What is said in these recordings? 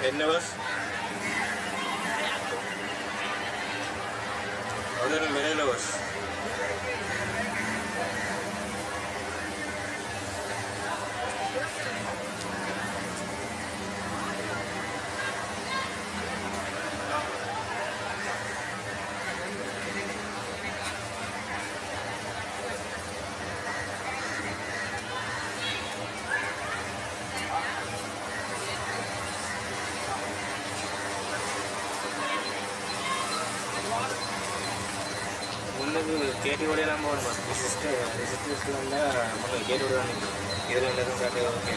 என்ன பஸ் ஒரு விலையில பஸ் ముందుకు కేటీ కూడా ఎలా పోవాలి రిజిస్టర్ ముందు కేటీ కూడా ఇరవై ఉండదు కాబట్టి okay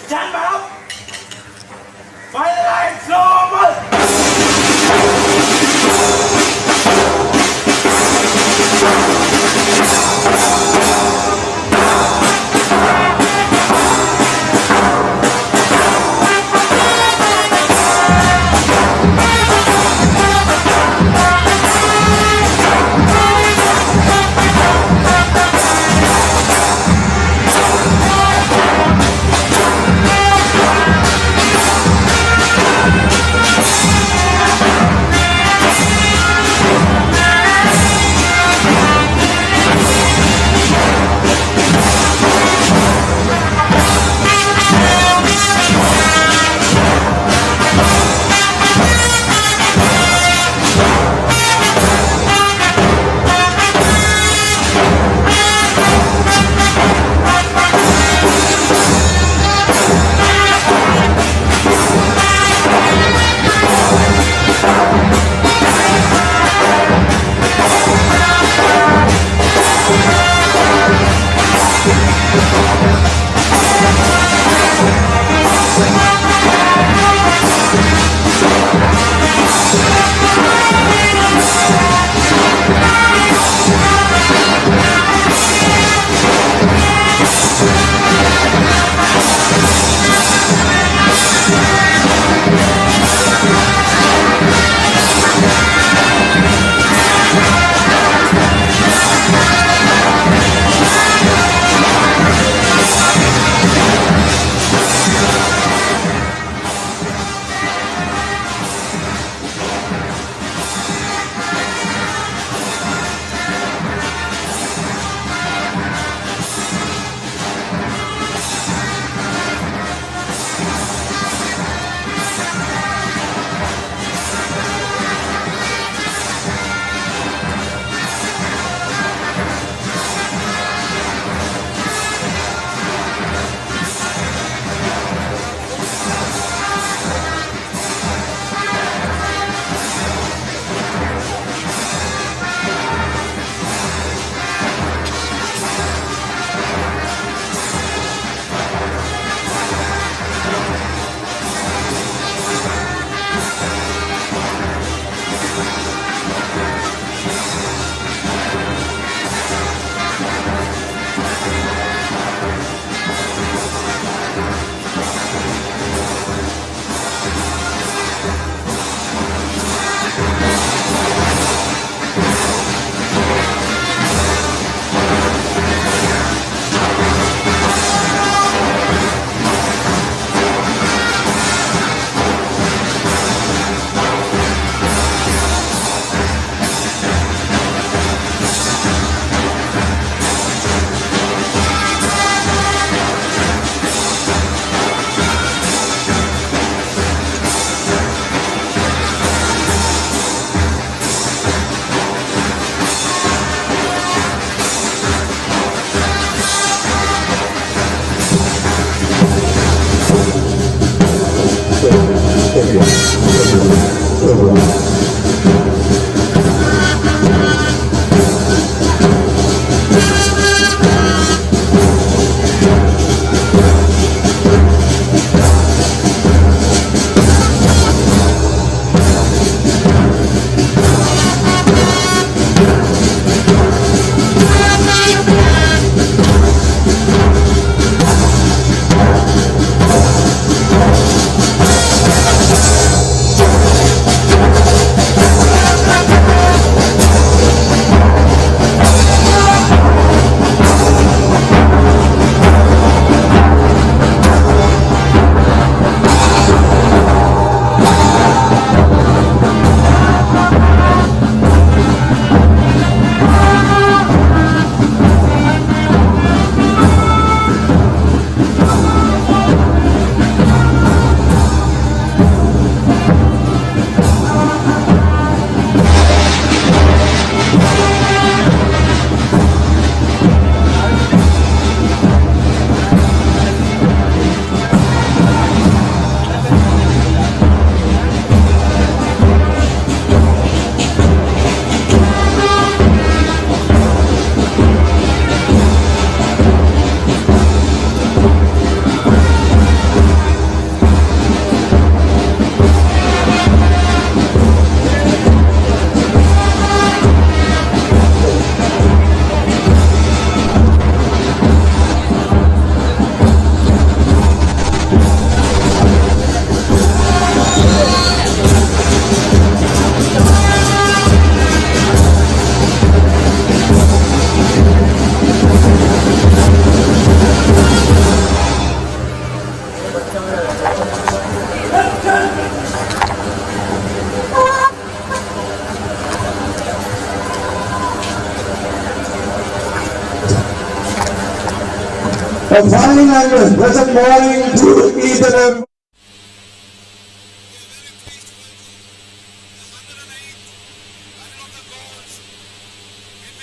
Stand up! Fire line, normal! A fine and pleasant morning to each and every.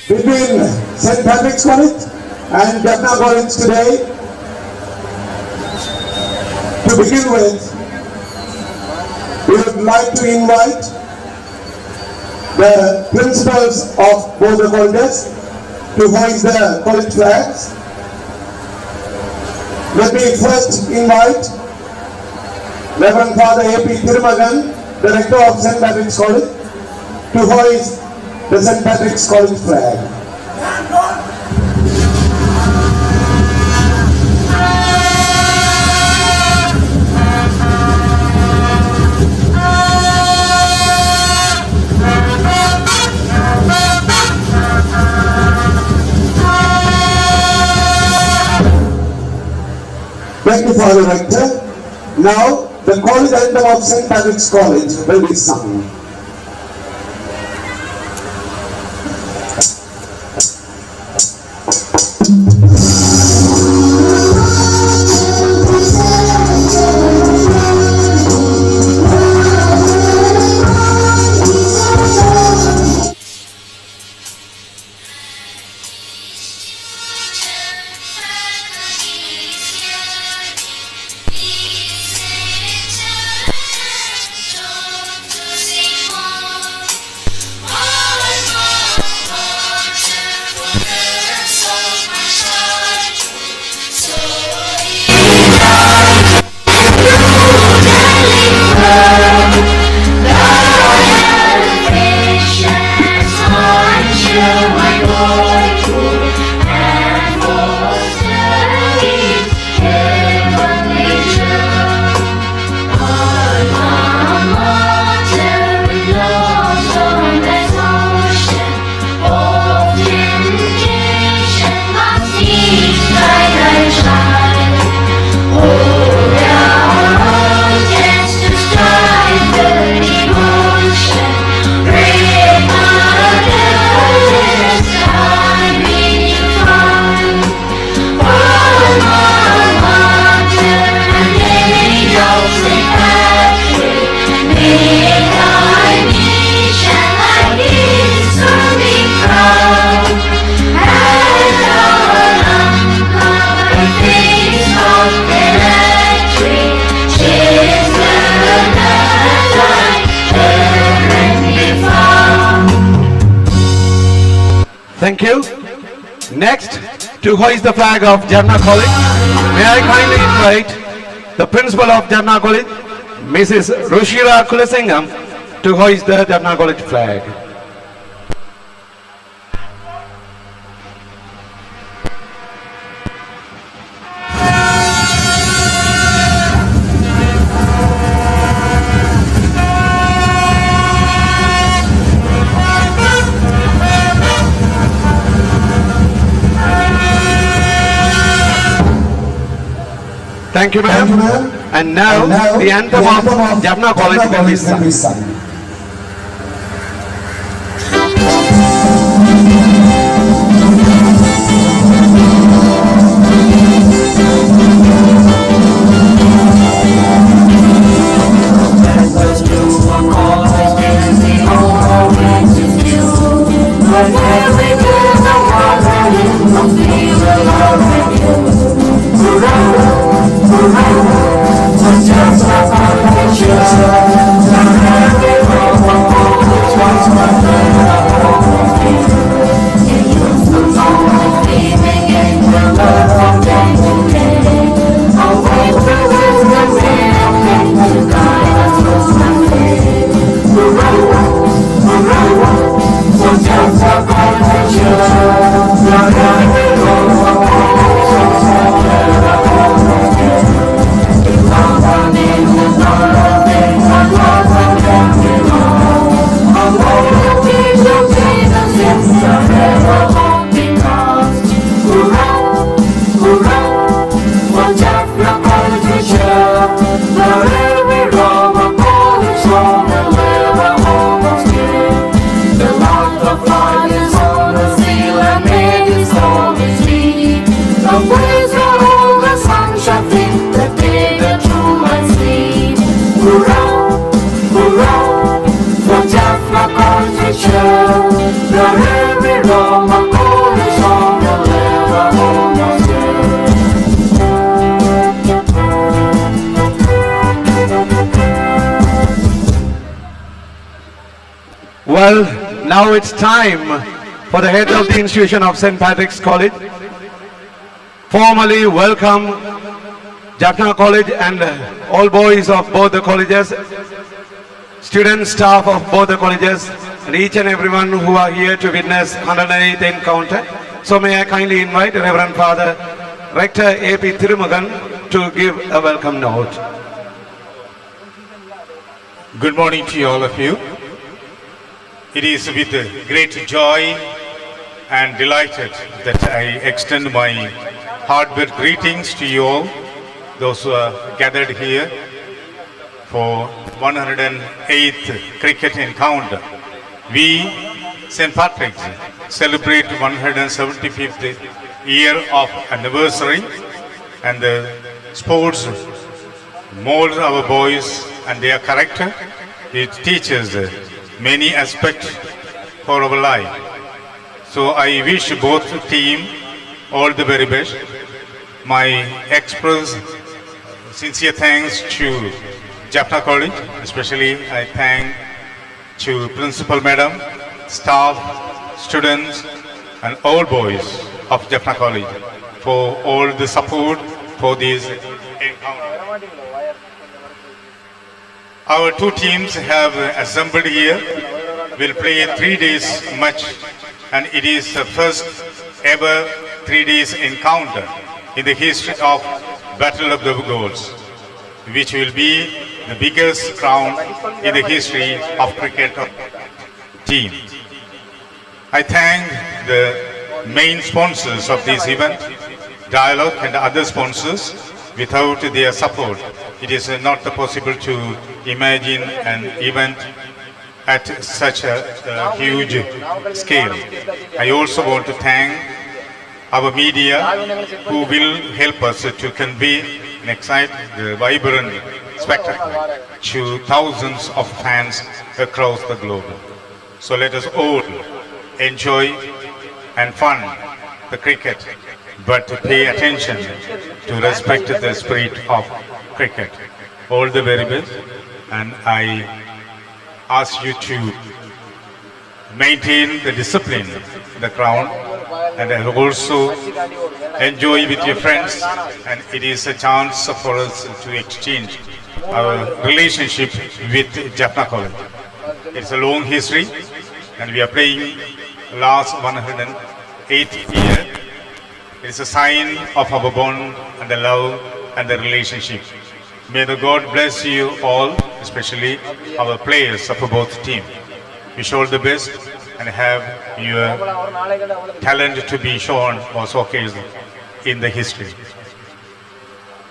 Between St. Patrick's College and Jaffna College today, to begin with, we would like to invite the principals of both the colleges to hoist the college flags. Let me first invite Reverend Father A.P. Thirumagan, Director of St. Patrick's College, to hoist the St. Patrick's College flag. Thank you, Father Rector. Now, the college anthem of St. Patrick's College will be sung. Thank you. Next, to hoist the flag of Jaffna College, may I kindly invite the principal of Jaffna College, Mrs. Rushira Kulasingam, to hoist the Jaffna College flag. Thank you, ma'am. And now, the anthem of Jaffna College will be sung. The waves are Well, now it's time for the head of the institution of St. Patrick's College. Formally welcome Jaffna College and all boys of both the colleges, students, staff of both the colleges, and each and everyone who are here to witness 108th encounter. So may I kindly invite Reverend Father Rector A.P. Thirumagan to give a welcome note. Good morning to all of you. It is with great joy and delighted that I extend my heartfelt greetings to you all, those who are gathered here for 108th cricket encounter. We, St. Patrick's, celebrate 175th year of anniversary, and the sports mold our boys and their character. It teaches many aspects for our life. So I wish both team all the very best. My express sincere thanks to Jaffna College, especially I thank to Principal Madam, staff, students and all boys of Jaffna College for all the support for this encounter. Our two teams have assembled here, will play a 3 days match, and it is the first ever 3 days encounter in the history of Battle of the Goals, which will be the biggest crown in the history of cricket team. I thank the main sponsors of this event, Dialogue and other sponsors. Without their support, it is not possible to imagine an event at such a huge scale. I also want to thank our media who will help us to convey and excite the vibrant spectacle to thousands of fans across the globe. So let us all enjoy and fun the cricket, but to pay attention to respect the spirit of cricket. All the very best, and I ask you to maintain the discipline, the crown, and also enjoy with your friends, and it is a chance for us to exchange our relationship with Jaffna College. It's a long history, and we are playing last 108th year. It's a sign of our bond and the love and the relationship. May the God bless you all, especially our players of both teams. Wish all the best and have your talent to be shown or showcased in the history.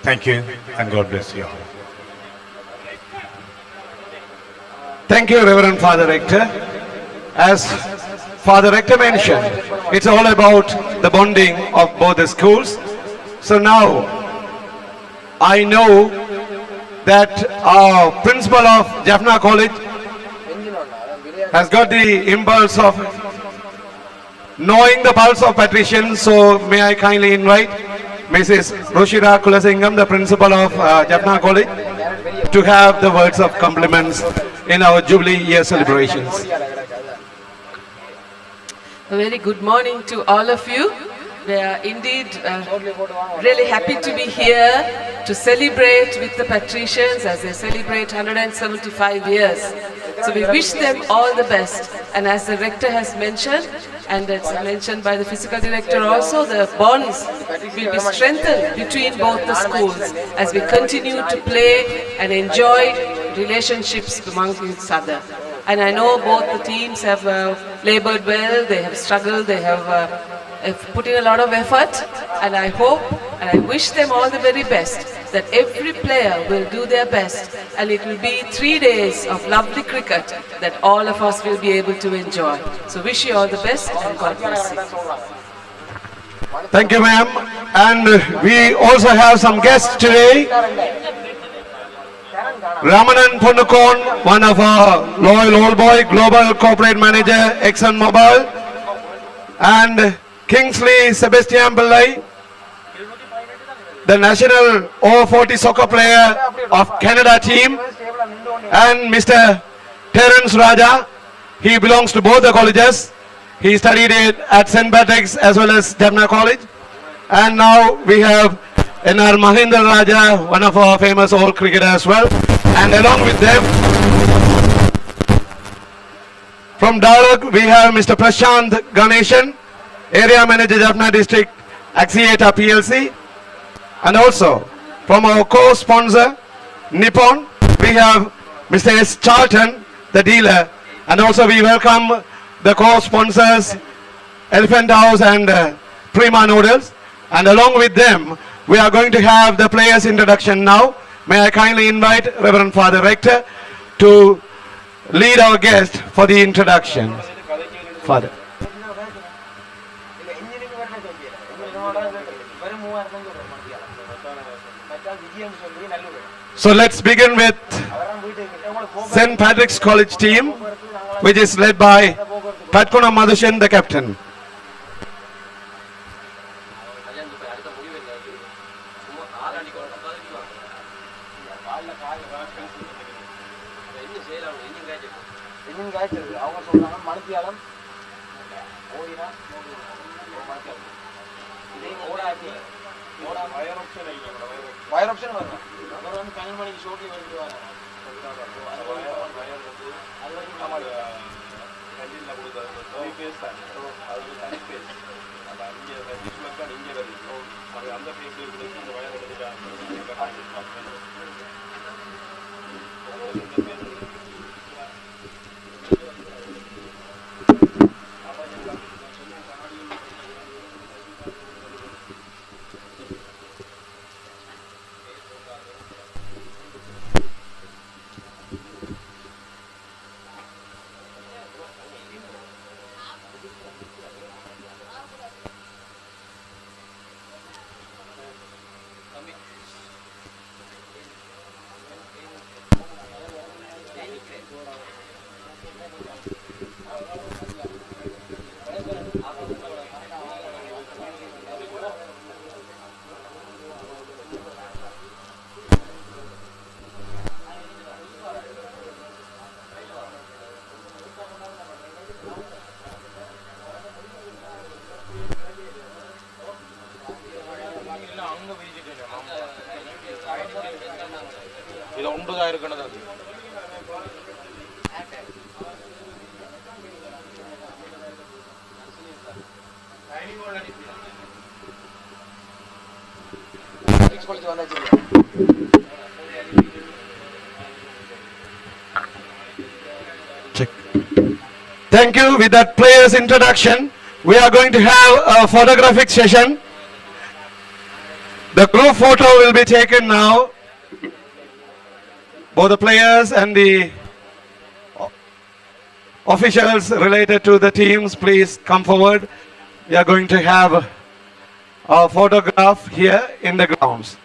Thank you and God bless you all. Thank you, Reverend Father Rector. As Father Rector mentioned, it's all about the bonding of both the schools. So now, I know that our principal of Jaffna College has got the impulse of knowing the pulse of patricians. So may I kindly invite Mrs. Roshira Kulasingam, the principal of Jaffna College, to have the words of compliments in our Jubilee year celebrations. A very good morning to all of you. We are indeed really happy to be here to celebrate with the patricians as they celebrate 175 years. So we wish them all the best. And as the rector has mentioned, and it's mentioned by the physical director also, the bonds will be strengthened between both the schools as we continue to play and enjoy relationships among each other. And I know both the teams have labored well, they have struggled, they have put in a lot of effort, and I hope and I wish them all the very best, that every player will do their best, and it will be 3 days of lovely cricket that all of us will be able to enjoy. So wish you all the best and God bless you. Thank you, ma'am. And we also have some guests today. Ramanan Ponnukon, one of our loyal old boy, Global Corporate Manager, ExxonMobil, and Kingsley Sebastian Pillai, the national over-40 soccer player of Canada team, and Mr. Terence Raja. He belongs to both the colleges. He studied it at St. Patrick's as well as Jaffna College. And now we have N.R. Mahindra Raja, one of our famous old cricketers as well. And along with them, from Darak, we have Mr. Prashant Ganeshan, Area Manager, Jaffna District, Axiata PLC. And also, from our co-sponsor, Nippon, we have Mr. S. Charlton, the dealer. And also we welcome the co-sponsors, Elephant House and Prima Noodles. And along with them, we are going to have the players' introduction now. May I kindly invite Reverend Father Rector to lead our guest for the introduction. Father. So let's begin with St. Patrick's College team, which is led by Patkona Madhushan, the captain. Wire option varna. Agar one panel mani short li vardu vara. இது 9 இருக்குனது அது Check. Thank you. With that player's introduction, we are going to have a photographic session. The group photo will be taken now. Both the players and the officials related to the teams, please come forward. We are going to have a photograph here in the grounds.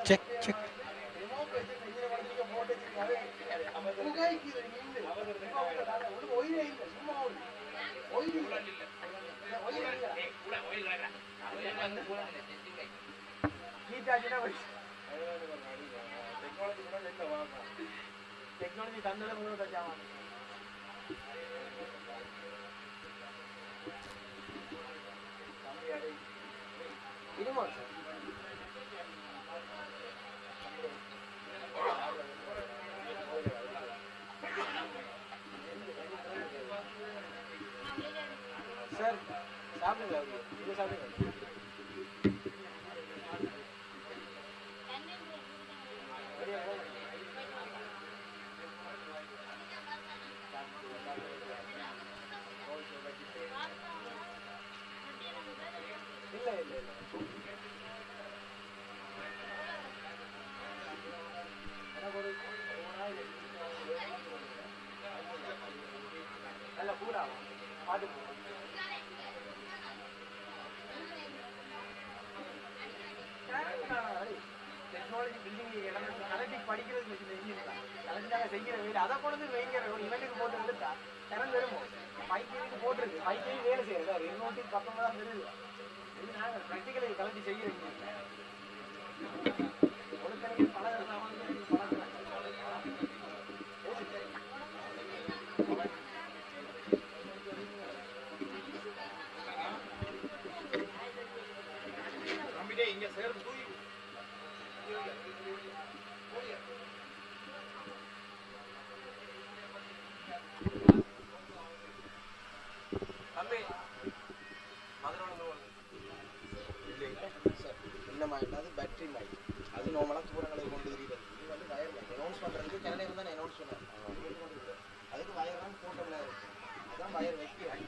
Check, check. Technology தந்ததை முதல் தச்சாமா இருமா sir sir சாப்பிடுங்க இது சாப்பிடுங்க இல்லை இல்லை இல்லை எனக்கு ஒரு நல்ல பூரா பாட்டு டெக்னாலஜி பில்டிங் கலட்டி படிக்கிறது இன்ஜின் தான் கலட்டினாங்க செய்கிற வேலை அதை கொண்டு வைக்கிற ஒரு இவெண்ட்டுக்கு போட்டு எடுத்தா திறந்து வருமோ பைக்கு போட்டுருக்கு பைக்கு வேலை செய்யறது சார் 219 வருது இது நாங்கள் ப்ராக்டிக்கலை கலட்டி செய்கிறீங்க ஒரு தனிக்கு பல சாமான்கள் பழக்கலாம் இங்க சேர்ந்து தம்பி மதுரை இல்லைங்க பேட்டரி மைக் அது நார்மலாக தூரங்களை கொண்டு இருக்கிறது இது வந்து வயர் மைக் அனௌன்ஸ் பண்ணுறதுக்கு கனடையில் தான் அனௌன்ஸ் பண்ணேன் அதுக்கு வயர் தான் போட்டோம்ல இருக்கு அதான் வயர் வைக்கிறேன்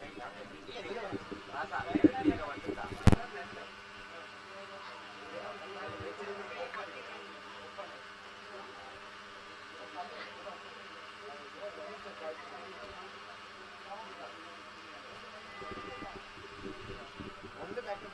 வந்துட்டா ஒன்று backup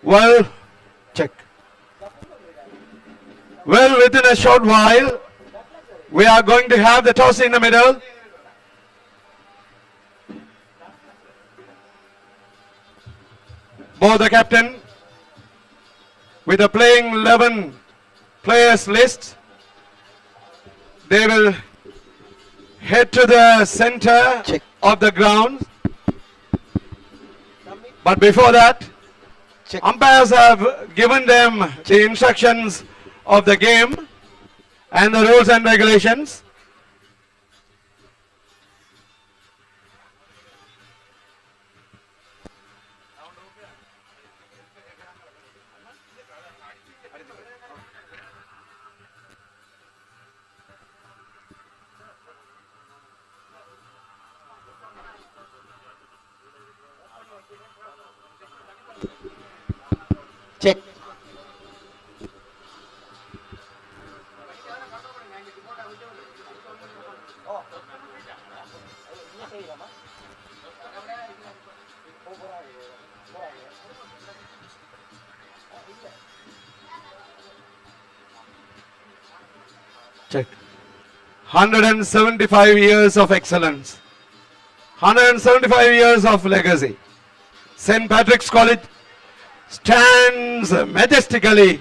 Well, check. Well, within a short while, we are going to have the toss in the middle. Both the captain with the playing 11 players list. They will head to the center of the ground. But before that, umpires have given them the instructions of the game and the rules and regulations. Check. Check. 175 years of excellence. 175 years of legacy. St. Patrick's College stands majestically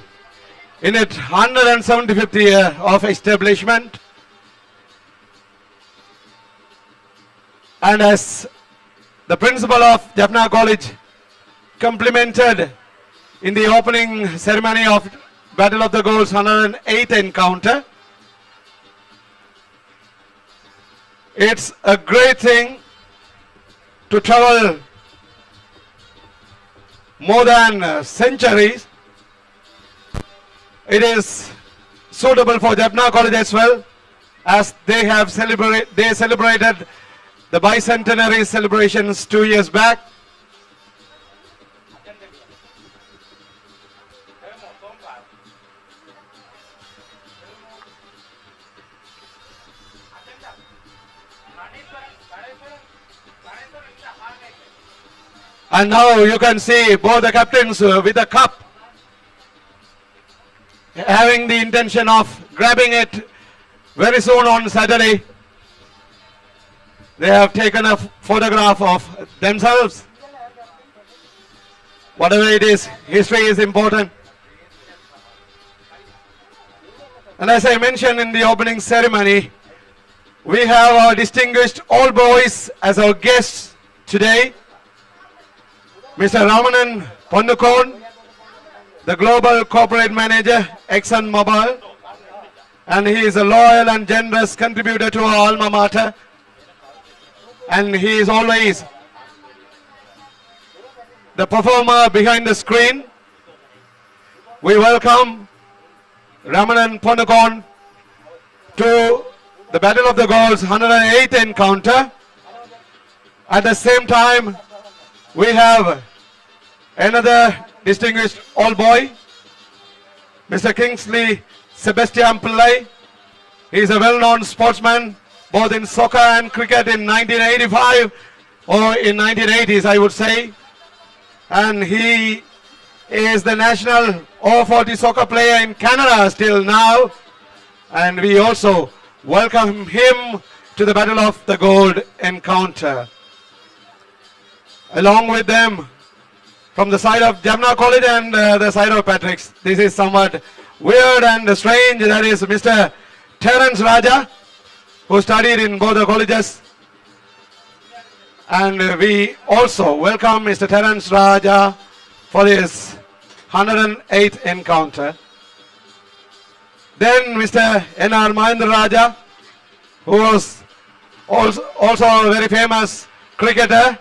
in its 175th year of establishment. And as the principal of Jaffna College complimented in the opening ceremony of Battle of the Goals 108th encounter, it's a great thing to travel more than centuries. It is suitable for Jaffna College as well, as they have celebrated the bicentenary celebrations 2 years back. And now you can see both the captains with a cup, having the intention of grabbing it very soon on Saturday. They have taken a photograph of themselves. Whatever it is, history is important. And as I mentioned in the opening ceremony, we have our distinguished all boys as our guests today. Mr. Ramanan Ponnukon, the Global Corporate Manager, ExxonMobil, and he is a loyal and generous contributor to our alma mater, and he is always the performer behind the screen. We welcome Ramanan Ponakon to the Battle of the Goals 108th encounter. At the same time, we have another distinguished old boy, Mr. Kingsley Sebastian Pillai. He is a well-known sportsman both in soccer and cricket in 1985 or in 1980s, I would say. And he is the national over-40 soccer player in Canada still now. And we also welcome him to the Battle of the Gold encounter. Along with them, from the side of Jamna College and the side of Patrick's, this is somewhat weird and strange. That is Mr. Terence Raja, who studied in both the colleges. And we also welcome Mr. Terence Raja for this 108th encounter. Then Mr. N.R. Mahendra Raja, who was also a very famous cricketer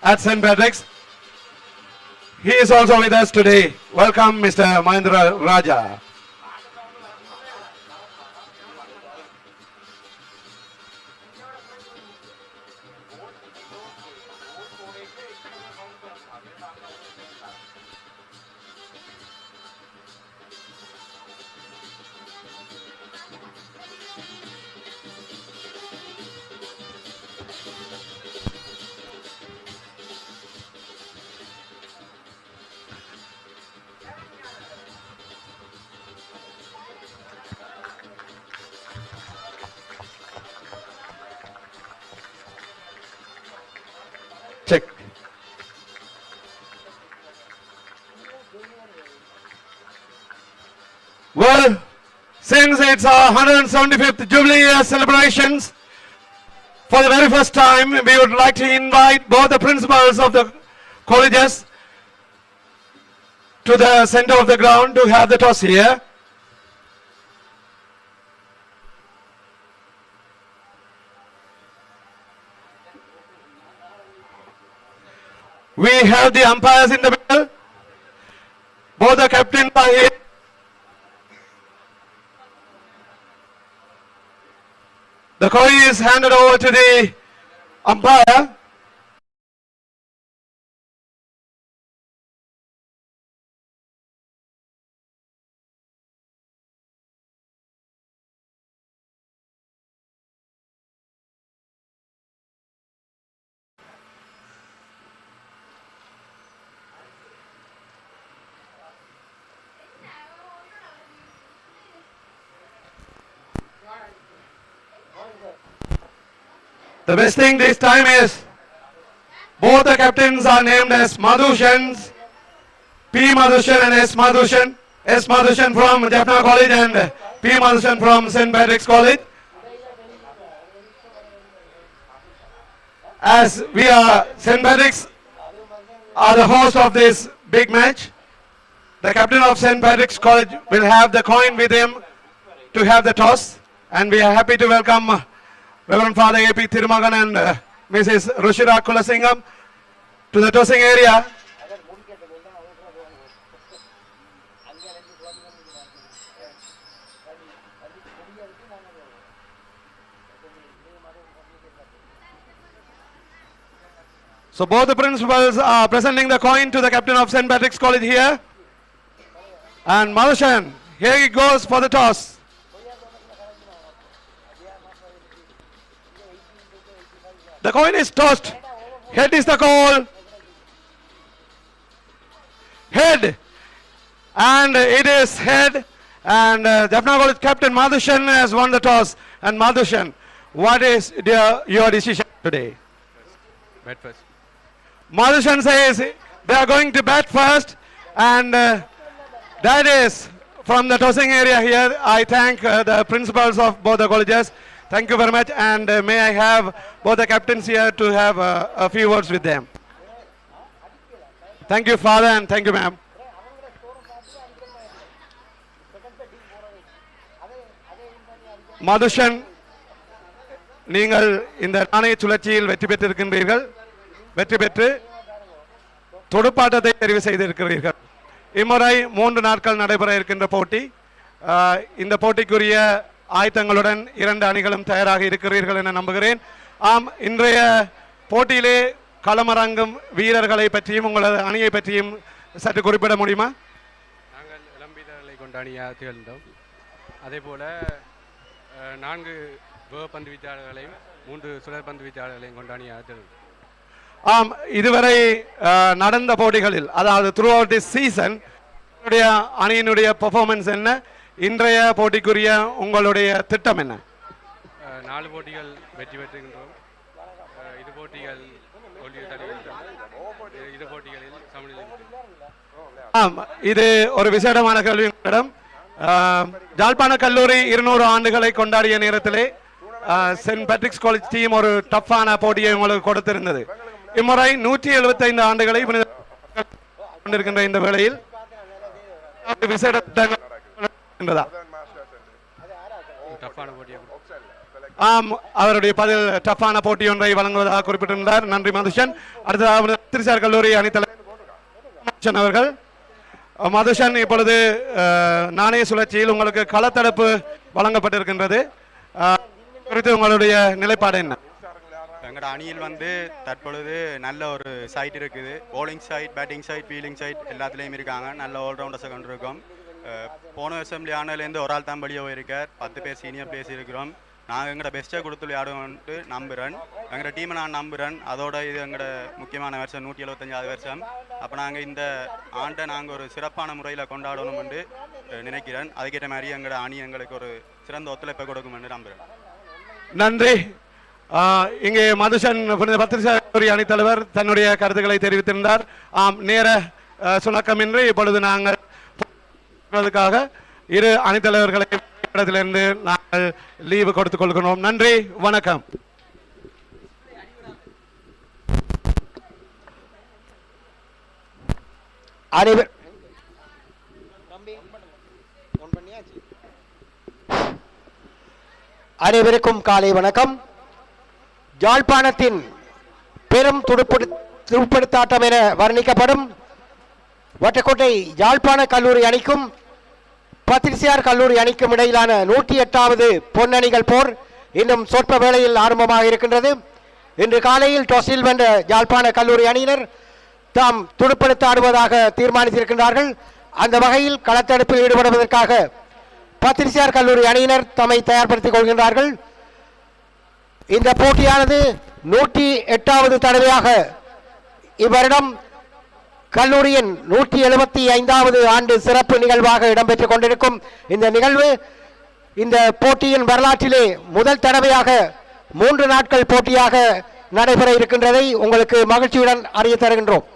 at St. Patrick's. He is also with us today. Welcome, Mr. Mahendra Raja. Check. Well, since it's our 175th Jubilee year celebrations, for the very first time, we would like to invite both the principals of the colleges to the center of the ground to have the toss here. We have the umpires in the middle. Both the captains are here. The coin is handed over to the umpire. The best thing this time is both the captains are named as Madhushans, P. Madhushan and S. Madhushan. S. Madhushan from Jaffna College and P. Madhushan from St. Patrick's College. As we are, St. Patrick's are the host of this big match, the captain of St. Patrick's College will have the coin with him to have the toss, and we are happy to welcome Reverend Father A.P. Thirumagan and Mrs. Rushira Kulasingam to the tossing area. So both the principals are presenting the coin to the captain of St. Patrick's College here. And Madhushan, here he goes for the toss. The coin is tossed. Head is the call. Head. And it is head. And Jaffna College captain Madhushan has won the toss. And Madhushan, what is your decision today? Bat first. Madhushan says they are going to bat first. And that is from the tossing area here. I thank the principals of both the colleges. Thank you very much, and may I have both the captains here to have a few words with them. Thank you, Father, and thank you, ma'am. Madushan, நீங்கள் இந்த நாணய சுழற்சியில் வெற்றி பெற்றிருக்கின்றீர்கள். வெற்றி பெற்று துடுப்பாட்டத்தை தெரிவு செய்திருக்கிறீர்கள். இம்முறை 3 நாட்கள் நடைபெற இருக்கின்ற போட்டி. இந்த போட்டிக்குரிய ஆயத்தங்களுடன் 2 அணிகளும் தயாராக இருக்கிறீர்கள் என நம்புகிறேன். ஆம், இன்றைய போட்டியிலே களமிறங்கும் வீரர்களை பற்றியும் உங்களது அணியை பற்றியும் சற்று குறிப்பிட முடியுமா? நாங்கள் இளம் வீரர்களை கொண்ட அணியாக திகழ்ந்தோம். அதே போல 4 வேகப்பந்து வீச்சாளர்களையும் 3 சுழற்பந்து வீச்சாளர்களையும் கொண்ட அணியாக திகழ்ந்தோம். ஆம், இதுவரை நடந்த போட்டிகளில், அதாவது த்ரூ அவுட் தி சீசன், அணியினுடைய பெர்ஃபார்மன்ஸ் என்ன? இன்றைய போட்டிக்குரிய உங்களுடைய திட்டம் என்ன? 4 போட்டிகள் வெற்றி பெற்றுகின்றோம். இது போட்டிகள் தோல்வியை தருகின்றோம். இது போட்டிகளில் சமநிலை. ஆம், இது ஒரு விசேடமான கேள்வி. ஜாழ்ப்பாண கல்லூரி 200 ஆண்டுகளை கொண்டாடிய நேரத்திலே சென்ட் பேட்ரிக்ஸ் காலேஜ் டீம் ஒரு டஃப்பான போட்டியை உங்களுக்கு கொடுத்திருந்தது. இம்முறை 175 ஆண்டுகளை கொண்டிருக்கின்ற இந்த வேளையில் விசேட ஆம், அவருடைய பதில் டஃப்பான போட்டி ஒன்றை வழங்குவதாக குறிப்பிட்டிருந்தார். நன்றி மதுஷன். அடுத்ததாக திருச்சார் கல்லூரி அணித்தலைவர் அவர்கள். மதுஷன், இப்பொழுது நாணய சுழற்சியில் உங்களுக்கு களத்தடுப்பு வழங்கப்பட்டிருக்கின்றது. குறித்து உங்களுடைய நிலைப்பாடு என்ன? எங்களோட அணியில் தற்பொழுது நல்ல ஒரு சைட் இருக்குது. bowling side, batting side, fielding side எல்லாத்துலேயும் இருக்காங்க. நல்ல ஆல்ரவுண்டர்ஸை கொண்டிருக்கோம். போன வருஷம் விளையாடிலேருந்து ஒரு ஆள் தான் வெளியே போயிருக்கார். 10 பேர் சீனியர் பிளேயர்ஸ் இருக்கிறோம். நாங்கள் எங்களோட பெஸ்ட்டை கொடுத்து விளையாடுவோன்ட்டு நம்புகிறேன். எங்களோட டீமை நான் நம்புகிறேன். அதோட இது எங்களோட முக்கியமான வருஷம் 175வது வருஷம். அப்போ நாங்கள் இந்த ஆண்டை நாங்கள் ஒரு சிறப்பான முறையில் கொண்டாடணும் என்று நினைக்கிறேன். அதுக்கேற்ற மாதிரி எங்களோட அணி எங்களுக்கு ஒரு சிறந்த ஒத்துழைப்பை கொடுக்கும் என்று நம்புகிறேன். நன்றி. இங்கே மதுஷன் பத்திரிகை அணித்தலைவர் தன்னுடைய கருத்துக்களை தெரிவித்திருந்தார். ஆம், நேர சுணக்கமின்றி இப்பொழுது நாங்கள் இரு அணித்தலைவர்களை இடத்திலிருந்து நாங்கள் லீவு கொடுத்துக் கொள்கிறோம். நன்றி, வணக்கம். அனைவருக்கும் காலை வணக்கம். யாழ்ப்பாணத்தின் பெரும் துடுப்படுத்தாட்டம் என வர்ணிக்கப்படும் வட்டக்கோட்டை யாழ்ப்பாண கல்லூரி அணிக்கும் பத்திரிசியார் கல்லூரி அணிக்கும் இடையிலான 108வது பொன்னணிகள் போர் இன்னும் சொற்ப வேளையில் ஆரம்பமாக இருக்கின்றது. இன்று காலையில் டொஸில் வென்ற யாழ்ப்பாண கல்லூரி அணியினர் தாம் துடுப்படுத்த ஆடுவதாக தீர்மானித்திருக்கின்றார்கள். அந்த வகையில் களத்தடுப்பில் ஈடுபடுவதற்காக பத்திரிசியார் கல்லூரி அணியினர் தம்மை தயார்படுத்திக் கொள்கின்றார்கள். இந்த போட்டியானது 108வது தடவையாக இவ்வருடம் கல்லூரியின் 175வது ஆண்டு சிறப்பு நிகழ்வாக இடம்பெற்றுக் கொண்டிருக்கும் இந்த நிகழ்வு இந்த போட்டியின் வரலாற்றிலே முதல் தடவையாக 3 நாட்கள் போட்டியாக நடைபெற இருக்கின்றதை உங்களுக்கு மகிழ்ச்சியுடன் அறிய தருகின்றோம்.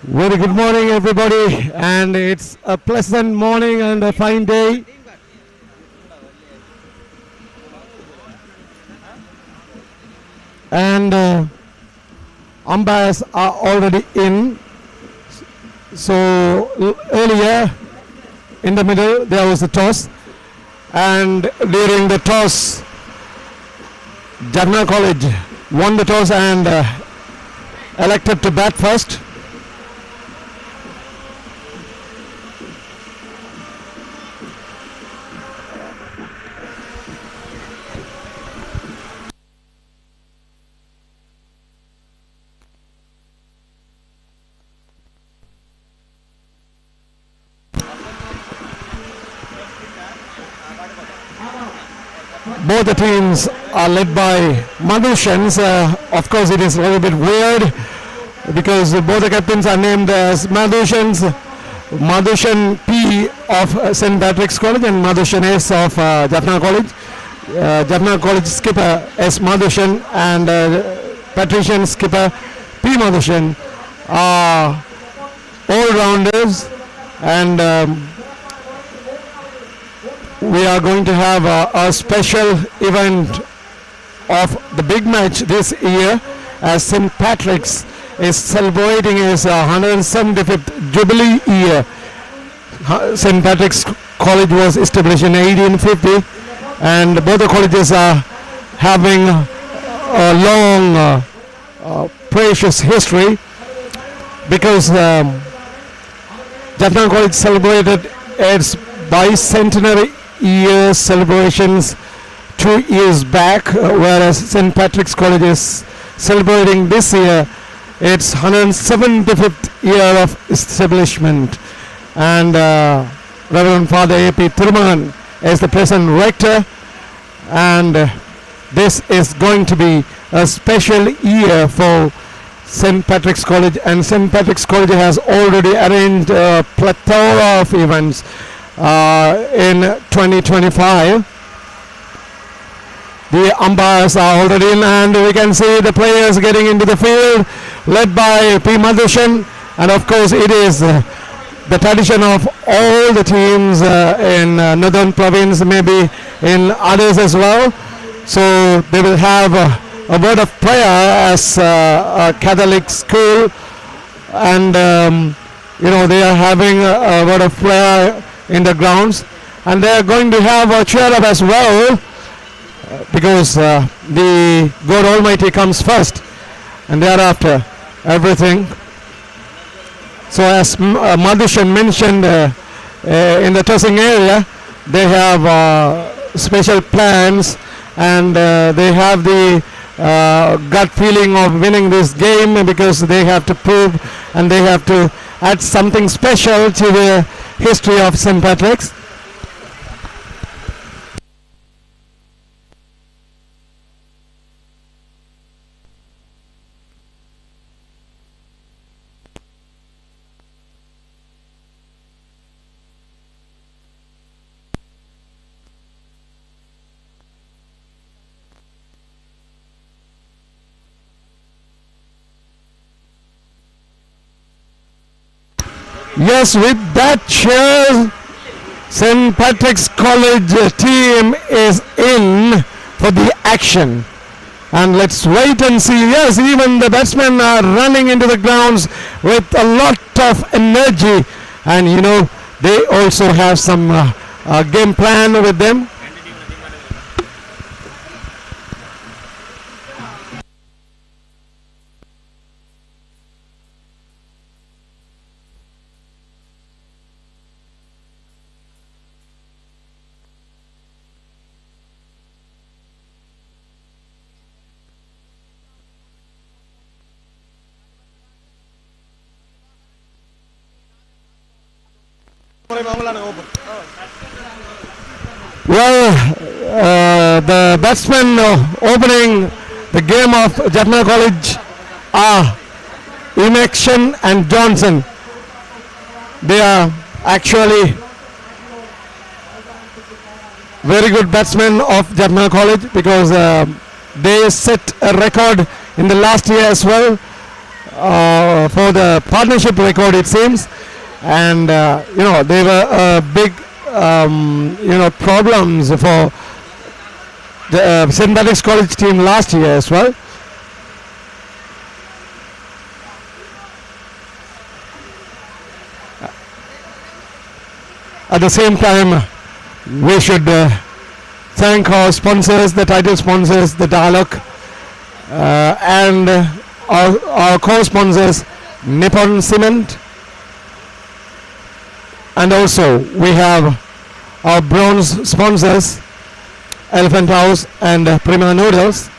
Very good morning, everybody, and it's a pleasant morning and a fine day. And umpires are already in. So earlier, in the middle, there was a toss, and during the toss, Jagna College won the toss and elected to bat first. Both the teams are led by Madhushans. Of course, it is a little bit weird because both the captains are named as Madhushans. Madhushan P of St. Patrick's College and Madhushan S of Jaffna College. Jaffna College skipper S. Madhushan and Patrician skipper P. Madhushan are all-rounders, and we are going to have a special event of the big match this year as St. Patrick's is celebrating its 175th Jubilee year. St. Patrick's College was established in 1850, and both the colleges are having a long, precious history because Jaffna College celebrated its bicentenary year celebrations 2 years back, whereas St. Patrick's College is celebrating this year its 175th year of establishment. And Reverend Father A.P. Thirumagan is the present rector, and this is going to be a special year for St. Patrick's College, and St. Patrick's College has already arranged a plethora of events in 2025. The umpires are already in, and we can see the players getting into the field, led by P. Madhushan, and of course it is the tradition of all the teams in Northern Province, maybe in others as well. So they will have a word of prayer as a Catholic school, and they are having a word of prayer in the grounds, and they are going to have a cheer up as well because the God Almighty comes first, and thereafter everything. So as Madhushan mentioned, in the tossing area they have special plans, and they have the gut feeling of winning this game because they have to prove and they have to add something special to the history of St. Patrick's. Yes, with that cheer, St. Patrick's College team is in for the action. And let's wait and see. Yes, even the batsmen are running into the grounds with a lot of energy. And they also have some game plan with them. Well, the batsmen opening the game of Jaffna College are Emection and Johnson. They are actually very good batsmen of Jaffna College because they set a record in the last year as well. for the partnership record, it seems. And they were big problems for the St. Patrick's College team last year as well. At the same time, we should thank our sponsors, the title sponsors, the Dialogue, and our co-sponsors, Nippon Cement. And also we have our bronze sponsors, Elephant House and Prima Noodles.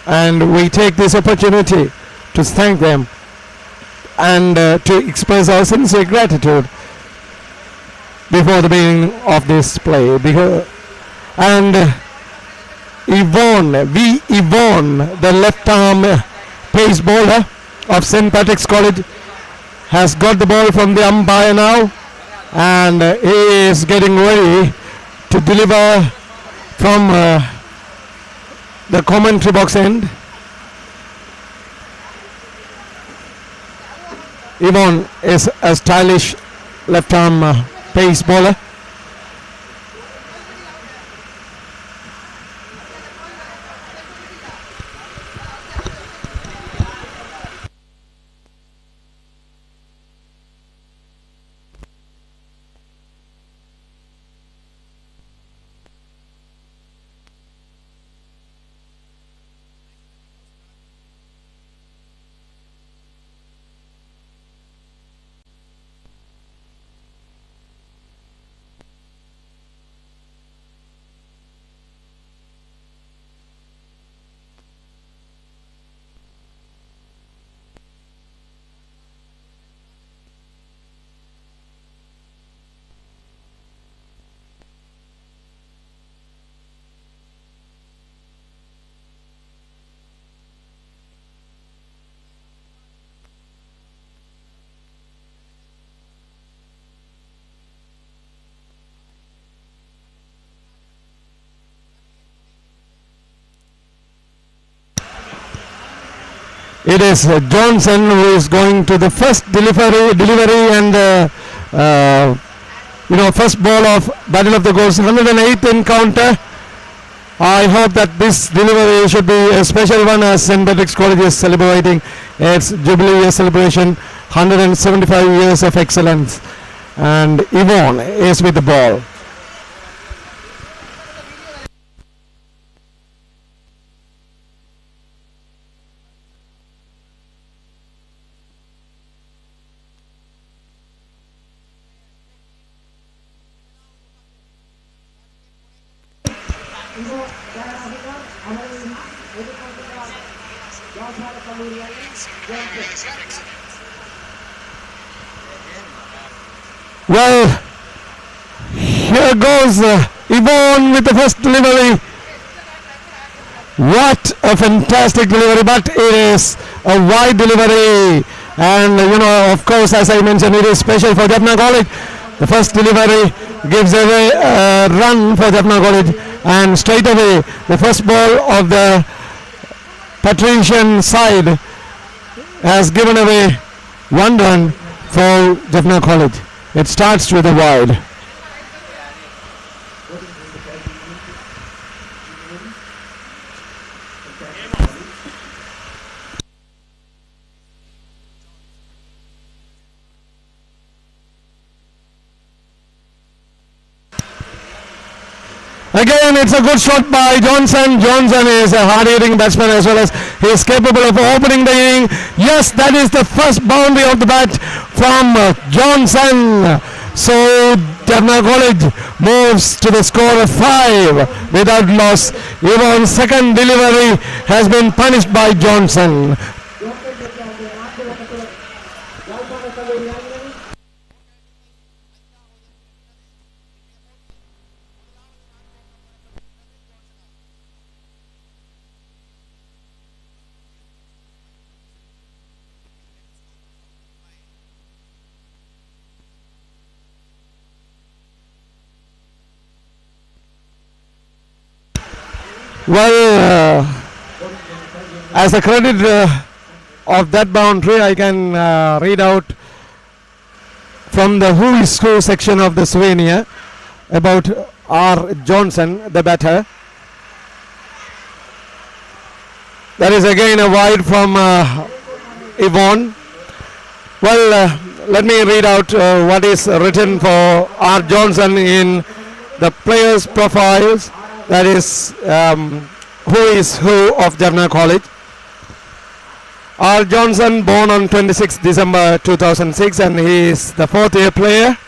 And we take this opportunity to thank them and to express our sincere gratitude before the beginning of this play. And Yvonne, the left arm pace bowler of St. Patrick's College, has got the ball from the umpire now, and he is getting ready to deliver from the commentary box end. Yvonne is a stylish left arm pace bowler. It is Johnson who is going to the first delivery and first ball of Battle of the Goals, 108th encounter. I hope that this delivery should be a special one, as St. Patrick's College is celebrating its Jubilee Year celebration, 175 years of excellence. And Yvonne is with the ball. Well, here goes Yvonne with the first delivery. What a fantastic delivery, but it is a wide delivery. And of course, as I mentioned, it is special for Jaffna College. The first delivery gives away a run for Jaffna College, and straight away the first ball of the Patrician side has given away one run for Jaffna College. It starts with a wide. Again, it's a good shot by Johnson. Johnson is a hard-hitting batsman, as well as he is capable of opening the inning. Yes, that is the first boundary of the bat from Johnson. So Jaffna College moves to the score of 5 without loss. Yvonne's second delivery has been punished by Johnson. Well, as a credit of that boundary, I can read out from the who is who section of the souvenir about R. Johnson, the batter. That is again a wide from Yvonne. Well, let me read out what is written for R. Johnson in the players' profiles. That is who is who of Jaffna College. R. Johnson, born on 26 December 2006, and he is the fourth-year player.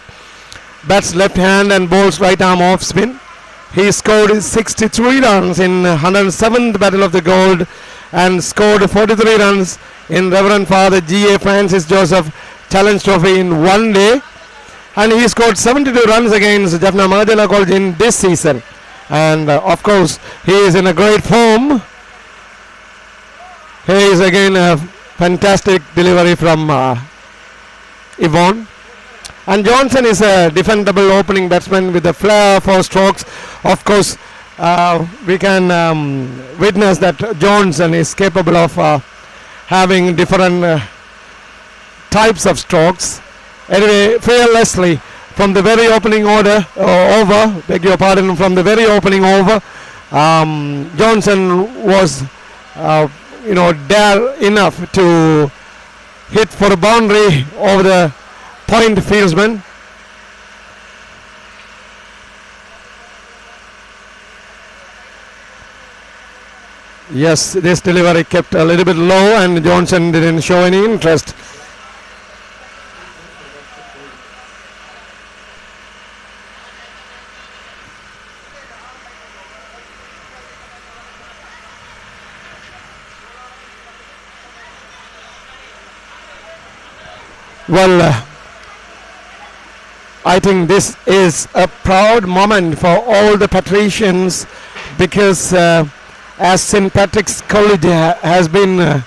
Bats left hand and bowls right arm off spin. He scored 63 runs in 107th Battle of the Gold and scored 43 runs in Reverend Father G.A. Francis Joseph Challenge Trophy in one day. And he scored 72 runs against Jaffna Mahajana College in this season. And of course, he is in a great form. Here is again a fantastic delivery from Yvonne. And Johnson is a defendable opening batsman with a flair for strokes. Of course, we can witness that Johnson is capable of having different types of strokes. Anyway, fearlessly from the very opening beg your pardon, from the very opening over, Johnson was dare enough to hit for a boundary over the point fieldsman. Yes, this delivery kept a little bit low and Johnson didn't show any interest. Well, I think this is a proud moment for all the patricians because as St. Patrick's College has been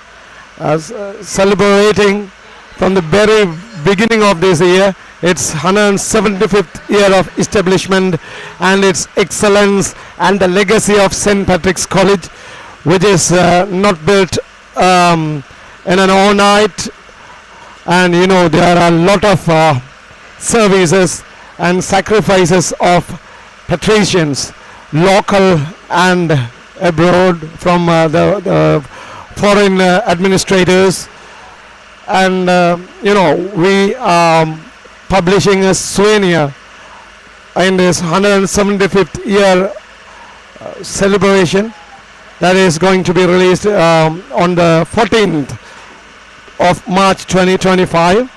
celebrating from the very beginning of this year its 175th year of establishment and its excellence and the legacy of St. Patrick's College, which is not built in an overnight. And there are a lot of services and sacrifices of patricians, local and abroad, from the foreign administrators. And we are publishing a souvenir in this 175th year celebration that is going to be released on the 14th of March 2025,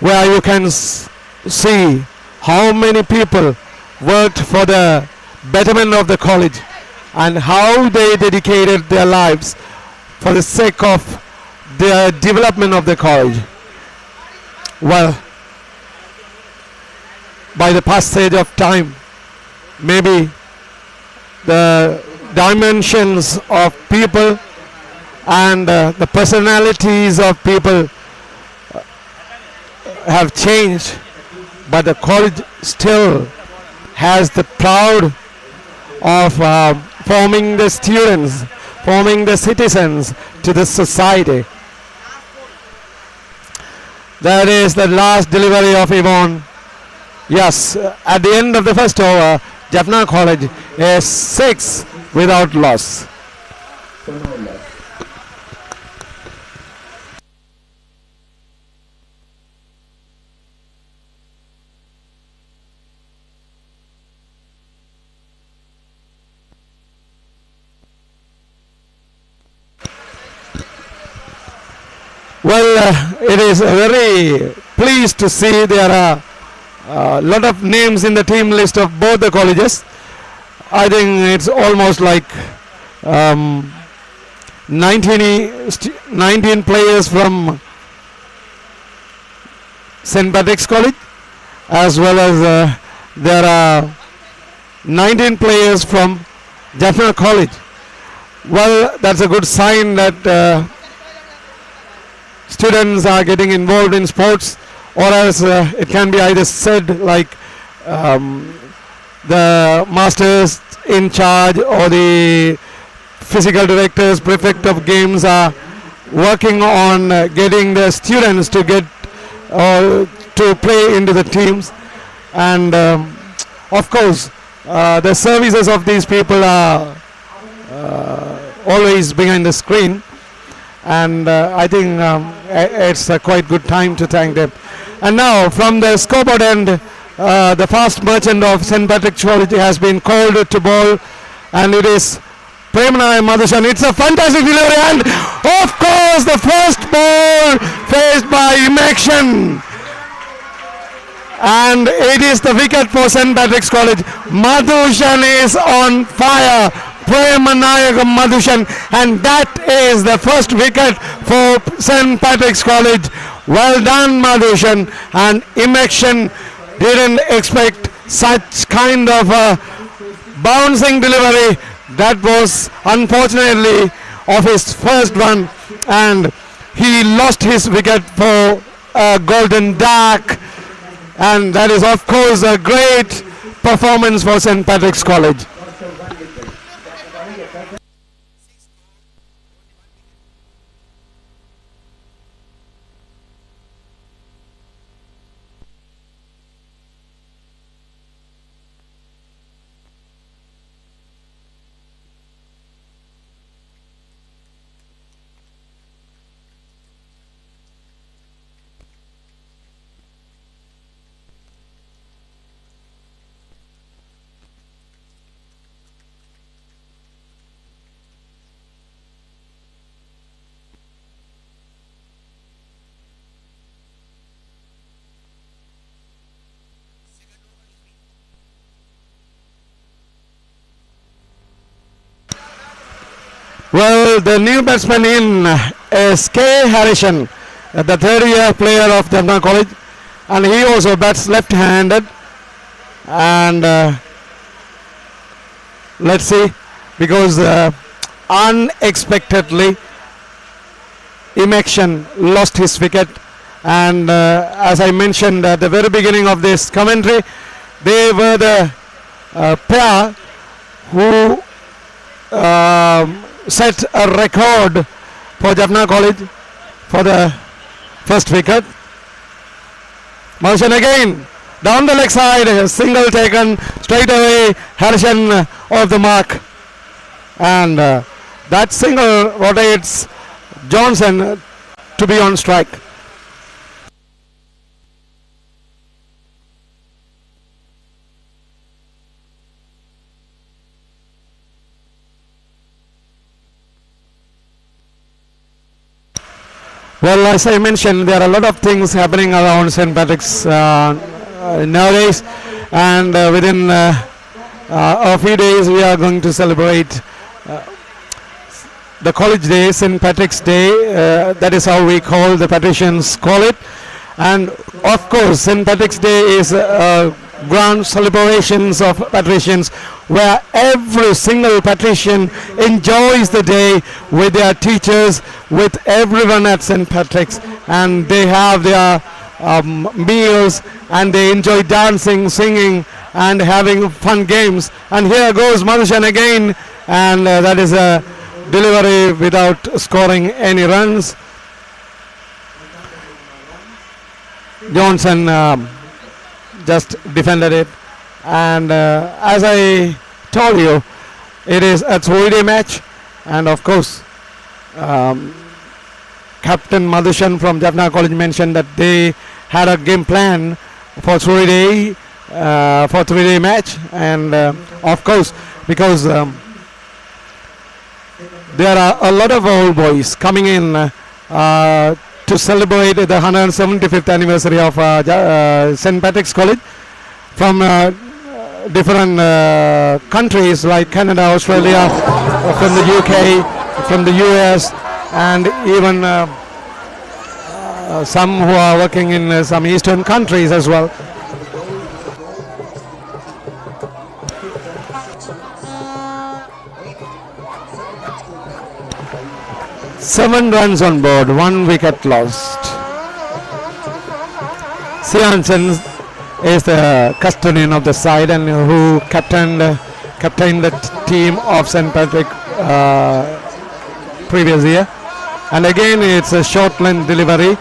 where you can see how many people worked for the betterment of the college and how they dedicated their lives for the sake of the development of the college. Well, by the passage of time, maybe the dimensions of people and the personalities of people have changed, but the college still has the proud of forming the students, forming the citizens to the society. That is the last delivery of Yvonne. Yes, at the end of the first over, Jaffna College is 6 without loss. Well, it is very pleased to see there are a lot of names in the team list of both the colleges. I think it's almost like 19 players from St. Patrick's College, as well as there are 19 players from Jaffna College. Well, that's a good sign that students are getting involved in sports, or else it can be either said like the masters in charge or the physical directors, prefect of games are working on getting the students to get to play into the teams, and of course the services of these people are always behind the screen, and I think it's a quite good time to thank them. And now from the scoreboard end, the fast merchant of St. Patrick's College has been called to ball, and it is Premanaya Madhushan. It's a fantastic delivery, and of course the first ball faced by Imaction, and it is the wicket for St. Patrick's College. Madhushan is on fire. Premanaya Madhushan, and that is the first wicket for St. Patrick's College. Well done, Madhushan. And Imaction didn't expect such kind of a bouncing delivery. That was unfortunately of his first one, and he lost his wicket for a golden duck, and that is of course a great performance for St. Patrick's College. Well, the new batsman in is K. Harrison, the third-year player of Jaffna College, and he also bats left-handed. And let's see, because unexpectedly Imaction lost his wicket, and as I mentioned at the very beginning of this commentary, they were the pair who set a record for Jaffna College for the first wicket. Motion again down the leg side, a single taken straight away, Harrison off the mark, and that single rotates Johnson to be on strike. Well, as I mentioned, there are a lot of things happening around St. Patrick's nowadays, and within a few days we are going to celebrate the college day, St. Patrick's Day. That is how we call, the patricians call it. And of course, St. Patrick's Day is grand celebrations of patricians, where every single patrician enjoys the day with their teachers, with everyone at St. Patrick's, and they have their meals, and they enjoy dancing, singing, and having fun games. And here goes Madhushan again, and that is a delivery without scoring any runs. Johnson just defended it, and as I told you, it is a 3-day match, and of course Captain Madhushan from Jaffna College mentioned that they had a game plan for 3-day match, and of course, because there are a lot of old boys coming in to celebrate the 175th anniversary of St. Patrick's College from different countries like Canada, Australia, from the UK, from the US, and even some who are working in some eastern countries as well. Seven runs on board, 1 wicket lost. Siansen is the custodian of the side, and who captained the team of St. Patrick previous year. And again, it's a short length delivery.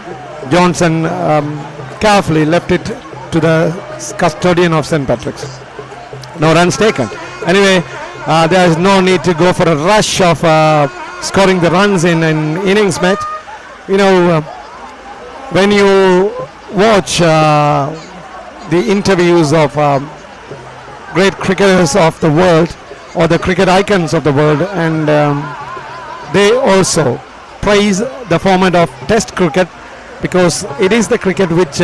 Johnson carefully left it to the custodian of St. Patrick's. No runs taken. Anyway, there is no need to go for a rush of scoring the runs in an innings match. You know, when you watch the interviews of great cricketers of the world or the cricket icons of the world, and they also praise the format of Test cricket because it is the cricket which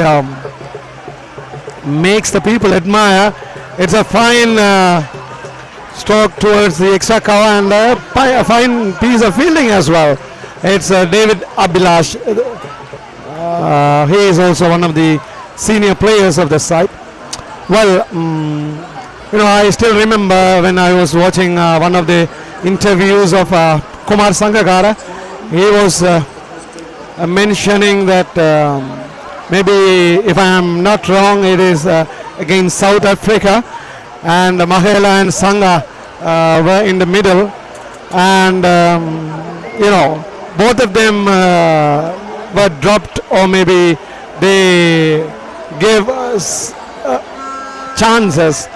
makes the people admire. It's a fine stroke towards the extra cover and a fine piece of fielding as well. It's David Abhilash. He is also one of the senior players of the side. Well, you know, I still remember when I was watching one of the interviews of Kumar Sangakkara. He was mentioning that maybe, if I am not wrong, it is against South Africa, and Mahela and Sangha were in the middle, and you know, both of them were dropped, or maybe they gave us chances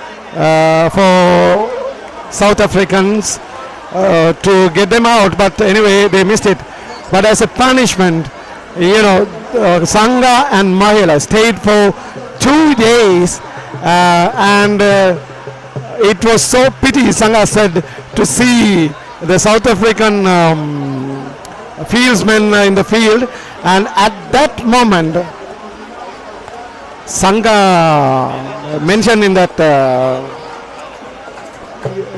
for South Africans to get them out, but anyway they missed it. But as a punishment, you know, Sangha and Mahela stayed for 2 days, and it was so pity, Sangha said, to see the South African fieldsmen in the field, and at that moment Sangha mentioned in that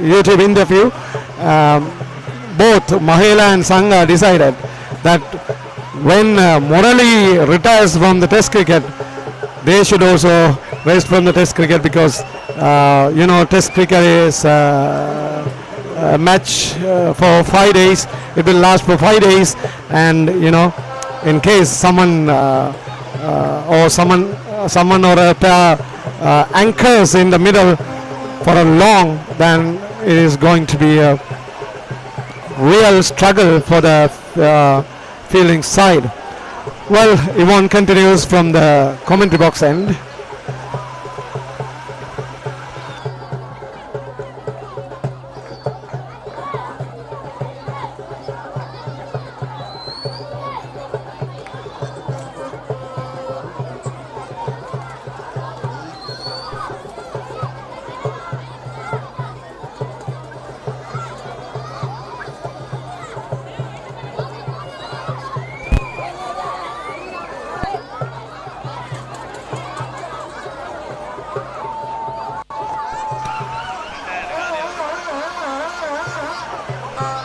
YouTube interview, both Mahela and Sangha decided that when Murali retires from the Test cricket, they should also rest from the Test cricket, because you know, Test cricket is a match for 5 days. It will last for 5 days, and you know, in case someone or a pair anchors in the middle for a long, then it is going to be a real struggle for the fielding side. Well, Yvonne continues from the commentary box end.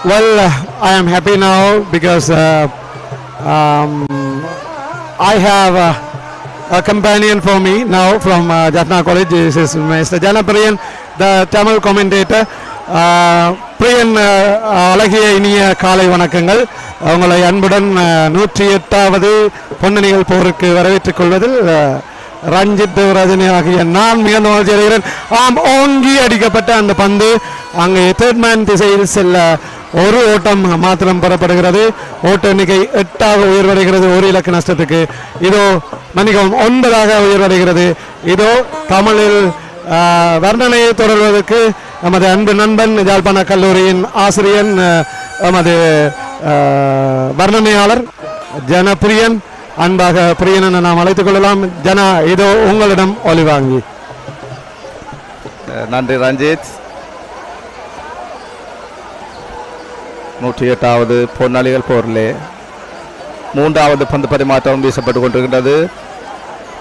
Well, I am happy now because I have a companion for me now from Jaffna College. This is Mr. Janapriyan, the Tamil commentator. Priyan, அழகிய இனிய காலை வணக்கங்கள். உங்களை அன்புடன் 108வது பொன்னணிகள் போருக்கு வரவேற்றுக் கொள்வதில் ரஞ்சித் ரஜினி ஆகிய நான் மிக மகிழ்ச்சி அடைகிறேன். ஆம், ஓங்கி அடிக்கப்பட்ட அந்த பந்து அங்கே தேர்ட் மேன் திசையில் செல்ல ஒரு ஓட்டம் மாத்திரம் பெறப்படுகிறது. ஓட்ட எண்ணிக்கை 8ஆக உயர்வடைகிறது ஒரு இலக்கு நஷ்டத்துக்கு. இதோ மன்னிக்கவும் 9ஆக உயர்வடைகிறது. இதோ தமிழில் வர்ணனையை தொடர்வதற்கு நமது அன்பு நண்பன் யாழ்ப்பாண கல்லூரியின் ஆசிரியன் நமது வர்ணனையாளர் ஜனப்பிரியன், அன்பாக பிரியன் என நாம் அழைத்துக் கொள்ளலாம். ஜனா, இதோ உங்களிடம் ஒலி வாங்கி. நன்றி ரஞ்சித். 108வது பொன்னாளிகள் போரிலே 3வது பந்து பரிமாற்றம் வீசப்பட்டுக் கொண்டிருக்கின்றது.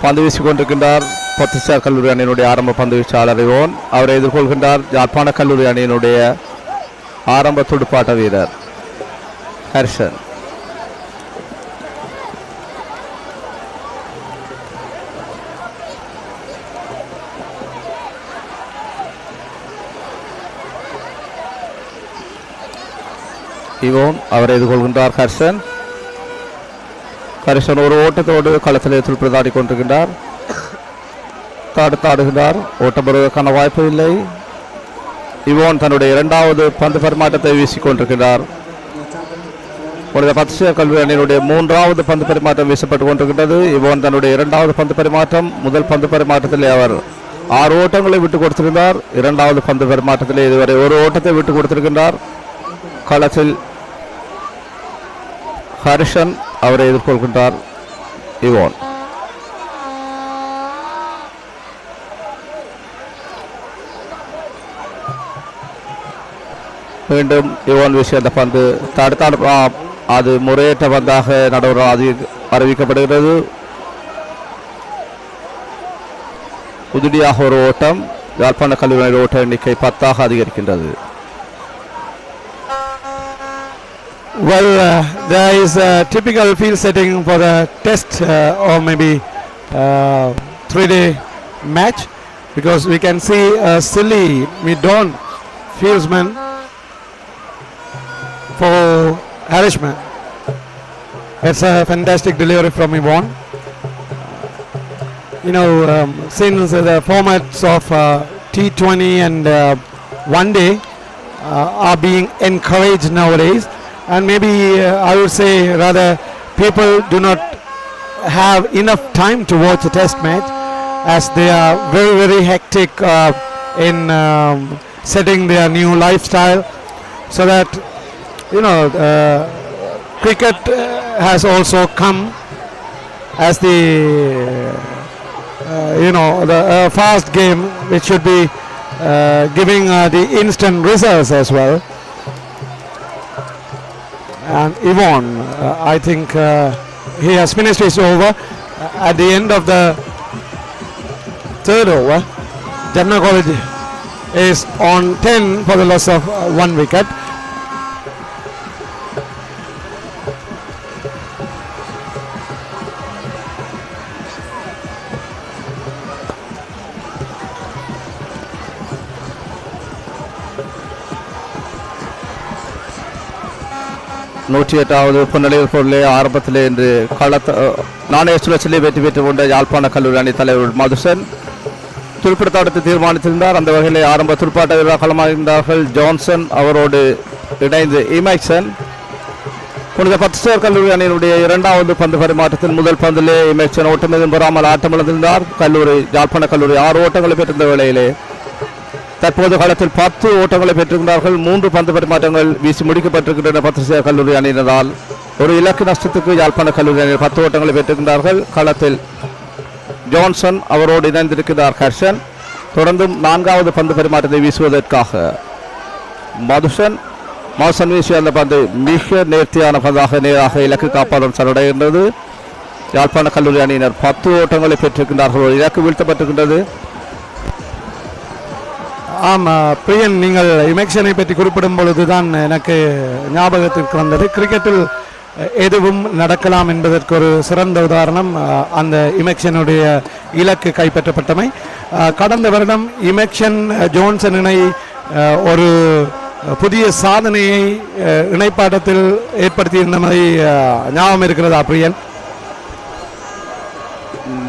பந்து வீசிக் கொண்டிருக்கின்றார் பொத்திசார் கல்லூரி அணியினுடைய ஆரம்ப பந்து வீச்சாளர் யோன். அவரை எதிர்கொள்கின்றார் யாழ்ப்பாண கல்லூரி அணியினுடைய ஆரம்ப துடுப்பாட்ட வீரர் ஹர்ஷன். இவோன் அவரை எதிர்கொள்கின்றார் ஹர்ஷன். ஹர்ஷன் ஒரு ஓட்டத்தோடு களத்திலே துடுப்பிரதாடி கொண்டிருக்கின்றார். தாடுகின்றார். ஓட்டம் பெறுவதற்கான வாய்ப்பு இல்லை. இவோன் தன்னுடைய இரண்டாவது பந்து பரிமாற்றத்தை வீசிக்கொண்டிருக்கிறார். புனித பத்திரிசியார் கல்லூரி அணியினுடைய மூன்றாவது பந்து பரிமாற்றம் வீசப்பட்டு கொண்டிருக்கின்றது. இவோன் தன்னுடைய இரண்டாவது பந்து பரிமாற்றம். முதல் பந்து பரிமாற்றத்திலே அவர் 6 ஓட்டங்களை விட்டுக் கொடுத்திருந்தார். இரண்டாவது பந்து பரிமாற்றத்திலே இதுவரை 1 ஓட்டத்தை விட்டுக் கொடுத்திருக்கின்றார். களத்தில் ஹரிஷன் அவரை எதிர்கொள்கின்றார் இவோன். மீண்டும் இவோன் வீசிய அந்த பந்து தடுத்தால் அது முறையற்ற பந்தாக நடுவர் அறிவிக்கப்படுகிறது. உதிரியாக ஒரு ஓட்டம். யாழ்ப்பாண கல்லூரி ஓட்ட எண்ணிக்கை 10ஆக அதிகரிக்கின்றது. Well, there is a typical field setting for the test or maybe 3-day match, because we can see a silly mid-on fieldsman for Harishman. It's a fantastic delivery from Yvonne. You know, since the formats of T20 and one day are being encouraged nowadays, and maybe I would say rather people do not have enough time to watch a test match, as they are very, very hectic in setting their new lifestyle, so that cricket has also come as the the fast game, which should be giving the instant results as well. And Yvonne, I think he has finished his over. At the end of the third over, Jharna College is on 10 for the loss of 1 wicket. நூற்றி 8வது பொன்னலையில் பொருளே ஆரம்பத்திலே இன்று நாணய சுழற்சியிலே வெற்றி பெற்று கொண்ட யாழ்ப்பாண கல்லூரி அணி தலைவர் மதுசன் துடுப்பாட்டத்தை தீர்மானித்திருந்தார். அந்த வகையில் ஆரம்ப துடுப்பாட்ட வீரர் களமாயிருந்தார்கள் ஜான்சன், அவரோடு இணைந்து இமேக்சன். புனித பத்திரிசியார் கல்லூரி அணியினுடைய இரண்டாவது பந்து பரிமாற்றத்தில் முதல் பந்திலே இமேக்சன் ஓட்டம் எதுவும் பெறாமல் ஆட்டமிழந்திருந்தார். யாழ்ப்பாண கல்லூரி 6 ஓட்டங்களை பெற்றிருந்த வேளையிலே தற்போது களத்தில் 10 ஓட்டங்களை பெற்றிருக்கிறார்கள். 3 பந்து பரிமாற்றங்கள் வீசி முடிக்கப்பட்டிருக்கின்றன பத்திரிசியார் கல்லூரி அணியினரால். ஒரு இலக்கு நஷ்டத்துக்கு யாழ்ப்பாண கல்லூரி அணியில் 10 ஓட்டங்களை பெற்றிருக்கிறார்கள். களத்தில் ஜான்சன், அவரோடு இணைந்திருக்கிறார் ஹர்ஷன். தொடர்ந்தும் 4வது பந்து பரிமாற்றத்தை வீசுவதற்காக மதுசன் வீசிய அந்த பந்து மிக நேர்த்தியான பந்தாக நேராக இலக்கு காப்பாளர் சரணடைகின்றது. யாழ்ப்பாண கல்லூரி அணியினர் 10 ஓட்டங்களை பெற்றிருக்கின்றார்கள். ஒரு இலக்கு வீழ்த்தப்பட்டிருக்கின்றது. ஆமாம் பிரியன், நீங்கள் இமெக்ஷனை பற்றி குறிப்பிடும் பொழுதுதான் எனக்கு ஞாபகத்திற்கு வந்தது. கிரிக்கெட்டில் எதுவும் நடக்கலாம் என்பதற்கு ஒரு சிறந்த உதாரணம் அந்த இமெக்ஷனுடைய இலக்கு கைப்பற்றப்பட்டமை. கடந்த வருடம் இமெக்ஷன் ஜோன்சன் இணை ஒரு புதிய சாதனையை இணைப்பாட்டத்தில் ஏற்படுத்தியிருந்தமை ஞாபகம் இருக்கிறதா பிரியன்?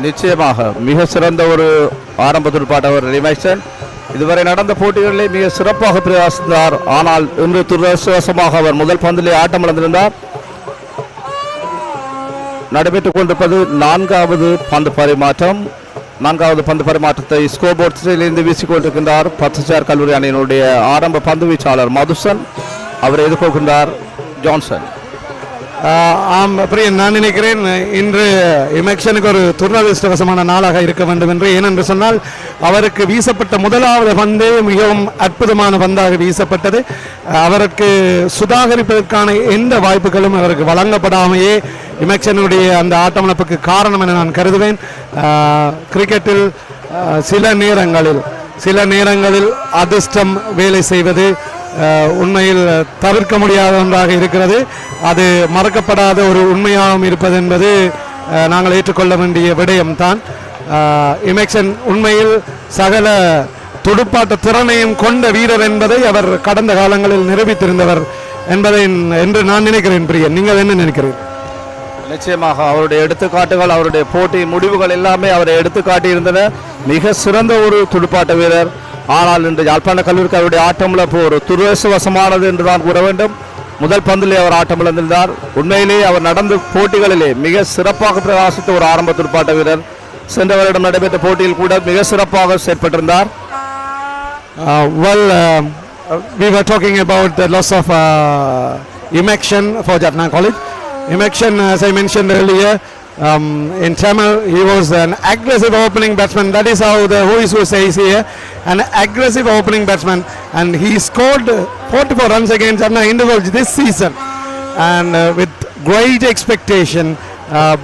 நிச்சயமாக மிக சிறந்த ஒரு ஆரம்ப துடுப்பாட்டவர் இமெக்ஷன். இதுவரை நடந்த போட்டிகளிலே மிக சிறப்பாக பிரயாசித்தார். ஆனால் இன்று துரதிர்ஷ்டவசமாக அவர் முதல் பந்திலே ஆட்டமிழந்திருந்தார். நடைபெற்றுக் கொண்டிருப்பது 4வது பந்து பரிமாற்றம். 4வது பந்து பரிமாற்றத்தை ஸ்கோர் போர்டிலிருந்து வீசிக்கொண்டிருக்கின்றார் பத்திரிசியார் கல்லூரி அணியினுடைய ஆரம்ப பந்து வீச்சாளர் மதுசன். அவரை எதிர்கொள்கின்றார் ஜான்சன். ஆம் பிரியன், நான் நினைக்கிறேன் இன்று இமெக்ஷனுக்கு ஒரு துரதிர்ஷ்டவசமான நாளாக இருக்க வேண்டும் என்று. ஏனென்று சொன்னால் அவருக்கு வீசப்பட்ட முதலாவது பந்து மிகவும் அற்புதமான பந்தாக வீசப்பட்டது. அவருக்கு சுதாகரிப்பதற்கான எந்த வாய்ப்புகளும் அவருக்கு வழங்கப்படாமையே இமெக்ஷனுடைய அந்த ஆட்டமிழப்புக்கு காரணம் என நான் கருதுவேன். கிரிக்கெட்டில் சில நேரங்களில் அதிர்ஷ்டம் வேலை செய்வது உண்மையில் தவிர்க்க முடியாத ஒன்றாக இருக்கிறது. அது மறக்கப்படாத ஒரு உண்மையாகவும் இருப்பது என்பது நாங்கள் ஏற்றுக்கொள்ள வேண்டிய விடயம்தான். இமெக்ஷன் உண்மையில் சகல துடுப்பாட்ட திறனையும் கொண்ட வீரர் என்பதை அவர் கடந்த காலங்களில் நிரூபித்திருந்தவர் என்று நான் நினைக்கிறேன். பிரியன், நீங்கள் என்ன நினைக்கிறீர்கள்? நிச்சயமாக அவருடைய எடுத்துக்காட்டுகள், அவருடைய போட்டி முடிவுகள் எல்லாமே அவரை எடுத்துக்காட்டி இருந்தன. மிக சிறந்த ஒரு துடுப்பாட்ட வீரர். ஆனால் இன்று யாழ்ப்பாண கல்லூரிக்கு அவருடைய ஆட்டமிழப்பு ஒரு துரதிர்ஷ்டவசமானது என்று தான் கூற வேண்டும். முதல் பந்திலே அவர் ஆட்டமிழந்திருந்தார். உண்மையிலேயே அவர் நடந்த போட்டிகளிலே மிக சிறப்பாக பிரகாசித்த ஒரு ஆரம்ப துடுப்பாட்ட வீரர். சென்ற வருடம் நடைபெற்ற போட்டியில் கூட மிக சிறப்பாக செயற்பட்டிருந்தார். We were talking about the loss of Imekshan for Jaffna College. Imekshan, as I mentioned earlier, in Tamil, he was an aggressive opening batsman. That is how the who is who says here, an aggressive opening batsman, and he scored 44 runs against Jaffna Individuals this season, and with great expectation.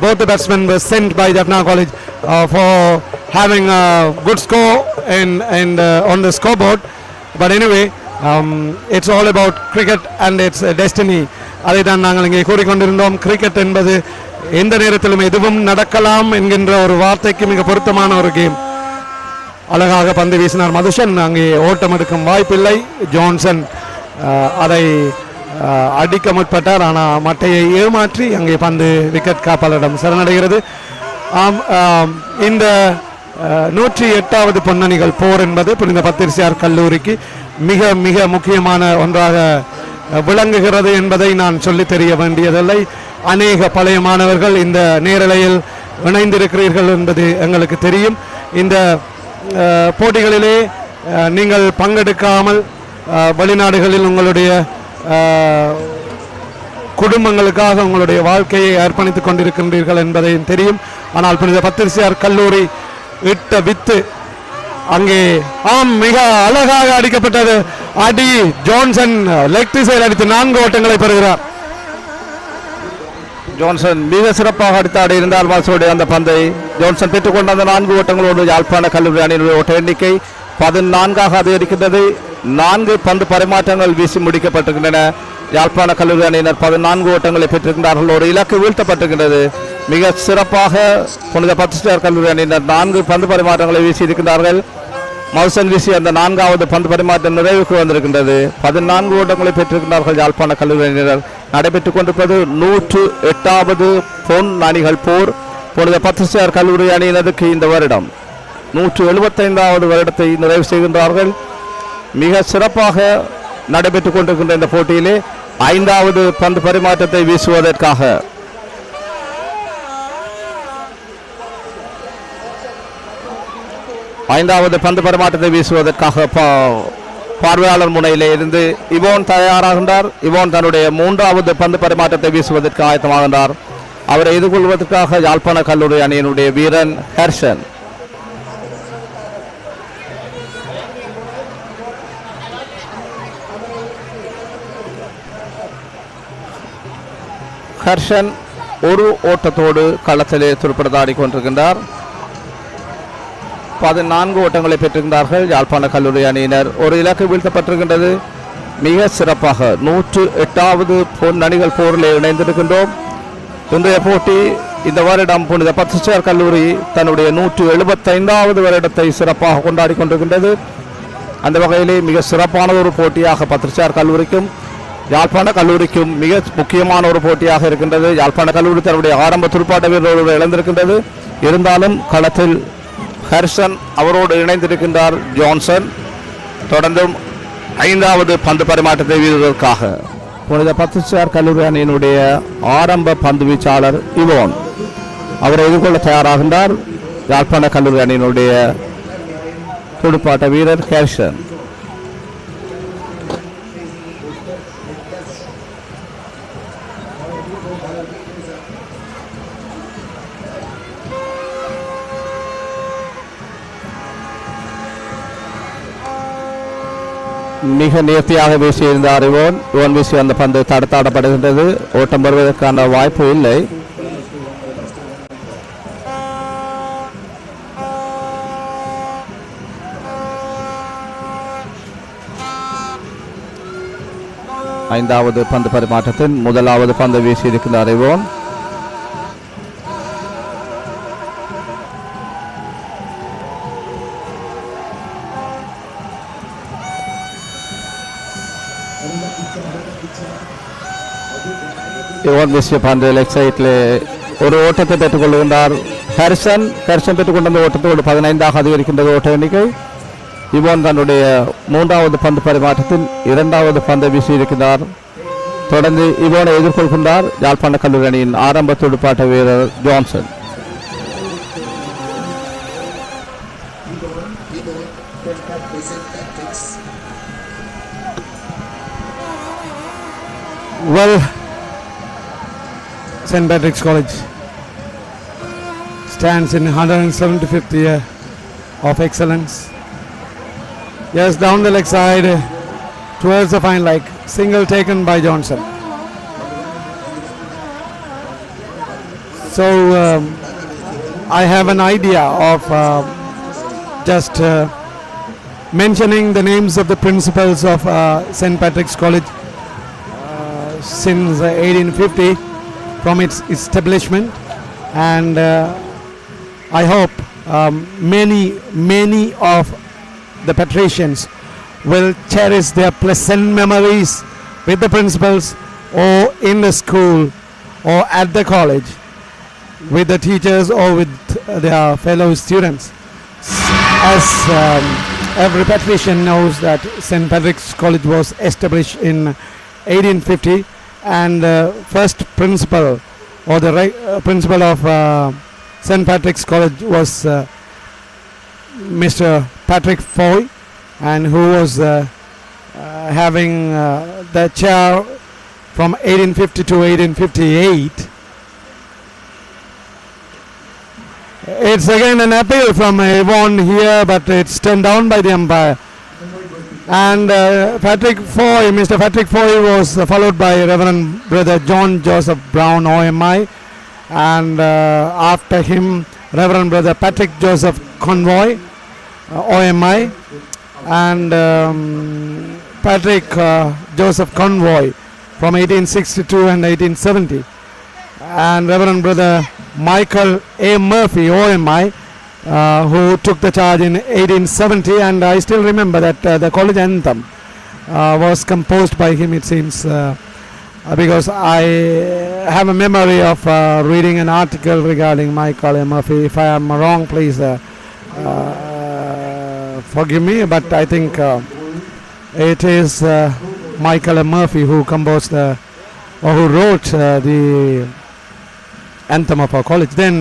Both the batsmen were sent by Jaffna College for having a good score on the scoreboard. But anyway, it's all about cricket and its destiny. அதை தான் நாங்கள் இங்கே கூறிக்கொண்டிருந்தோம். Cricket என்பது எந்த நேரத்திலும் எதுவும் நடக்கலாம் என்கின்ற ஒரு வார்த்தைக்கு மிக பொருத்தமான ஒரு கேம். அழகாக பந்து வீசினார் மதுஷன். அங்கே ஓட்டம் எடுக்கும் வாய்ப்பில்லை. ஜான்சன் அதை அடிக்க முற்பட்டார். ஆனால் மட்டையை ஏமாற்றி அங்கே பந்து விக்கெட் காப்பாளரிடம் சரணடைகிறது. இந்த 108வது பொன்னணிகள் போர் என்பது புனித பத்திரிசியார் கல்லூரிக்கு மிக மிக முக்கியமான ஒன்றாக விளங்குகிறது என்பதை நான் சொல்லித் தெரிய வேண்டியதில்லை. அநேக பழைய மாணவர்கள் இந்த நேரலையில் இணைந்திருக்கிறீர்கள் என்பது எங்களுக்கு தெரியும். இந்த போட்டிகளிலே நீங்கள் பங்கெடுக்காமல் வெளிநாடுகளில் உங்களுடைய குடும்பங்களுக்காக உங்களுடைய வாழ்க்கையை அர்ப்பணித்துக் கொண்டிருக்கின்றீர்கள் என்பதையும் தெரியும். ஆனால் புனித பத்திரிசியார் கல்லூரி இட்ட வித்து அங்கே மிக அழகாக அடிக்கப்பட்டது. அடி ஜான்சன் லெக் திசையில் அடித்து 4 ஓட்டங்களை பெறுகிறார். ஜான்சன் மிக சிறப்பாக அடித்தாடி இருந்தார். மாசோடைய அந்த பந்தை ஜான்சன் பெற்றுக்கொண்ட அந்த 4 ஓட்டங்களோடு யாழ்ப்பாண கல்லூரி அணியினுடைய ஓட்ட எண்ணிக்கை 14ஆக அதிகரிக்கின்றது. 4 பந்து பரிமாற்றங்கள் வீசி முடிக்கப்பட்டிருக்கின்றன. யாழ்ப்பாண கல்லூரி அணியினர் 14 ஓட்டங்களை பெற்றிருக்கிறார்கள். ஒரு இலக்கு வீழ்த்தப்பட்டிருக்கின்றது. மிக சிறப்பாக புனித பத்திரிசியார் கல்லூரி அணியினர் 4 பந்து பரிமாற்றங்களை வீசி இருக்கிறார்கள். மவுசன் வீசி அந்த 4வது பந்து பரிமாற்றம் நிறைவுக்கு வந்திருக்கின்றது. 14 ஓட்டங்களை பெற்றிருக்கிறார்கள் யாழ்ப்பாண கல்லூரி அணியினர். நடைபெற்றுக் கொண்டிருப்பது 108வது பொன் அணிகள் போர். புனித பத்திரிசியார் கல்லூரி அணியினருக்கு இந்த வருடம் 175வது வருடத்தை நிறைவு செய்கின்றார்கள். மிக சிறப்பாக நடைபெற்றுக் கொண்டிருக்கின்ற இந்த போட்டியிலே 5வது பந்து பரிமாற்றத்தை வீசுவதற்காக பார்வையாளர் முனையிலே இருந்து இவோன் தயாராகின்றார். இவோன் தன்னுடைய 3வது பந்து பரிமாற்றத்தை வீசுவதற்கு ஆயத்தமாகின்றார். அவரை எதிர்கொள்வதற்காக யாழ்ப்பாண கல்லூரி அணியினுடைய வீரன் ஹர்ஷன். ஹர்ஷன் ஒரு ஓட்டத்தோடு களத்திலே துடுப்படுத்தாடி கொண்டிருக்கின்றார். 14 ஓட்டங்களை பெற்றிருக்கிறார்கள் யாழ்ப்பாண கல்லூரி அணியினர். ஒரு இலக்கு வீழ்த்தப்பட்டிருக்கின்றது. மிக சிறப்பாக 108வது பொன் அணிகள் போரில் இணைந்திருக்கின்றோம். இன்றைய போட்டி இந்த வருடம் புனித பத்திரிசியார் கல்லூரி தன்னுடைய 175வது வருடத்தை சிறப்பாக கொண்டாடி கொண்டிருக்கின்றது. அந்த வகையிலே மிக சிறப்பான ஒரு போட்டியாக பத்திரிசியார் கல்லூரிக்கும் யாழ்ப்பாண கல்லூரிக்கும் மிக முக்கியமான ஒரு போட்டியாக இருக்கின்றது. யாழ்ப்பாண கல்லூரி தன்னுடைய ஆரம்ப துடுப்பாட்ட வீரரோடு இழந்திருக்கின்றது. இருந்தாலும் களத்தில் ஹர்ஷன் அவரோடு இணைந்திருக்கின்றார் ஜான்சன். தொடர்ந்தும் 5வது பந்து பரிமாற்றத்தை வீசுவதற்காக புனித பத்திரிசியார் கல்லூரி அணியினுடைய ஆரம்ப பந்து வீச்சாளர் இவோன் அவரை எதிர்கொள்ள தயாராகின்றார். யாழ்ப்பாண கல்லூரி அணியினுடைய துடுப்பாட்ட வீரர் ஹர்ஷன். மிக நேர்த்தியாக வீசியிருந்தார் இவோன். இவோன் வீசி அந்த பந்து தடுத்தாடப்படுகின்றது. ஓட்டம் பெறுவதற்கான வாய்ப்பு இல்லை. ஐந்தாவது பந்து பரிமாற்றத்தின் 1வது பந்து வீசி இருக்கிறார் இவோன். இவோன் வீசிய பந்து லெக் சைட்ல ஒரு ஓட்டத்தை பெற்றுக் கொள்கின்றார் ஹர்ஷன். ஹர்ஷன் பெற்றுக்கொண்ட அந்த ஓட்டத்தோடு 15ஆக அதிகரிக்கின்றது ஓட்ட எண்ணிக்கை. இவன் தன்னுடைய மூன்றாவது பந்து பரிமாற்றத்தில் இரண்டாவது பந்தை வீசியிருக்கிறார். தொடர்ந்து இவனை எதிர்கொள்கின்றார் யாழ்ப்பாண கல்லூரி அணியின் ஆரம்ப துடுப்பாட்ட வீரர் Johnson. Well, St. Patrick's College stands in 175th year of excellence. Yes, down the leg side towards the fine leg, single taken by Johnson. So I have an idea of just mentioning the names of the principals of St. Patrick's College since 1850 from its establishment, and I hope many of the patricians will cherish their pleasant memories with the principals or in the school or at the college with the teachers or with their fellow students. As every patrician knows that St. Patrick's College was established in 1850, and first principal or the principal of St. Patrick's College was Mr. Patrick Foy, and who was having the chair from 1850 to 1858. It's again an appeal from Yvonne here, but it's turned down by the umpire. And Mr. Patrick Foy was followed by Reverend Brother John Joseph Brown, OMI, and after him Reverend Brother Patrick Joseph Convoy, OMI, and Patrick Joseph Convoy from 1862 and 1870, and Reverend Brother Michael A. Murphy, OMI, who took the charge in 1870, and I still remember that the college anthem was composed by him, it seems, because I have a memory of reading an article regarding Michael A. Murphy. If I am wrong, please forgive me, but I think it is Michael A. Murphy who composed or who wrote the anthem of our college. Then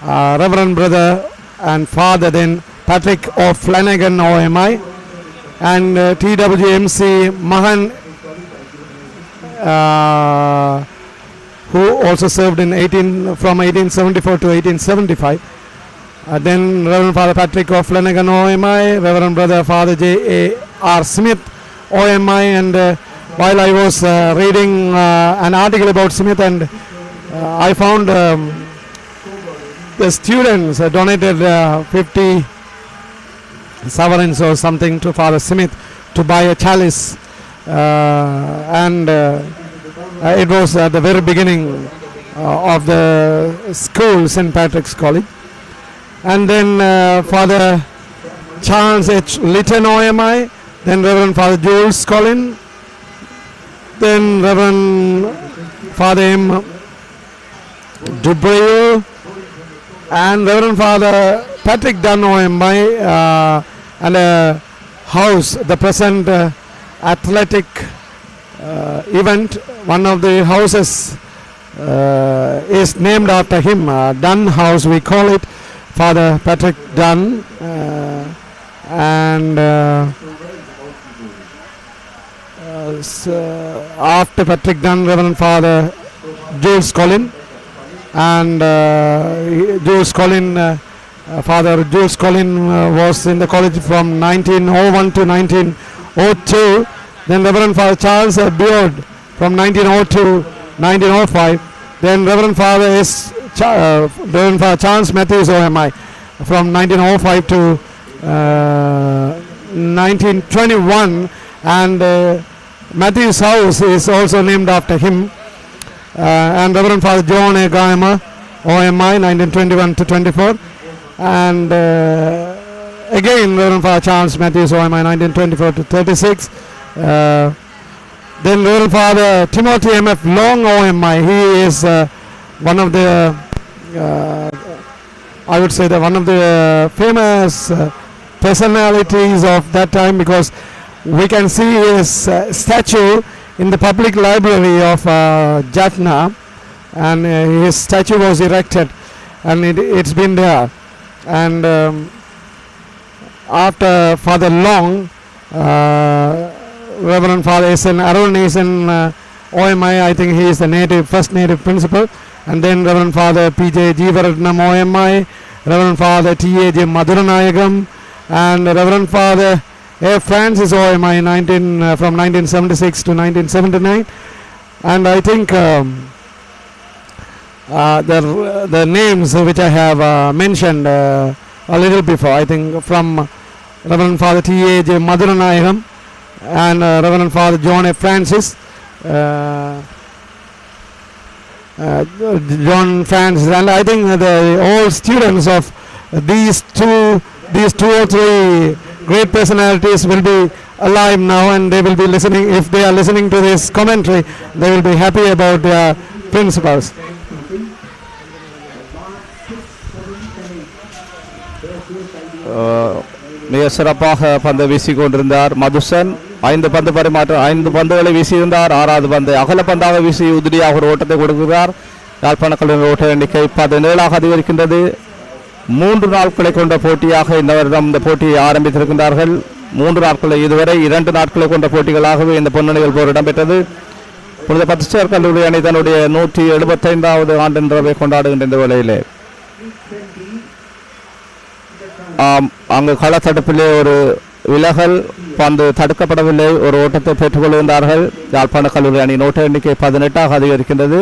Reverend Brother and Father then Patrick O. Flanagan, OMI, and TWMC Mahan, who also served in from 1874 to 1875. Then Reverend Father Patrick O. Flanagan, OMI, Reverend Brother Father J.A.R. Smith, OMI, and while I was reading an article about Smith, and I found the students donated 50 sovereigns or something to Father Smith to buy a chalice, and it was at the very beginning of the school, St. Patrick's College. And then Father Charles H. Litton, OMI, then Reverend Father Jules Collin, then Reverend Father M. Dubreuil, and Reverend Father Patrick Dunn, OMI, and a house, the present athletic event, one of the houses is named after him, Dunn House, we call it, Father Patrick Dunn, and after Patrick Dunn, Reverend Father Jules Collin, and Jules Collin, Father Jules Collin was in the college from 1901 to 1902. Then Reverend Father Charles Beard from 1902 to 1905. Then Reverend Father Reverend Father Charles Matthews, OMI, from 1905 to 1921, and Matthews House is also named after him. And Reverend Father John A. Gaimer, OMI, 1921 to 24, and again Reverend Father Charles Matthews, OMI, 1924 to 36. Then Reverend Father Timothy M.F. Long, OMI, he is one of the, I would say, one of the famous personalities of that time, because we can see his statue in the public library of Jaffna, and his statue was erected, and it's been there. And after Father Long, Reverend Father S.N. Arun is in OMI. I think he is the first native principal, and then Reverend Father P.J. Jeevaratnam OMI, Reverend Father T.A.J. Maduranayagam, and Reverend Father A. Francis OMI from 1976 to 1979. And I think the names which I have mentioned a little before, I think from Reverend Father T.A.J. Maduranayagam and Reverend Father John F. Francis, John Francis, and I think all students of these two or three great personalities will be alive now, and they will be listening. If they are listening to this commentary, they will be happy about their principles. மிக சிறப்பாக பந்தை வீசி கொண்டிருந்தார் மதுசன். 5 பந்து பரிமாற்றம், 5 பந்துகளை வீசியிருந்தார். 6வது பந்து அகல பந்தாக வீசி உதிரியாக ஒரு ஓட்டத்தை கொடுக்கிறார். யாழ்ப்பாண கல்லூரி ஓட்ட எண்ணிக்கை 17ஆக அதிகரிக்கின்றது. 3 நாட்களை கொண்ட போட்டியாக இந்த வருடம் இந்த போட்டியை ஆரம்பித்திருக்கின்றார்கள். 3 நாட்களை இதுவரை 2 நாட்களை கொண்ட போட்டிகளாகவே இந்த பொன்னணிகள் போர் இடம்பெற்றது. புனித பத்திரிசியார் கல்லூரி அணி தன்னுடைய 175வது ஆண்டு நிறைவை கொண்டாடுகின்ற இந்த வேளையிலே அங்கு களத்தடுப்பிலே ஒரு விலகல், பந்து தடுக்கப்படவில்லை, ஒரு ஓட்டத்தை பெற்றுக்கொள்கின்றார்கள். யாழ்ப்பாண கல்லூரி அணி ஓட்ட எண்ணிக்கை 18ஆக அதிகரிக்கின்றது.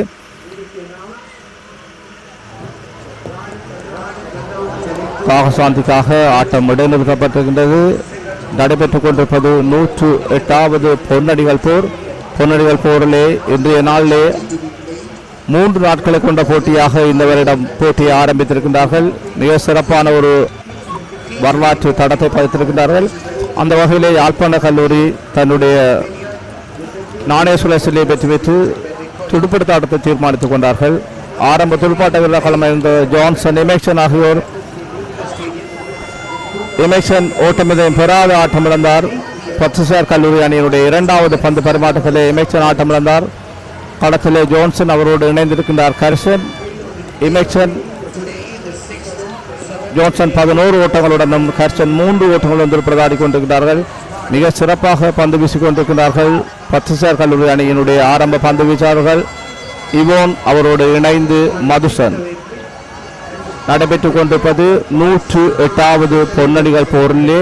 பாகசாந்திக்காக ஆட்டம் இடைநிறுத்தப்பட்டிருக்கின்றது. நடைபெற்றுக் கொண்டிருப்பது 108வது பொன்னடிகள் போர். பொன்னடிகள் போரிலே இன்றைய நாளிலே 3 நாட்களை கொண்ட போட்டியாக இந்த வருடம் போட்டியை ஆரம்பித்திருக்கின்றார்கள். மிக சிறப்பான ஒரு வரலாற்று தடத்தை பதித்திருக்கின்றார்கள். அந்த வகையிலே யாழ்ப்பாண கல்லூரி தன்னுடைய நாணய சுழற்சியை பெற்று வைத்து துடுப்படுத்த ஆட்டத்தை தீர்மானித்துக் கொண்டார்கள். ஆரம்ப துடுப்பாட்ட வீரர் களமிருந்த ஜான்சன், எமேக்சன் ஆகியோர் எமேக்சன் ஓட்டமிதையும் பெறாத ஆட்டமிழந்தார். பத்திரிசியார் கல்லூரி அணியினுடைய 2வது பந்து பரிமாற்றத்திலே எமேக்சன் ஆட்டமிழந்தார். களத்திலே ஜோன்சன் அவரோடு இணைந்திருக்கின்றார் கர்சன். எமேக்சன் ஜோன்சன் 11 ஓட்டங்களுடனும் கர்சன் 3 ஓட்டங்களுடன் பிரதாடி கொண்டிருக்கிறார்கள். மிக சிறப்பாக பந்து வீசிக் கொண்டிருக்கிறார்கள் பத்திரிசியார் கல்லூரி அணியினுடைய ஆரம்ப பந்து வீச்சாளர்கள் இவோன் அவரோடு இணைந்து மதுசன். நடைபெற்றுக் கொண்டிருப்பது 108வது பொன்னடிகள் போரிலே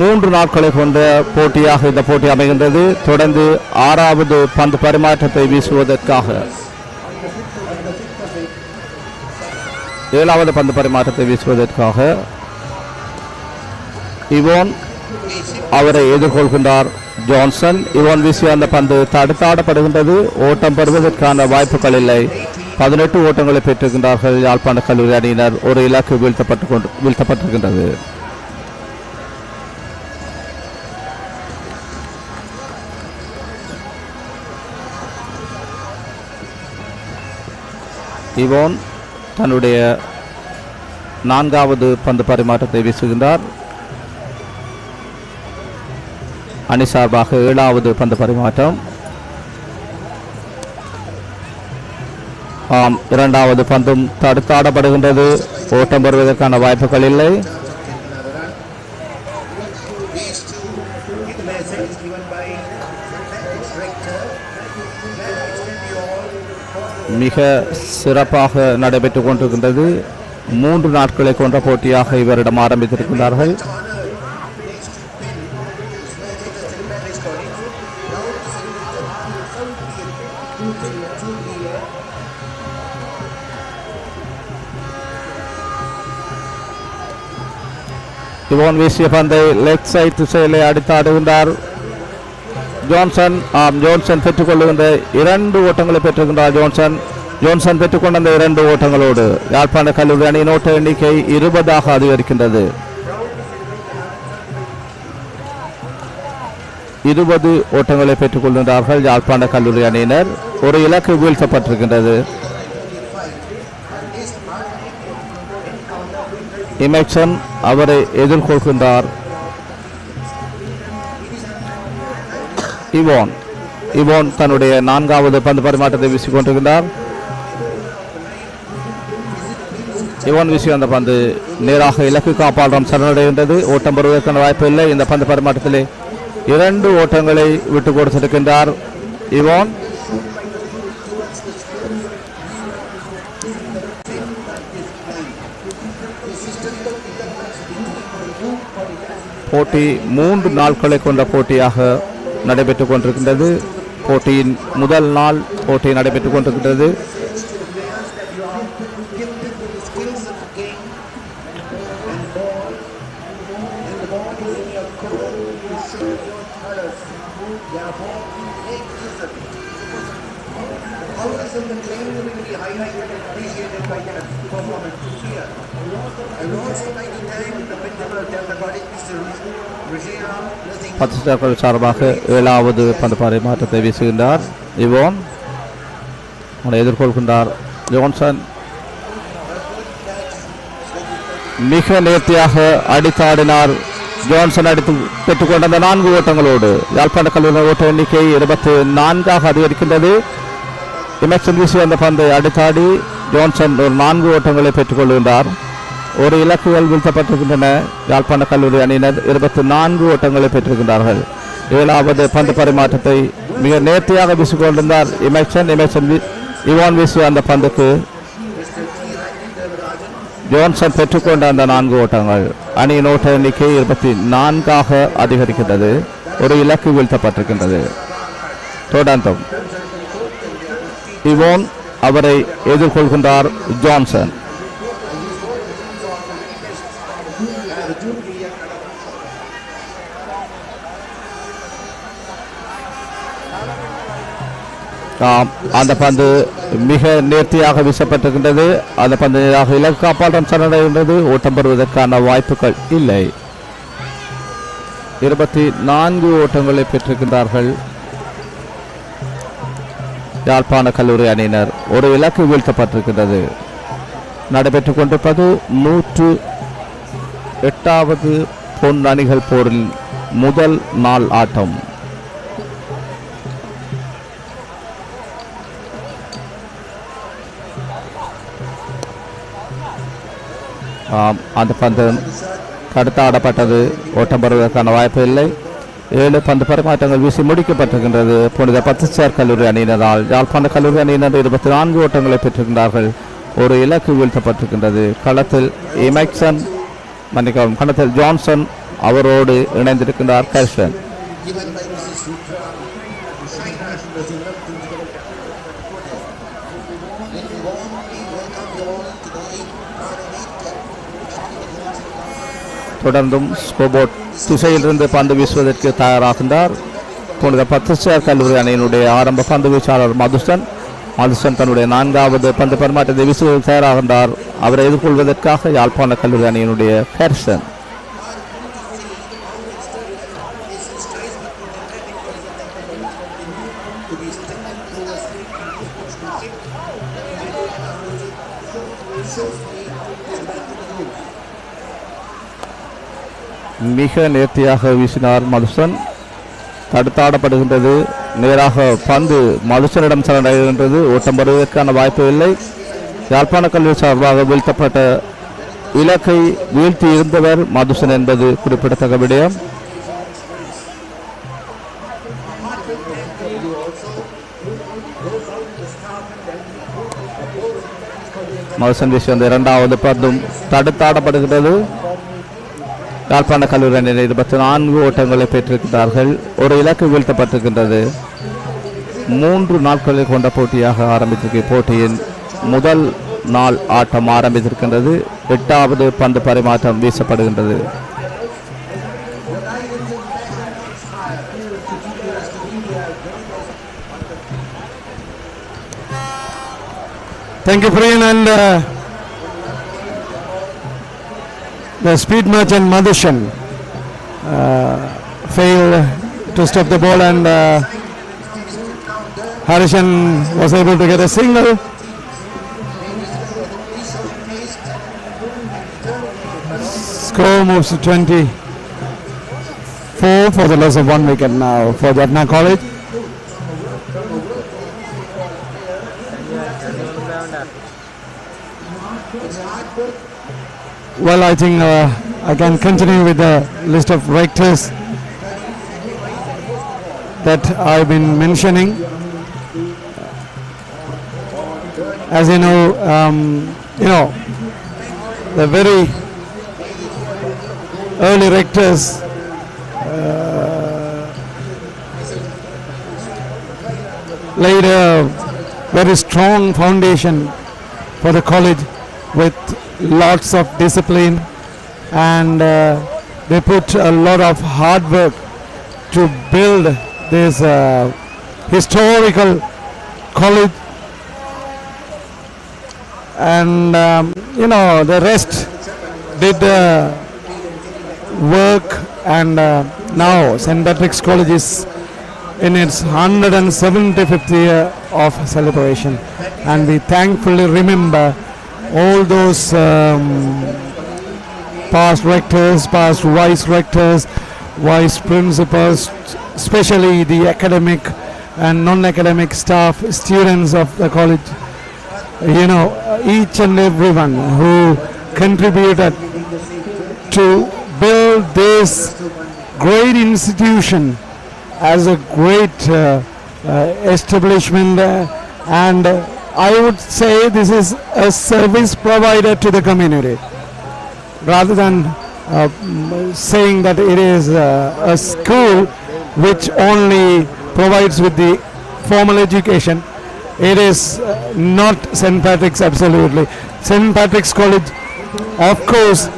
3 நாட்களை கொண்ட போட்டியாக இந்த போட்டி அமைகின்றது. தொடர்ந்து 6வது பந்து பரிமாற்றத்தை வீசுவதற்காக 7வது பந்து பரிமாற்றத்தை வீசுவதற்காக இவோன் அவரை எதிர்கொள்கின்றார் ஜான்சன். இவோன் வீசிய அந்த பந்து தடுத்தாடப்படுகின்றது. ஓட்டம் பெறுவதற்கான வாய்ப்புகள் இல்லை. 18 ஓட்டங்களை பெற்றிருக்கின்றார்கள் யாழ்ப்பாண கல்லூரி அணியினர். ஒரு இலக்கு வீழ்த்தப்பட்டிருக்கின்றது. இவோன் தன்னுடைய 4வது பந்து பரிமாற்றத்தை வீசுகின்றார். அணி சார்பாக 7வது பந்து பரிமாற்றம். 2வது பந்தும் தடுத்தாடப்படுகின்றது. ஓட்டம் பெறுவதற்கான வாய்ப்புகள் இல்லை. மிக சிறப்பாக நடைபெற்றுக் கொண்டிருக்கின்றது. 3 நாட்களை கொண்ட போட்டியாக இவரிடம் ஆரம்பித்திருக்கிறார்கள். இவோன் வீசிய பந்தை லெக் சைட் திசையிலே அடித்தாடுகின்றார் ஜான்சன். ஜான்சன் பெற்றுக்கொள்ளுகின்ற 2 ஓட்டங்களை பெற்றிருக்கின்றார் ஜான்சன் பெற்றுக்கொண்ட அந்த 2 ஓட்டங்களோடு யாழ்ப்பாண கல்லூரி அணியின் ஓட்ட எண்ணிக்கை 20ஆக அதிகரிக்கின்றது. 20 ஓட்டங்களை பெற்றுக் கொள்கின்றார்கள் யாழ்ப்பாண கல்லூரி அணியினர். ஒரு இலக்கு வீழ்த்தப்பட்டிருக்கின்றது. இமைக்சன் அவரை எதிர்கொள்கின்றார். இவோன் தன்னுடைய 4வது பந்து பரிமாற்றத்தை வீசிக்கொண்டிருக்கின்றார். இவோன் வீசி அந்த பந்து நேராக இலக்கு காப்பாளரம் சரணடைகின்றது. ஓட்டம் பெறுவதற்கான வாய்ப்பு இல்லை. இந்த பந்து பரிமாற்றத்திலே 2 ஓட்டங்களை விட்டுக் கொடுத்திருக்கின்றார் இவோன். போட்டி 3 நாட்களை கொண்ட போட்டியாக நடைபெற்றுக் கொண்டிருக்கின்றது. போட்டியின் முதல் நாள் போட்டி நடைபெற்றுக் கொண்டிருக்கின்றது. பத்திரிகையாளர்கள் சார்பாக 7வது பந்து பரிமாற்றத்தை வீசுகின்றார் இவோன். அவனை எதிர்கொள்கின்றார் ஜான்சன். மிக நேர்த்தியாக அடித்தாடினார் ஜான்சன். அடித்து பெற்றுக்கொண்ட அந்த 4 ஓட்டங்களோடு யாழ்ப்பாண கல்லூரி ஓட்ட எண்ணிக்கை 24ஆக அதிகரிக்கின்றது. இமைக்சன் வீசி அந்த பந்தை அடித்தாடி ஜான்சன் ஒரு 4 ஓட்டங்களை பெற்றுக்கொள்கின்றார். ஒரு இலக்குகள் வீழ்த்தப்பட்டிருக்கின்றன. யாழ்ப்பாண கல்லூரி அணியினர் 24 ஓட்டங்களை பெற்றிருக்கின்றார்கள். 7வது பந்து பரிமாற்றத்தை மிக நேர்த்தியாக வீசிக்கொண்டிருந்தார் இமைக்சன். இவான் வீசிய அந்த பந்துக்கு ஜான்சன் பெற்றுக்கொண்ட அந்த 4 ஓட்டங்கள் அணியின் ஓட்ட எண்ணிக்கை 24ஆக அதிகரிக்கின்றது. ஒரு இலக்கு வீழ்த்தப்பட்டிருக்கின்றது. தொடர்ந்தும் இவான் அவரை எதிர்கொள்கின்றார் ஜான்சன். அந்த பந்து மிக நேர்த்தியாக வீசப்பட்டிருக்கின்றது. அந்த பந்து நேராக இலக்கு காப்பாளரம் சரணடைகின்றது. ஓட்டம் பெறுவதற்கான வாய்ப்புகள் இல்லை. 24 ஓட்டங்களை பெற்றிருக்கின்றார்கள் யாழ்ப்பாண கல்லூரி அணியினர். ஒரு இலக்கு வீழ்த்தப்பட்டிருக்கின்றது. நடைபெற்றுக் கொண்டிருப்பது 108வது பொன் அணிகள் போரில் முதல் நாள் ஆட்டம். அந்த பந்து தடுத்தாடப்பட்டது. ஓட்டம் பெறுவதற்கான வாய்ப்பு இல்லை. 7 பந்து பரிமாற்றங்கள் வீசி முடிக்கப்பட்டிருக்கின்றது. புனித பத்திரிகையாளர் கல்லூரி அணியினரால் யாழ்ப்பாண கல்லூரி அணியினர் 24 ஓட்டங்களை பெற்றிருக்கின்றார்கள். ஒரு இலக்கு வீழ்த்தப்பட்டிருக்கின்றது. களத்தில் இமைக்சன் களத்தில் ஜான்சன் அவரோடு இணைந்திருக்கின்றார் கர்ஷன். தொடர்ந்தும் ஸ்கோபோர்ட் திசையிலிருந்து பந்து வீசுவதற்கு தயாராகின்றார் புனித பத்திரிகையாளர் கல்லூரி அணியினுடைய ஆரம்ப பந்து வீச்சாளர் மதுசன் தன்னுடைய 4வது பந்து பரிமாற்றத்தை வீசுவதற்கு தயாராகின்றார். அவரை எதிர்கொள்வதற்காக யாழ்ப்பாண கல்லூரி அணியினுடைய ஹெர்சன். மிக நேர்த்தியாக வீசினார் மதுசன். தடுத்தாடப்படுகின்றது. நேராக பந்து மதுசனிடம் சரணடைகின்றது. ஓட்டம் பெறுவதற்கான வாய்ப்பு இல்லை. யாழ்ப்பாண கல்லூரி சார்பாக வீழ்த்தப்பட்ட இலக்கை வீழ்த்தி இருந்தவர் மதுசன் என்பது குறிப்பிடத்தக்க விடயம். மதுசன் வீசி வந்த 2வது பந்தும் தடுத்தாடப்படுகின்றது. யாழ்ப்பாண கல்லூரி அணியினர் 24 ஓட்டங்களை பெற்றிருக்கிறார்கள். ஒரு இலக்கு வீழ்த்தப்பட்டிருக்கின்றது. 3 நாட்களை கொண்ட போட்டியாக ஆரம்பித்திருக்க போட்டியின் முதல் நாள் ஆட்டம் ஆரம்பித்திருக்கின்றது. 8வது பந்து பரிமாற்றம் வீசப்படுகின்றது. Thank you, Priyan, and the speed merchant Madhushan failed to stop the ball, and Harishan was able to get a single. Score moves to 24 for the loss of 1 wicket now for Jaffna College. Well, I think I can continue with the list of rectors that I've been mentioning. As you know, the very early rectors laid a very strong foundation for the college with lots of discipline, and they put a lot of hard work to build this historical college, and the rest did work, and now St. Patrick's College is in its 175th year of celebration, and we thankfully remember all those past rectors, past vice rectors, vice principals, especially the academic and non-academic staff, students of the college, each and everyone who contributed to build this great institution as a great establishment, and I would say this is a service provider to the community, rather than saying that it is a school which only provides with the formal education. It is not St. Patrick's, absolutely. St. Patrick's College, of course,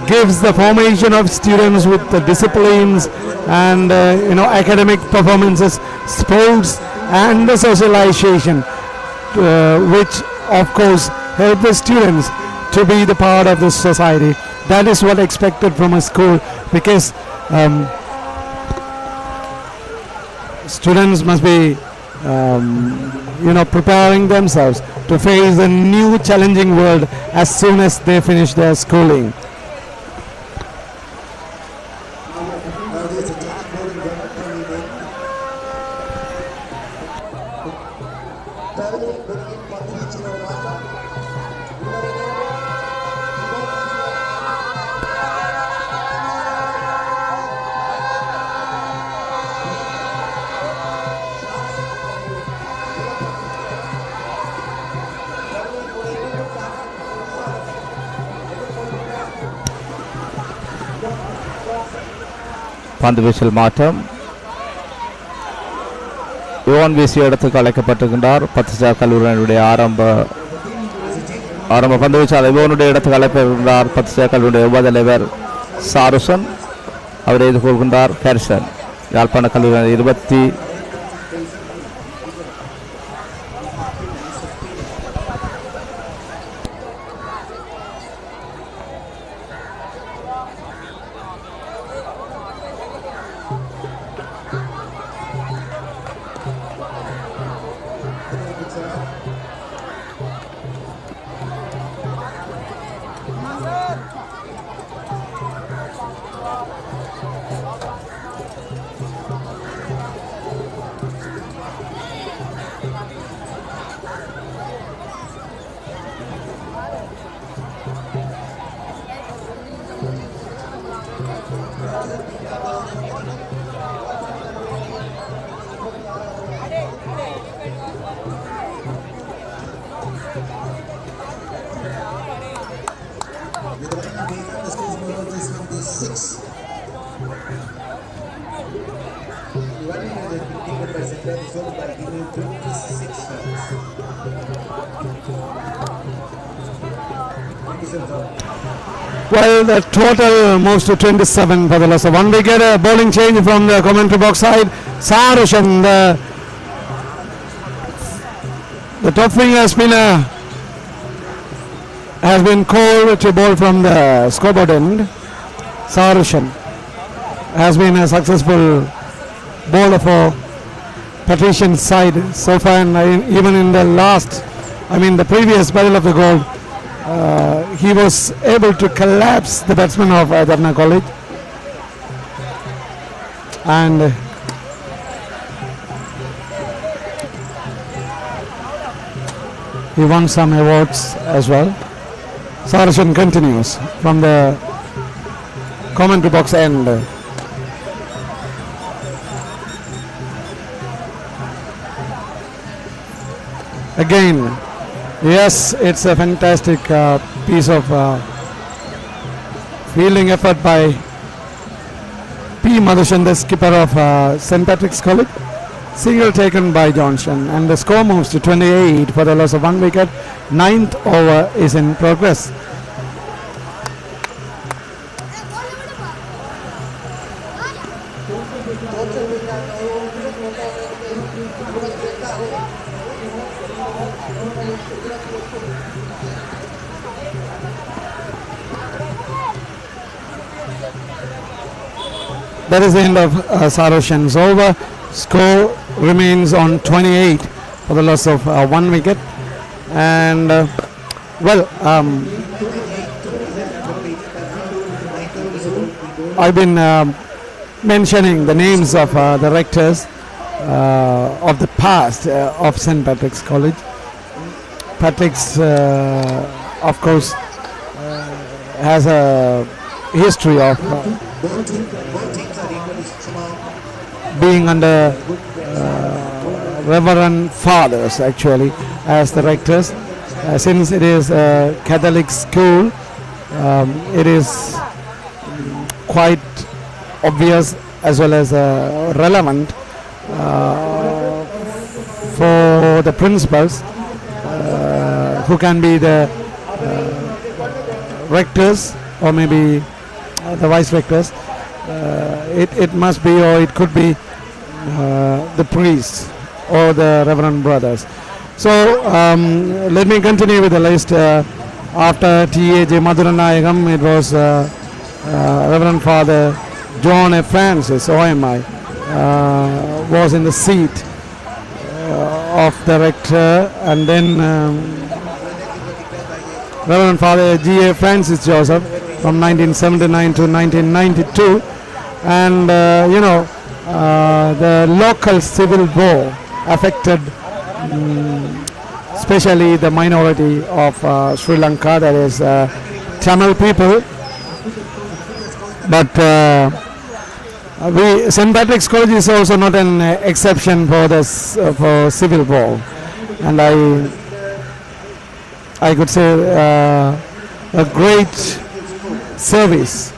gives the formation of students with the disciplines and academic performances, sports, and the socialization, which of course help the students to be the part of the society. That is what expected from a school, because students must be preparing themselves to face a new challenging world as soon as they finish their schooling. பந்து வீச்சல் மாற்றம். யுவன் வீசிய இடத்துக்கு அழைக்கப்பட்டிருக்கின்றார். பத்திசார் கல்லூரியினுடைய ஆரம்ப பந்து வீச்சாளர் யுவனுடைய இடத்துக்கு அழைக்கப்பட்டிருக்கின்றார். பத்திசார் கல்லூரியுடைய உபதலைவர் சாருசன், அவரை எதிர்கொள்கின்றார் ஹெர்சன். யாழ்ப்பாண கல்லூரி 20 Well, the total moves to 27 for the loss of 1 wicket. A bowling change from the commentary box side. Sarushan, the top winger has been called to bowl from the scoreboard end. Sarushan has been a successful bowler for Patrician side so far, and even in the previous Battle of the Gold, he was able to collapse the batsman of Jaffna College, and he won some awards as well. Saracen continues from the commentary box end. Again, yes, it's a fantastic piece of fielding effort by P. Madhushan, the skipper of St. Patrick's College. Single taken by Johnson, and the score moves to 28 for the loss of 1 wicket. 9th over is in progress. That is the end of Saroshan's over. Score remains on 28 for the loss of 1 wicket. And I've been mentioning the names of the rectors of the past of St. Patrick's College. Patrick's, of course, has a history of being under Reverend Fathers, actually, as the rectors. Since it is a Catholic school, it is quite obvious as well as relevant for the principals who can be the rectors or maybe the vice rectors. It must be, or it could be, the priests or the reverend brothers. So let me continue with the list. After T.A.J. Madhuranayagam, it was Reverend Father John F. Francis, OMI, was in the seat of the rector, and then Reverend Father G.A. Francis Joseph from 1979 to 1992. And the local civil war affected especially the minority of Sri Lanka, that is Tamil people. But St. Patrick's College is also not an exception for this for civil war, and I could say a great service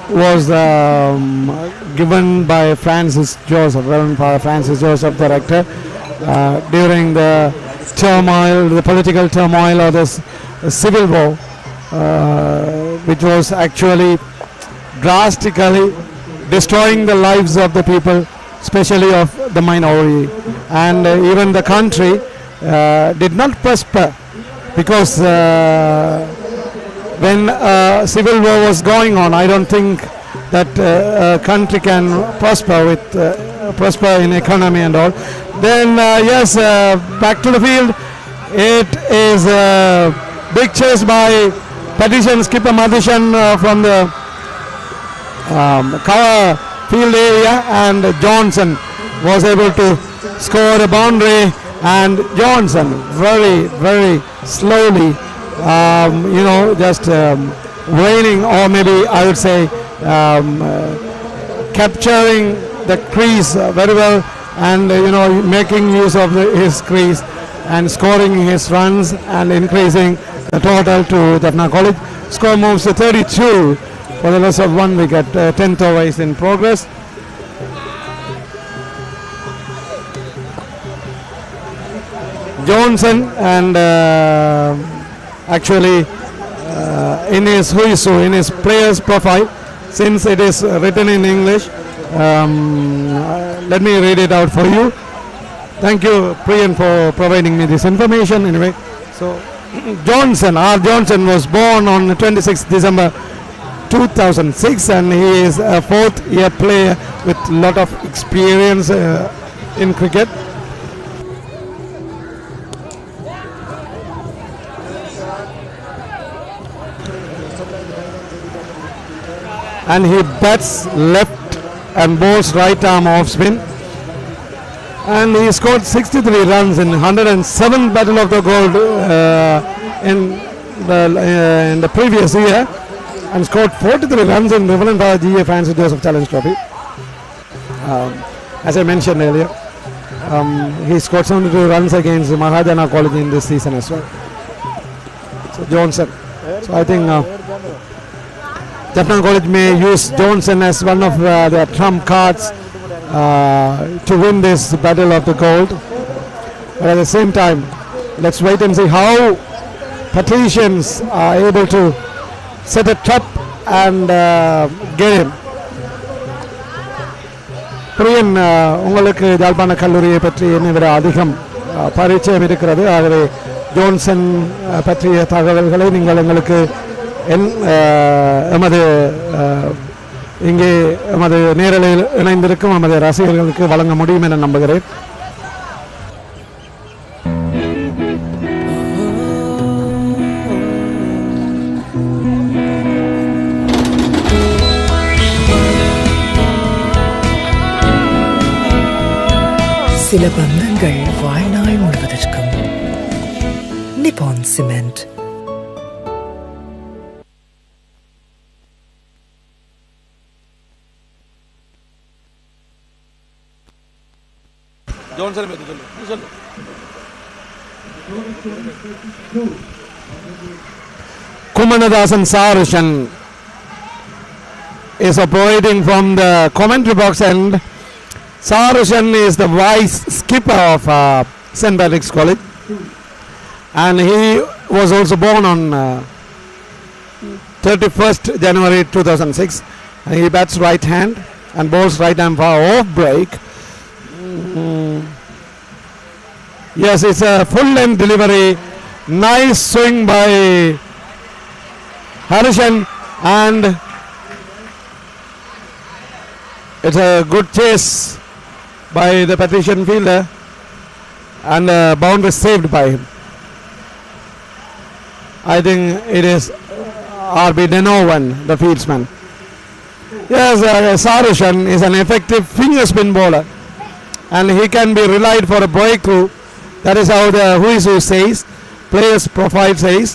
was given by Francis Joseph, Reverend Father Francis Joseph, the rector, during the turmoil, the political turmoil of this civil war, which was actually drastically destroying the lives of the people, especially of the minority, and even the country did not prosper, because when civil war was going on, I don't think that a country can prosper with prosper in economy and all. Then yes, back to the field. It is a big chase by Patrician skipper Madhushan from the cover field area, and Johnson was able to score a boundary, and Johnson very slowly, just raining, or maybe I would say capturing the crease very well, and making use of his crease and scoring his runs and increasing the total to Jaffna College. Score moves to 32 for the loss of 1 wicket. 10th over is in progress. Johnson, and actually in his who in his player's profile, since it is written in English, let me read it out for you. Thank you, Priyan, for providing me this information. Anyway, so Johnson, R. Johnson, was born on 26th December 2006, and he is a 4th-year player with a lot of experience in cricket. and he bats left and bowls right arm off spin. And he scored 63 runs in 107 Battle of the Gold in the previous year, and scored 43 runs in Reverend Father G.A. Francis Joseph Challenge Trophy. As I mentioned earlier, he scored 72 runs against Mahajana College in this season as well. So Johnson. So I think Jaffna College may use Johnson as one of their trump cards to win this Battle of the Gold. But at the same time, let's wait and see how Patricians are able to set a trap and get him. பிரியன் உங்களுக்கு யாழ்ப்பாண கல்லூரியை பற்றி என்னை விட அதிகம் பரிச்சயம் இருக்கிறது. ஆகவே ஜோன்சன் பற்றிய தகவல்களை நீங்கள் எங்களுக்கு எமது இங்கே எமது நேரலையில் இணைந்திருக்கும் எமது ரசிகர்களுக்கு வழங்க முடியும் என நம்புகிறேன். சில பந்தங்கள் வாழ்நாள் முழுவதற்கும். நிப்பான் cement. Kumanadasan Sarushan is operating from the commentary box, and Sarushan is the vice skipper of St. Patrick's College, and he was also born on 31st January 2006. And he bats right hand and bowls right arm for off break. Yes, it's a full length delivery. Nice swing by Harishan, and it's a good chase by the Patrician fielder, and boundary saved by him. I think it is R.B. Denovan, the fieldsman. Yes, Sarushan is an effective finger spin bowler, and he can be relied for a breakthrough. That is how the Who is Who says, players profile says.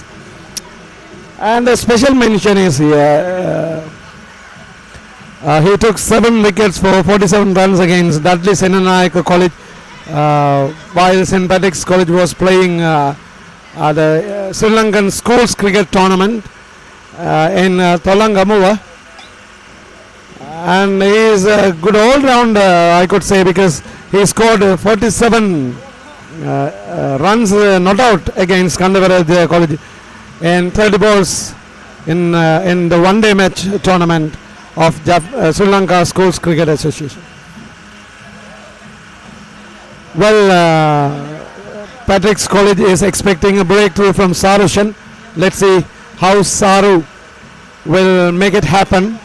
And a special mention is here. He took 7 wickets for 47 runs against Dudley Senanayake College while St. Patrick's College was playing the Sri Lankan Schools Cricket Tournament in Tholangamuva. And he is a good all-rounder, I could say, because he scored 47 runs not out against Kandavara College in 30 balls in the one-day match tournament of Sri Lanka Schools Cricket Association. Well, Patrick's College is expecting a breakthrough from Sarushan. Let's see how Saru will make it happen.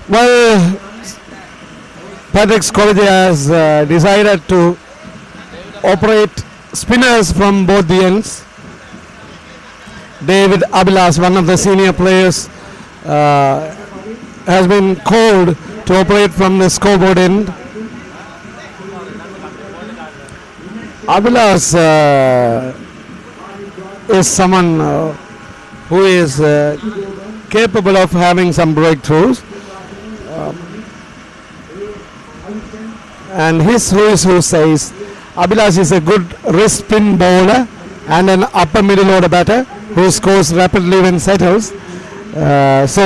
Well, Patrick's College has decided to operate spinners from both the ends. David Abilas, one of the senior players, has been called to operate from the scoreboard end. Abilas is someone who is capable of having some breakthroughs. And his who says Abilas is a good wrist spin bowler and an upper middle order batter who scores rapidly when settles. So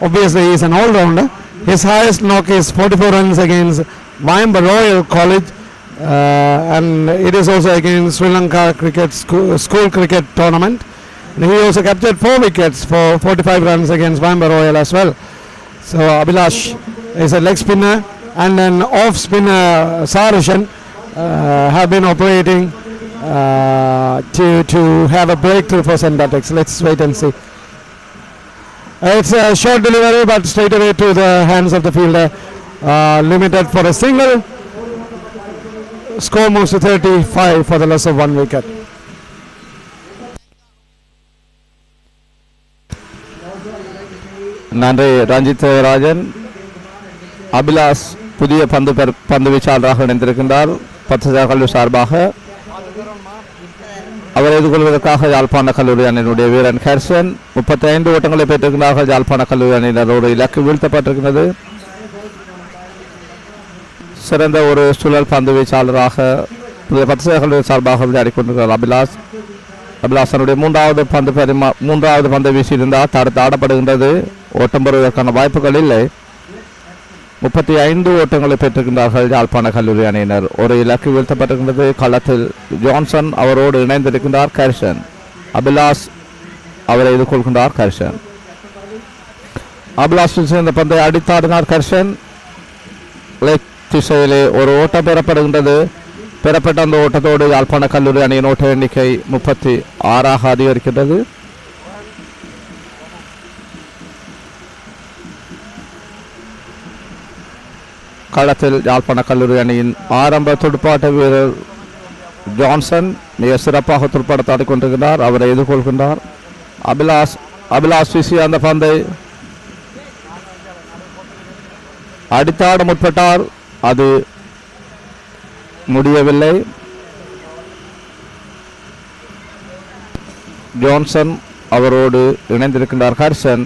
obviously he is an all-rounder. His highest knock is 44 runs against Wimber Royal College, and it is also against Sri Lanka cricket school cricket tournament. And he also captured 4 wickets for 45 runs against Wimber Royal as well. So Abhilash is a leg spinner, and an off spinner Sarushan have been operating to have a breakthrough for St. Patrick's. Let's wait and see. It's a short delivery, but straight away to the hands of the fielder. Limited for a single. Score moves to 35 for the loss of 1 wicket. நன்றி ரஞ்சித் ராஜன். அபிலாஷ் புதிய பந்து வீச்சாளராக இணைந்திருக்கின்றார் 10 கல்லூரி சார்பாக. அவர் எதிர்கொள்வதற்காக யாழ்ப்பாண கல்லூரி அணியினுடைய வீரன் ஹெர்சன் 35 ஓட்டங்களை பெற்றிருக்கிறார்கள். யாழ்ப்பாண கல்லூரி அணியினர் ஒரு இலக்கு வீழ்த்தப்பட்டிருக்கிறது. சிறந்த ஒரு சுழல் பந்து வீச்சாளராக 10 கல்லூரி சார்பாக விளையாடி கொண்டிருக்கிறார் அபிலாஷ். அபிலாஷனுடைய மூன்றாவது பந்து வீசியிருந்தால் தடுத்து ஆடப்படுகின்றது. ஓட்டம் பெறுவதற்கான வாய்ப்புகள் இல்லை. 35 ஓட்டங்களை பெற்றிருக்கின்றார்கள் யாழ்ப்பாண கல்லூரி அணியினர். ஒரு இலக்கு வீழ்த்தப்பட்டிருக்கின்றது. களத்தில் ஜான்சன் அவரோடு இணைந்திருக்கின்றார் கர்ஷன். அபிலாஷ் அவரை எதிர்கொள்கின்றார் கர்ஷன். அபிலாஷ் சேர்ந்த பந்தை அடித்தாடினார் கர்ஷன். லெக் திசையிலே ஒரு ஓட்டம் பெறப்படுகின்றது. பெறப்பட்ட அந்த ஓட்டத்தோடு யாழ்ப்பாண கல்லூரி அணியின் ஓட்ட எண்ணிக்கை 36 அதிகரிக்கின்றது. களத்தில் யாழ்ப்பாண கல்லூரி அணியின் ஆரம்ப துடுப்பாட்ட வீரர் ஜான்சன் மிக சிறப்பாக துடுப்பாடத்தாடி கொண்டிருக்கிறார். அவரை எதிர்கொள்கின்றார் அபிலாஷ் வீசிய அந்த பந்தை அடித்தாட முற்பட்டார். அது முடியவில்லை. ஜான்சன் அவரோடு இணைந்திருக்கின்றார் ஹர்ஷன்.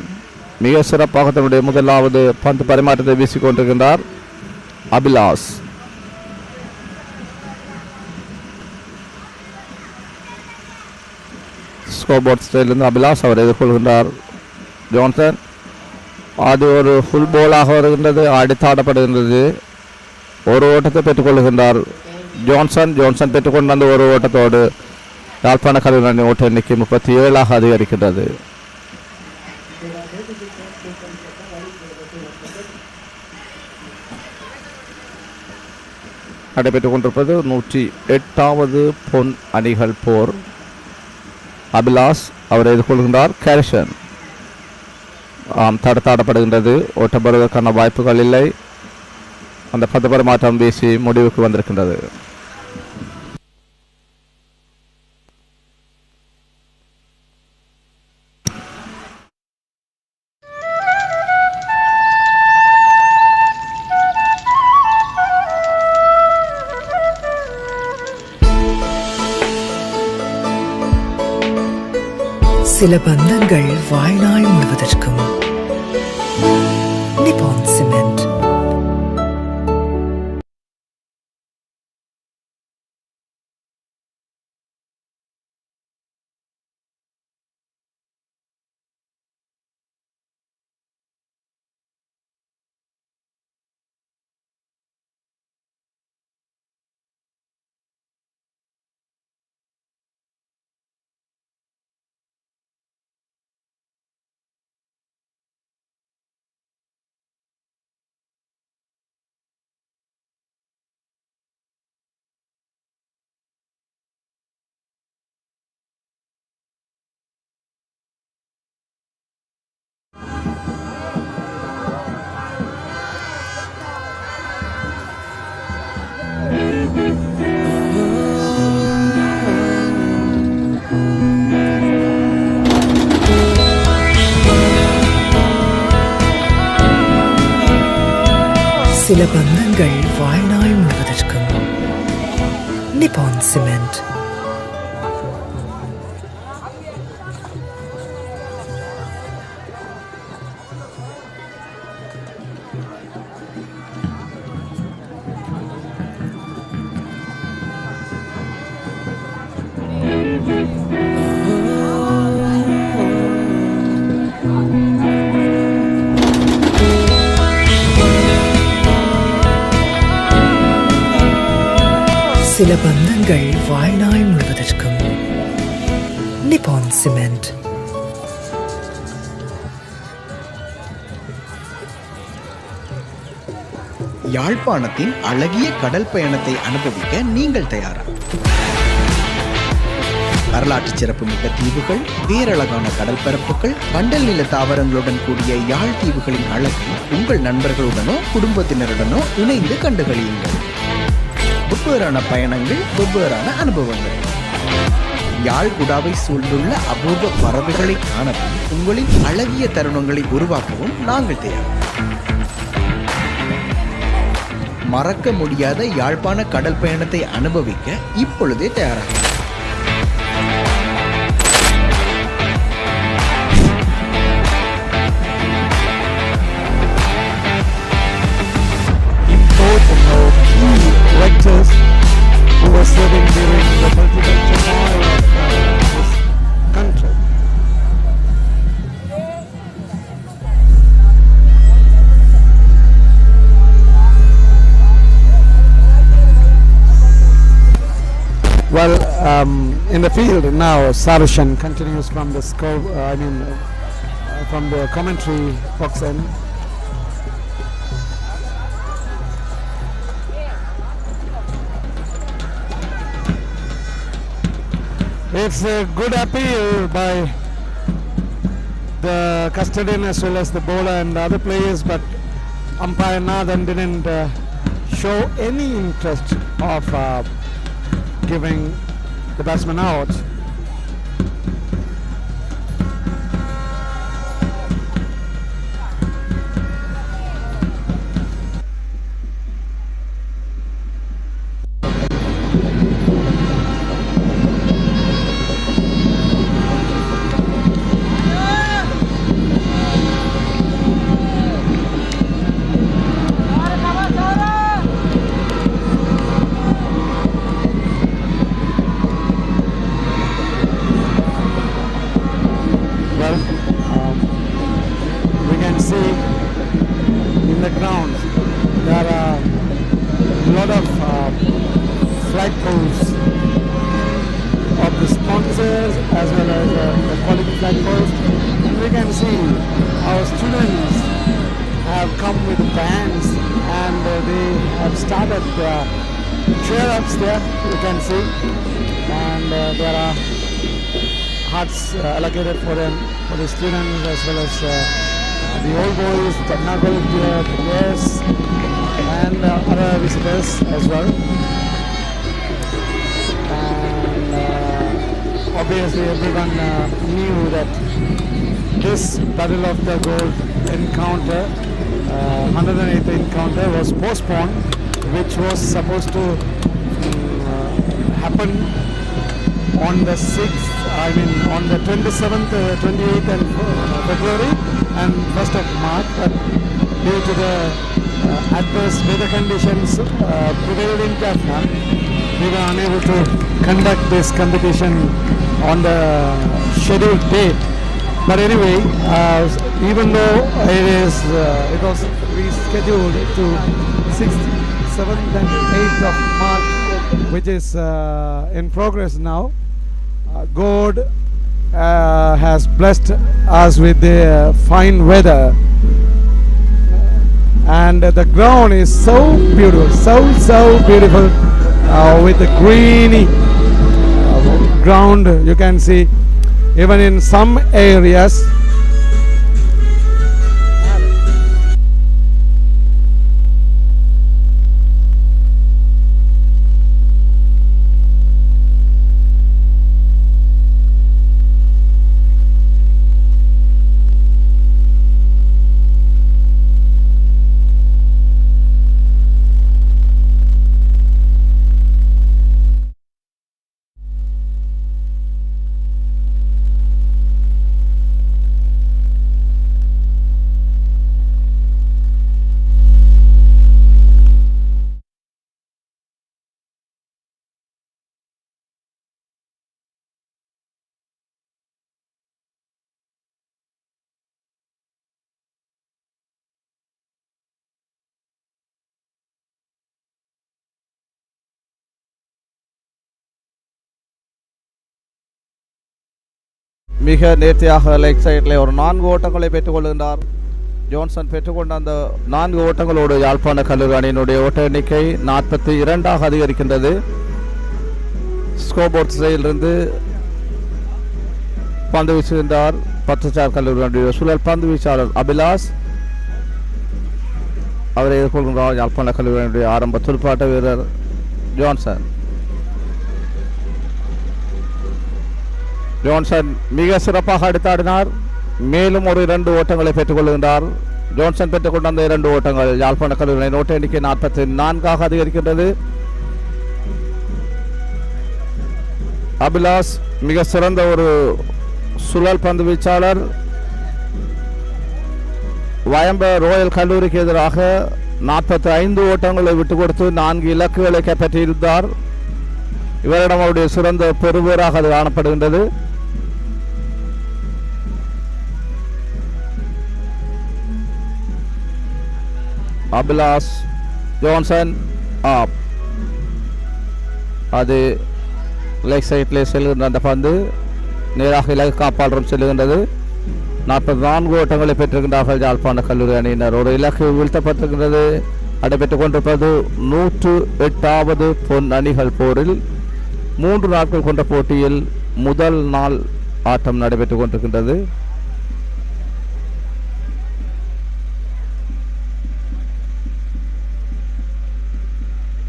மிக சிறப்பாக தன்னுடைய முதலாவது பந்து பரிமாற்றத்தை வீசிக்கொண்டிருக்கின்றார் அபிலாஷ். ஸ்கோர்போர்ட் ஸ்டைலிருந்து அபிலாஷ் அவர் எதிர்கொள்கின்றார் ஜான்சன். அது ஒரு ஃபுல் போலாக வருகின்றது. அடித்தாடப்படுகின்றது. ஒரு ஓட்டத்தை பெற்றுக்கொள்கின்றார் ஜான்சன் பெற்றுக்கொண்ட அந்த ஒரு ஓட்டத்தோடு யாழ்ப்பாண கல்லூரி அணி ஓட்ட எண்ணிக்கை 37 அதிகரிக்கின்றது. நடைபெற்றுக் கொண்டிருப்பது 108வது பொன் அணிகள் போர். அபிலாஷ் அவரை எதிர்கொள்கின்றார் கர்ஷன். தடுத்தாடப்படுகின்றது. ஓட்டம் பெறுவதற்கான வாய்ப்புகள் இல்லை. அந்த பந்து பரிமாற்றம் வீசி முடிவுக்கு வந்திருக்கின்றது. சில பந்தங்கள் வாழ்நாள் முழுவதற்கும். நிப்பான் சிமெண்ட். சில பந்தங்கள் வாழ்நாள் முழுவதற்கும். நிப்பான் சிமெண்ட். சில பந்தங்கள் வாழ்நாள் முழுவதற்கும். நிப்பான் சிமெண்ட். யாழ்ப்பாணத்தின் அழகிய கடல் பயணத்தை அனுபவிக்க நீங்கள் தயாரா? வரலாற்று சிறப்புமிக்க தீவுகள், பேரழகான கடல் பரப்புகள், வண்டல் நில தாவரங்களுடன் கூடிய யாழ் தீவுகளின் அழகை உங்கள் நண்பர்களுடனோ குடும்பத்தினருடனோ இணைந்து கண்டுகளியுங்கள். வெவ்வேறான பயணங்கள், வெவ்வேறான அனுபவங்கள். யாழ் குடாவை சூழ்ந்துள்ள அபூர்வ பறவைகளை காணவும் உங்களின் அழகிய தருணங்களை உருவாக்கவும் நாங்கள் தயார். மறக்க முடியாத யாழ்ப்பாண கடல் பயணத்தை அனுபவிக்க இப்பொழுதே தயாராக. Rectors who were serving during the political turmoil of this country. Well, in the field now, Sarushan continues from the scope. From the commentary box end. It's a good appeal by the custodian as well as the bowler and the other players, but umpire Nathan didn't show any interest of giving the batsman out. Allocated for them, for the students as well as the old boys, technical players and other visitors as well. And obviously everyone knew that this Battle of the Gold encounter, 108th encounter, was postponed, which was supposed to happen on the 6th, on the 27th, 28th and February and 1st of March, but due to the adverse weather conditions prevailed in Jaffna, we were unable to conduct this competition on the scheduled date. But anyway, even though it was rescheduled to 6th, 7th and 8th of March, which is in progress now, God has blessed us with the fine weather, and the ground is so beautiful, so beautiful, with the greeny ground. You can see even in some areas மிக நேர்த்தியாக leg சைடில் ஒரு 4 ஓட்டங்களை பெற்றுக்கொள்கின்றார். Johnson பெற்றுக்கொண்ட அந்த 4 ஓட்டங்களோடு யாழ்ப்பாண கல்லூரி அணியினுடைய ஓட்ட எண்ணிக்கை 42ஆக அதிகரிக்கின்றது. ஸ்கோபோர்ட் சைடிலிருந்து பந்து வீசுகின்றார் பத்துச்சார் கல்லூரி சுழல் பந்து வீச்சாளர் அபிலாஷ். அவரை எதிர்கொள்கின்றார் யாழ்ப்பாண கல்லூரியினுடைய ஆரம்ப துடுப்பாட்ட வீரர் ஜோன்சன். ஜோன்சன் மிக சிறப்பாக அடித்தாடினார். மேலும் ஒரு 2 ஓட்டங்களை பெற்றுக்கொள்கின்றார். ஜோன்சன் பெற்றுக்கொண்ட அந்த 2 ஓட்டங்கள் யாழ்ப்பாண கல்லூரியின் ஓட்ட எண்ணிக்கை 44ஆக அதிகரிக்கின்றது. அபிலாஷ் மிக சிறந்த ஒரு சுழல் பந்து வீச்சாளர். வயம்ப ரோயல் கல்லூரிக்கு எதிராக 45 ஓட்டங்களை விட்டுக் கொடுத்து 4 இலக்குகளை கைப்பற்றியிருந்தார். இவரிடம் அவருடைய சிறந்த பெறுவராக அது காணப்படுகின்றது. அபிலாஷ் ஜோன்சன் அது லெக் சைட்லே செல்கின்ற அந்த பந்து நேராக இலக்கு காப்பாளரும் செல்கின்றது. 44 ஓட்டங்களை பெற்றிருக்கின்றார்கள் யாழ்ப்பாண கல்லூரி அணியினர். ஒரு இலக்கு வீழ்த்தப்பட்டிருக்கின்றது. நடைபெற்றுக் கொண்டிருப்பது 108வது பொன் அணிகள் போரில் 3 நாட்கள் கொண்ட போட்டியில் முதல் நாள் ஆட்டம் நடைபெற்றுக் கொண்டிருக்கின்றது.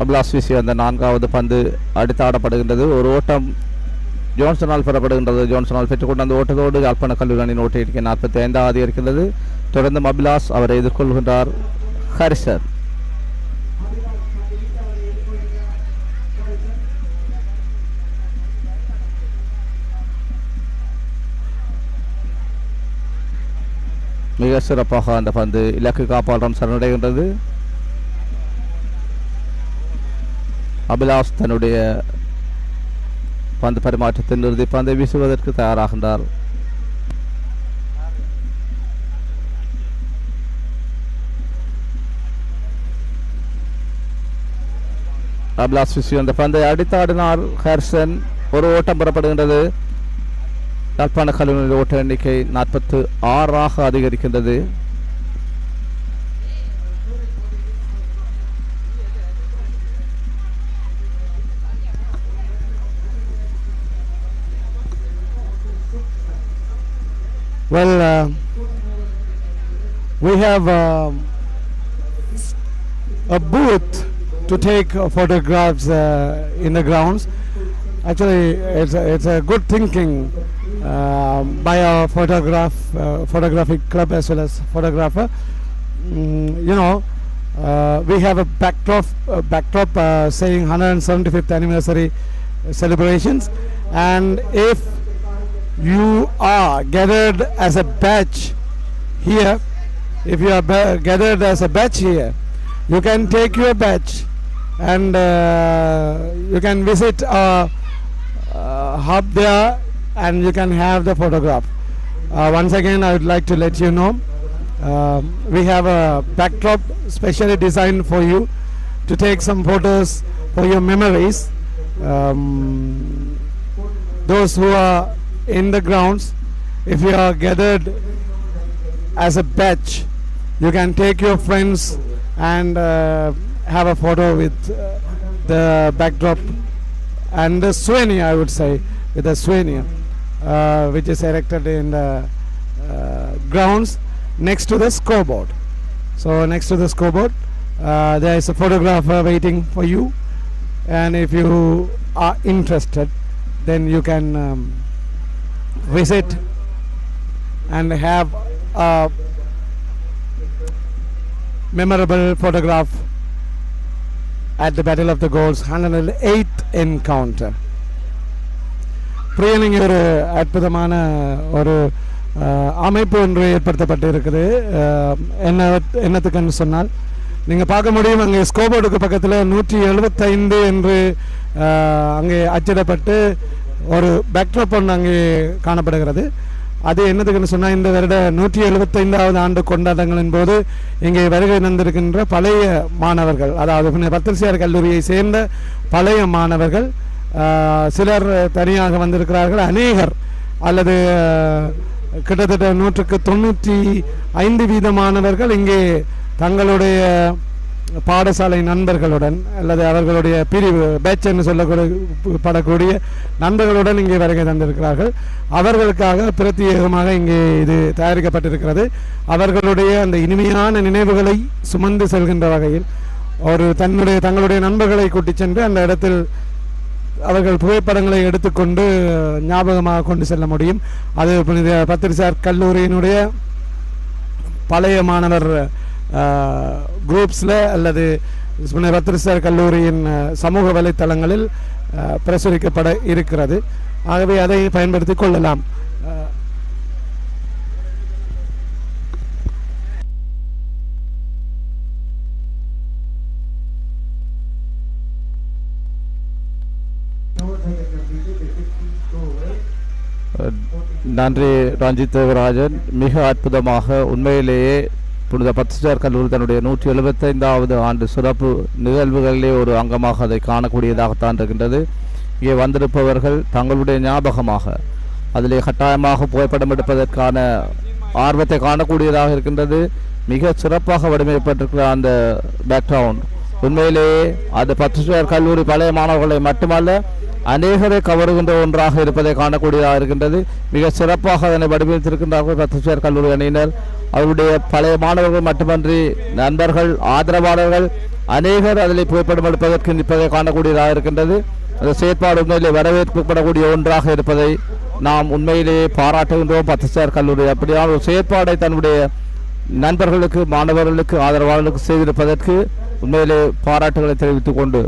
அபிலாஷ் வீசிய அந்த 4வது பந்து அடித்தாடப்படுகின்றது. ஒரு ஓட்டம் ஜோன்சனால் பெறப்படுகின்றது. ஜோன்சனால் பெற்றுக்கொண்ட அந்த ஓட்டத்தோடு யாழ்ப்பாண கல்லூரி அணியின் ஓட்ட எண்ணிக்கை 45ஆக அதிகரிக்கின்றது. தொடர்ந்து அபிலாஷ் அவரை எதிர்கொள்கின்றார் ஹரிசர். மிக சிறப்பாக அந்த பந்து இலக்கு காப்பாளரம் சரணடைகின்றது. அபிலாஷ் தன்னுடைய பந்து பரிமாற்றத்தின் இறுதி பந்தை வீசுவதற்கு தயாராகின்றார். அபிலாஷ் வீசி அந்த பந்தை அடித்தாடினார் ஹாரிசன். ஒரு ஓட்டம் பெறப்படுகின்றது. யாழ்ப்பாண கல்லூரியின் ஓட்ட எண்ணிக்கை 46ஆக அதிகரிக்கின்றது. Well, we have a booth to take photographs in the grounds. Actually, it's a good thinking by our photographic club as well as photographer. We have a backdrop saying 175th anniversary celebrations, and if you are gathered as a batch here, if you are gathered as a batch here, you can take your batch and you can visit our hub there and you can have the photograph. Once again, I would like to let you know we have a backdrop specially designed for you to take some photos for your memories. Those who are in the grounds, if you are gathered as a batch, you can take your friends and have a photo with the backdrop and the souvenir, I would say, with the souvenir which is erected in the grounds next to the scoreboard. So next to the scoreboard there is a photographer waiting for you, and if you are interested, then you can visit and have a memorable photograph at the Battle of the Goals 108th encounter. பிரியலிங்க ஒரு அற்புதமான ஒரு அமைப்பு ஒன்று ஏற்படுத்தப்பட்டு இருக்குது. என்னத்துக்குன்னு சொன்னால் நீங்கள் பார்க்க முடியும், அங்கே ஸ்கோபோர்டுக்கு பக்கத்தில் 175 என்று அங்கே அச்சிடப்பட்டு ஒரு பேக்ட்ராப் ஒன்று அங்கே காணப்படுகிறது. அது என்னதுக்குன்னு சொன்னால், இந்த வருட 175வது ஆண்டு கொண்டாட்டங்களின் போது இங்கே வருகை தந்திருக்கின்ற பழைய மாணவர்கள், அதாவது பத்திரிசியார் கல்லூரியை சேர்ந்த பழைய மாணவர்கள் சிலர் தனியாக வந்திருக்கிறார்கள். அநேகர் அல்லது கிட்டத்தட்ட 95% மாணவர்கள் இங்கே தங்களுடைய பாடசாலை நண்பர்களுடன் அல்லது அவர்களுடைய பிரிவு பேட்ச் என்று சொல்லப்படக்கூடிய நண்பர்களுடன் இங்கே வருகை தந்திருக்கிறார்கள். அவர்களுக்காக பிரத்யேகமாக இங்கே இது தயாரிக்கப்பட்டிருக்கிறது. அவர்களுடைய அந்த இனிமையான நினைவுகளை சுமந்து செல்கின்ற வகையில் தங்களுடைய நண்பர்களை கூட்டிச் சென்று அந்த இடத்தில் அவர்கள் புகைப்படங்களை எடுத்துக்கொண்டு ஞாபகமாக கொண்டு செல்ல முடியும். அது பத்திரிசார் கல்லூரியினுடைய பழைய மாணவர் குரூப்ஸில் அல்லது பத்திரிசார் கல்லூரியின் சமூக வலைத்தளங்களில் பிரசுரிக்கப்பட இருக்கிறது. ஆகவே அதை பயன்படுத்தி கொள்ளலாம். நன்றி ரஞ்சித் தேவராஜன். மிக அற்புதமாக உண்மையிலேயே புனித பத்திரிசார் கல்லூரி தன்னுடைய 175வது ஆண்டு சிறப்பு நிகழ்வுகளிலே ஒரு அங்கமாக அதை காணக்கூடியதாகத்தான் இருக்கின்றது. இங்கே வந்திருப்பவர்கள் தங்களுடைய ஞாபகமாக அதிலே கட்டாயமாக புகைப்படம் எடுப்பதற்கான ஆர்வத்தை காணக்கூடியதாக இருக்கின்றது. மிக சிறப்பாக வடிவமைக்கப்பட்டிருக்கிற அந்த பேக்ரவுண்ட் உண்மையிலேயே அது பத்திரிசார் கல்லூரி பழைய மாணவர்களை மட்டுமல்ல அநேகரை கவருகின்ற ஒன்றாக இருப்பதை காணக்கூடியதாக இருக்கின்றது. மிக சிறப்பாக அதனை வடிவமைத்திருக்கின்றார்கள் பத்திரிசார் கல்லூரி அணியினர். அவருடைய பழைய மாணவர்கள் மட்டுமன்றி நண்பர்கள், ஆதரவாளர்கள் அநேகர் அதில் புகைப்படம் எடுப்பதற்கு நிற்பதை காணக்கூடியதாக இருக்கின்றது. அந்த செயற்பாடு உண்மையிலே வரவேற்கப்படக்கூடிய ஒன்றாக இருப்பதை நாம் உண்மையிலேயே பாராட்டுகின்றோம். பத்திரிசார் கல்லூரி அப்படியான ஒரு செயற்பாடை தன்னுடைய நண்பர்களுக்கு, மாணவர்களுக்கு, ஆதரவாளர்களுக்கு செய்திருப்பதற்கு உண்மையிலே பாராட்டுகளை தெரிவித்துக் கொண்டு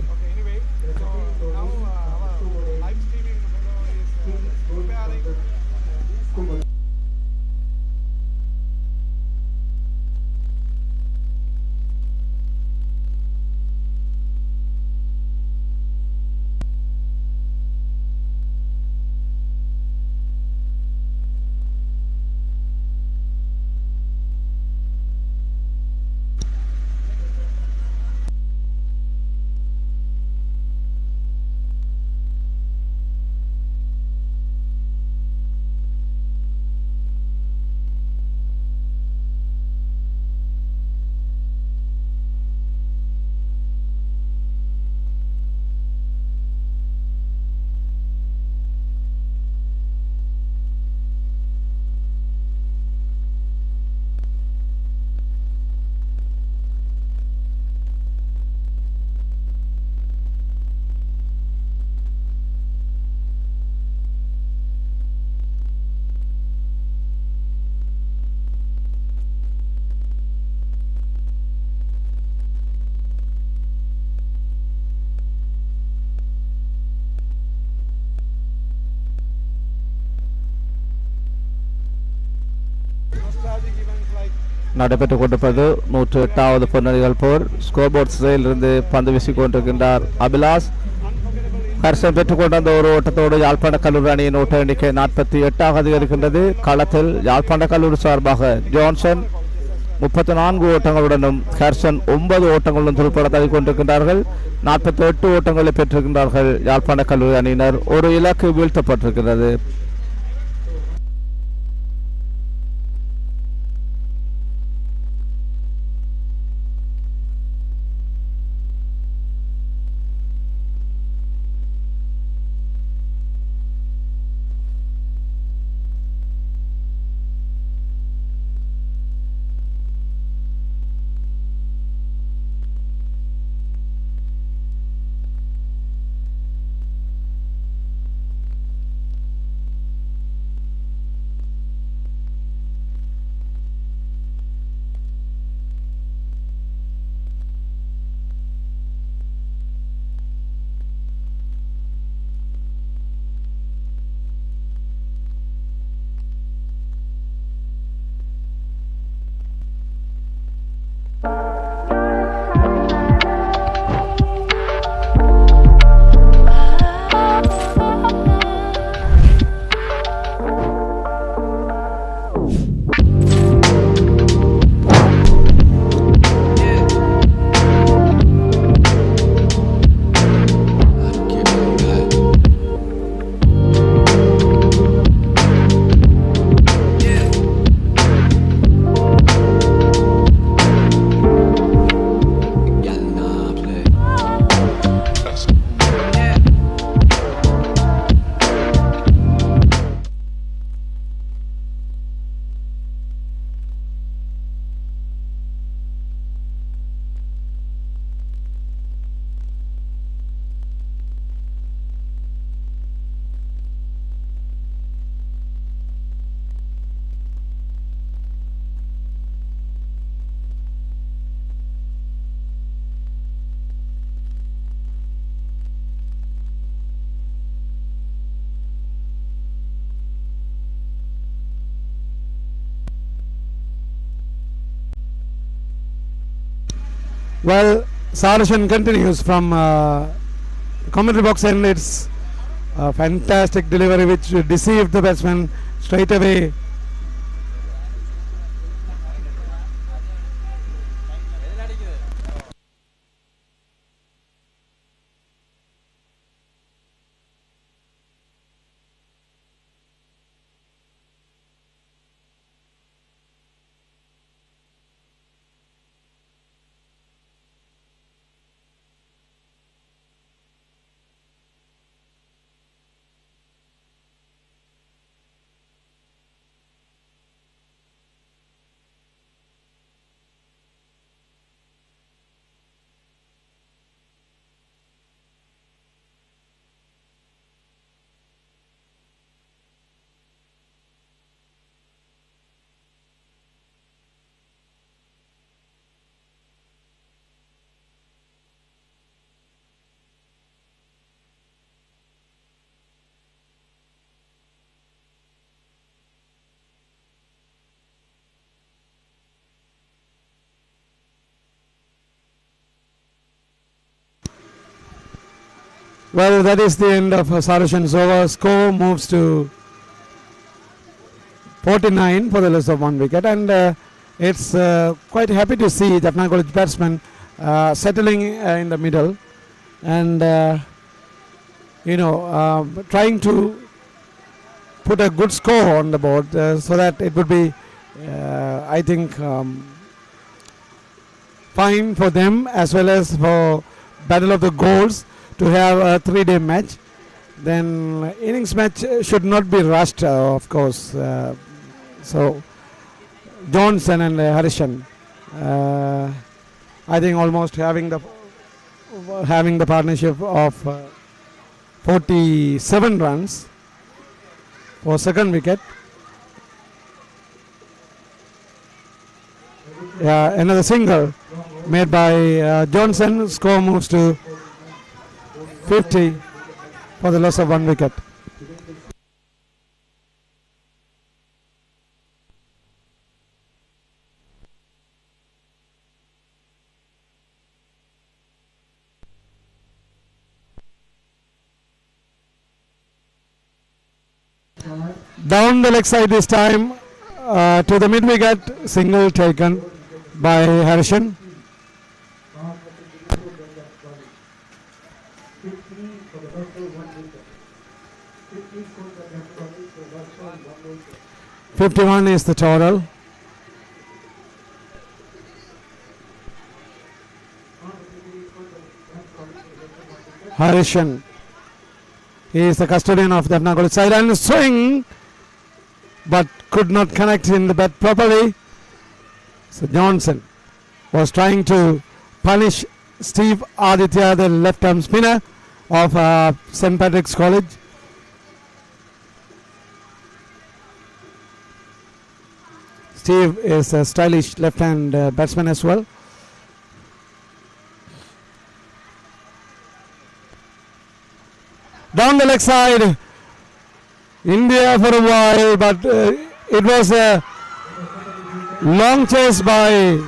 நடைபெற்றுக் கொண்டிருப்பது 108வது பொன்னணிகள் போர். ஸ்கோர்போர்ட் திசையிலிருந்து பந்து வீசிக் கொண்டிருக்கின்றார் அபிலாஷ். ஹர்ஷன் பெற்றுக்கொண்ட அந்த ஒரு ஓட்டத்தோடு யாழ்ப்பாண கல்லூரி அணியின் ஓட்ட எண்ணிக்கை 48 அதிகரிக்கின்றது. களத்தில் யாழ்ப்பாண கல்லூரி சார்பாக ஜான்சன் 34 ஓட்டங்களுடனும் ஹர்ஷன் 9 ஓட்டங்களுடன் துடுப்பாட தள்ளி கொண்டிருக்கின்றார்கள். 48 ஓட்டங்களை பெற்றிருக்கின்றார்கள் யாழ்ப்பாண கல்லூரி அணியினர். ஒரு இலக்கு வீழ்த்தப்பட்டிருக்கிறது. Well, Sarachan continues from commentary box, and it's a fantastic delivery which deceived the batsman straight away. Well, that is the end of Sarachan's over. Score moves to 49 for the loss of 1 wicket, and it's quite happy to see Jaffna College batsmen settling in the middle and trying to put a good score on the board so that it would be I think fine for them as well as for Battle of the Goals to have a 3-day match. Then innings match should not be rushed, of course. So Johnson and Harishan, I think almost having the partnership of 47 runs for second wicket. Another single made by Johnson. Score moves to 50 for the loss of 1 wicket. Down the leg side this time to the mid wicket, single taken by Harishan. .51 is the total. Harishan, he is the custodian of Jaffna College side, and swing, but could not connect in the bat properly. So Johnson was trying to punish Steve Aditya, the left-arm spinner of St. Patrick's College. Steve is a stylish left-hand batsman as well. Down the leg side, India for a while, but it was a long chase by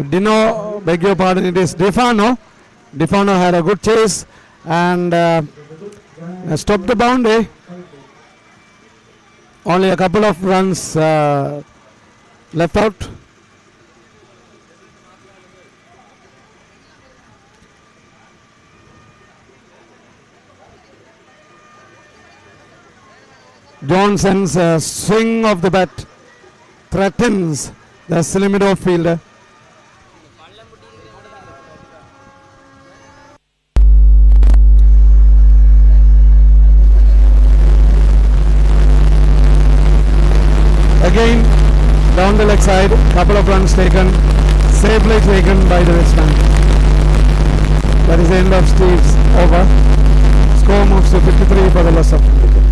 Dino, beg your pardon, it is Defano. Defano had a good chase and stopped the boundary. Only a couple of runs left out. Johnson's swing of the bat threatens the Silimido fielder. Again, down the leg side, couple of runs taken, safely taken by the batsman. That is the end of Steve's over. Score moves to 53 for the loss of wicket.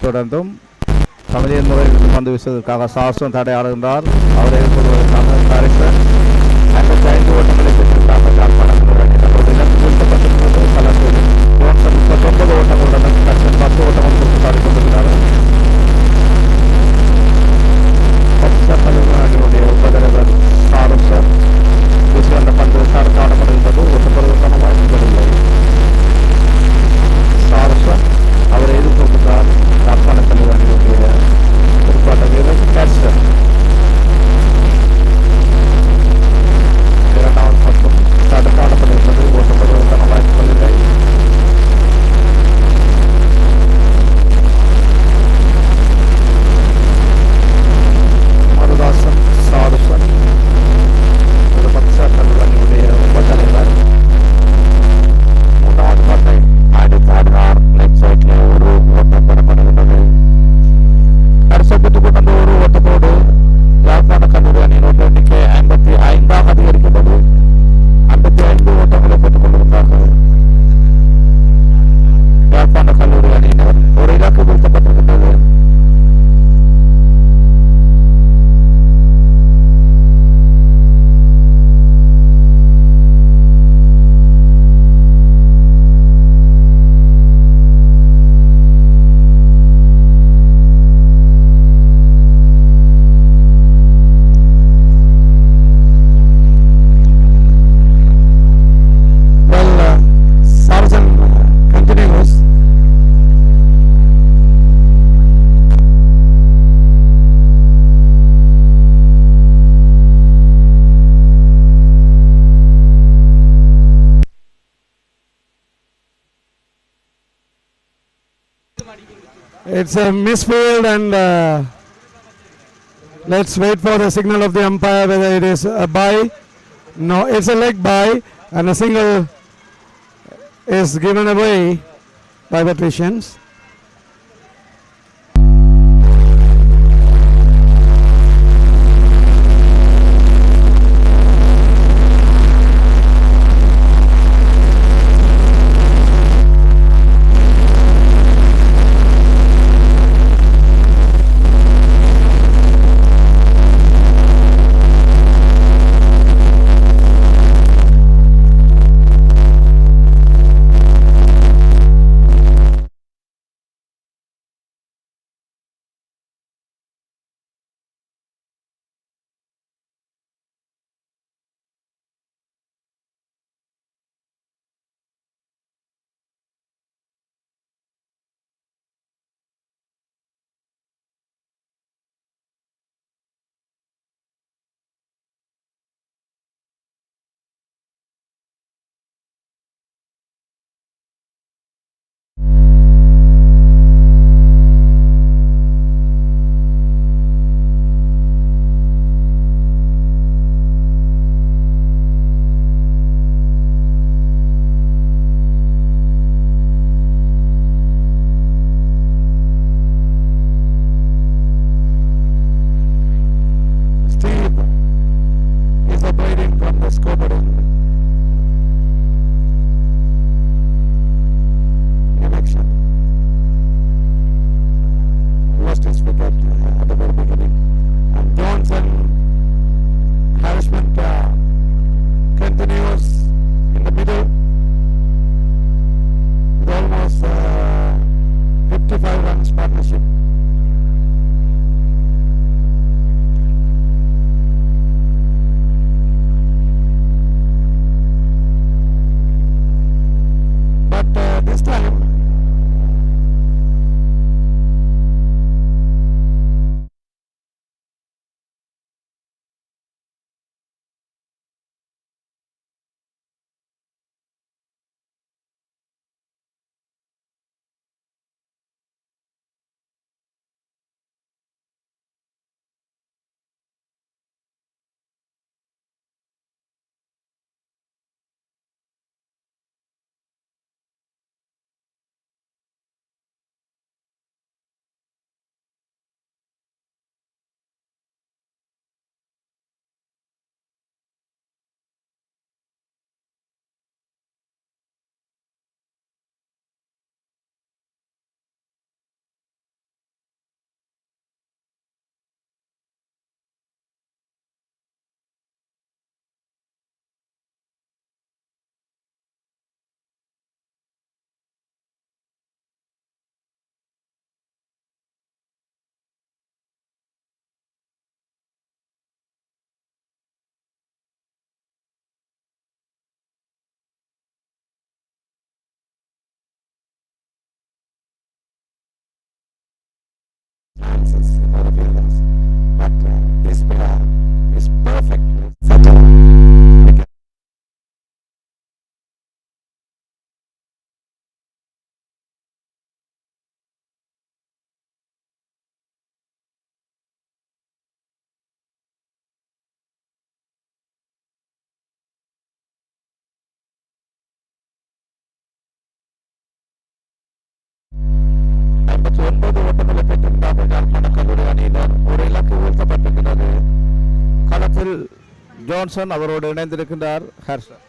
தொடர்ந்தும் தமிழின் முறையில் பந்து வீசுவதற்காக சாஸ்திரம் தடையாடுகின்றார். அவரை எதிர்கொள்வதற்காக Garrison 55 ஓட்டங்களை பெற்றிருக்காங்க. யாழ்ப்பாணம் இலக்கு வீழ்த்தப்பட்டிருக்கிறது. களத்தில் 39 ஓட்டங்களுடன் கட்சன் 10 ஓட்டங்கள் கொடுத்தாடி கொண்டிருக்கிறார்கள். அணியுடைய உபதலைவர் சாரசர் வீசுவந்த பந்து தடுத்தாடப்படுகின்றது. ஓட்டப்படுவதற்கான வாய்ப்புகள் இல்லை. சாரசர் அவரை எதிர்கொள்கிறார். யாழ்ப்பாண கல்லூரி அணியுடைய துடுப்பாட்ட வீரர் கேஸ்டர். இரண்டாவது பக்கம் தடுத்தாடப்படுகின்றது. ஓட்டப்படுவதற்கான வாய்ப்புகள் இல்லை. மருதாசன் சாருசன் கல்லூரியுடைய உபத்தலைவர் மூன்றாவது பட்டை ஆடித்தாடினார். லெஃப்ட் சைட்ல ஒரு ஓட்டம் பெறப்படுகின்றது. கடைசி பெற்றுக்கொண்ட ஒரு ஓட்டத்தோடு யாழ்ப்பாண கல்லூரி அணியினுடைய எண்ணிக்கை 55 அதிகரிக்கின்றது. 55 ஓட்டங்களை பெற்றுக் கொண்டிருந்தார்கள். யாழ்ப்பாண கல்லூரி அணியினர் ஒரு இலக்கு வீழ்த்தப்பட்டிருக்கின்றது. It's a misfield, and let's wait for the signal of the umpire whether it is a bye. No, it's a leg bye, and a single is given away by patricians. களத்தில் ஜான்சன் அவரோடு இணைந்திருக்கின்றார் ஹர்ஷன்.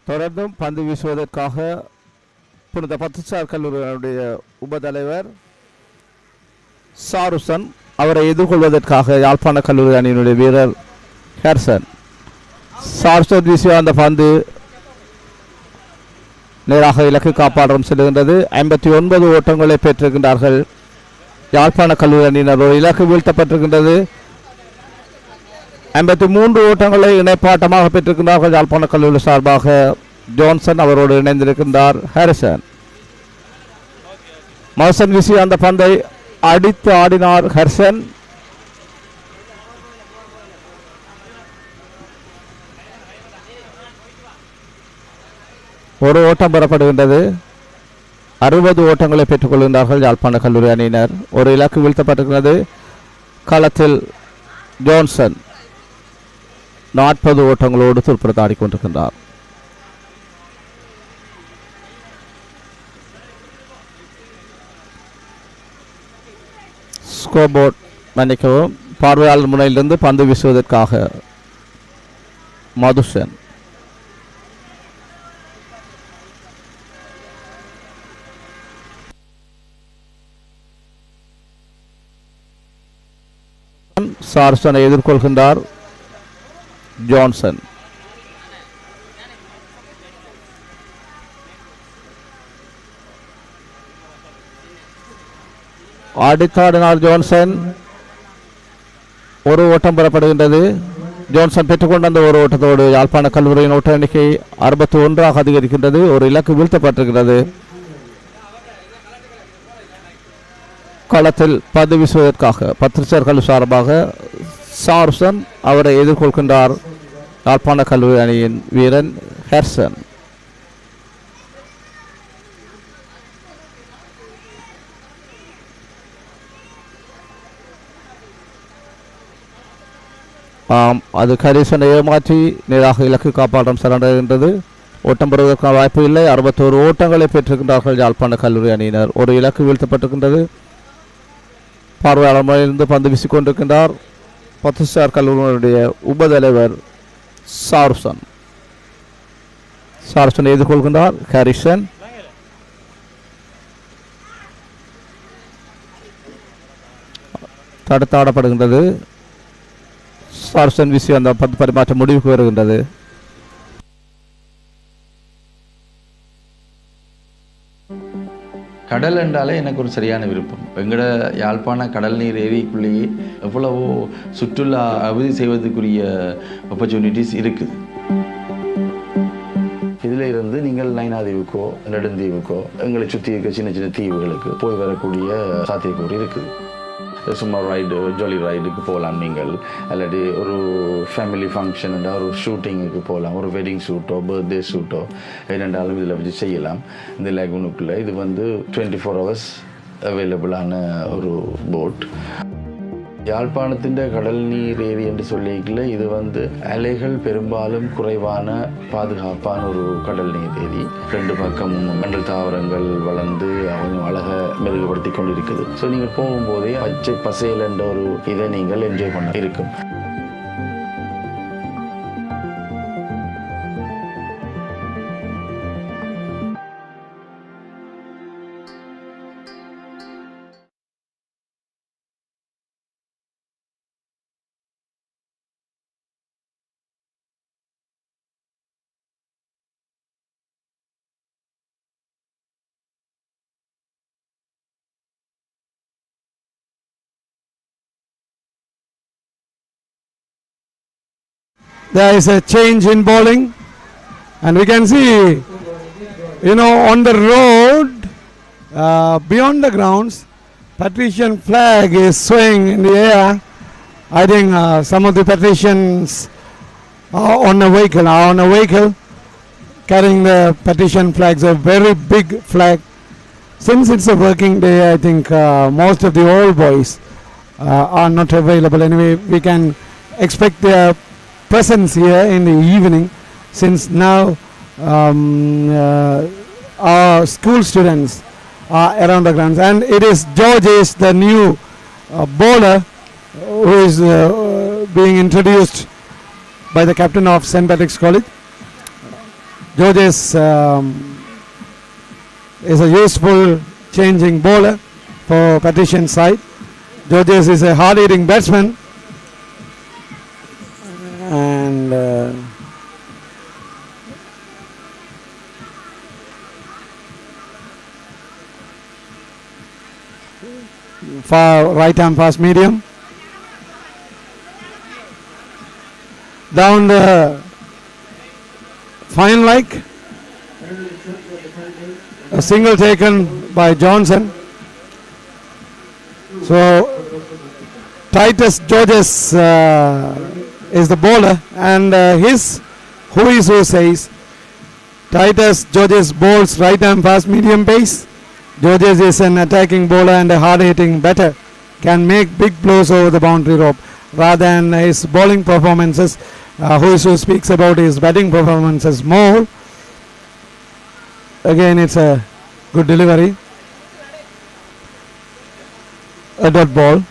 தொடர்ந்தும் பந்து வீசுவதற்காக புனித பத்துசார் கல்லூரியினுடைய உபதலைவர் சாருசன் அவரை எதிர்கொள்வதற்காக யாழ்ப்பாண கல்லூரி அணியினுடைய வீரர் ஹெர்சன். சாருசன் வீசிய அந்த பந்து நேராக இலக்கு காப்பாளரும் செல்கின்றது. 59 ஓட்டங்களை பெற்றிருக்கின்றார்கள் யாழ்ப்பாண கல்லூரி அணியினர். ஒரு இலக்கு வீழ்த்தப்பட்டிருக்கின்றது. 53 ஓட்டங்களை இணைப்பாட்டமாக பெற்றிருக்கின்றார்கள் யாழ்ப்பாண கல்லூரி சார்பாக. ஜான்சன் அவரோடு இணைந்திருக்கின்றார் ஹாரிசன். மர்சன் வீசி அந்த பந்தை அடித்து ஆடினார் ஹர்சன். ஒரு ஓட்டம் பெறப்படுகின்றது. 60 ஓட்டங்களை பெற்றுக் கொள்கின்றார்கள் யாழ்ப்பாண கல்லூரி அணியினர். ஒரு இலக்கு வீழ்த்தப்பட்டிருக்கிறது. களத்தில் ஜான்சன் 40 ஓட்டங்களோடு துடுப்படுத்த ஆடிக்கொண்டிருக்கின்றார். ஸ்கோர்போர்ட் மன்னிக்கவும், பார்வையாளர் முனையிலிருந்து பந்து வீசுவதற்காக மதுசன். சார்சனை எதிர்கொள்கின்றார் ஜான்சன். அடித்தாடினார் ஜான்சன். ஒரு ஓட்டம் பெறப்படுகின்றது. ஜான்சன் பெற்றுக்கொண்ட அந்த ஒரு ஓட்டத்தோடு யாழ்ப்பாண கல்லூரியின் ஓட்ட எண்ணிக்கை 61 அதிகரிக்கின்றது. ஒரு இலக்கு வீழ்த்தப்பட்டிருக்கிறது. களத்தில் பந்து வீசுவதற்காக பத்திரிசர் கல்லூரி சார்பாக சார்சன் அவரை எதிர்கொள்கின்றார் யாழ்ப்பாண கல்லூரி அணியின் வீரன் ஹெர்சன். அது கரிசனை ஏமாற்றி நேராக இலக்கு காப்பாற்றம் சரணடைகின்றது. ஓட்டம் பெறுவதற்கான வாய்ப்பு இல்லை. 61 ஓட்டங்களை பெற்றிருக்கின்றார்கள் யாழ்ப்பாண கல்லூரி அணியினர். ஒரு இலக்கு வீழ்த்தப்பட்டிருக்கின்றது. பார்வையாளர் முறையிலிருந்து பந்து வீசிக்கொண்டிருக்கின்றார் பத்துசார் கல்லூரியினுடைய உபதலைவர் சாருசன். சாருசனை எதிர்கொள்கின்றார் ஹாரிசன். தடுத்தாடப்படுகின்றது. சார்சன் வீசி அந்த பந்து பரிமாற்ற முடிவுக்கு வருகின்றது. கடல் என்றாலே எனக்கு ஒரு சரியான விருப்பம். எங்கட யாழ்ப்பாண கடல் நீர் ஏரிக்குள்ளேயே எவ்வளவோ சுற்றுலா அபிவிருத்தி செய்வதற்குரிய ஆப்பர்ச்சுனிட்டிஸ் இருக்குது. இதில் இருந்து நீங்கள் நைனாதீவுக்கோ நெடுந்தீவுக்கோ எங்களை சுற்றி இருக்க சின்ன சின்ன தீவுகளுக்கு போய் வரக்கூடிய சாத்தியக்கூறு இருக்குது. சும்மா ரைடு ஜாலி ரைடுக்கு போகலாம். நீங்கள் இல்லாட்டி ஒரு ஃபேமிலி ஃபங்க்ஷன் ஒரு ஷூட்டிங்குக்கு போகலாம். ஒரு வெட்டிங் ஷூட்டோ பர்த்டே ஷூட்டோ என்னென்றாலும் இதில் வச்சு செய்யலாம். இந்த லேகுனுக்குள்ளே இது 24 hours அவைலபிளான ஒரு போட். யாழ்ப்பாணத்தின் கடல் நீர் ஏரி என்று சொல்லிக்கல இது அலைகள் பெரும்பாலும் குறைவான பாதுகாப்பான ஒரு கடல் நீர் ஏரி. 2 பக்கமும் மண்டல் தாவரங்கள் வளர்ந்து அவங்க அழகை மெருகுபடுத்தி கொண்டிருக்குது. ஸோ நீங்கள் போகும்போதே பச்சை பசேல் என்ற ஒரு இதை நீங்கள் என்ஜாய் பண்ண இருக்கும். There is a change in bowling, and we can see, on the road, beyond the grounds, patrician flag is swaying in the air. I think some of the patricians are on a vehicle carrying the patrician flags, a very big flag. since it's a working day, I think most of the old boys are not available. Anyway, we can expect their presence here in the evening, since now our school students are around the grounds, and it is Georges, the new bowler, who is being introduced by the captain of St. Patrick's College. Georges is a useful changing bowler for Patrician side. Georges is a hard-hitting batsman, and far right arm fast medium. Down the fine leg, a single taken by Johnson. So Titus Georges is the bowler, and who says Titus Georges bowls right arm fast medium pace. Georges is an attacking bowler and a hard-hitting batter, can make big blows over the boundary rope. Rather than his bowling performances, who speaks about his batting performances more. Again, it's a good delivery. A dot ball.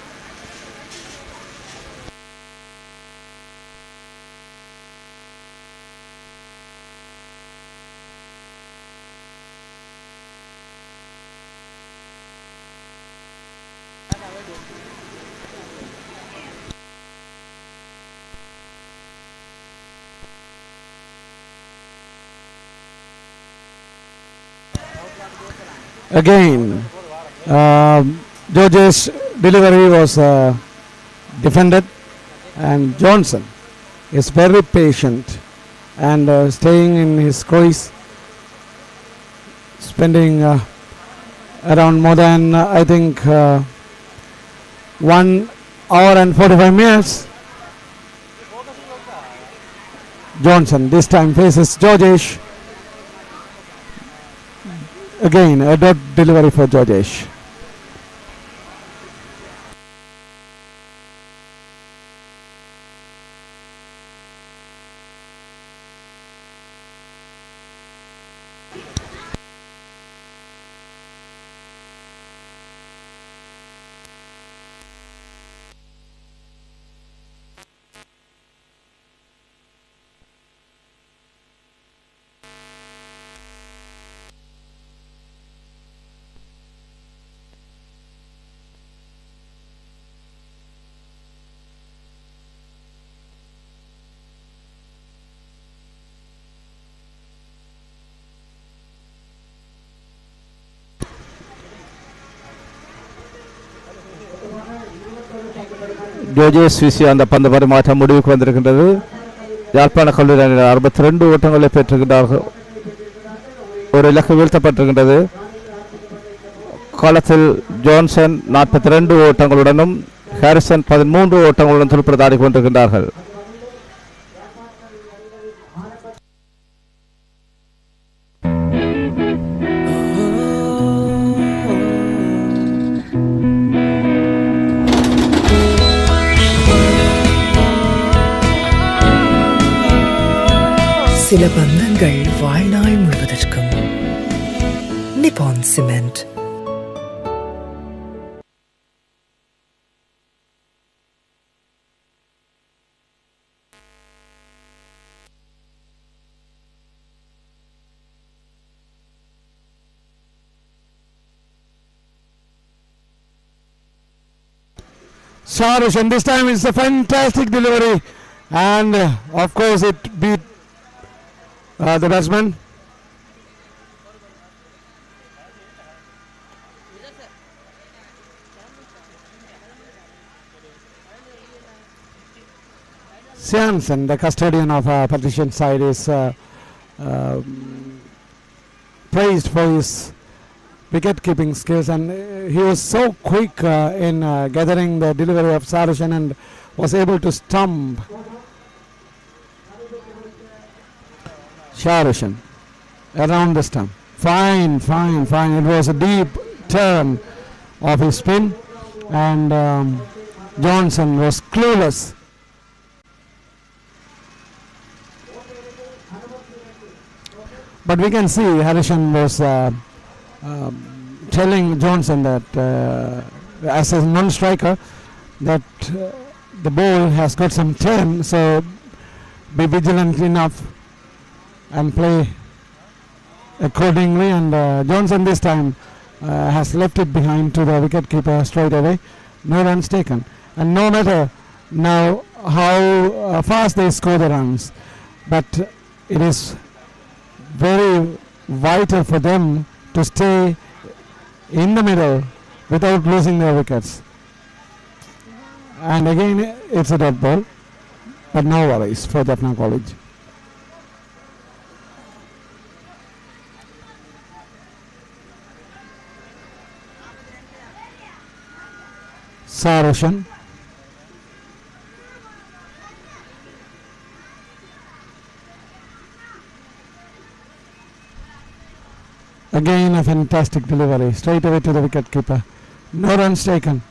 Again, Georges' delivery was defended, and Johnson is very patient and staying in his crease, spending around more than I think 1 hour and 45 minutes. Johnson this time faces Georges. Again, a dot delivery for Georges. ஜோஜேஸ் வீசிய அந்த பந்து பரிமாற்றம் முடிவுக்கு வந்திருக்கின்றது. யாழ்ப்பாண கல்லூரி அணியினர் 62 ஓட்டங்களை பெற்றிருக்கின்றார்கள். ஒரு இலக்கு வீழ்த்தப்பட்டிருக்கின்றது. களத்தில் ஜான்சன் 42 ஓட்டங்களுடனும் ஹாரிசன் 13 ஓட்டங்களுடன் துடுப்படுத்த ஆடிக்கொண்டிருக்கின்றார்கள். சில பந்தங்கள் வாழ்நாள் முழுவதற்கும். நிப்பான் cement. Sharish, and this time it's a fantastic delivery, and of course it beat the batsman. Siansen, the custodian of Patrician side, is praised for his wicket-keeping skills, and he was so quick in gathering the delivery of Saracen and was able to stump Saracen around the stump. Fine. It was a deep turn of his spin, and Johnson was clueless. But we can see Harrison was telling Johnson that as a non-striker that the ball has got some turn, so be vigilant enough and play accordingly. And Johnson this time has left it behind to the wicketkeeper straight away. No runs taken, and no matter now how fast they score the runs, but it is very vital for them to stay in the middle without losing their wickets. And again it's a dot ball, but no worries for Jaffna College. Sarushan. Again a fantastic delivery, straight away to the wicketkeeper. No runs taken.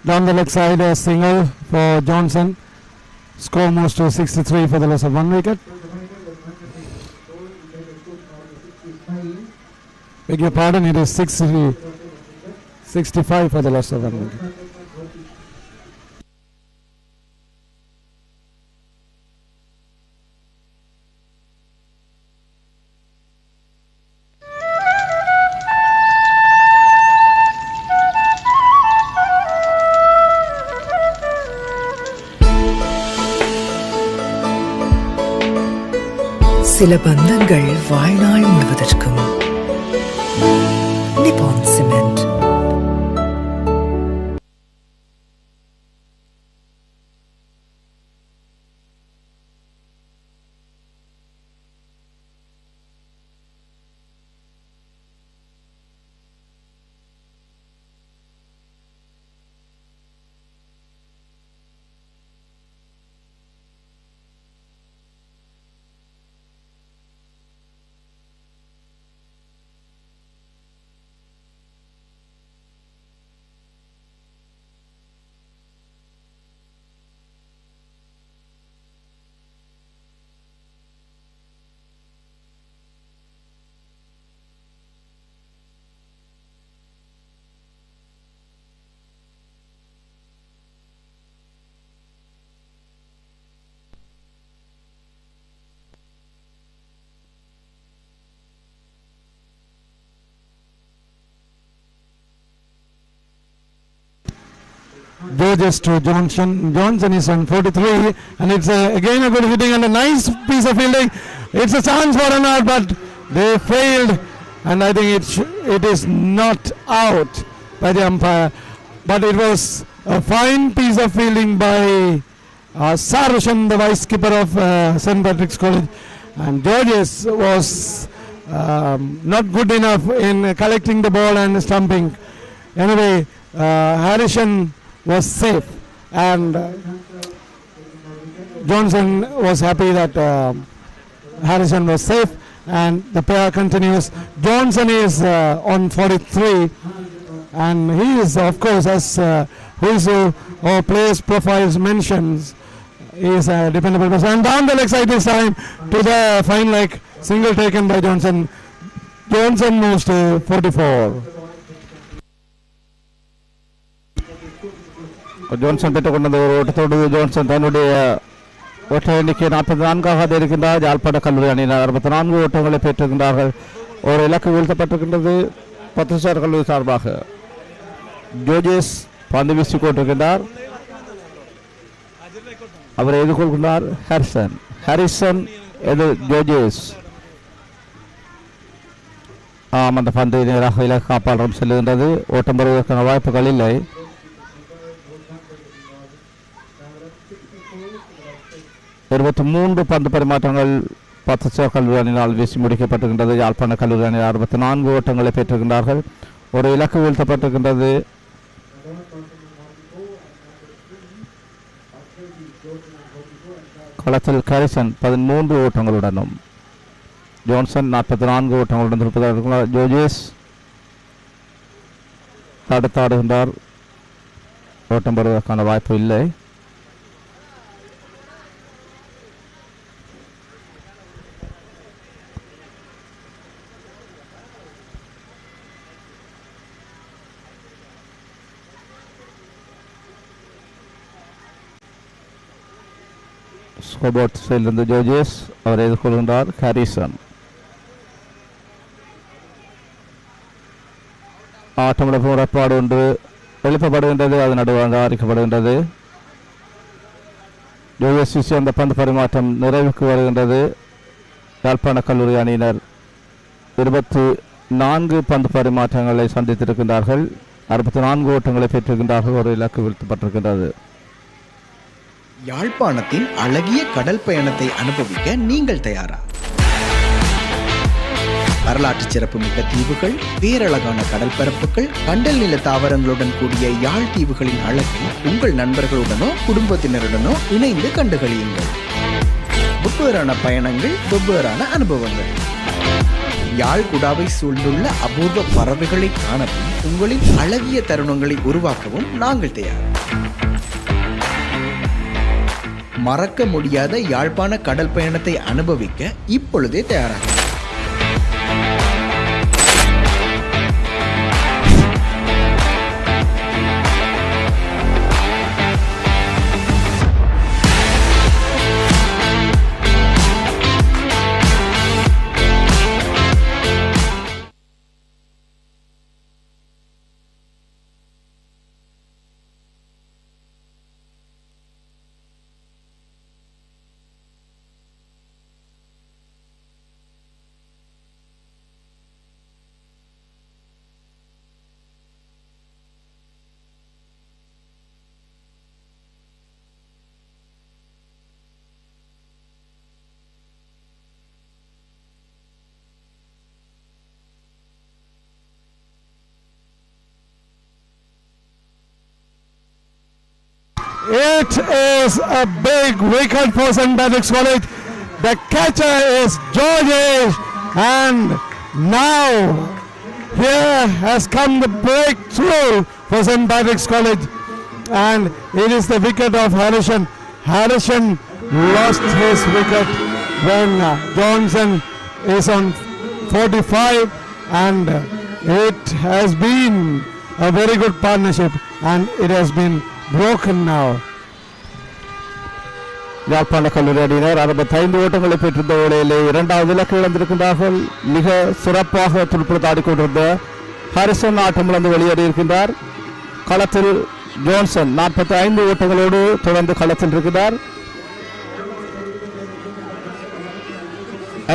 Down the leg side, a single for Johnson. Score moves to 63 for the loss of 1 wicket. Beg your pardon, it is 65 for the loss of 1 wicket. சில பந்தங்கள் வாழ்நாள் முழுவதற்கும். நிப்பான் cement. Georges to Johnson. Johnson is on 43, and it's again a good hitting and a nice piece of fielding. It's a chance for an out, but they failed, and I think it is not out by the umpire. But it was a fine piece of fielding by Sarushan, the vice skipper of St. Patrick's College, and Georges was not good enough in collecting the ball and stumping. Anyway, Harrison was safe, and Johnson was happy that Harrison was safe, and the pair continues. Johnson is on 43, and he is, of course, as Huizu or players profiles mentions, he is a dependable person. And down the leg side this time to the fine leg, single taken by Johnson. Johnson moves to 44. Johnson பெற்றுக்கொண்டது ஒரு ஓட்டத்தோடு Johnson தன்னுடைய ஓட்ட எண்ணிக்கை 44ஆக இருக்கின்றார். யாழ்ப்பாண கல்லூரி அணியினர் 64 ஓட்டங்களை பெற்றிருக்கின்றார்கள். ஒரு இலக்கு வீழ்த்தப்பட்டிருக்கின்றது பத்திரிசார் கல்லூரி சார்பாக. ஜோர்ஜஸ் பந்து வீசிக் கொண்டிருக்கின்றார். அவரை எதிர்கொள்கின்றார் ஹாரிசன் ஜோர்ஜஸ். அந்த பந்து நேராக இலக்கு காப்பாளரும் செல்லுகின்றது. ஓட்டம் பெறுவதற்கான வாய்ப்புகள் இல்லை. 23 பந்து பரிமாற்றங்கள் பத்துச்சார் கல்லூரி அணியினால் வீசி முடிக்கப்பட்டிருக்கின்றது. யாழ்ப்பாண கல்லூரி அணி 64 ஓட்டங்களை பெற்றிருக்கின்றார்கள். ஒரு இலக்கு வீழ்த்தப்பட்டிருக்கின்றது. களத்தில் கேரிசன் 13 ஓட்டங்களுடனும் ஜோன்சன் 44 ஓட்டங்களுடன் இருப்பதாக ஜோஜேஸ் தடுத்தாடுகின்றார். ஓட்டம் பெறுவதற்கான வாய்ப்பு இல்லை. ஸ்கோபோர்ட் சைடிலிருந்து ஜோஜேஸ் அவரை எதிர்கொள்கின்றார். ஹாரிசன் ஆட்டமிழப்பு முறைப்பாடு ஒன்று எழுப்பப்படுகின்றது. அது நடுவாக அறிக்கப்படுகின்றது. ஜோஜேஸ் அந்த பந்து பரிமாற்றம் நிறைவுக்கு வருகின்றது. யாழ்ப்பாண கல்லூரி அணியினர் 24 பந்து பரிமாற்றங்களை சந்தித்திருக்கின்றார்கள். 64 ஓட்டங்களை பெற்றிருக்கின்றார்கள். ஒரு இலக்கு வீழ்த்தப்பட்டிருக்கின்றது. யாழ்ப்பாணத்தின் அழகிய கடல் பயணத்தை அனுபவிக்க நீங்கள் தயாரா? வரலாற்று சிறப்புமிக்க தீவுகள், பேரழகான கடல் பரப்புகள், கண்டல் நில தாவரங்களுடன் கூடிய யாழ் தீவுகளின் அழகை உங்கள் நண்பர்களுடனோ குடும்பத்தினருடனோ இணைந்து கண்டுகளியுங்கள். வெவ்வேறான பயணங்கள், வெவ்வேறான அனுபவங்கள். யாழ் குடாவை சூழ்ந்துள்ள அபூர்வ பறவைகளை காணவும் உங்களின் அழகிய தருணங்களை உருவாக்கவும் நாங்கள் தயார். மறக்க முடியாத யாழ்ப்பாண கடல் பயணத்தை அனுபவிக்க இப்பொழுதே தயாராக. It is a big wicket for St. Patrick's College. The catcher is Georges, and now here has come the breakthrough for St. Patrick's College, and it is the wicket of Harrison. Harrison lost his wicket when Johnson is on 45, and it has been a very good partnership, and it has been broken now. யாழ்ப்பாண கல்லூரி அணியினர் 65 ஓட்டங்களை பெற்றிருந்த வேளையிலே இரண்டாவது இலக்கு இழந்திருக்கின்றார்கள். மிக சிறப்பாக துடுப்படுத்தாடி கொண்டிருந்த ஹாரிசன் ஆட்டமிழந்து வெளியேறியிருக்கின்றார். களத்தில் ஜோன்சன் 45 ஓட்டங்களோடு தொடர்ந்து களத்தில் இருக்கிறார்.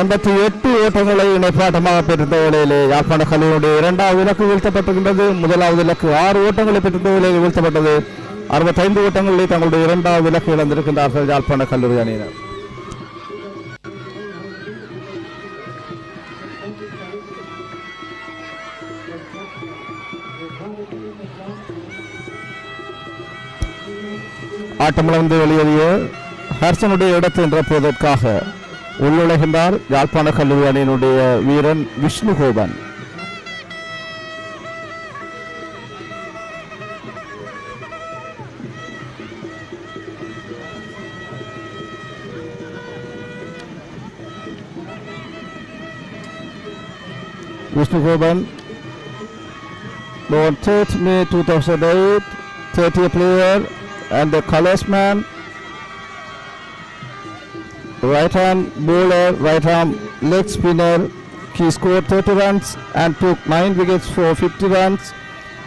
58 ஓட்டங்களை இணைப்பாட்டமாக பெற்றிருந்த வேளையிலே யாழ்ப்பாண கல்லூரியுடைய இரண்டாவது இலக்கு வீழ்த்தப்பட்டிருக்கின்றது. முதலாவது இலக்கு 6 ஓட்டங்களை பெற்றிருந்த வேளையில் வீழ்த்தப்பட்டது. 65 ஓட்டங்களிலே தங்களுடைய இரண்டாவது இலக்கு இழந்திருக்கின்றார்கள் யாழ்ப்பாண கல்லூரி அணியினர். ஆட்டமிழந்து வெளியேறிய ஹர்சனுடைய இடத்தை நிரப்புவதற்காக உள்நுழைகின்றார் யாழ்ப்பாண கல்லூரி அணியினுடைய வீரன் Vishnugopan. Vishnugoban, born 3rd May 2008, 30th player and the colours man, right hand bowler, right arm leg spinner. He scored 30 runs and took 9 wickets for 50 runs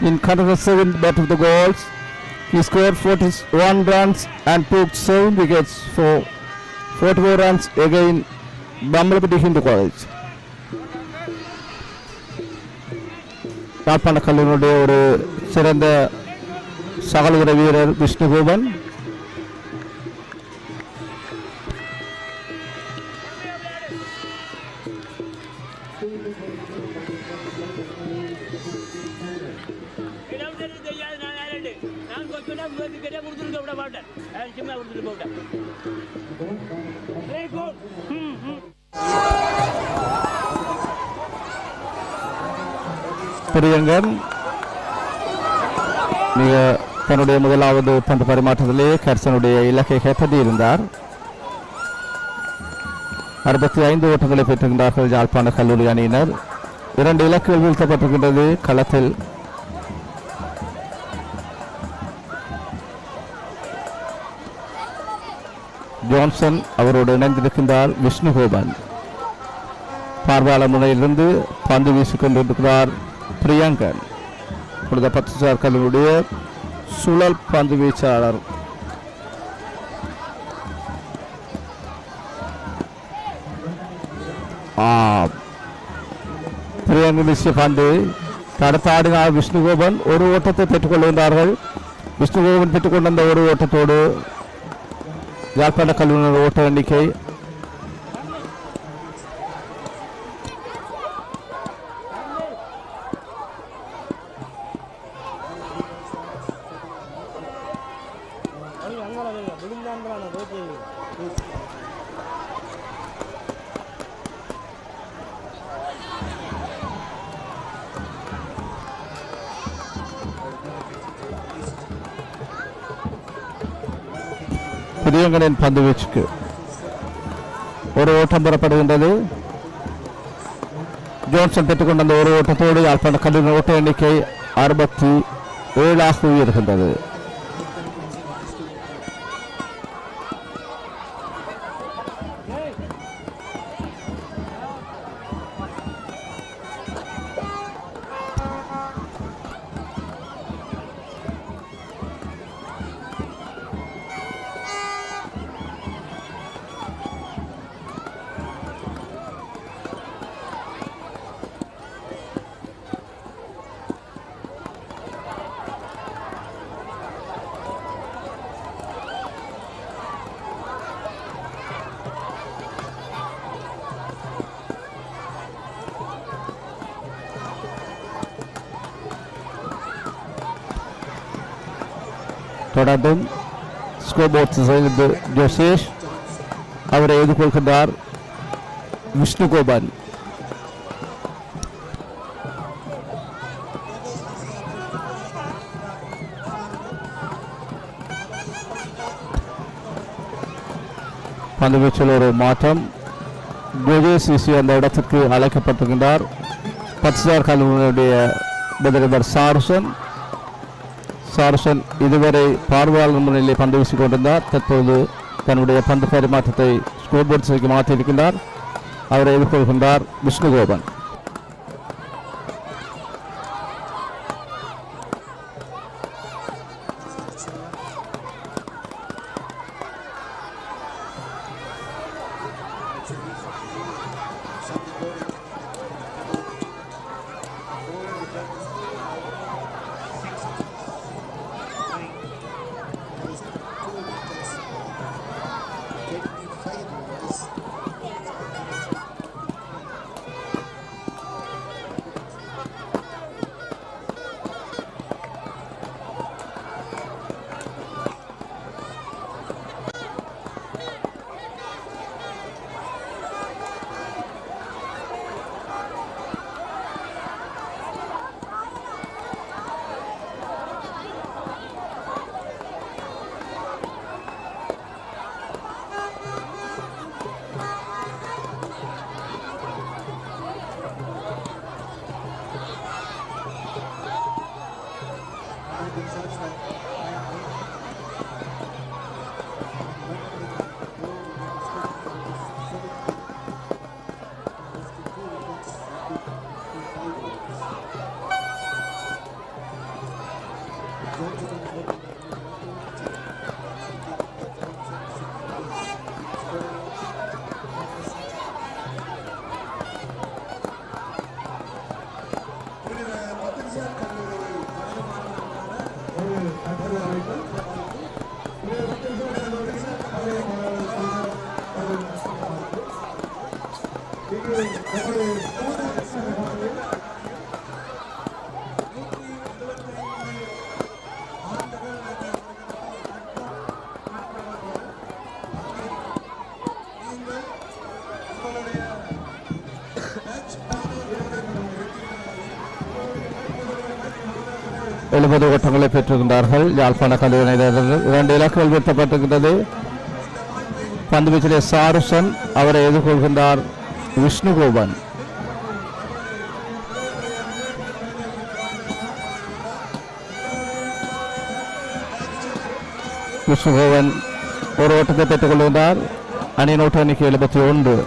in 107 bat of the goals. He scored 41 runs and took 7 wickets for 44 runs again Bambalapati Hindu College. யாழ்ப்பாண கல்லூரியுடைய ஒரு சிறந்த சகலுதர வீரர் விஷ்ணுகோபன். பிரியங்கன் மிக தன்னுடைய முதலாவது பந்து பரிமாற்றத்திலே கர்சனுடைய இலக்கை இருந்தார். 65 ஓட்டங்களை பெற்றிருந்தார்கள் யாழ்ப்பாண கல்லூரி அணியினர். 2 இலக்குகள் வீழ்த்தப்பட்டிருக்கின்றது. களத்தில் ஜான்சன் அவரோடு இணைந்திருக்கின்றார் விஷ்ணுகோபன். பார்வையாளர் முனையிலிருந்து பந்து வீசிக் கொண்டிருக்கிறார் பிரியங்கன். இப்பொழுது 10 கல்லூரியுடைய சுழல் பந்து வீச்சாளர் பிரியங்கன் வீசிய பந்து தடுத்தாடினார் விஷ்ணுகோபன். ஒரு ஓட்டத்தை பெற்றுக்கொள்கின்றார்கள். விஷ்ணுகோபன் பெற்றுக்கொண்ட அந்த ஒரு ஓட்டத்தோடு யாழ்ப்பாண கல்லூரியினர் ஓட்ட எண்ணிக்கை 5 பந்து வீச்சுக்கு ஒரு ஓட்டம் பெறப்படுகின்றது. ஜோன்சன் பெற்றுக்கொண்ட அந்த ஒரு ஓட்டத்தோடு யாழ்ப்பாண கல்லூரி ஓட்ட எண்ணிக்கை 67 உயர்கின்றது. தொடர்ந்தும் ஸ்கோர்போர்ட்ஸ் செய்து ஜோசேஷ் அவரை எதிர்கொள்கின்றார் விஷ்ணுகோபன். பந்து வீச்சில் ஒரு மாற்றம். ஜோசேஷ் சிசி அந்த இடத்திற்கு அழைக்கப்பட்டிருக்கின்றார். 10 கல்லூரியுடைய பதிலர் சார்சன் இதுவரை பார்வையாளர் முன்னிலை பந்து வீசிக் கொண்டிருந்தார். தற்போது தன்னுடைய பந்து பரிமாற்றத்தை ஸ்கோர்போர்ட்ஸுக்கு மாற்றியிருக்கின்றார். அவரை எதிர்கொள்கின்றார் விஷ்ணுகோபன். 70 ஓட்டங்களை பெற்றிருக்கின்றார்கள். யாழ்ப்பாண கல்லூரி அணியினர் 2 இலக்குகள் வீழ்த்தப்பட்டிருக்கின்றது. பந்து வீச்சிலே சாருசன், அவரை எதிர்கொள்கின்றார் விஷ்ணுகோபன். விஷ்ணுகோபன் ஒரு ஓட்டத்தை பெற்றுக் கொள்கின்றார். அணியின் ஓட்ட எண்ணிக்கை 71.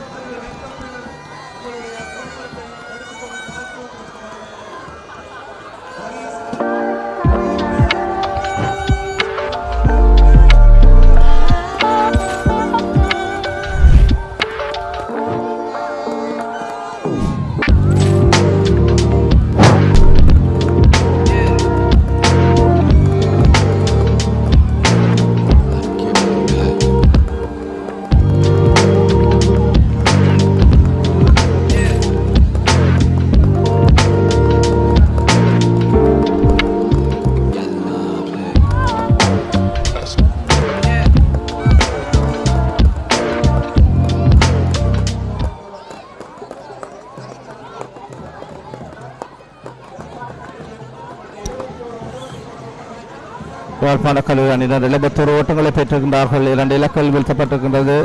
யாழ்ப்பாண கல்லூரி அணியினர் 71 ஓட்டங்களை பெற்றிருக்கின்றார்கள். 2 இலக்குகள் வீழ்த்தப்பட்டிருக்கின்றது.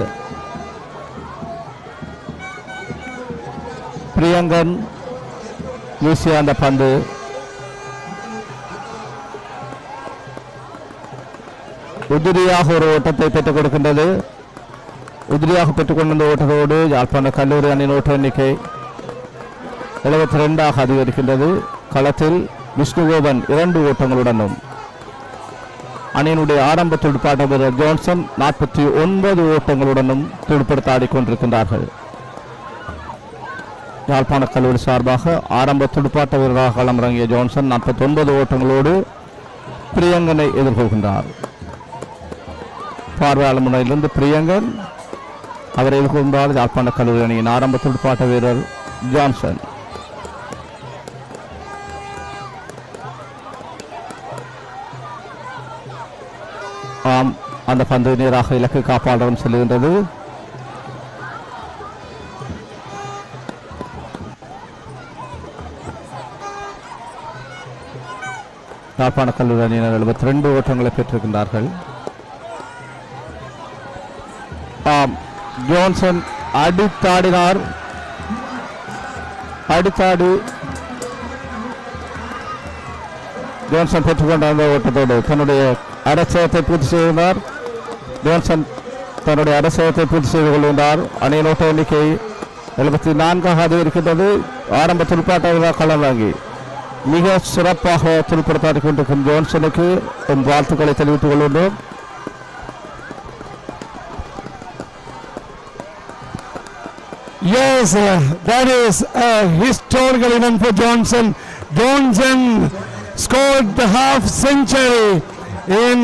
பிரியங்கன் வீசிய அந்த பந்து உதிரியாக ஒரு ஓட்டத்தை பெற்றுக் கொடுக்கின்றது. உதிரியாக பெற்றுக்கொண்ட ஓட்டத்தோடு யாழ்ப்பாண கல்லூரி அணியின் ஓட்ட எண்ணிக்கை 72 அதிகரிக்கின்றது. களத்தில் விஷ்ணுகோபன் 2 ஓட்டங்களுடனும் அணியினுடைய ஆரம்ப துடுப்பாட்ட வீரர் ஜான்சன் 49 ஓட்டங்களுடனும் துடுப்படுத்த ஆடிக்கொண்டிருக்கின்றார்கள். யாழ்ப்பாண கல்லூரி சார்பாக ஆரம்ப துடுப்பாட்ட வீரராக களமிறங்கிய ஜான்சன் 49 ஓட்டங்களோடு பிரியங்கனை எதிர்கொள்கின்றார். பார்வையாளர் முனையிலிருந்து பிரியங்கன், அவரை எதிர்கொண்டார் யாழ்ப்பாண கல்லூரி அணியின் ஆரம்ப துடுப்பாட்ட வீரர் ஜான்சன். அந்த பந்து நேராக இலக்கு காப்பாளரும் செல்கின்றது. யாழ்ப்பாண கல்லூரி அணியினர் 72 ஓட்டங்களை பெற்றிருக்கின்றார்கள். ஜான்சன் அடித்தாடினார். அடித்தாடி ஜான்சன் பெற்றுக்கொண்ட அந்த ஓட்டத்தோடு தன்னுடைய அரசியத்தை பூர்த்தி செய்தார். ஜான்சன் தன்னுடைய அரசியத்தை பூர்த்தி செய்து கொள்கின்றார். அணியின் ஓட்ட எண்ணிக்கை 74 அதிகரிக்கின்றது. ஆரம்ப துடுப்பாட்ட களமிறங்கி மிக சிறப்பாக துடுப்படுத்தாடி கொண்டிருக்கும் ஜான்சனுக்கு வாழ்த்துக்களை தெரிவித்துக் கொள்கின்றோம். Yes, that is a historical event for Johnson. Johnson scored the half century in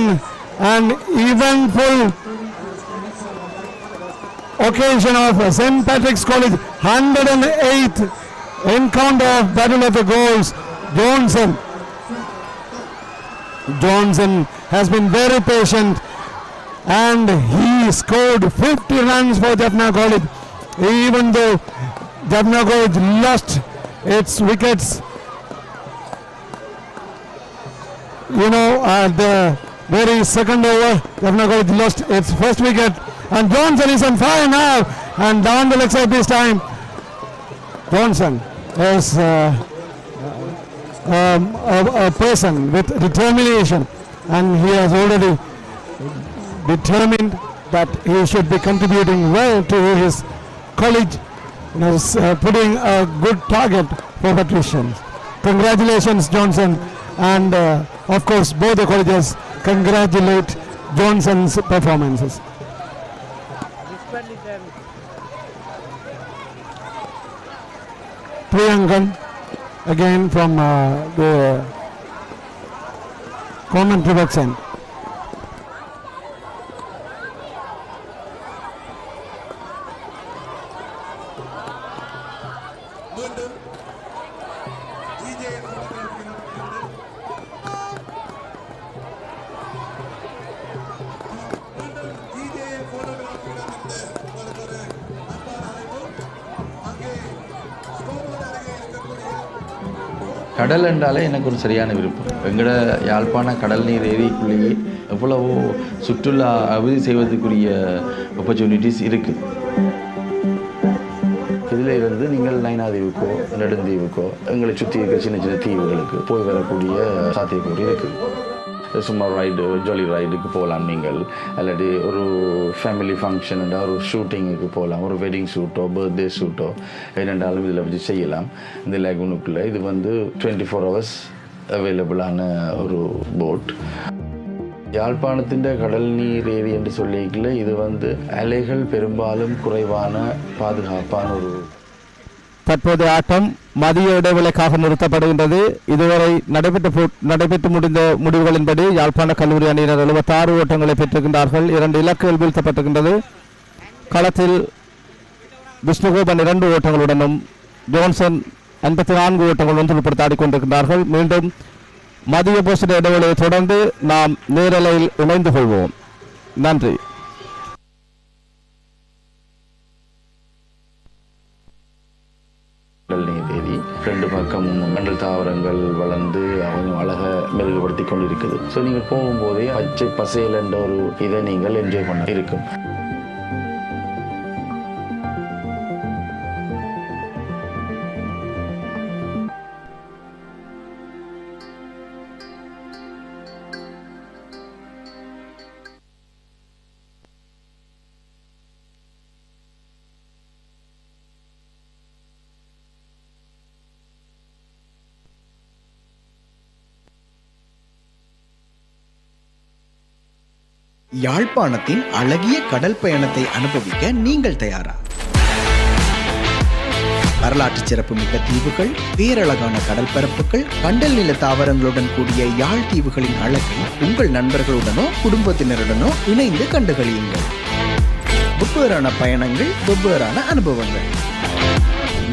an eventful occasion of St. Patrick's College 108th encounter of Battle of the Goals. Johnson has been very patient and he scored 50 runs for Jaffna College, even though Jaffna College lost its wickets. You know, at the very second over, Jaffna College lost its first wicket, and Johnson is on fire now, and down the leg side this time. Johnson is a person with determination, and he has already determined that he should be contributing well to his college, and is putting a good target for patricians. Congratulations, Johnson, and of course both the colleges congratulate Johnson's performances. Priyankan again from the commentary box end. கடல் என்றாலே எனக்கு ஒரு சரியான விருப்பம். எங்களோட யாழ்ப்பாண கடல் நீர் ஏரிக்குள்ளேயே எவ்வளவோ சுற்றுலா அபிவிருத்தி செய்வதற்குரிய ஆப்பர்ச்சுனிட்டிஸ் இருக்குது. இதில் இருந்து நீங்கள் நைனாதீவுக்கோ நெடுந்தீவுக்கோ எங்களை சுற்றி இருக்கிற சின்ன சின்ன தீவுகளுக்கு போய் வரக்கூடிய சாத்தியக்கூறு இருக்குது. சும்மா ரைடு ஜாலி ரைடுக்கு போகலாம் நீங்கள், இல்லாட்டி ஒரு ஃபேமிலி ஃபங்க்ஷன் ஒரு ஷூட்டிங்குக்கு போகலாம், ஒரு வெட்டிங் ஷூட்டோ பர்த்டே ஷூட்டோ என்னென்றாலும் இதில் வச்சு செய்யலாம். இந்த லேகுனுக்குள்ளே இது 24 hours அவைலபிளான ஒரு போட். யாழ்ப்பாணத்தின் கடல் நீர் ஏரி என்று சொல்லிக்கல இது அலைகள் பெரும்பாலும் குறைவான பாதுகாப்பான ஒரு. தற்போதைய ஆட்டம் மதிய இடைவேளைக்காக நிறுத்தப்படுகின்றது. இதுவரை நடைபெற்று முடிந்த முடிவுகளின்படி யாழ்ப்பாண கல்லூரி அணியினர் 76 ஓட்டங்களை பெற்றிருக்கின்றார்கள். 2 இலக்குகள் வீழ்த்தப்பட்டிருக்கின்றது. களத்தில் விஷ்ணுகோபன் 2 ஓட்டங்களுடனும் ஜோன்சன் 54 ஓட்டங்களுடன் துடுப்படுத்த ஆடிக்கொண்டிருக்கின்றார்கள். மீண்டும் மதிய போஸ்ட் இடைவேளையை தொடர்ந்து நாம் நேரலையில் இணைந்து கொள்வோம். நன்றி. ரெண்டு பக்கம் மண்டல் தாவரங்கள் வளர்ந்து அவங்க அழகை மெருகுபடுத்தி கொண்டிருக்குது. ஸோ நீங்கள் போகும்போதே பச்சை பசேல் என்ற ஒரு இதை நீங்கள் என்ஜாய் பண்ண இருக்கும். யாழ்ப்பாணத்தின் அழகிய கடல் பயணத்தை அனுபவிக்க நீங்கள் தயாரா? வரலாற்று சிறப்புமிக்க தீவுகள், பேரழகான கடல் பரப்புகள், கண்டல் நில தாவரங்களுடன் கூடிய யாழ் தீவுகளின் அழகை உங்கள் நண்பர்களுடனோ குடும்பத்தினருடனோ இணைந்து கண்டுகளியுங்கள். வெவ்வேறான பயணங்கள், வெவ்வேறான அனுபவங்கள்.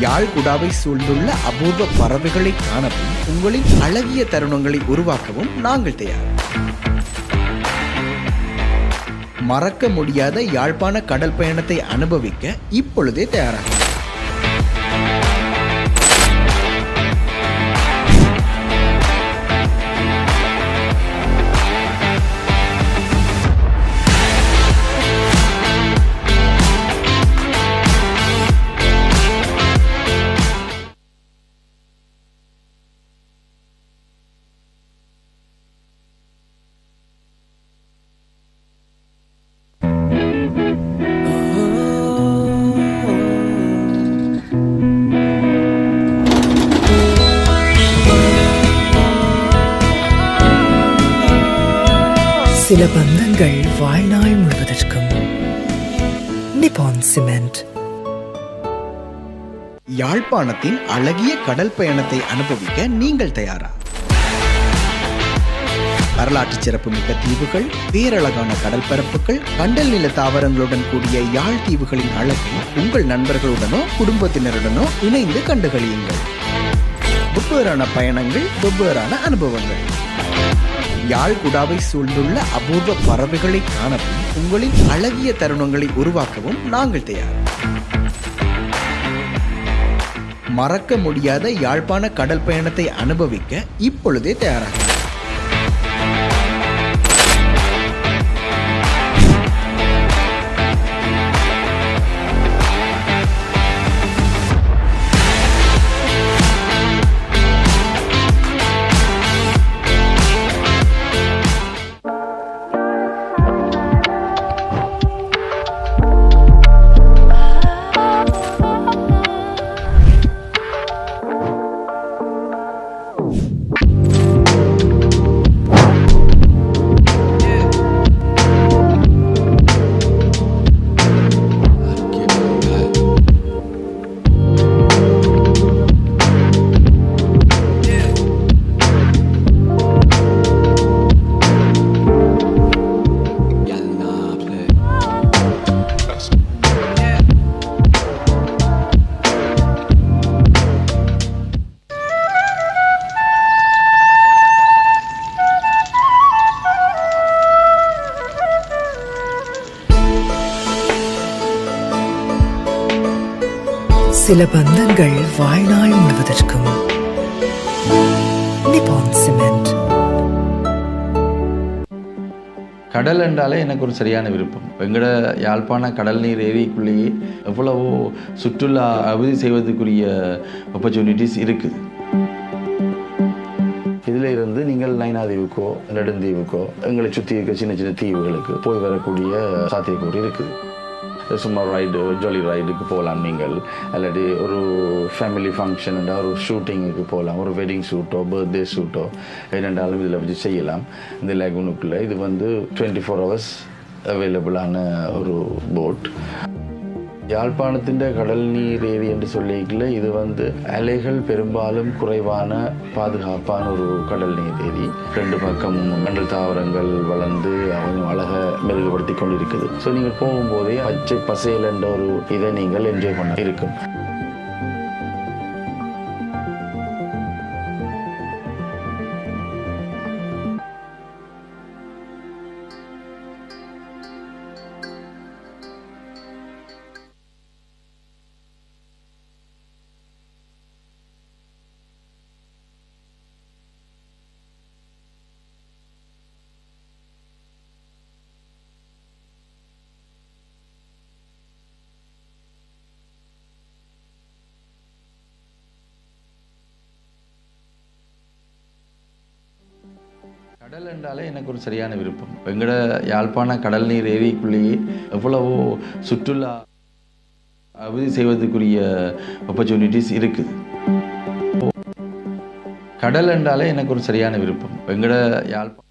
யாழ் குடாவை சூழ்ந்துள்ள அபூர்வ பறவைகளை காணவும் உங்களின் அழகிய தருணங்களை உருவாக்கவும் நாங்கள் தயார். மறக்க முடியாத யாழ்ப்பாண கடல் பயணத்தை அனுபவிக்க இப்பொழுதே தயாராக. சில பந்தங்கள் வாழ்நாள் முழுவதற்கும். நிப்பான் சிமெண்ட். யாழ்ப்பாணத்தின் அழகிய கடல் பயணத்தை அனுபவிக்க நீங்கள் தயாரா? வரலாற்று சிறப்புமிக்க தீவுகள், பேரழகான கடல் பரப்புகள், கண்டல் நில தாவரங்களுடன் கூடிய யாழ் தீவுகளின் அழகை உங்கள் நண்பர்களுடனோ குடும்பத்தினருடனோ இணைந்து கண்டுகளியுங்கள். வெவ்வேறான பயணங்கள், வெவ்வேறான அனுபவங்கள். யாழ் குடாவை சூழ்ந்துள்ள அபூர்வ பறவைகளை காணவும் உங்களின் அழகிய தருணங்களை உருவாக்கவும் நாங்கள் தயார். மறக்க முடியாத யாழ்ப்பாண கடல் பயணத்தை அனுபவிக்க இப்பொழுதே தயாராக. சில பந்தங்கள் வாழ்நாள் முழுவதற்கும். Nippon Cement. கடல் என்றாலே எனக்கு ஒரு சரியான விருப்பம். எங்கட யாழ்ப்பாண கடல் நீர் ஏரிக்குள்ளேயே எவ்வளவோ சுற்றுலா அபிவிருத்தி செய்வதற்குரிய ஆப்பர்ச்சுனிட்டிஸ் இருக்குது. இதில் இருந்து நீங்கள் நைனாதீவுக்கோ நெடுந்தீவுக்கோ எங்களை சுற்றி இருக்க சின்ன சின்ன தீவுகளுக்கு போய் வரக்கூடிய சாத்தியக்கூறு இருக்குது. சும்மா ரைடு ஜாலி ரைடுக்கு போகலாம். நீங்கள் இல்லாட்டி ஒரு ஃபேமிலி ஃபங்க்ஷன் ஒரு ஷூட்டிங்குக்கு போகலாம். ஒரு வெட்டிங் ஷூட்டோ பர்த்டே ஷூட்டோ என்னென்றாலும் இதில் வச்சு செய்யலாம். இந்த லேகுனுக்குள்ளே இது 24 hours அவைலபிளான ஒரு போட். யாழ்ப்பாணத்தின் கடல் நீர் ஏரி என்று சொல்லிக்கல இது அலைகள் பெரும்பாலும் குறைவான பாதுகாப்பான ஒரு கடல் நீர் ஏரி. 2 பக்கமும் மண்டல் தாவரங்கள் வளர்ந்து கொஞ்சம் அழகை மெருகுபடுத்தி கொண்டு இருக்குது. ஸோ நீங்கள் போகும்போதே பச்சை பசேல் என்ற ஒரு இதை நீங்கள் என்ஜாய் பண்ண இருக்கும். கடல் என்றாலே எனக்கு ஒரு சரியான விருப்பம். எங்கட யாழ்ப்பாண கடல் நீர் ஏரிக்குள்ளேயே எவ்வளவோ சுற்றுலா அபிவிருத்தி செய்வதற்குரிய ஆப்பர்ச்சுனிட்டிஸ் இருக்குது. கடல் என்றாலே எனக்கு ஒரு சரியான விருப்பம். எங்கட யாழ்ப்பாண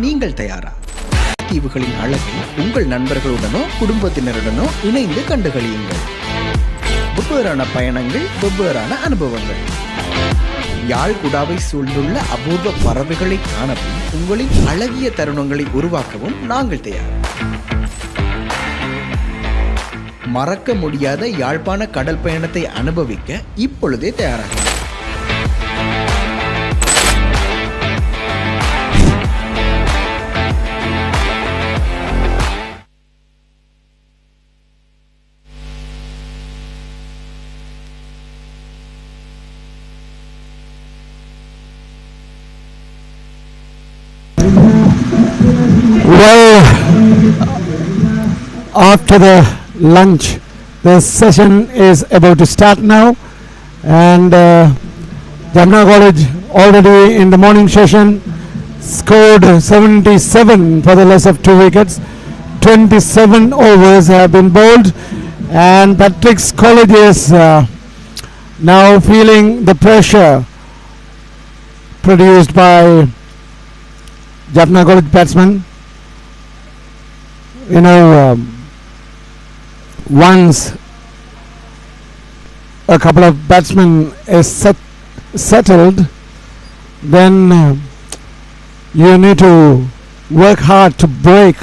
நீங்கள் தயாரா? தீவுகளின் அழகை உங்கள் நண்பர்களுடனோ குடும்பத்தினருடனோ இணைந்து கண்டுகளியுங்கள். வெவ்வேறான பயணங்கள், வெவ்வேறான அனுபவங்கள். யாழ்குடாவை சூழ்ந்துள்ள அபூர்வ பறவைகளை காணவும் உங்களின் அழகிய தருணங்களை உருவாக்கவும் நாங்கள் தயார். மறக்க முடியாத யாழ்ப்பாண கடல் பயணத்தை அனுபவிக்க இப்பொழுதே தயாராக. Well, after the lunch, the session is about to start now, and Jamna College already in the morning session scored 77 for the loss of 2 wickets. 27 overs have been bowled, and Patrick's College is now feeling the pressure produced by Jaffna College batsman. You know, once a couple of batsmen is settled, then you need to work hard to break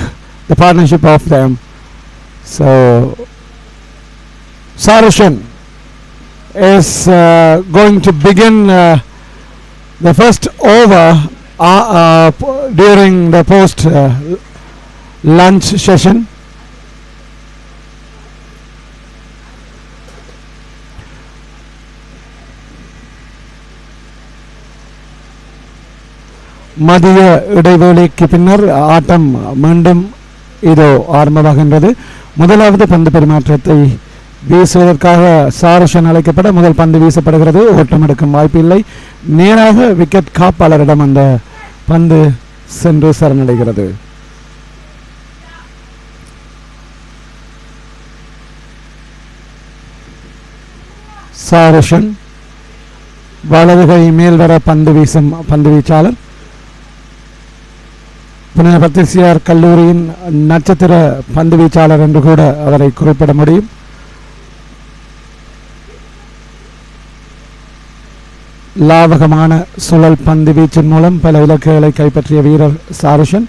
the partnership of them. So Sarushan is going to begin the first over during the post lunch session. மதிய இடைவேளைக்கு பின்னர் ஆட்டம் மீண்டும் இதோ ஆரம்பமாகின்றது. முதலாவது பந்து பரிமாற்றத்தை வீசுவதற்காக சாருஷன் அழைக்கப்பட முதல் பந்து வீசப்படுகிறது. ஓட்டம் எடுக்கும் வாய்ப்பில்லை. நேராக விக்கெட் காப்பாளரிடம் அந்த பந்து சென்று சரணடைகிறது. சாருஷன் வலதுகை மேல்வர பந்து வீசும் பந்து வீச்சாளர். புனே பத்திரிசியார் கல்லூரியின் நட்சத்திர பந்து வீச்சாளர் என்று கூட அவரை குறிப்பிட முடியும். லாவகமான சுழல் பந்து வீச்சின் மூலம் பல இலக்குகளை கைப்பற்றிய வீரர் Charushan.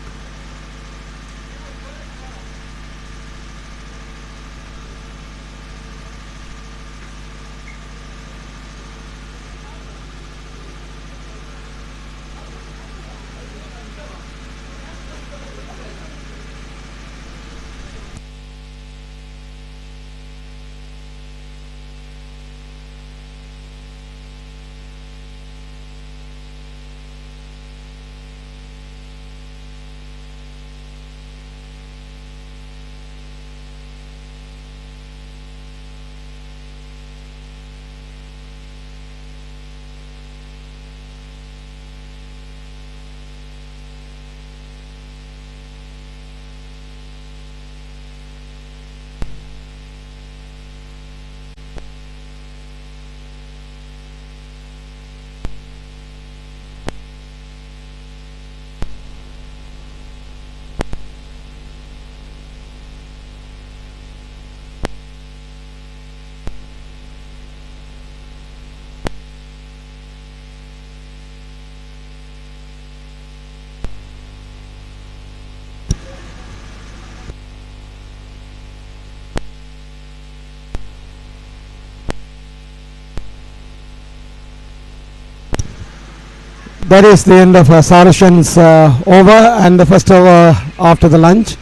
That is the end of Saracens over and the first over after the lunch.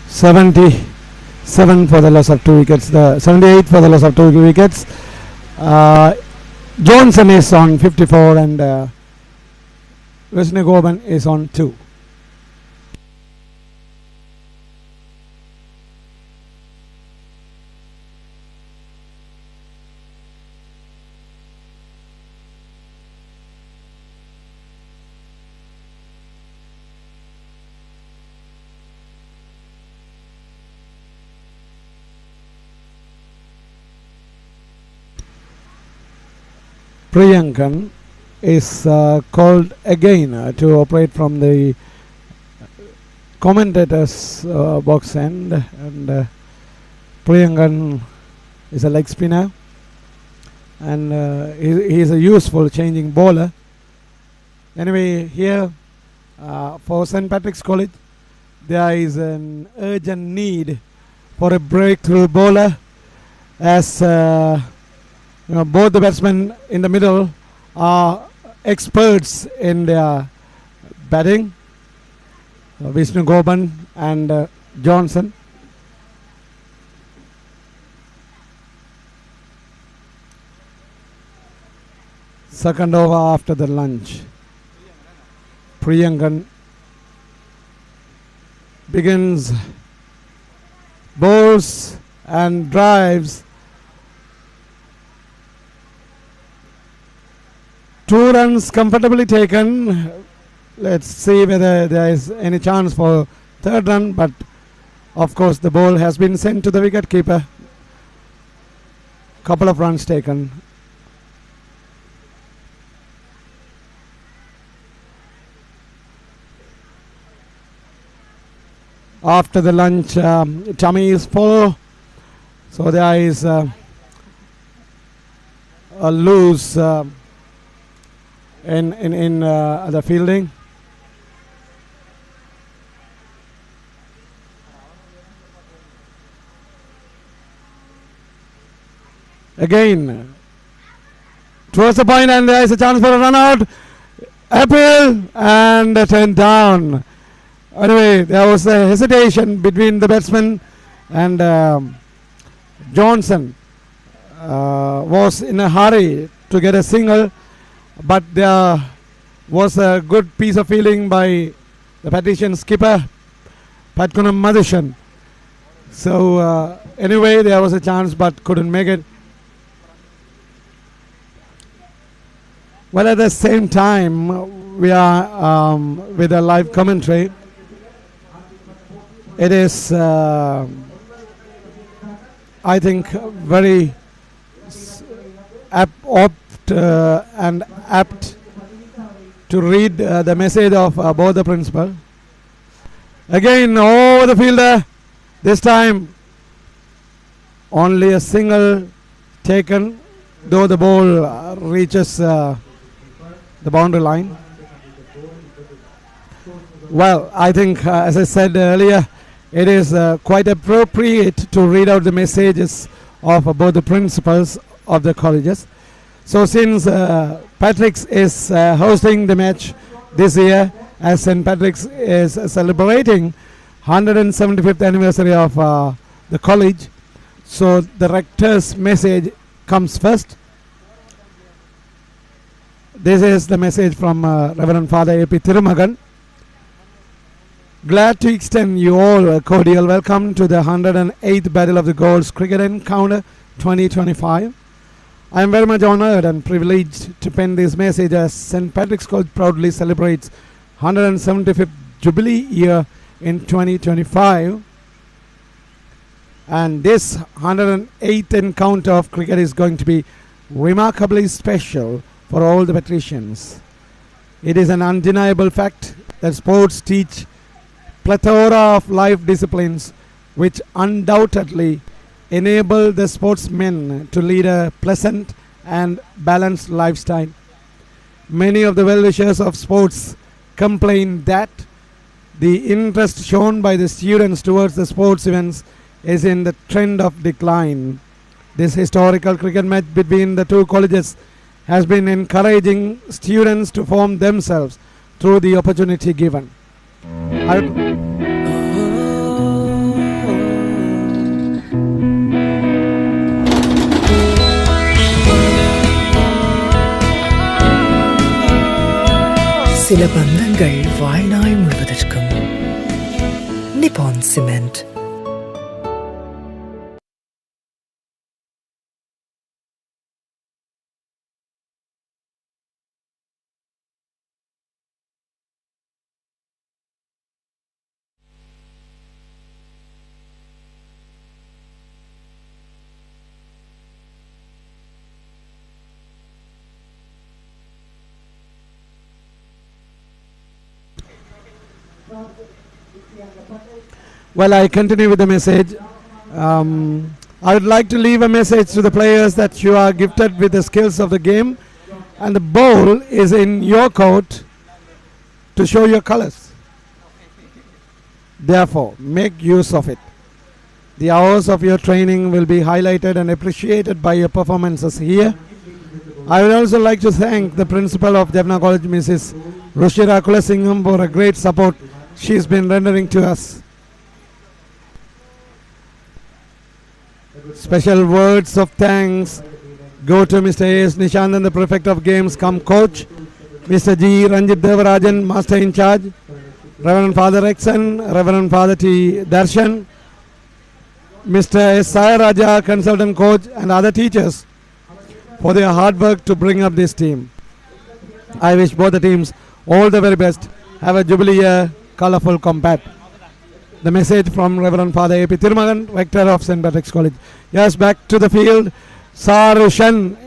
77 for the loss of 2 wickets. 78 for the loss of 2 wickets. Johnson is on 54 and Vesnagoban is on 2. Priyankan is called again to operate from the commentator's box end, and Priyankan is a leg spinner, and he is a useful changing bowler. Anyway, here for St. Patrick's College there is an urgent need for a breakthrough bowler, as both the batsmen in the middle are experts in their batting, Vesnagoban and Johnson. Second over after the lunch. Priyankan begins, bowls and drives. 2 runs comfortably taken. Let's see whether there is any chance for third run, but of course the ball has been sent to the wicket keeper. Couple of runs taken. After the lunch, tummy is full, so there is a loose in the fielding. Again towards the point, and there is a chance for a run out. Appeal and turned down. Anyway, there was a hesitation between the batsman, and Johnson was in a hurry to get a single, but there was a good piece of fielding by the Patrician skipper, Patkunam Madhushan. So anyway, there was a chance but couldn't make it. Well, at the same time, we are with a live commentary. It is, I think, very apt to read the message of both the principal. Again, over the fielder. This time, only a single taken though the ball reaches the boundary line. Well, I think, as I said earlier, it is quite appropriate to read out the messages of both the principals of the colleges. So since Patrick's is hosting the match this year, as St. Patrick's is celebrating 175th anniversary of the college, so the rector's message comes first. This is the message from Reverend Father A.P. Thirumagan. Glad to extend you all a cordial welcome to the 108th Battle of the Goals Cricket Encounter 2025. I am very much honored and privileged to pen this message as St. Patrick's College proudly celebrates 175th Jubilee year in 2025. And this 108th encounter of cricket is going to be remarkably special for all the patricians. It is an undeniable fact that sports teach plethora of life disciplines which undoubtedly enable the sportsmen to lead a pleasant and balanced lifestyle. Many of the well-wishers of sports complain that the interest shown by the students towards the sports events is in the trend of decline. This historical cricket match between the two colleges has been encouraging students to form themselves through the opportunity given. சில பந்தங்கள் வாழ்நாள் முழுவதற்கும். நிப்பான் cement. Well, I continue with the message. I would like to leave a message to the players that you are gifted with the skills of the game, and the ball is in your court to show your colors. Therefore, make use of it. The hours of your training will be highlighted and appreciated by your performances here. I would also like to thank the principal of Jaffna College, Mrs. Rushira Kulasingham, for a great support she's been rendering to us. Special words of thanks go to Mr. A.S. Nishandan, the Prefect of Games cum Coach, Mr. G. Ranjit Devarajan, Master in Charge, Reverend Father Rexon, Reverend Father T. Darshan, Mr. S. Sai Raja, Consultant Coach, and other teachers for their hard work to bring up this team. I wish both the teams all the very best. Have a jubilee year, colorful combat. The message from Reverend Father A.P. Thirumagan, Rector of St. Patrick's College. Yes, back to the field. Sarushan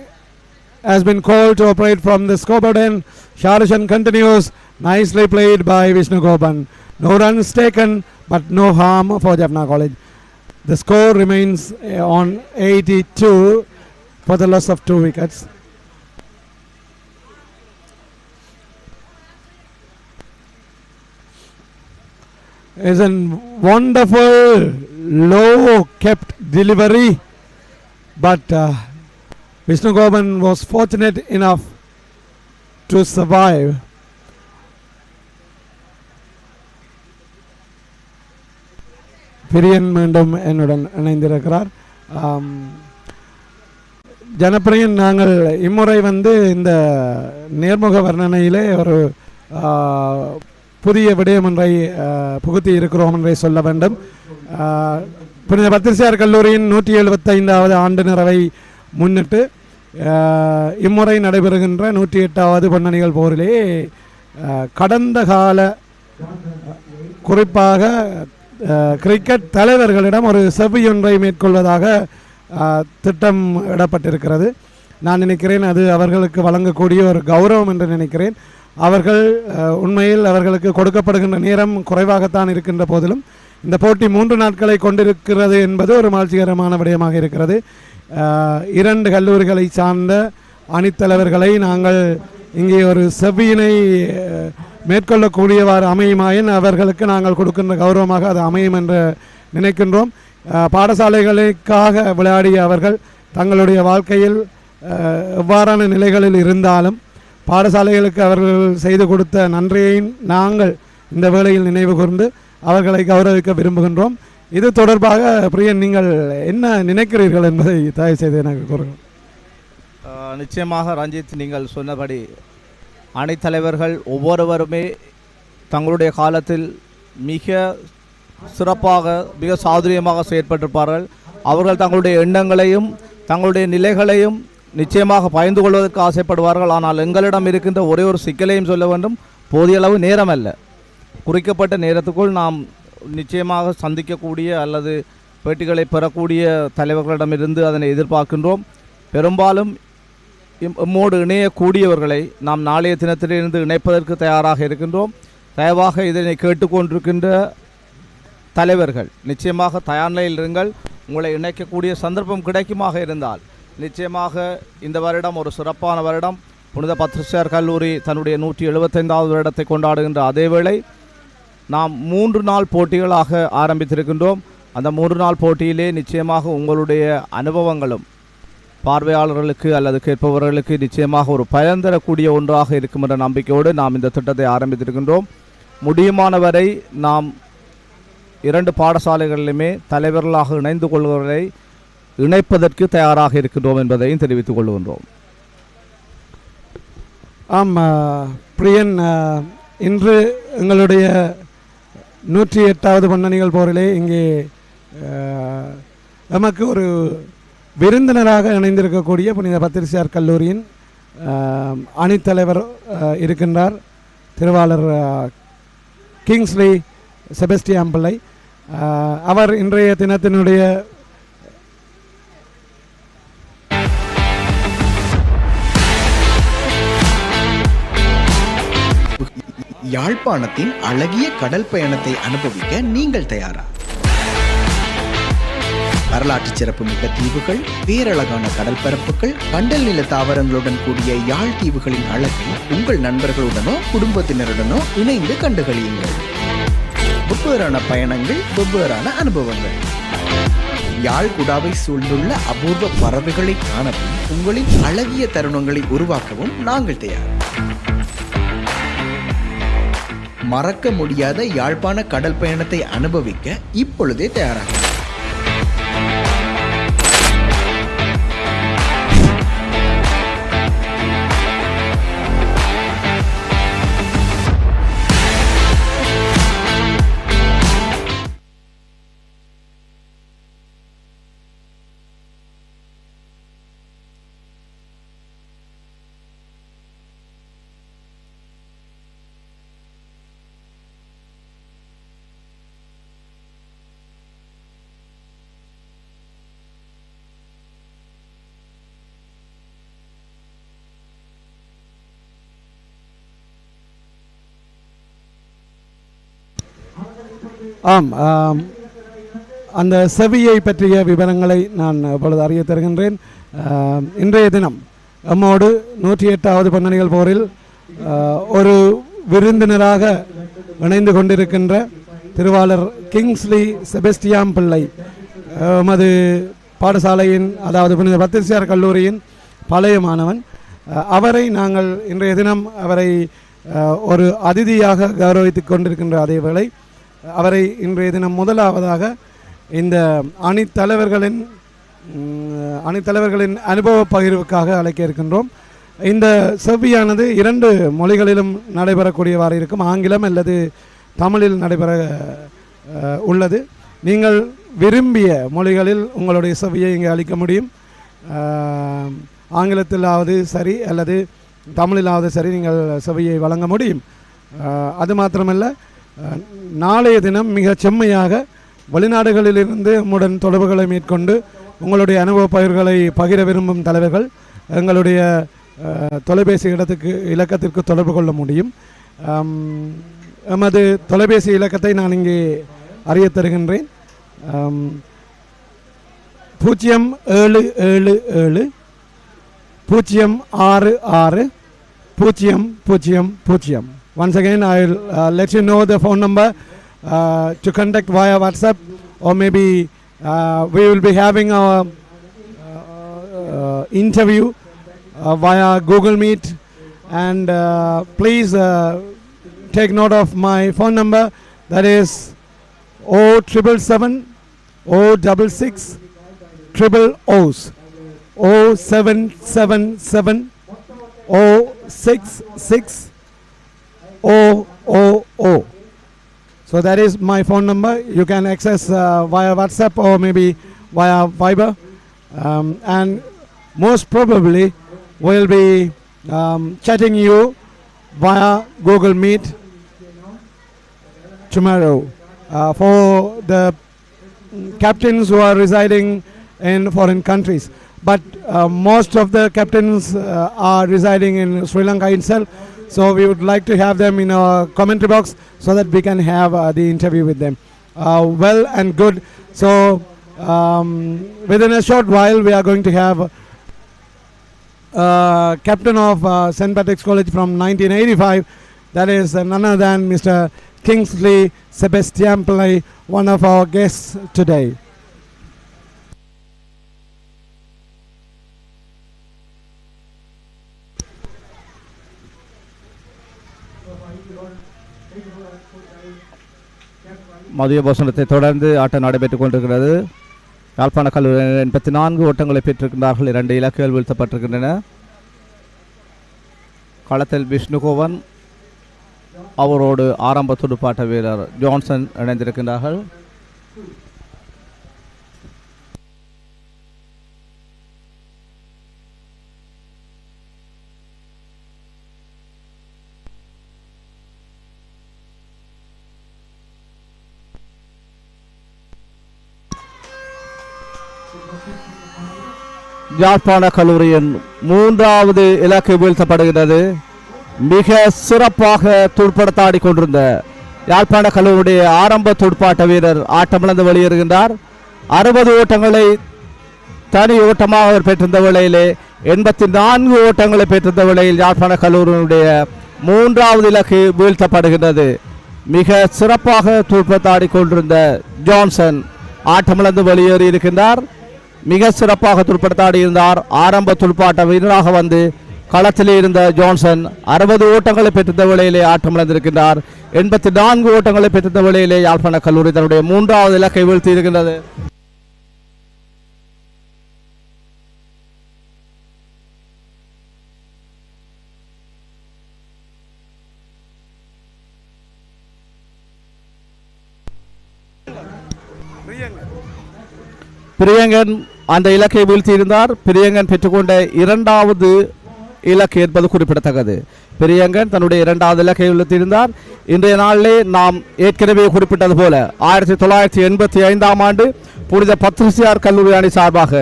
has been called to operate from the scoreboard end. Sarushan continues. Nicely played by Vishnu Goban. No runs taken, but no harm for Jaffna College. The score remains on 82 for the loss of 2 wickets. Is a wonderful low kept delivery, but Vishnu Goban was fortunate enough to survive. பிரியன் மீண்டும் என்னுடன் இணைந்திருக்கிறார். ஜனப்பிரியன், நாங்கள் இம்முறை இந்த நேர்முக வர்ணனையிலே ஒரு புதிய விடயம் ஒன்றை புகுத்தி இருக்கிறோம் என்றே சொல்ல வேண்டும். புனித பத்திரிசியார் கல்லூரியின் 175வது ஆண்டு நிறைவை முன்னிட்டு இம்முறை நடைபெறுகின்ற 108வது பொன்னணிகள் போரிலே கடந்த கால குறிப்பாக கிரிக்கெட் தலைவர்களிடம் ஒரு செவ்வியொன்றை மேற்கொள்வதாக திட்டம் இடப்பட்டிருக்கிறது. நான் நினைக்கிறேன் அது அவர்களுக்கு வழங்கக்கூடிய ஒரு கௌரவம் என்று நினைக்கிறேன். அவர்கள் உண்மையில் அவர்களுக்கு கொடுக்கப்படுகின்ற நேரம் குறைவாகத்தான் இருக்கின்ற போதிலும் இந்த போட்டி 3 நாட்களை கொண்டிருக்கிறது என்பது ஒரு மகிழ்ச்சிகரமான விடயமாக இருக்கிறது. 2 கல்லூரிகளை சார்ந்த அணித்தலைவர்களை நாங்கள் இங்கே ஒரு செவ்வியினை மேற்கொள்ளக்கூடியவாறு அமையுமாயின் அவர்களுக்கு நாங்கள் கொடுக்கின்ற கௌரவமாக அது அமையும் என்று நினைக்கின்றோம். பாடசாலைகளுக்காக விளையாடிய அவர்கள் தங்களுடைய வாழ்க்கையில் எவ்வாறான நிலைகளில் இருந்தாலும் பாடசாலைகளுக்கு அவர்கள் செய்து கொடுத்த நன்றியை நாங்கள் இந்த வேளையில் நினைவு கூர்ந்து அவர்களை கௌரவிக்க விரும்புகின்றோம். இது தொடர்பாக பிரியன் நீங்கள் என்ன நினைக்கிறீர்கள் என்பதை தயவு செய்து எனக்கு கூறுங்கள். நிச்சயமாக ரஞ்சித், நீங்கள் சொன்னபடி அணித்தலைவர்கள் ஒவ்வொருவருமே தங்களுடைய காலத்தில் மிக சிறப்பாக மிக சாதுரியமாக செயற்பட்டிருப்பார்கள். அவர்கள் தங்களுடைய எண்ணங்களையும் தங்களுடைய நிலைகளையும் நிச்சயமாக பகிர்ந்து கொள்வதற்கு ஆசைப்படுவார்கள். ஆனால் எங்களிடம் இருக்கின்ற ஒரே ஒரு சிக்கலையும் சொல்ல வேண்டும், போதிய அளவு நேரம் அல்ல. குறிக்கப்பட்ட நேரத்துக்குள் நாம் நிச்சயமாக சந்திக்கக்கூடிய அல்லது பேட்டிகளை பெறக்கூடிய தலைவர்களிடமிருந்து அதனை எதிர்பார்க்கின்றோம். பெரும்பாலும் எம்மோடு இணையக்கூடியவர்களை நாம் நாளைய தினத்திலிருந்து இணைப்பதற்கு தயாராக இருக்கின்றோம். தயவாக இதனை கேட்டுக்கொண்டிருக்கின்ற தலைவர்கள் நிச்சயமாக தயார் நிலையில் இருங்கள். உங்களை இணைக்கக்கூடிய சந்தர்ப்பம் கிடைக்குமாக இருந்தால் நிச்சயமாக இந்த வருடம் ஒரு சிறப்பான வருடம். புனித பத்ரிசியார் கல்லூரி தன்னுடைய 175வது வருடத்தை கொண்டாடுகின்ற அதேவேளை நாம் 3 நாள் போட்டிகளாக ஆரம்பித்திருக்கின்றோம். அந்த 3 நாள் போட்டியிலே நிச்சயமாக உங்களுடைய அனுபவங்களும் பார்வையாளர்களுக்கு அல்லது கேட்பவர்களுக்கு நிச்சயமாக ஒரு பயன் தரக்கூடிய ஒன்றாக இருக்கும் என்ற நம்பிக்கையோடு நாம் இந்த திட்டத்தை ஆரம்பித்திருக்கின்றோம். முடியுமானவரை நாம் 2 பாடசாலைகளிலுமே தலைவர்களாக இணைந்து கொள்வதை இணைப்பதற்கு தயாராக இருக்கின்றோம் என்பதையும் தெரிவித்துக் கொள்கின்றோம். ஆம் பிரியன், இன்று எங்களுடைய 108வது பொன்னணிகள் போரிலே இங்கே நமக்கு ஒரு விருந்தினராக இணைந்திருக்கக்கூடிய புனித பத்திரிசியார் கல்லூரியின் அணித்தலைவர் இருக்கின்றார், திருவாளர் கிங்ஸ்லி செபஸ்டியான் பிள்ளை. அவர் இன்றைய தினத்தினுடைய யாழ்ப்பாணத்தின் அழகிய கடல் பயணத்தை அனுபவிக்க நீங்கள் தயாரா? வரலாற்று சிறப்புமிக்க தீவுகள், பேரழகான கடல் பரப்புகள், கண்டல் நில தாவரங்களுடன் கூடிய யாழ் தீவுகளின் அழகை உங்கள் நண்பர்களுடனோ குடும்பத்தினருடனோ இணைந்து கண்டுகளியுங்கள். வெவ்வேறான பயணங்கள், வெவ்வேறான அனுபவங்கள். யாழ் குடாவை சூழ்ந்துள்ள அபூர்வ பறவைகளை காணவும் உங்களின் அழகிய தருணங்களை உருவாக்கவும் நாங்கள் தயார். மறக்க முடியாத யாழ்ப்பாண கடல் பயணத்தை அனுபவிக்க இப்பொழுதே தயாராக. ஆம், அந்த செவியை பற்றிய விவரங்களை நான் இப்பொழுது அறிய தருகின்றேன். இன்றைய தினம் நம்மோடு 108வது பொன்னணிகள் போரில் ஒரு விருந்தினராக இணைந்து கொண்டிருக்கின்ற திருவாளர் கிங்ஸ்லி செபஸ்டியான் பிள்ளை, எமது பாடசாலையின் அதாவது புனித பத்திரிசியார் கல்லூரியின் பழைய மாணவன். அவரை நாங்கள் இன்றைய தினம் அவரை ஒரு அதிதியாக கௌரவித்துக் கொண்டிருக்கின்ற அதே வேளை அவரை இன்றைய தினம் முதலாவதாக இந்த அணித்தலைவர்களின் அனுபவ பகிர்வுக்காக அழைக்க இருக்கின்றோம். இந்த செவ்வியானது 2 மொழிகளிலும் நடைபெறக்கூடியவாறு இருக்கும், ஆங்கிலம் அல்லது தமிழில் நடைபெற உள்ளது. நீங்கள் விரும்பிய மொழிகளில் உங்களுடைய செவ்வியை இங்கே அளிக்க முடியும். ஆங்கிலத்திலாவது சரி அல்லது தமிழிலாவது சரி நீங்கள் செவ்வியை வழங்க முடியும். அது மாத்திரமல்ல, நாளைய தினம் மிக செம்மையாக வெளிநாடுகளிலிருந்து நம்முடன் தொடர்புகளை மேற்கொண்டு உங்களுடைய அனுபவ பகிர்வுகளை பகிர விரும்பும் தலைவர்கள் எங்களுடைய தொலைபேசி இலக்கத்திற்கு தொடர்பு கொள்ள முடியும். எமது தொலைபேசி இலக்கத்தை நான் இங்கே அறிய தருகின்றேன். 0777 066 000. Once again, I'll let you know the phone number to contact via WhatsApp, or maybe we will be having our interview via Google Meet. And please take note of my phone number, that is 0777 066 000 0777 066 000. So that is my phone number. You can access via WhatsApp or maybe via Viber, and most probably we'll be chatting you via Google Meet tomorrow. For the captains who are residing in foreign countries, but most of the captains are residing in Sri Lanka itself, so we would like to have them in our commentary box so that we can have the interview with them. Well and good. So within a short while we are going to have captain of St. Patrick's College from 1985, that is none other than Mr. Kingsley Sebastian Pillai, one of our guests today. மதிய போசனத்தை தொடர்ந்து ஆட்டம் நடைபெற்றுக் கொண்டிருக்கிறது. யாழ்ப்பாண கல்லூரி 84 ஓட்டங்களை பெற்றிருக்கிறார்கள். 2 இலக்குகள் வீழ்த்தப்பட்டிருக்கின்றன. களத்தில் விஷ்ணுகோவன், அவரோடு ஆரம்ப துடுப்பாட்ட வீரர் ஜான்சன் இணைந்திருக்கின்றார்கள். யாழ்ப்பாண கல்லூரியின் 3வது இலக்கு வீழ்த்தப்படுகிறது. மிக சிறப்பாக துடுப்படுத்தாடி கொண்டிருந்த யாழ்ப்பாண கல்லூரியுடைய ஆரம்ப துடுப்பாட்ட வீரர் ஆட்டமிழந்து வெளியேறுகின்றார். 60 ஓட்டங்களை தனி ஓட்டமாக அவர் பெற்றிருந்த வேளையிலே 84 ஓட்டங்களை பெற்றிருந்த வேளையில் யாழ்ப்பாண கல்லூரியினுடைய 3வது இலக்கு வீழ்த்தப்படுகின்றது. மிக சிறப்பாக துடுப்படுத்தாடி கொண்டிருந்த ஜான்சன் ஆட்டமிழந்து வெளியேறி இருக்கின்றார். மிக சிறப்பாக துடுப்படுத்தாடி இருந்தார். ஆரம்ப துடுப்பாட்ட வீரராக வந்து களத்திலே இருந்த ஜான்சன் 60 ஓட்டங்களை பெற்றிருந்த வேளையிலே ஆட்டமிழந்திருக்கின்றார். 84 ஓட்டங்களை பெற்றிருந்த வேளையிலே யாழ்ப்பாண கல்லூரி தன்னுடைய 3வது இலக்கை வீழ்த்தி இருக்கின்றது. பிரியங்கன் அந்த இலக்கை வீழ்த்தியிருந்தார். பிரியங்கன் பெற்றுக்கொண்ட 2வது இலக்கு என்பது குறிப்பிடத்தக்கது. பிரியங்கன் தன்னுடைய 2வது இலக்கை வீழ்த்தியிருந்தார். இன்றைய நாளிலே நாம் ஏற்கனவே குறிப்பிட்டது போல 1985ஆம் ஆண்டு புனித பத்ரிசியார் கல்லூரி அணி சார்பாக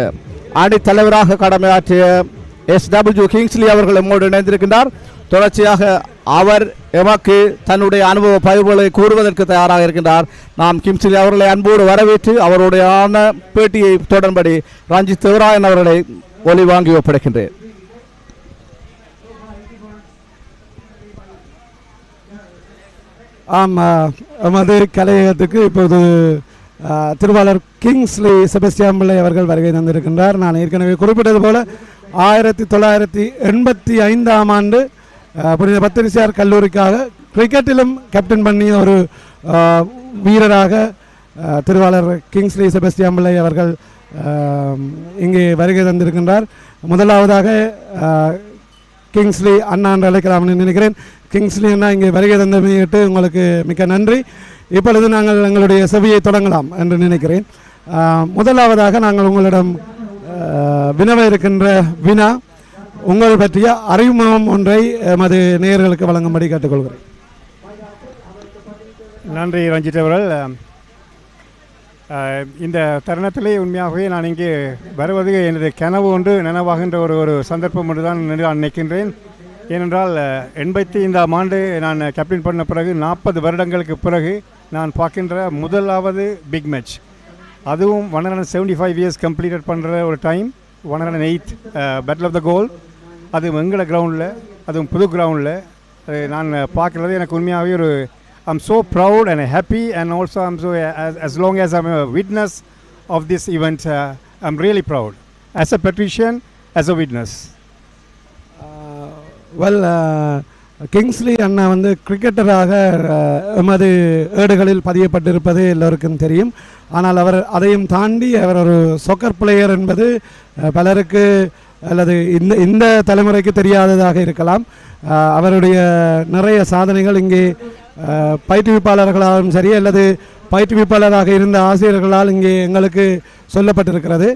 அணி தலைவராக கடமையாற்றிய SW கிங்ஸ்லி அவர்கள் நம்மோடு இணைந்திருக்கின்றார். தொடர்ச்சியாக அவர் எமக்கு தன்னுடைய அனுபவ பகிர்வுகளை கூறுவதற்கு தயாராக இருக்கின்றார். நாம் கிங்ஸ்லி அவர்களை அன்போடு வரவேற்று அவருடைய பேட்டியை தொடர்படி ரஞ்சித் தேவராயன் அவர்களை ஒலி வாங்கி ஒப்படைக்கின்றேன். எமது கலையகத்துக்கு இப்போது திருவாளர் கிங்ஸ்லி செபஸ்டியன் பிள்ளை அவர்கள் வருகை தந்திருக்கின்றார். நான் ஏற்கனவே குறிப்பிட்டது போல 1985ஆம் ஆண்டு புனித பத்திரிசியார் கல்லூரிக்காக கிரிக்கெட்டிலும் கேப்டன் பண்ணிய ஒரு வீரராக திருவாளர் கிங்ஸ்லி செபஸ்டியன் பிள்ளை அவர்கள் இங்கே வருகை தந்திருக்கின்றார். முதலாவதாக கிங்ஸ்லி அண்ணா என்று அழைக்கலாம்னு நினைக்கிறேன். கிங்ஸ்லி அண்ணா இங்கே வருகை தந்தமையிட்டு உங்களுக்கு மிக்க நன்றி. இப்பொழுது நாங்கள் எங்களுடைய செவியை தொடங்கலாம் என்று நினைக்கிறேன். முதலாவதாக நாங்கள் உங்களிடம் வினவ இருக்கின்ற வினா, உங்கள் பற்றிய அறிமுகம் ஒன்றை எமது நேயர்களுக்கு வழங்கும்படி கேட்டுக்கொள்கிறேன். நன்றி ரஞ்சித் அவர்கள். இந்த தருணத்திலே உண்மையாகவே நான் இங்கே வருவது எனது கனவு ஒன்று நனவாகின்ற ஒரு சந்தர்ப்பம் ஒன்று தான் நான் நினைக்கின்றேன். ஏனென்றால் 85ஆம் ஆண்டு நான் கேப்டன் பண்ண பிறகு 40 வருடங்களுக்கு பிறகு நான் பார்க்கின்ற முதலாவது பிக் மேட்ச். அதுவும் 175 இயர்ஸ் கம்ப்ளீட்டட் பண்ணுற ஒரு டைம் 108 பேட்டில் ஆஃப் த கோல், அது எங்கள கிரவுண்டில், அதுவும் புது கிரவுண்டில் நான் பார்க்குறது எனக்கு உண்மையாகவே ஒரு I'm so proud and happy and also I'm so as long as I'm a witness of this event, I'm really proud as a patrician, as a witness. Well Kingsley அண்ணா வந்து கிரிக்கெட்டராக எமது ஏடுகளில் பதியப்பட்டிருப்பது எல்லோருக்கும் தெரியும். ஆனால் அவர் அதையும் தாண்டி அவர் ஒரு சொக்கர் பிளேயர் என்பது பலருக்கு அல்லது இந்த தலைமுறைக்கு தெரியாததாக இருக்கலாம். அவருடைய நிறைய சாதனைகள் இங்கே பயிற்றுவிப்பாளர்களாலும் சரி அல்லது பயிற்றுவிப்பாளராக இருந்த ஆசிரியர்களால் இங்கே எங்களுக்கு சொல்லப்பட்டிருக்கிறது.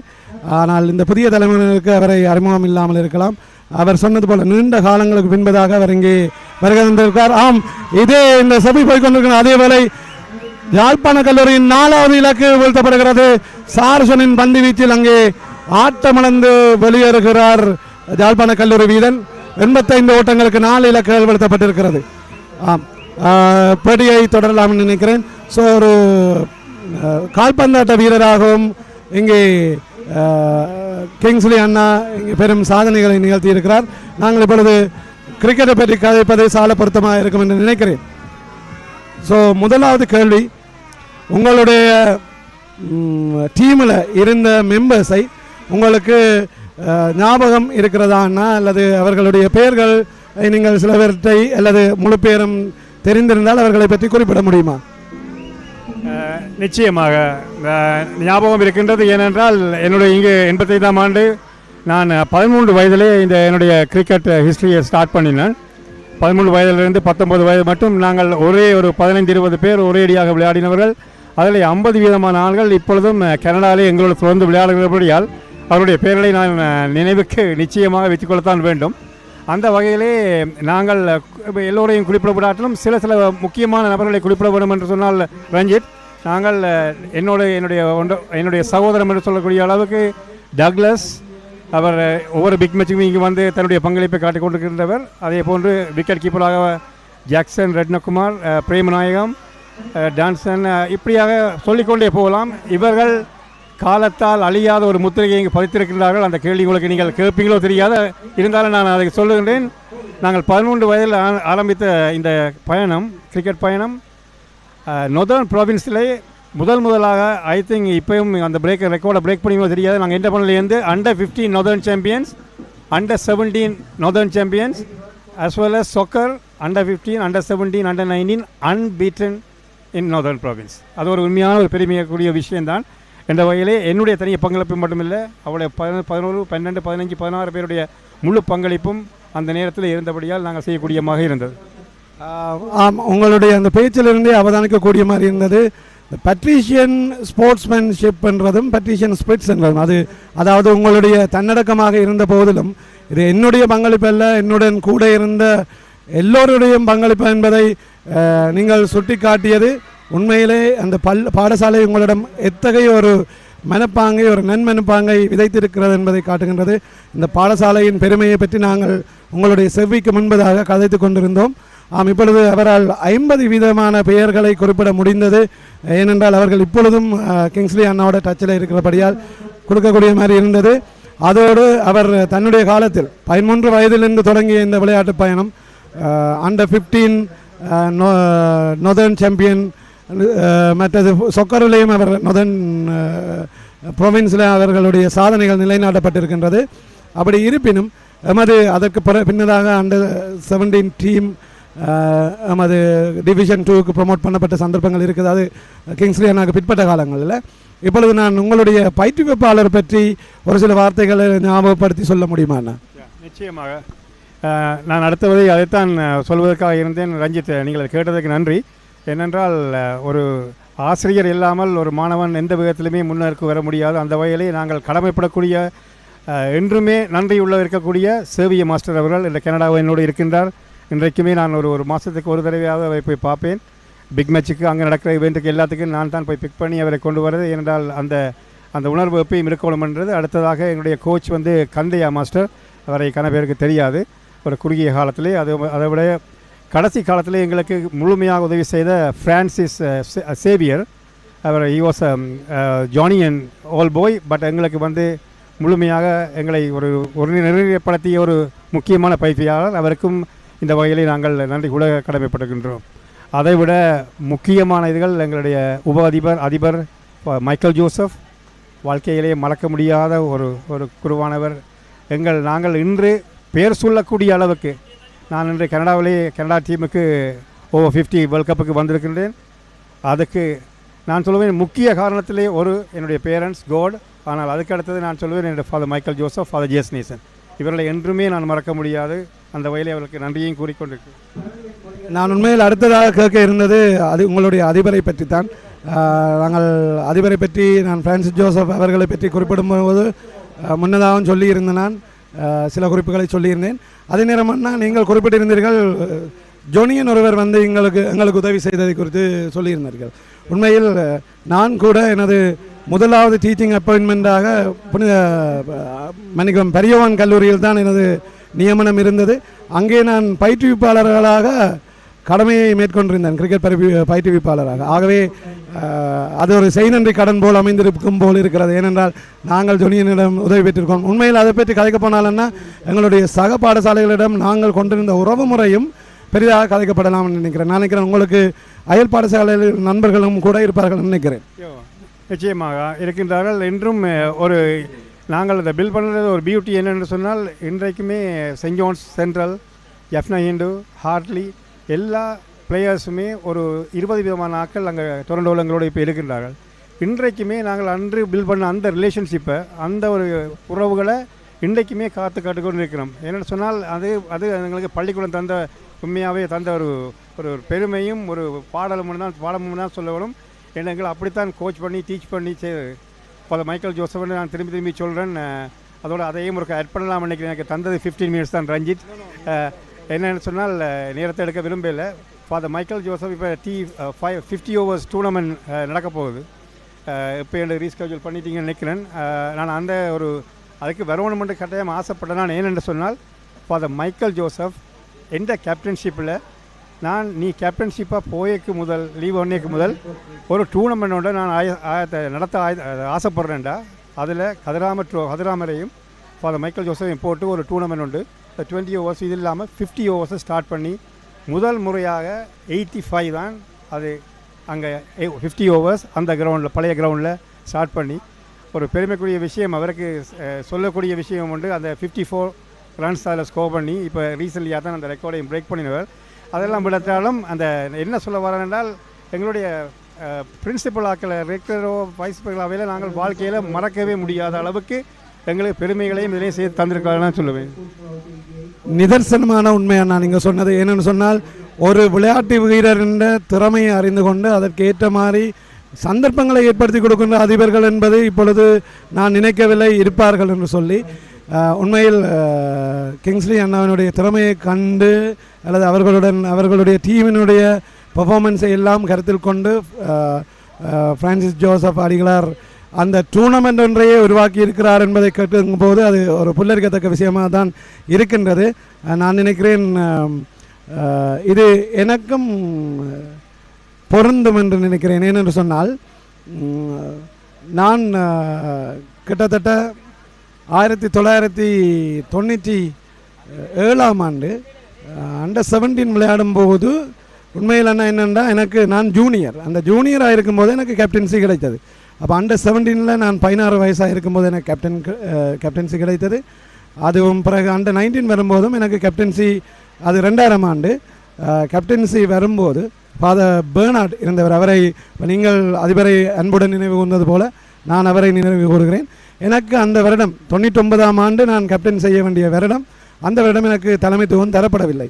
ஆனால் இந்த புதிய தலைமுறையினருக்கு அவரை அறிமுகம் இல்லாமல் இருக்கலாம். அவர் சொன்னது போல நீண்ட காலங்களுக்கு பின்பதாக அவர் இங்கே வருகை தந்திருக்கார். ஆம், இதே இந்த சபை போய்கொண்டிருக்கிற அதே வேளை யாழ்ப்பாண கல்லூரியின் 4வது இலக்கு வீழ்த்தப்படுகிறது. சார்சனின் பந்து வீச்சில் அங்கே ஆட்டமிழந்து வெளியேறுகிறார் யாழ்ப்பாண கல்லூரி வீரன். 85 ஓட்டங்களுக்கு 4 இலக்குகள் வீழ்த்தப்பட்டிருக்கிறது. ஆம், பேட்டியை தொடரலாம் நினைக்கிறேன். ஸோ ஒரு கால்பந்தாட்ட வீரராகவும் இங்கே கிங்ஸ்லி அண்ணா பெரும் சாதனைகளை நிகழ்த்தி இருக்கிறார். நாங்கள் இப்பொழுது கிரிக்கெட்டை பற்றி கதைப்பது சால பொருத்தமாக இருக்கும் என்று நினைக்கிறேன். ஸோ முதலாவது கேள்வி, உங்களுடைய டீமில் இருந்த மெம்பர்ஸை உங்களுக்கு ஞாபகம் இருக்கிறதான்னா அல்லது அவர்களுடைய பெயர்கள் நீங்கள் சில பேர்த்தை அல்லது முழு பேரும் தெரிந்திருந்தால் அவர்களை பற்றி குறிப்பிட முடியுமா? நிச்சயமாக ஞாபகம் இருக்கின்றது. ஏனென்றால் என்னுடைய இங்கே 85ஆம் ஆண்டு நான் 13 வயதிலே இந்த என்னுடைய கிரிக்கெட் ஹிஸ்டரியை ஸ்டார்ட் பண்ணினேன். 13 வயதிலிருந்து 19 வயது மட்டும் நாங்கள் ஒரே ஒரு 15-20 பேர் ஒரேடியாக விளையாடினவர்கள். அதில் 50% ஆள்கள் இப்பொழுதும் கனடாவிலே எங்களோடு தொடர்ந்து விளையாடுகிறபடியால் அவருடைய பெயர்களை நான் நினைவுக்கு நிச்சயமாக வைத்துக்கொள்ளத்தான் வேண்டும். அந்த வகையிலே நாங்கள் எல்லோரையும் குறிப்பிடப்படாட்டிலும் சில முக்கியமான நபர்களை குறிப்பிட வேண்டும் என்று சொன்னால் ரஞ்சித், நாங்கள் என்னுடைய சகோதரம் என்று சொல்லக்கூடிய அளவுக்கு டக்ளஸ், அவர் ஒவ்வொரு பிக் மேட்சுக்கும் இங்கே வந்து தன்னுடைய பங்களிப்பை காட்டிக் கொண்டிருக்கின்றவர். அதே போன்று விக்கெட் கீப்பராக ஜாக்சன், ரத்னகுமார், பிரேமநாயகம், டான்சன், இப்படியாக சொல்லிக்கொண்டே போகலாம். இவர்கள் காலத்தால் அழியாத ஒரு முத்திரையை இங்கே பதித்திருக்கின்றார்கள். அந்த கேள்வி உங்களுக்கு நீங்கள் கேட்பீங்களோ தெரியாத, இருந்தாலும் நான் அதை சொல்லுகின்றேன். நாங்கள் 13 வயதில் ஆரம்பித்த இந்த பயணம், கிரிக்கெட் பயணம், நொதர்ன் ப்ராவின்ஸிலே முதலாக ஐ திங்க் இப்போயும் அந்த ரெக்கார்டை பிரேக் பண்ணிங்களோ தெரியாது. நாங்கள் எந்த பண்ணலேருந்து under 15 northern champions, under 17 northern champions, as well as soccer under 15, under 17, under 19 unbeaten in northern province. அது ஒரு உண்மையான ஒரு பெருமையக்கூடிய விஷயம்தான். என்ற வகையிலே என்னுடைய தனிய பங்களிப்பு மட்டுமில்லை, அவருடைய 11, 12, 15, 16 பேருடைய முழு பங்களிப்பும் அந்த நேரத்தில் இருந்தபடியால் நாங்கள் செய்யக்கூடியமாக இருந்தது. ஆம், உங்களுடைய அந்த பேச்சிலிருந்தே அவதானிக்கக்கூடிய மாதிரி இருந்தது. பட்ரிஷியன் ஸ்போர்ட்ஸ்மேன்ஷிப் என்றதும் பட்ரிஷியன் ஸ்பிரிட்ஸ் என்றதும், அதாவது உங்களுடைய தன்னடக்கமாக இருந்த போதிலும் இது என்னுடைய பங்களிப்பு அல்ல, என்னுடன் கூட இருந்த எல்லோருடைய பங்களிப்பு என்பதை நீங்கள் சுட்டி காட்டியது உண்மையிலே அந்த பாடசாலை உங்களிடம் எத்தகைய ஒரு மனப்பாங்கை, ஒரு நன்மனப்பாங்கை விதைத்திருக்கிறது என்பதை காட்டுகின்றது. இந்த பாடசாலையின் பெருமையை பற்றி நாங்கள் உங்களுடைய செவ்விக்கு முன்பதாக கதைத்து கொண்டிருந்தோம். இப்பொழுது அவரால் 50% பெயர்களை குறிப்பிட முடிந்தது. ஏனென்றால் அவர்கள் இப்பொழுதும் கிங்ஸ்லி அண்ணாவோட டச்சில் இருக்கிறபடியால் கொடுக்கக்கூடிய மாதிரி இருந்தது. அதோடு அவர் தன்னுடைய காலத்தில் 13 வயதிலிருந்து தொடங்கிய இந்த விளையாட்டு பயணம் அண்டர் 15 நொதர்ன் சாம்பியன், மற்றது சொக்கரிலேயும் அவர் நொதர்ன் ப்ரொவின்ஸில் அவர்களுடைய சாதனைகள் நிலைநாட்டப்பட்டிருக்கின்றது. அப்படி இருப்பினும் எமது அதற்கு பின்னதாக அண்டர் 17 டீம் எமது டிவிஷன் 2க்கு ப்ரொமோட் பண்ணப்பட்ட சந்தர்ப்பங்கள் இருக்குது. அது கிங்ஸ்லி அண்ணாவுக்கு பிற்பட்ட காலங்களில். இப்பொழுது நான் உங்களுடைய பயிற்றுவிப்பாளர் பற்றி ஒரு சில வார்த்தைகளை ஞாபகப்படுத்தி சொல்ல முடியுமா அண்ணா? நிச்சயமாக. நான் அடுத்தவரை அதைத்தான் சொல்வதற்காக இருந்தேன். ரஞ்சித், நீங்கள் கேட்டதற்கு நன்றி. ஏனென்றால் ஒரு ஆசிரியர் இல்லாமல் ஒரு மாணவன் எந்த விதத்திலுமே முன்னேற்கு வர முடியாது. அந்த வகையிலே நாங்கள் கடமைப்படக்கூடிய, என்றுமே நன்றியுள்ள இருக்கக்கூடிய சேவிய மாஸ்டர் அவர்கள் இந்த கனடாவை என்னோடு இருக்கின்றார். இன்றைக்குமே நான் ஒரு மாதத்துக்கு ஒரு தடவையாக அவரை போய் பார்ப்பேன். பிக் மேட்சுக்கு, அங்கே நடக்கிற இவெண்ட்டுக்கு எல்லாத்துக்கும் நான் தான் போய் பிக் பண்ணி அவரை கொண்டு வரது. ஏனென்றால் அந்த உணர்வு எப்பயும் இருக்கணும் என்றது. அடுத்ததாக என்னுடைய கோச் வந்து கந்தையா மாஸ்டர், அவரை கன பேருக்கு தெரியாது. ஒரு குறுகிய காலத்திலே அதை விட கடைசி காலத்திலே எங்களுக்கு முழுமையாக உதவி செய்த ஃப்ரான்சிஸ் சேவியர், அவர் he was Johnny and all boy. But எங்களுக்கு வந்து முழுமையாக எங்களை ஒரு நிறைவேற்படுத்திய ஒரு முக்கியமான பயிற்சியாளர். அவருக்கும் இந்த வகையிலே நாங்கள் நன்றி கூட கடமைப்பட்டிருக்கின்றோம். அதைவிட முக்கியமான இதுகள் எங்களுடைய அதிபர் மைக்கேல் ஜோசப், வாழ்க்கையிலே மறக்க முடியாத ஒரு குருவானவர். நாங்கள் இன்று பேர் சொல்லக்கூடிய அளவுக்கு நான் இன்று கனடா டீமுக்கு ஓவர் 50 வேர்ல்ட் கப்புக்கு வந்திருக்கின்றேன். அதுக்கு நான் சொல்லுவேன் முக்கிய காரணத்திலே என்னுடைய பேரண்ட்ஸ் காட். ஆனால் அதுக்கு அடுத்தது நான் சொல்லுவேன் என்னுடைய ஃபாதர் மைக்கேல் ஜோசப், ஃபாதர் ஜேஸ் நேசன். இவர்களை என்றுமே நான் மறக்க முடியாது. அந்த வகையிலே அவர்களுக்கு நன்றியையும் கூறிக்கொண்டிருக்கிறேன். நான் உண்மையில் அடுத்ததாக கேட்க இருந்தது உங்களுடைய அதிபரை பற்றி தான். நாங்கள் அதிபரை பற்றி நான் பிரான்சிஸ் ஜோசப் அவர்களை பற்றி குறிப்பிடும்போது முன்னதாகவும் சொல்லியிருந்தேன். நான் சில குறிப்புகளை சொல்லியிருந்தேன். அதே நேரம்னா நீங்கள் குறிப்பிட்டிருந்தீர்கள் ஜோனியன் ஒருவர் வந்து எங்களுக்கு உதவி செய்ததை குறித்து சொல்லியிருந்தார்கள். உண்மையில் நான் கூட எனது முதலாவது டீச்சிங் அப்பாயின்மெண்ட்டாக பெரியவான் கல்லூரியில் தான் எனது நியமனம் இருந்தது. அங்கே நான் பயிற்றுவிப்பாளர்களாக கடமையை மேற்கொண்டிருந்தேன், கிரிக்கெட் பயிற்றுவிப்பாளராக. ஆகவே அது ஒரு செய்நன்றி கடன் போல் அமைந்திருக்கும் போல் இருக்கிறது. ஏனென்றால் நாங்கள் ஜொனியனிடம் உதவி பெற்றிருக்கோம். உண்மையில் அதை பற்றி கதைக்க போனாலன்னா எங்களுடைய சக பாடசாலைகளிடம் நாங்கள் கொண்டிருந்த உறவு முறையும் பெரிதாக கதைக்கப்படலாம்னு நினைக்கிறேன். நான் நினைக்கிறேன் உங்களுக்கு அயல் பாடசாலையில் நண்பர்களும் கூட இருப்பார்கள் நினைக்கிறேன். நிச்சயமாக இருக்கின்றார்கள். என்றும் நாங்கள் அதை பில் பண்ணுறது ஒரு பியூட்டி என்னென்னு சொன்னால், இன்றைக்குமே saint John's central, Jaffna Hindu, hardly எல்லா பிளேயர்ஸுமே ஒரு 20 விதமான ஆட்கள் அங்கே டொரண்டோவில் எங்களோடு இப்போ இருக்கின்றார்கள். இன்றைக்குமே நாங்கள் அன்று பில் பண்ண அந்த ரிலேஷன்ஷிப்பை, அந்த ஒரு உறவுகளை இன்றைக்குமே காத்துக்கொண்டு இருக்கிறோம். என்னென்னு சொன்னால் அது எங்களுக்கு பள்ளிக்கூடம் தந்த உண்மையாகவே தந்த ஒரு பெருமையும் ஒரு பாடமும் தான் சொல்லணும். எங்களை அப்படித்தான் கோச் பண்ணி டீச் பண்ணி ஃபாதர் மைக்கேல் ஜோசப்னு நான் திரும்பி சொல்கிறேன். அதோட அதையும் ஆட் பண்ணலாம் நினைக்கிறேன். எனக்கு தந்தது 15 மினிட்ஸ் தான் ரஞ்சித். என்னென்னு சொன்னால் நேரத்தை எடுக்க விரும்பலை. ஃபாதர் மைக்கேல் ஜோசப் இப்போ 50 ஓவர்ஸ் டூர்னமெண்ட் நடக்க போகுது. இப்போ எனக்கு ரீஸ்கெட்யூல் பண்ணிட்டீங்கன்னு நினைக்கிறேன். நான் அதுக்கு வரணுமென்று கட்டாயம் ஆசைப்பட்டேன். நான் ஏனென்று சொன்னால் ஃபாதர் மைக்கேல் ஜோசப் எந்த கேப்டன்ஷிப்பில் நீ கேப்டன்ஷிப்பாக லீவ் ஒன்னைக்கு முதல் ஒரு டூர்னமெண்ட்டோட நான் நடத்த ஆசைப்படுறேன்டா. அதில் கதிராமரையும் ஃபாதர் மைக்கேல் ஜோசஃபையும் போட்டு ஒரு டூர்னமெண்ட் உண்டு. 20 ஓவர்ஸ் இது இல்லாமல் 50 ஓவர்ஸை ஸ்டார்ட் பண்ணி முதல் முறையாக 85 தான் அது அங்கே 50 ஓவர்ஸ் அந்த கிரவுண்டில் பழைய கிரவுண்டில் ஸ்டார்ட் பண்ணி ஒரு பெருமைக்குரிய விஷயம். அவருக்கு சொல்லக்கூடிய விஷயம் உண்டு. அந்த 54 ரன்ஸ் அதில் ஸ்கோர் பண்ணி இப்போ ரீசெண்ட்லியாக தான் அந்த ரெக்கார்டையும் பிரேக் பண்ணினவர். அதெல்லாம் விடத்தாலும் அந்த என்ன சொல்ல வரேன்னால், எங்களுடைய பிரின்சிபல் ஆக்களை ரெக்டரோ வைஸ் பிரின்சிபலாகவே நாங்கள் வாழ்க்கையில் மறக்கவே முடியாத அளவுக்கு எங்களுக்கு பெருமைகளையும் இதிலையும் சேர்த்து தந்திருக்காங்கன்னு சொல்லுவேன். நிதர்சனமான உண்மையாக நான் நீங்கள் சொன்னது என்னென்னு சொன்னால், ஒரு விளையாட்டு வீரரின் திறமையை அறிந்து கொண்டு அதற்கு ஏற்ற மாதிரி சந்தர்ப்பங்களை ஏற்படுத்தி கொடுக்கின்ற அதிபர்கள் என்பது இப்பொழுது நான் நினைக்கவில்லை இருப்பார்கள் என்று சொல்லி. உண்மையில் கிங்ஸ்லி அண்ணாவினுடைய திறமையை கண்டு அல்லது அவர்களுடைய டீமினுடைய பெர்ஃபார்மன்ஸை எல்லாம் கருத்தில் கொண்டு பிரான்சிஸ் ஜோசப் அடிகளார் அந்த டூர்னமெண்ட் ஒன்றையே உருவாக்கி இருக்கிறார் என்பதை கேட்கும் போது அது ஒரு புல்லரிக்கத்தக்க விஷயமாக தான் இருக்கின்றது. நான் நினைக்கிறேன் இது எனக்கும் பொருந்தும் என்று நினைக்கிறேன். ஏனென்று சொன்னால், நான் கிட்டத்தட்ட 1997ஆம் ஆண்டு அண்டர் 17 விளையாடும் போது உண்மையில் என்னென்னா நான் ஜூனியர், அந்த ஜூனியராக இருக்கும்போது எனக்கு கேப்டன்சி கிடைத்தது. அப்போ அண்டர் 17 நான் 16 வயசாக இருக்கும்போது எனக்கு கேப்டன்சி கிடைத்தது. அதுவும் பிறகு அண்டர் 19 வரும்போதும் எனக்கு கேப்டன்சி, அது 2000ஆம் ஆண்டு கேப்டன்சி வரும்போது ஃபாதர் பெர்னார்ட் இருந்தவர். அவரை நீங்கள் அதிபரை அன்புடன் நினைவு கூர்ந்தது போல நான் அவரை நினைவு கூறுகிறேன். எனக்கு அந்த வருடம் 99ஆம் ஆண்டு நான் கேப்டன் செய்ய வேண்டிய வருடம், அந்த வருடம் எனக்கு தலைமைத்துவம் தரப்படவில்லை.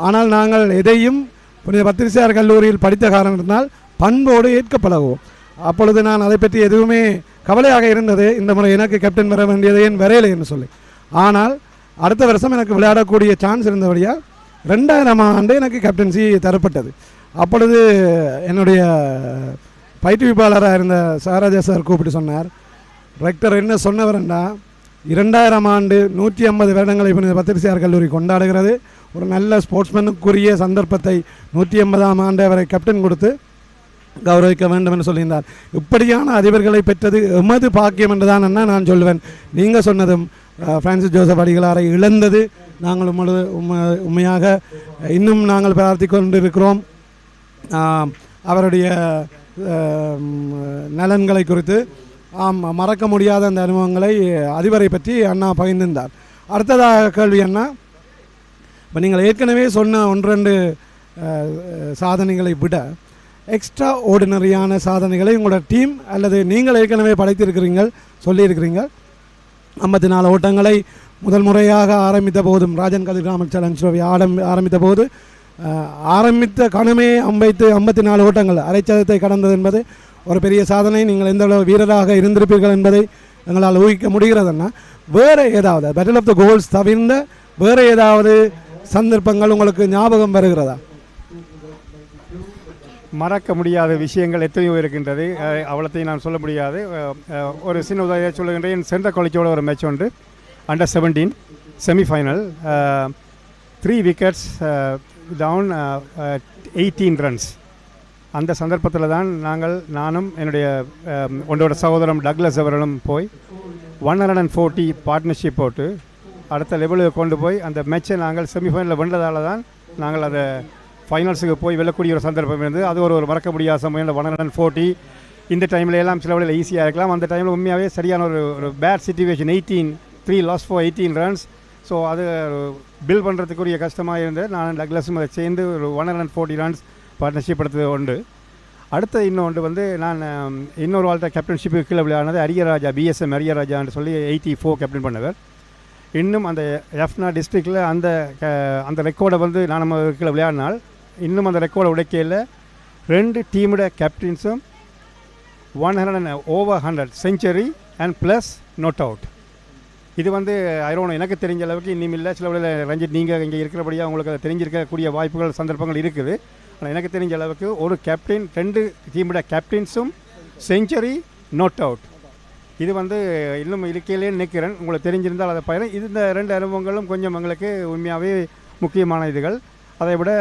ஆனால் நாங்கள் எதையும் புனித பத்திரிசியார் கல்லூரியில் படித்த காரணத்தினால் பண்போடு ஏற்க பழகுவோம். அப்பொழுது நான் அதை பற்றி எதுவுமே கவலையாக இருந்தது, இந்த முறை எனக்கு கேப்டன் வர வேண்டியது ஏன் வரையலை என்று சொல்லி. ஆனால் அடுத்த வருஷம் எனக்கு விளையாடக்கூடிய சான்ஸ் இருந்தபடியால் 2000ஆம் ஆண்டு எனக்கு கேப்டன்சி தரப்பட்டது. அப்பொழுது என்னுடைய பயிற்றுவிப்பாளராக இருந்த சாராஜா சார் கூப்பிட்டு சொன்னார், ரெக்டர் என்ன சொன்னவர்னா, 2000ஆம் ஆண்டு 150 வருடங்களை புனித பத்திரிசியார் கல்லூரி கொண்டாடுகிறது. ஒரு நல்ல ஸ்போர்ட்ஸ்மேனுக்குரிய சந்தர்ப்பத்தை 150ஆம் ஆண்டு அவரை கேப்டன் கொடுத்து கௌரவிக்க வேண்டும் என்று சொல்லியிருந்தார். இப்படியான அதிபர்களை பெற்றது எமது பாக்கியம் என்று தான் நான் சொல்லுவேன். நீங்கள் சொன்னதும் பிரான்சிஸ் ஜோசப் அடிகளாரை இழந்தது நாங்கள் உண்மையாக இன்னும் நாங்கள் பிரார்த்தி கொண்டிருக்கிறோம். அவருடைய நலன்களை குறித்து மறக்க முடியாத அந்த அனுபவங்களை அதிபரை பற்றி அண்ணா பகிர்ந்திருந்தார். அடுத்ததாக கேள்வி அண்ணா, இப்போ நீங்கள் ஏற்கனவே சொன்ன 1-2 சாதனைகளை விட எக்ஸ்ட்ரா ஆர்டினரியான சாதனைகளை உங்களோட டீம் அல்லது நீங்கள் ஏற்கனவே படைத்திருக்கிறீர்கள், சொல்லியிருக்கிறீங்க. 54 ஓட்டங்களை முதல் முறையாக ஆரம்பித்த போதும் ராஜன் கதிர்காமல் சேலஞ்ச் ட்ரோஃபி ஆரம்பித்த போது ஆரம்பித்த கணமே 54 ஓட்டங்கள் அரைச்சதத்தை கடந்தது என்பது ஒரு பெரிய சாதனை. நீங்கள் எந்த அளவு வீரராக இருந்திருப்பீர்கள் என்பதை எங்களால் ஊகிக்க முடிகிறதுன்னா, வேறு ஏதாவது பேட்டில் ஆஃப் த கோல்ஸ் தவிர்ந்த வேறு ஏதாவது சந்தர்ப்பங்கள் உங்களுக்கு ஞாபகம் வருகிறதா? மறக்க முடியாத விஷயங்கள் எத்தனையோ இருக்கின்றது, அவ்வளோத்தையும் நான் சொல்ல முடியாது. ஒரு சின்ன உதவியாக சொல்லுகின்றேன். சென்ட்ரல் காலேஜோட ஒரு மேட்ச் உண்டு, under 17 semifinal, 3 wickets down 18 runs. அந்த சந்தர்ப்பத்தில் தான் நானும் என்னுடைய ஒன்றோட சகோதரம் டக்ளஸ் அவர்களும் போய் 140 பார்ட்னர்ஷிப் போட்டு அடுத்த லெவலுக்கு கொண்டு போய் அந்த மேட்சை நாங்கள் செமிஃபைனலில் வென்றதால தான் நாங்கள் அதை ஃபைனல்ஸுக்கு போய் வெல்லக்கூடிய ஒரு சந்தர்ப்பம் இருந்தது. அது ஒரு மறக்க முடியாத சமயம். 140 இந்த டைமில் எல்லாம் சில வழியில் ஈஸியாக இருக்கலாம். அந்த டைமில் உண்மையாகவே சரியான ஒரு bad situation. 3 loss for 18 runs. So அது பில் பண்ணுறதுக்குரிய கஷ்டமாக இருந்தது. நான் டக்ளஸும் அதை சேர்ந்து ஒரு 140 ரன்ஸ் பார்ட்னர்ஷிப் எடுத்தது உண்டு. அடுத்த இன்னொன்று நான் இன்னொரு வாழ்க்கை கேப்டன்ஷிப்புக்கு கீழே விளையாடினது அரியராஜா, BSM அரியராஜான்னு சொல்லி 84 கேப்டன் பண்ணவர். இன்னும் அந்த எஃப்னா டிஸ்ட்ரிக்டில் அந்த ரெக்கார்டை நான் நம்ம கீழே விளையாடினால் இன்னும் அந்த ரெக்கார்டை உடைக்கையில் 2 டீமோட கேப்டன்ஸும் 100 century and plus not out. இது ஐரோனோ எனக்கு தெரிஞ்ச அளவுக்கு இன்னும் இல்லை. சில விட ரஞ்சித் நீங்கள் இங்கே இருக்கிறபடியாக உங்களுக்கு அதை தெரிஞ்சிருக்கக்கூடிய வாய்ப்புகள் சந்தர்ப்பங்கள் இருக்குது. ஆனால் எனக்கு தெரிஞ்ச அளவுக்கு ஒரு கேப்டன் 2 டீமோட கேப்டன்ஸும் செஞ்சுரி நாட் அவுட். இது இன்னும் இருக்கையிலே நினைக்கிறேன். உங்களுக்கு தெரிஞ்சிருந்தால் அதை பயணம். இந்த 2 அனுபவங்களும் கொஞ்சம் எங்களுக்கு உண்மையாகவே முக்கியமான இதுகள். அதை விட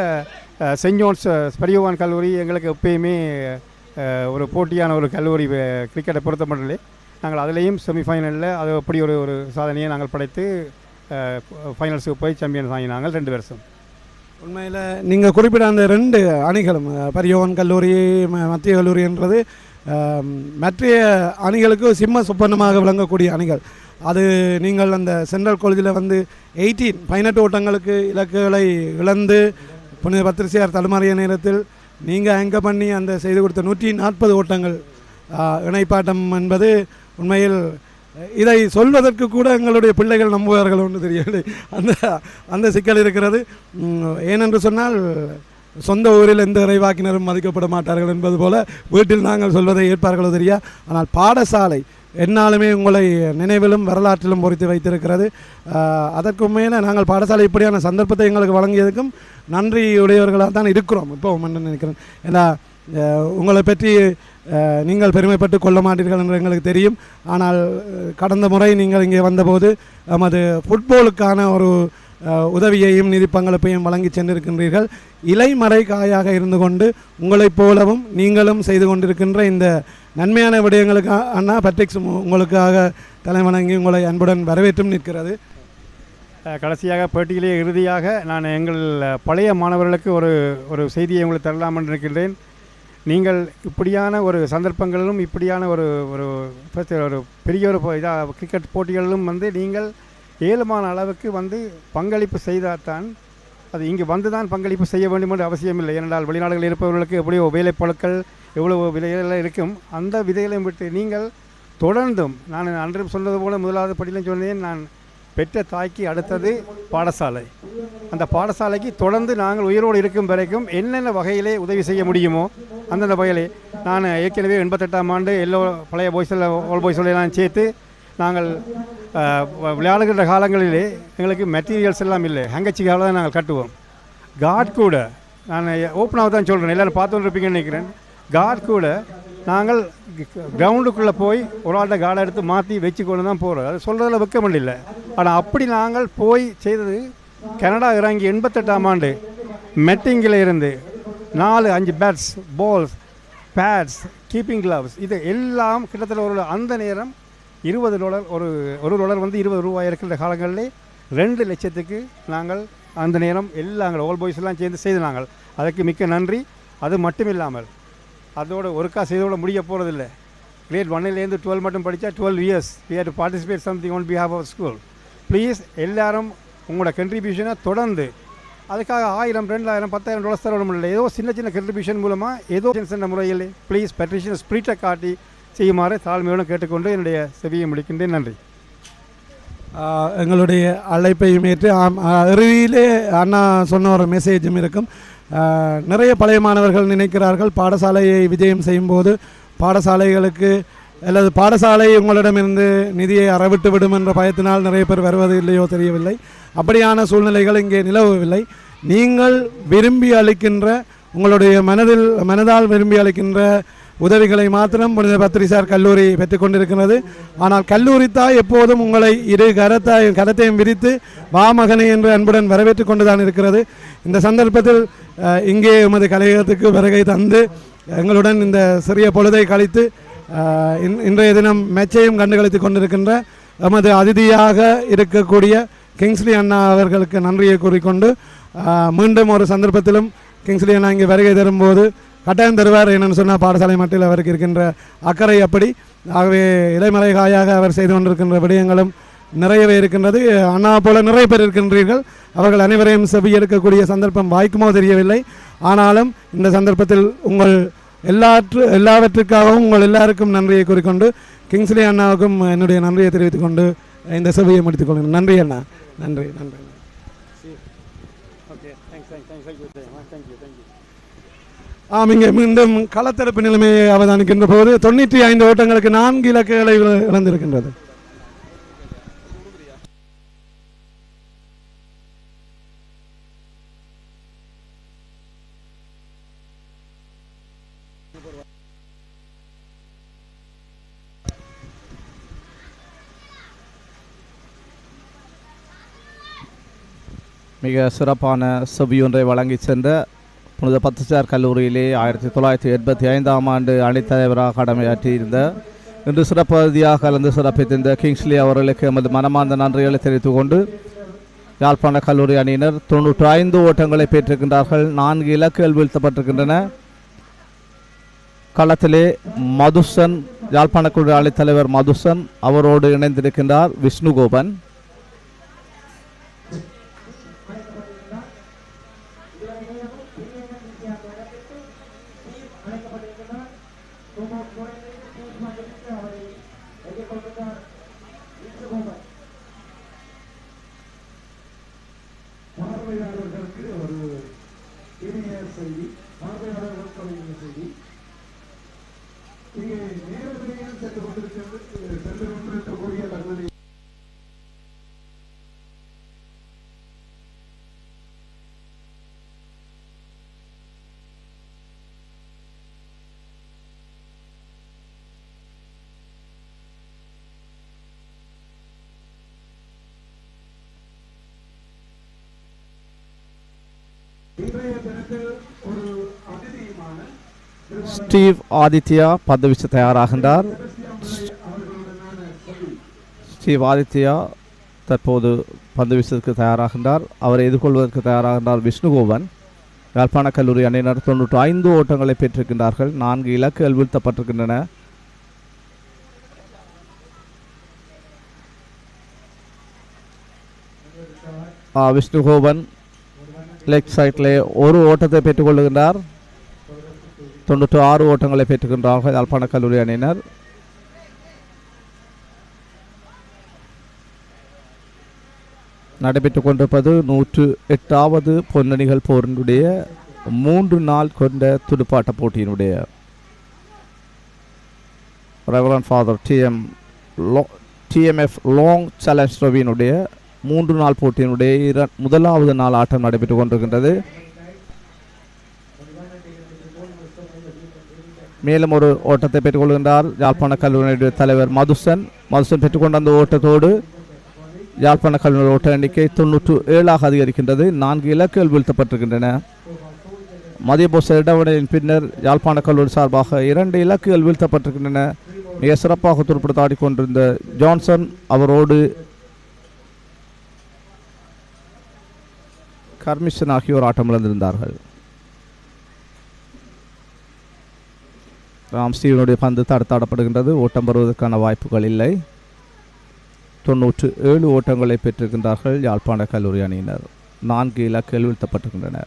சென்ட் ஜோன்ஸ் ஸ்பரியோவான் கல்லூரி எங்களுக்கு எப்பயுமே ஒரு போட்டியான ஒரு கல்லூரி கிரிக்கெட்டை பொறுத்த மட்டும். நாங்கள் அதிலேயும் செமிஃபைனலில் அது அப்படி ஒரு சாதனையை நாங்கள் படைத்து ஃபைனல்ஸுக்கு போய் சாம்பியன்ஸ் ஆகினாங்க 2 வருஷம். உண்மையில் நீங்கள் குறிப்பிட்ட அந்த 2 அணிகளும் பரியோவான் கல்லூரி மத்திய கல்லூரி என்றது மற்ற அணிகளுக்கு சிம்ம சொப்பனமாக விளங்கக்கூடிய அணிகள். அது நீங்கள் அந்த சென்ட்ரல் காலேஜில் 18 ஓட்டங்களுக்கு இலக்குகளை இழந்து புனித பத்திரிசியார் தடுமாறிய நேரத்தில் நீங்கள் ஆங்கர் பண்ணி அந்த செய்து கொடுத்த 140 ஓட்டங்கள் இணைப்பாட்டம் என்பது உண்மையில் இதை சொல்வதற்கு கூட எங்களுடைய பிள்ளைகள் நம்புவார்கள் ஒன்று தெரியவில்லை. அந்த சிக்கல் இருக்கிறது. ஏனென்று சொன்னால் சொந்த ஊரில் எந்த இறைவாக்கினரும் மதிக்கப்பட மாட்டார்கள் என்பது போல வீட்டில் நாங்கள் சொல்வதை ஏற்பார்களோ தெரியா. ஆனால் பாடசாலை என்னாலுமே உங்களை நினைவிலும் வரலாற்றிலும் பொறித்து வைத்திருக்கிறது. அதற்கு மேலே நாங்கள் பாடசாலை இப்படியான சந்தர்ப்பத்தை எங்களுக்கு வழங்கியதுக்கும் நன்றி உடையவர்களாக தான் இருக்கிறோம் இப்போ நினைக்கிறேன். ஏன்னா உங்களை பற்றி நீங்கள் பெருமைப்பட்டு கொள்ள மாட்டீர்கள் என்று எங்களுக்கு தெரியும். ஆனால் கடந்த முறை நீங்கள் இங்கே வந்தபோது நமது ஃபுட்பாலுக்கான ஒரு உதவியையும் நிதி பங்களிப்பையும் வழங்கி சென்றிருக்கின்றீர்கள். இலைமறை காயாக இருந்து கொண்டு உங்களைப் போலவும் நீங்களும் செய்து கொண்டிருக்கின்ற இந்த நன்மையான விடயங்களுக்கு அண்ணா பட்ரிக்ஸ் உங்களுக்காக தலைவணங்கி உங்களை அன்புடன் வரவேற்றும் நிற்கிறது. கடைசியாக பேட்டியிலே இறுதியாக நான் எங்கள் பழைய மாணவர்களுக்கு ஒரு செய்தியை உங்களுக்கு தரலாம் என்று இருக்கின்றேன். நீங்கள் இப்படியான ஒரு சந்தர்ப்பங்களிலும் இப்படியான ஒரு பெரிய ஒரு கிரிக்கெட் போட்டிகளிலும் நீங்கள் ஏழுமான அளவுக்கு பங்களிப்பு செய்தால்தான் அது இங்கே தான் பங்களிப்பு செய்ய வேண்டும் என்று அவசியம் இல்லை. ஏனென்றால் வெளிநாடுகளில் இருப்பவர்களுக்கு எப்படியோ வேலைப்பொருட்கள் எவ்வளோ விதைகள் இருக்கும். அந்த விதைகளையும் விட்டு நீங்கள் தொடர்ந்தும் நான் அன்றும் சொன்னது போல முதலாவது படியிலும் சொன்னேன், நான் பெற்ற தாய்க்கு அடுத்தது பாடசாலை. அந்த பாடசாலைக்கு தொடர்ந்து நாங்கள் உயிரோடு இருக்கும் வரைக்கும் என்னென்ன வகையிலே உதவி செய்ய முடியுமோ அந்தந்த வகையிலே நான் ஏற்கனவே 88ஆம் ஆண்டு பழைய பாய்ஸில் ஓல் பாய்ஸ்லாம் சேர்த்து நாங்கள் விளையாடுகின்ற காலங்களிலே எங்களுக்கு மெட்டீரியல்ஸ் எல்லாம் இல்லை, ஹங்கச்சிக்காக தான் நாங்கள் கட்டுவோம். காட் கூட நான் ஓப்பனாக தான் சொல்கிறேன், எல்லோரும் பார்த்து இருப்பீங்கன்னு நினைக்கிறேன். காட் கூட நாங்கள் கிரவுண்டுக்குள்ளே போய் ஒரு ஆள்கிட்ட காடை எடுத்து மாற்றி வச்சு கொண்டு தான் போகிறோம். அது சொல்கிறதில் வெக்க முடியல. ஆனால் அப்படி நாங்கள் போய் செய்தது கனடா இறங்கி 88ஆம் ஆண்டு மெட்டிங்கில் இருந்து 4-5 bats balls bats, keeping gloves, இது எல்லாம் கிட்டத்தட்ட ஒரு அந்த நேரம் $20 ஒரு டாலர் வந்து $20 இருக்கின்ற காலங்களிலே 2 லட்சத்துக்கு நாங்கள் அந்த நேரம் எல்லாம் ஓல் பாய்ஸ் எல்லாம் சேர்ந்து செய்தாங்க. அதுக்கு மிக்க நன்றி. அது மட்டும் இல்லாமல் அதோட ஒருக்கா செய்தோட முடிய போகிறதில்லை. கிரேட் 1லேருந்து 12 மட்டும் படித்தா 12 years we have to participate something on behalf of school. Please எல்லாரும் உங்களோட கண்ட்ரிபியூஷனை தொடர்ந்து அதுக்காக $1000, $2000, $10,000 தர முடியல, ஏதோ சின்ன சின்ன கண்ட்ரிபியூஷன் மூலமாக ஏதோ என்ற முறையில் ப்ளீஸ் பெட்ரிஷன் ஸ்பிரிட்டை காட்டி செய்யுமாறு தாழ்மையோடு கேட்டுக்கொண்டு என்னுடைய செவியை முடிக்கின்றேன். நன்றி. எங்களுடைய அழைப்பையும் ஏற்று இறுதியிலே அண்ணா சொன்ன ஒரு மெசேஜும் இருக்கும். நிறைய பழைய மாணவர்கள் நினைக்கிறார்கள் பாடசாலையை விஜயம் செய்யும்போது பாடசாலைகளுக்கு அல்லது பாடசாலை உங்களிடமிருந்து நிதியை அறவிட்டு விடும் என்ற பயத்தினால் நிறைய பேர் வருவது இல்லையோ தெரியவில்லை. அப்படியான சூழ்நிலைகள் இங்கே நிலவவில்லை. நீங்கள் விரும்பி அளிக்கின்ற உங்களுடைய மனதால் விரும்பி அளிக்கின்ற உதவிகளை மாத்திரம் புனித பத்திரிசார் கல்லூரி பெற்றுக்கொண்டிருக்கிறது. ஆனால் கல்லூரி தாய் எப்போதும் உங்களை இரு கரத்தையும் விரித்து வாமகனை என்று அன்புடன் வரவேற்று கொண்டுதான் இருக்கிறது. இந்த சந்தர்ப்பத்தில் இங்கே எமது கலையகத்துக்கு வருகை தந்து எங்களுடன் இந்த சிறிய பொழுதை கழித்து இன்றைய தினம் மேட்சையும் கண்டுகளித்து கொண்டிருக்கின்ற எமது அதிதியாக இருக்கக்கூடிய கிங்ஸ்லி அண்ணா அவர்களுக்கு நன்றியை கூறிக்கொண்டு மீண்டும் ஒரு சந்தர்ப்பத்திலும் கிங்ஸ்லி அண்ணா இங்கே வருகை தரும்போது கட்டாயம் தருவார். என்னென்னு சொன்னால் பாடசாலை மட்டில் அவருக்கு இருக்கின்ற அக்கறை அப்படி. ஆகவே இலைமலை காயாக அவர் செய்து கொண்டிருக்கின்ற விடயங்களும் நிறையவே இருக்கின்றது. அண்ணா போல நிறைய பேர் இருக்கின்றீர்கள். அவர்கள் அனைவரையும் செவி எடுக்கக்கூடிய சந்தர்ப்பம் வாய்க்குமோ தெரியவில்லை. ஆனாலும் இந்த சந்தர்ப்பத்தில் உங்கள் எல்லாவற்றுக்காகவும் உங்கள் எல்லாருக்கும் நன்றியை கூறிக்கொண்டு கிங்ஸ்லி அண்ணாவுக்கும் என்னுடைய நன்றியை தெரிவித்துக் கொண்டு இந்த சபையை முடித்துக் கொள்கிறேன். நன்றி அண்ணா. நன்றி நன்றி. இங்கே மீண்டும் களத்தரப்பு நிலைமையை அவதானிக்கின்ற போது 95 ஓட்டங்களுக்கு 4 இலக்குகளை இழந்திருக்கின்றது. மிக சிறப்பான செவியொன்றை வழங்கி சென்ற புனித பத்திரிசார் கல்லூரியிலே 1985ஆம் ஆண்டு அணித்தலைவராக கடமையாற்றியிருந்த இன்று சிறப்பதியாக கலந்து சிறப்பித்திருந்த கிங்ஸ்லி அவர்களுக்கு எமது மனமார்ந்த நன்றிகளை தெரிவித்துக் கொண்டு யாழ்ப்பாண கல்லூரி அணியினர் 95 ஓட்டங்களை பெற்றிருக்கின்றார்கள். 4 இலக்குகள் வீழ்த்தப்பட்டிருக்கின்றன. களத்திலே மதுசன், யாழ்ப்பாண கல்லூரி அணித்தலைவர் மதுசன், அவரோடு இணைந்திருக்கின்றார் விஷ்ணுகோபன். ஸ்டீவ் ஆதித்யா பந்துவீச்சு தயாராகின்றார். ஸ்டீவ் ஆதித்யா தற்போது பந்துவீச்சுக்கு தயாராகின்றார். அவரை எதிர்கொள்வதற்கு தயாராகின்றார் விஷ்ணுகோபன். யாழ்ப்பாண கல்லூரி அணியினர் 95 ஓட்டங்களை பெற்றிருக்கின்றார்கள். 4 இலக்குகள் வீழ்த்தப்பட்டிருக்கின்றன. விஷ்ணுகோபன் லெக் சைட்லே ஒரு ஓட்டத்தை பெற்றுக்கொள்ளுகின்றார். 96 ஓட்டங்களை பெற்றுக்கின்றார்கள் யாழ்ப்பாண கல்லூரி அணியினர். நடைபெற்றுக் கொண்டிருப்பது 108வது பொன்னணிகள் போரினுடைய 3 நாள் கொண்ட துடுப்பாட்ட போட்டியினுடைய reverend father TMF Long challenge ட்ரோஃபியினுடைய 3 நாள் போட்டியினுடைய முதலாவது நாள் ஆட்டம் நடைபெற்றுக் கொண்டிருக்கின்றது. மேலும் ஒரு ஓட்டத்தை பெற்றுக்கொள்கின்றார் யாழ்ப்பாண கல்லூரியுடைய தலைவர் மதுசன். பெற்றுக்கொண்ட அந்த ஓட்டத்தோடு யாழ்ப்பாண கல்லூரி ஓட்ட எண்ணிக்கை 97ஆக அதிகரிக்கின்றது. 4 இலக்குகள் வீழ்த்தப்பட்டிருக்கின்றன. மதியபோச இடைவெளியின் பின்னர் யாழ்ப்பாண கல்லூரி சார்பாக 2 இலக்குகள் வீழ்த்தப்பட்டிருக்கின்றன. மிக சிறப்பாக துடுப்படுத்த ஆடிக்கொண்டிருந்த ஜான்சன் அவரோடு கர்மிஷன் ஆகியோர் ஆட்டமிழந்திருந்தார்கள். ராம் ஸ்டீவனுடைய பந்து தடுத்தாடப்படுகின்றது. ஓட்டம் பெறுவதற்கான வாய்ப்புகள் இல்லை. 97 ஓட்டங்களை பெற்றிருக்கின்றார்கள் யாழ்ப்பாண கல்லூரி அணியினர். 4 இலக்குகள் வீழ்த்தப்பட்டிருக்கின்றன.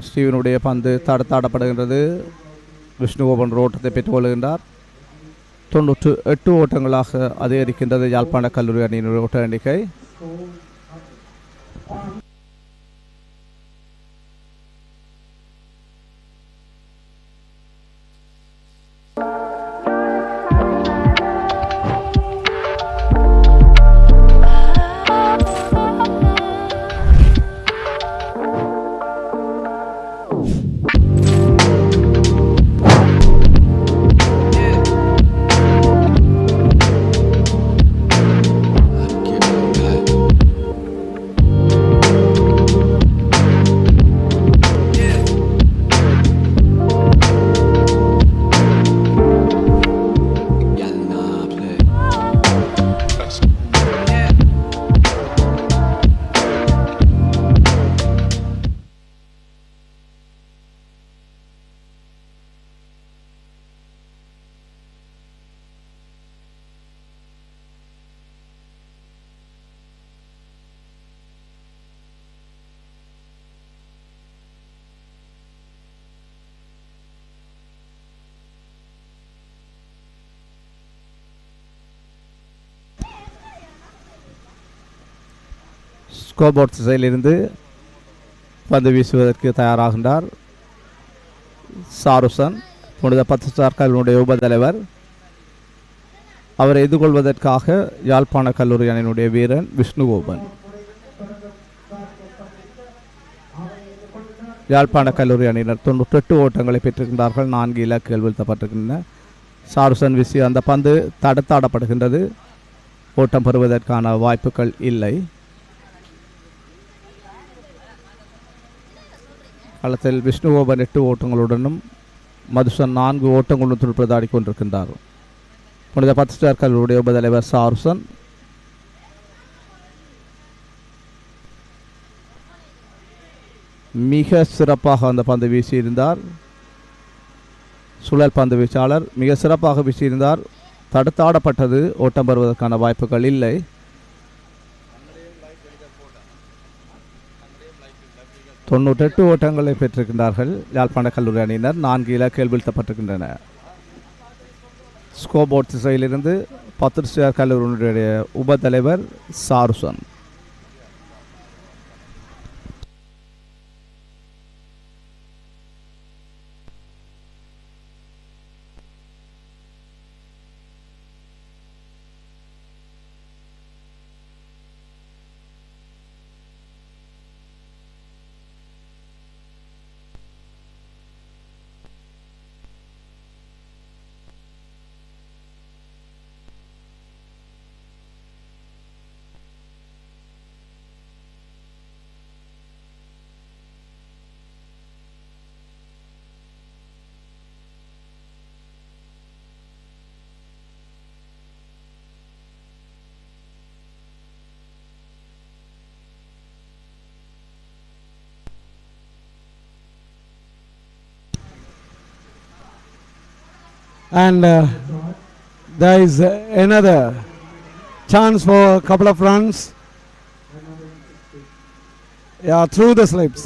ஸ்டீவனுடைய பந்து தடுத்தாடப்படுகின்றது. விஷ்ணுகோபன் ஓட்டத்தை பெற்றுக்கொள்கின்றார். 98 ஓட்டங்களாக அதிகரிக்கின்றது யாழ்ப்பாண கல்லூரி அணியினுடைய ஓட்ட எண்ணிக்கை. ஸ்கோர்போர்ட் திசையிலிருந்து பந்து வீசுவதற்கு தயாராகின்றார் சாருசன். புனித 10 ஸ்டார் கல்லூரியினுடைய உபத்தலைவர். அவரை எதிர்கொள்வதற்காக யாழ்ப்பாண கல்லூரி அணியினுடைய வீரன் விஷ்ணுகோபன். யாழ்ப்பாண கல்லூரி அணியினர் 98 ஓட்டங்களை பெற்றிருக்கின்றார்கள். 4 இலக்குகள் வீழ்த்தப்பட்டிருக்கின்றன. சாருசன் வீசி அந்த பந்து தடுத்தாடப்படுகின்றது. ஓட்டம் பெறுவதற்கான வாய்ப்புகள் இல்லை. களத்தில் விஷ்ணுகோபன் 8 ஓட்டங்களுடனும் மதுசன் 4 ஓட்டங்களுடன் துடுப்படுத்த கொண்டிருக்கின்றார். புனித 10 ஸ்டார் கல்லூரியுடைய உபதலைவர் சாருசன். மிக சிறப்பாக அந்த பந்து வீசியிருந்தார். சுழல் பந்து வீச்சாளர் மிக சிறப்பாக வீசியிருந்தார். தடுத்தாடப்பட்டது. ஓட்டம் பெறுவதற்கான வாய்ப்புகள் இல்லை. தொண்ணூற்றெட்டு ஓட்டங்களை பெற்றிருக்கின்றார்கள் யாழ்ப்பாண கல்லூரி அணியினர். 4 இலக்குகள் வீழ்த்தப்பட்டிருக்கின்றன. ஸ்கோர்போர்ட் திசையிலிருந்து 10 ஸ்டார் கல்லூரியினுடைய உபத்தலைவர் சாருசன். And there is another chance for a couple of runs. Yeah, through the slips.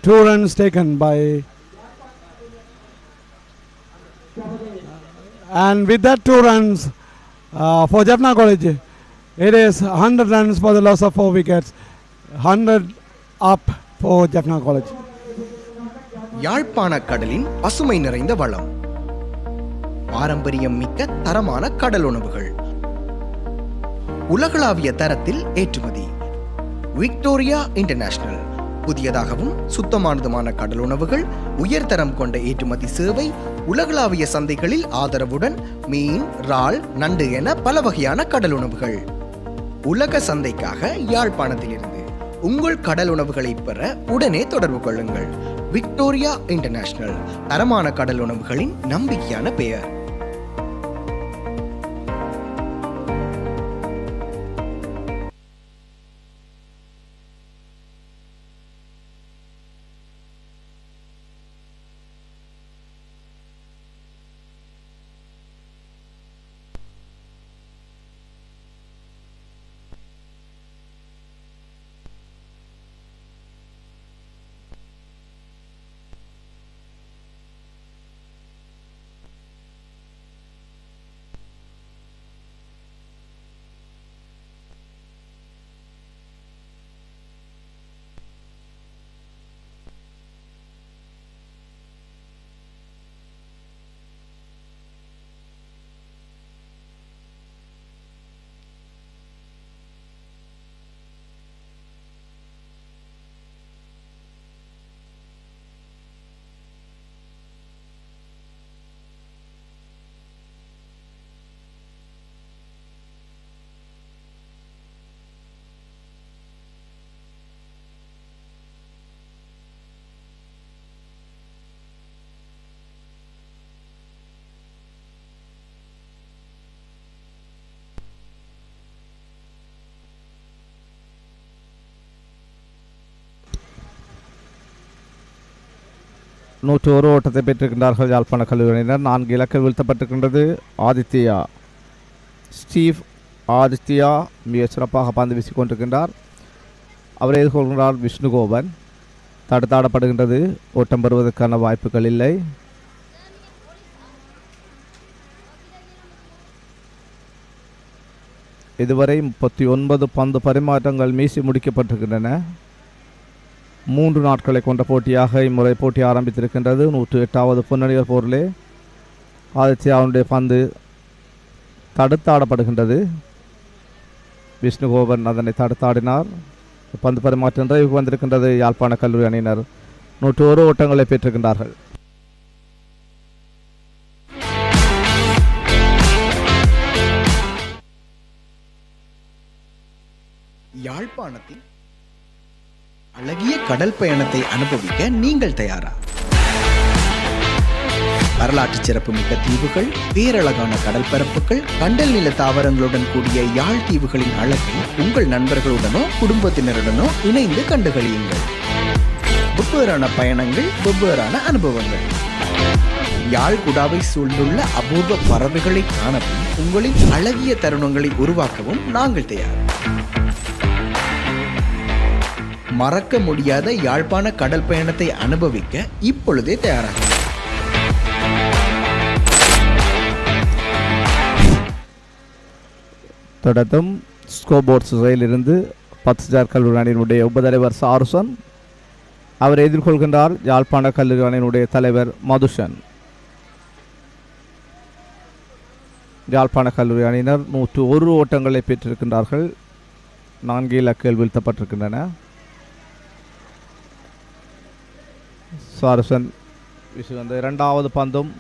2 runs taken by, and with that 2 runs for Jaffna College, it is 100 runs for the loss of 4 wickets. 100 up for Jaffna College. யாழ்ப்பாண கடலின் பசுமை நிறைந்த வளம், பாரம்பரியம் மிக்க தரமான கடல் உணவுகள், உலகளாவிய தரத்தில் ஏற்றுமதி. Victoria international. புதியதாகவும் சுத்தமானதுமான கடல் உணவுகள், உயர்தரம் கொண்ட ஏற்றுமதி சேவை, உலகளாவிய சந்தைகளில் ஆதரவுடன் மீன், இறால், நண்டு என பல வகையான கடல் உணவுகள். உலக சந்தைக்காக யாழ்ப்பாணத்திலிருந்து உங்கள் கடல் உணவுகளை பெற உடனே தொடர்பு கொள்ளுங்கள். Victoria international. தரமான கடல் உணவுகளின் நம்பிக்கையான பெயர். நூற்று ஒரு ஓட்டத்தை பெற்றிருக்கின்றார்கள் யாழ்ப்பாண கல்லூரியினர். 4 இலக்கில் வீழ்த்தப்பட்டிருக்கின்றது. ஆதித்யா, ஸ்டீவ் ஆதித்யா மிக சிறப்பாக பந்து வீசிக் கொண்டிருக்கின்றார். அவரை எதிர்கொள்கிறார் விஷ்ணுகோபன். தடுத்தாடப்படுகின்றது. ஓட்டம் பெறுவதற்கான வாய்ப்புகள் இல்லை. இதுவரை 39 பந்து பரிமாற்றங்கள் மீசி முடிக்கப்பட்டிருக்கின்றன. 3 நாட்களை கொண்ட போட்டியாக இம்முறை போட்டி ஆரம்பித்திருக்கின்றது. 108வது பொன்னணியர் போரிலே ஆதித்யாவுடைய பந்து தடுத்தாடப்படுகின்றது. விஷ்ணுகோபன் அதனை தடுத்தாடினார். பந்து பரிமாற்றம் நிறைவுக்கு வந்திருக்கின்றது. யாழ்ப்பாண கல்லூரி அணியினர் 101 ஓட்டங்களை பெற்றிருக்கின்றார்கள். யாழ்ப்பாணத்தில் அழகிய கடல் பயணத்தை அனுபவிக்க நீங்கள் தயாரா? வரலாற்று சிறப்புமிக்க தீவுகள், பேரழகான கடல் பரப்புகள், கண்டல் நில தாவரங்களுடன் கூடிய யாழ் தீவுகளின் அழகை உங்கள் நண்பர்களுடனோ குடும்பத்தினருடனோ இணைந்து கண்டுகளியுங்கள். வெவ்வேறான பயணங்கள், வெவ்வேறான அனுபவங்கள். யாழ் குடாவை சூழ்ந்துள்ள அபூர்வ பறவைகளை காணவும் உங்களின் அழகிய தருணங்களை உருவாக்கவும் நாங்கள் தயார். மறக்க முடியாத யாழ்ப்பாண கடல் பயணத்தை அனுபவிக்க இப்பொழுதே தயாராக. தொடர்ந்தும் ஸ்கோபோர்ட்ஸ் இருந்து 10 கல்லூரி அணியினுடைய உபதலைவர் சாருசன். அவரை எதிர்கொள்கின்றார் யாழ்ப்பாண கல்லூரி அணியினுடைய தலைவர் மதுஷன். யாழ்ப்பாண கல்லூரி அணியினர் 101 ஓட்டங்களை பெற்றிருக்கின்றார்கள். 4 இலக்குகள் வீழ்த்தப்பட்டிருக்கின்றன. சாருசன் வீசி வந்த 2வது பந்தும்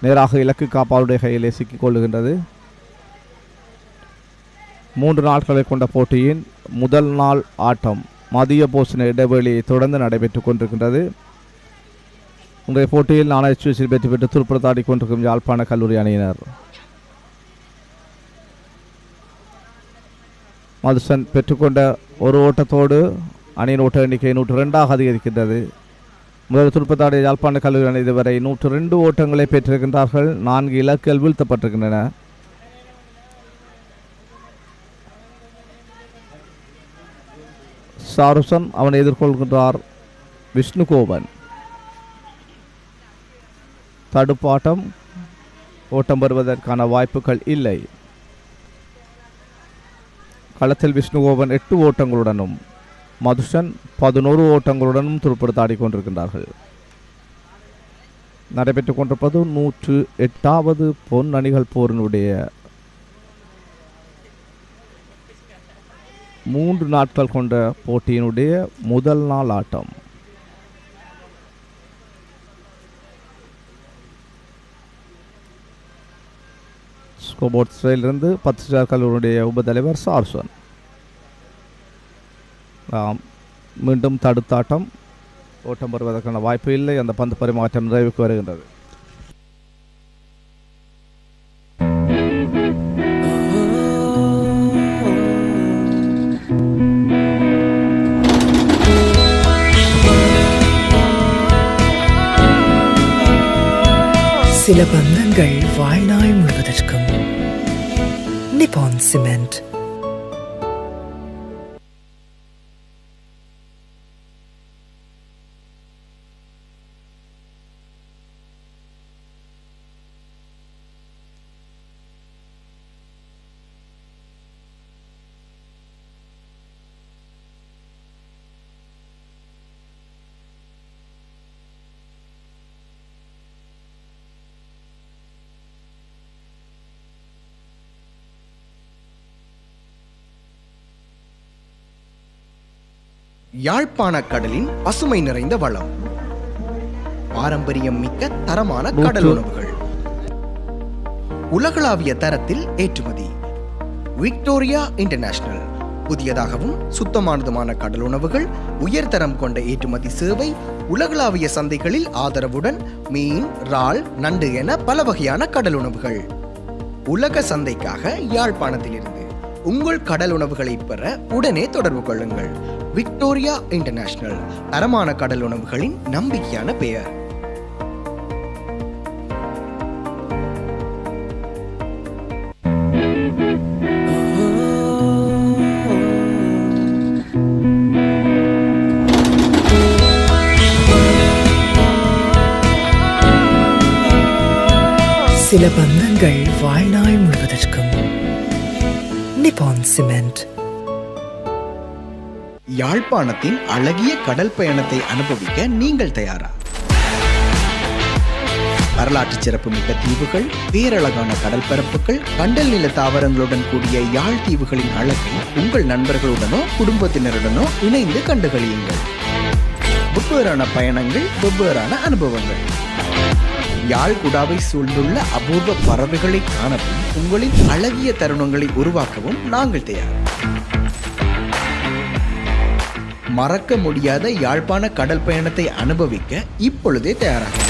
நேராக இலக்கு காப்பாளுடைய கையிலே சிக்கிக் கொள்ளுகின்றது. 3 நாட்களை கொண்ட போட்டியின் முதல் நாள் ஆட்டம் மதிய போசன இடைவெளியை தொடர்ந்து நடைபெற்றுக் கொண்டிருக்கின்றது. இன்றைய போட்டியில் நாணயச்சீட்டில் வெற்றி பெற்று துருப்புறத்தாடி கொண்டிருக்கும் யாழ்ப்பாண கல்லூரி அணியினர். மதுசன் பெற்றுக்கொண்ட ஒரு ஓட்டத்தோடு அணியின் ஓட்ட எண்ணிக்கை 102 அதிகரிக்கின்றது. முதல் துருப்பத்தாடிய யாழ்ப்பாண கல்லூரி அணி இதுவரை 102 ஓட்டங்களை பெற்றிருக்கின்றார்கள். 4 இலக்குகள் வீழ்த்தப்பட்டிருக்கின்றன. சாருசன் அவனை எதிர்கொள்கின்றார் விஷ்ணுகோபன். தடுப்பாட்டம், ஓட்டம் பெறுவதற்கான வாய்ப்புகள் இல்லை. களத்தில் விஷ்ணுகோபன் 8 ஓட்டங்களுடனும் மதுஷன் 11 ஓட்டங்களுடனும் துடுப்படுத்த ஆடிக்கொண்டிருக்கின்றார்கள். நடைபெற்றுக் கொண்டிருப்பது 108வது பொன் அணிகள் போரினுடைய 3 நாட்கள் கொண்ட போட்டியினுடைய முதல் நாள் ஆட்டம். ஸ்கோபோர்ட் ஸ்டைலிருந்து 10 கல்லூரியுடைய உபதலைவர் சார்சன். மீண்டும் தடுத்தாட்டம், ஓட்டம் வருவதற்கான வாய்ப்பு இல்லை. அந்த பந்து பரிமாற்றம் நிறைவுக்கு வருகின்றது. சில பந்தங்கள் வாழ்நாள் முழுவதற்கும். நிப்பான் சிமெண்ட். யாழ்ப்பாண கடலின் பசுமை நிறைந்த வளம், பாரம்பரியம் மிக்க தரமான கடல் உணவுகள், உலகளாவிய தரத்தில் ஏற்றுமதி. Victoria international. புதியதாகவும் சுத்தமானதுமான கடல் உணவுகள், உயர்தரம் கொண்ட ஏற்றுமதி சேவை, உலகளாவிய சந்தைகளில் ஆதரவுடன் மீன், இறால், நண்டு என பல வகையான கடல் உணவுகள். உலக சந்தைக்காக யாழ்ப்பாணத்திலிருந்து உங்கள் கடல் உணவுகளை பெற உடனே தொடர்பு கொள்ளுங்கள். Victoria international. தரமான கடல் உணவுகளின் நம்பிக்கையான பெயர். சில பந்தங்கள் வாழ்நாள் முழுவதற்கும். நிப்பான் சிமெண்ட். யாழ்ப்பாணத்தின் அழகிய கடல் பயணத்தை அனுபவிக்க நீங்கள் தயாரா? வரலாற்று சிறப்புமிக்க தீவுகள், பேரழகான கடல் பரப்புகள், கண்டல் நில தாவரங்களுடன் கூடிய யாழ் தீவுகளின் அழகை உங்கள் நண்பர்களுடனோ குடும்பத்தினருடனோ இணைந்து கண்டுகளியுங்கள். வெவ்வேறான பயணங்கள், வெவ்வேறான அனுபவங்கள். யாழ் குடாவை சூழ்ந்துள்ள அபூர்வ பறவைகளை காணவும் உங்களின் அழகிய தருணங்களை உருவாக்கவும் நாங்கள் தயார். மறக்க முடியாத யாழ்ப்பாண கடல் பயணத்தை அனுபவிக்க இப்பொழுதே தயாராகும்.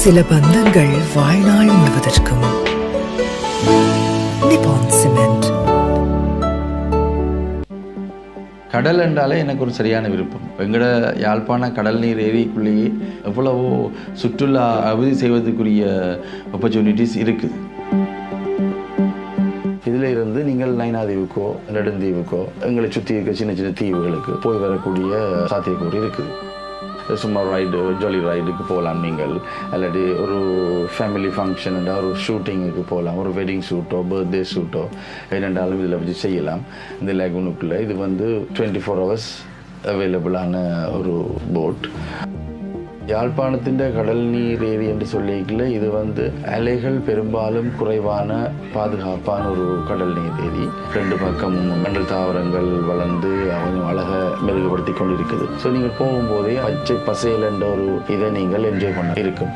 சில பந்தங்கள் வாழ்நாள் முழுவதற்கும். நிப்பான் சிமெண்ட். கடல் என்றாலே எனக்கு ஒரு சரியான விருப்பம். எங்கட யாழ்ப்பாண கடல் நீர் ஏரிக்குள்ளேயே எவ்வளவோ சுற்றுலா அபிவிருத்தி செய்வதற்குரிய ஆப்பர்ச்சுனிட்டிஸ் இருக்குது. இதில் இருந்து நீங்கள் நைனாதீவுக்கோ நெடுந்தீவுக்கோ எங்களை சுற்றி இருக்க சின்ன சின்ன தீவுகளுக்கு போய் வரக்கூடிய சாத்தியக்கூறு இருக்குது. சும்மா ரைடு, ஜாலி ரைடுக்கு போகலாம் நீங்கள். இல்லாட்டி ஒரு ஃபேமிலி ஃபங்க்ஷன் ஒரு ஷூட்டிங்குக்கு போகலாம். ஒரு வெட்டிங் ஷூட்டோ பர்த்டே ஷூட்டோ என்னென்றாலும் இதில் வச்சு செய்யலாம். இந்த லேகுனுக்குள்ளே இது 24 hours அவைலபிளான ஒரு போட். யாழ்ப்பாணத்தின் கடல் நீர் ஏரி என்று சொல்லிக்கல இது அலைகள் பெரும்பாலும் குறைவான பாதுகாப்பான ஒரு கடல் நீர் ஏரி. 2 பக்கமும் மண்டல் தாவரங்கள் வளர்ந்து கொஞ்சம் அழகை மெருகுபடுத்தி கொண்டு இருக்குது. ஸோ நீங்கள் போகும்போதே பச்சை பசையில் என்ற ஒரு இதை நீங்கள் என்ஜாய் பண்ண இருக்கும்.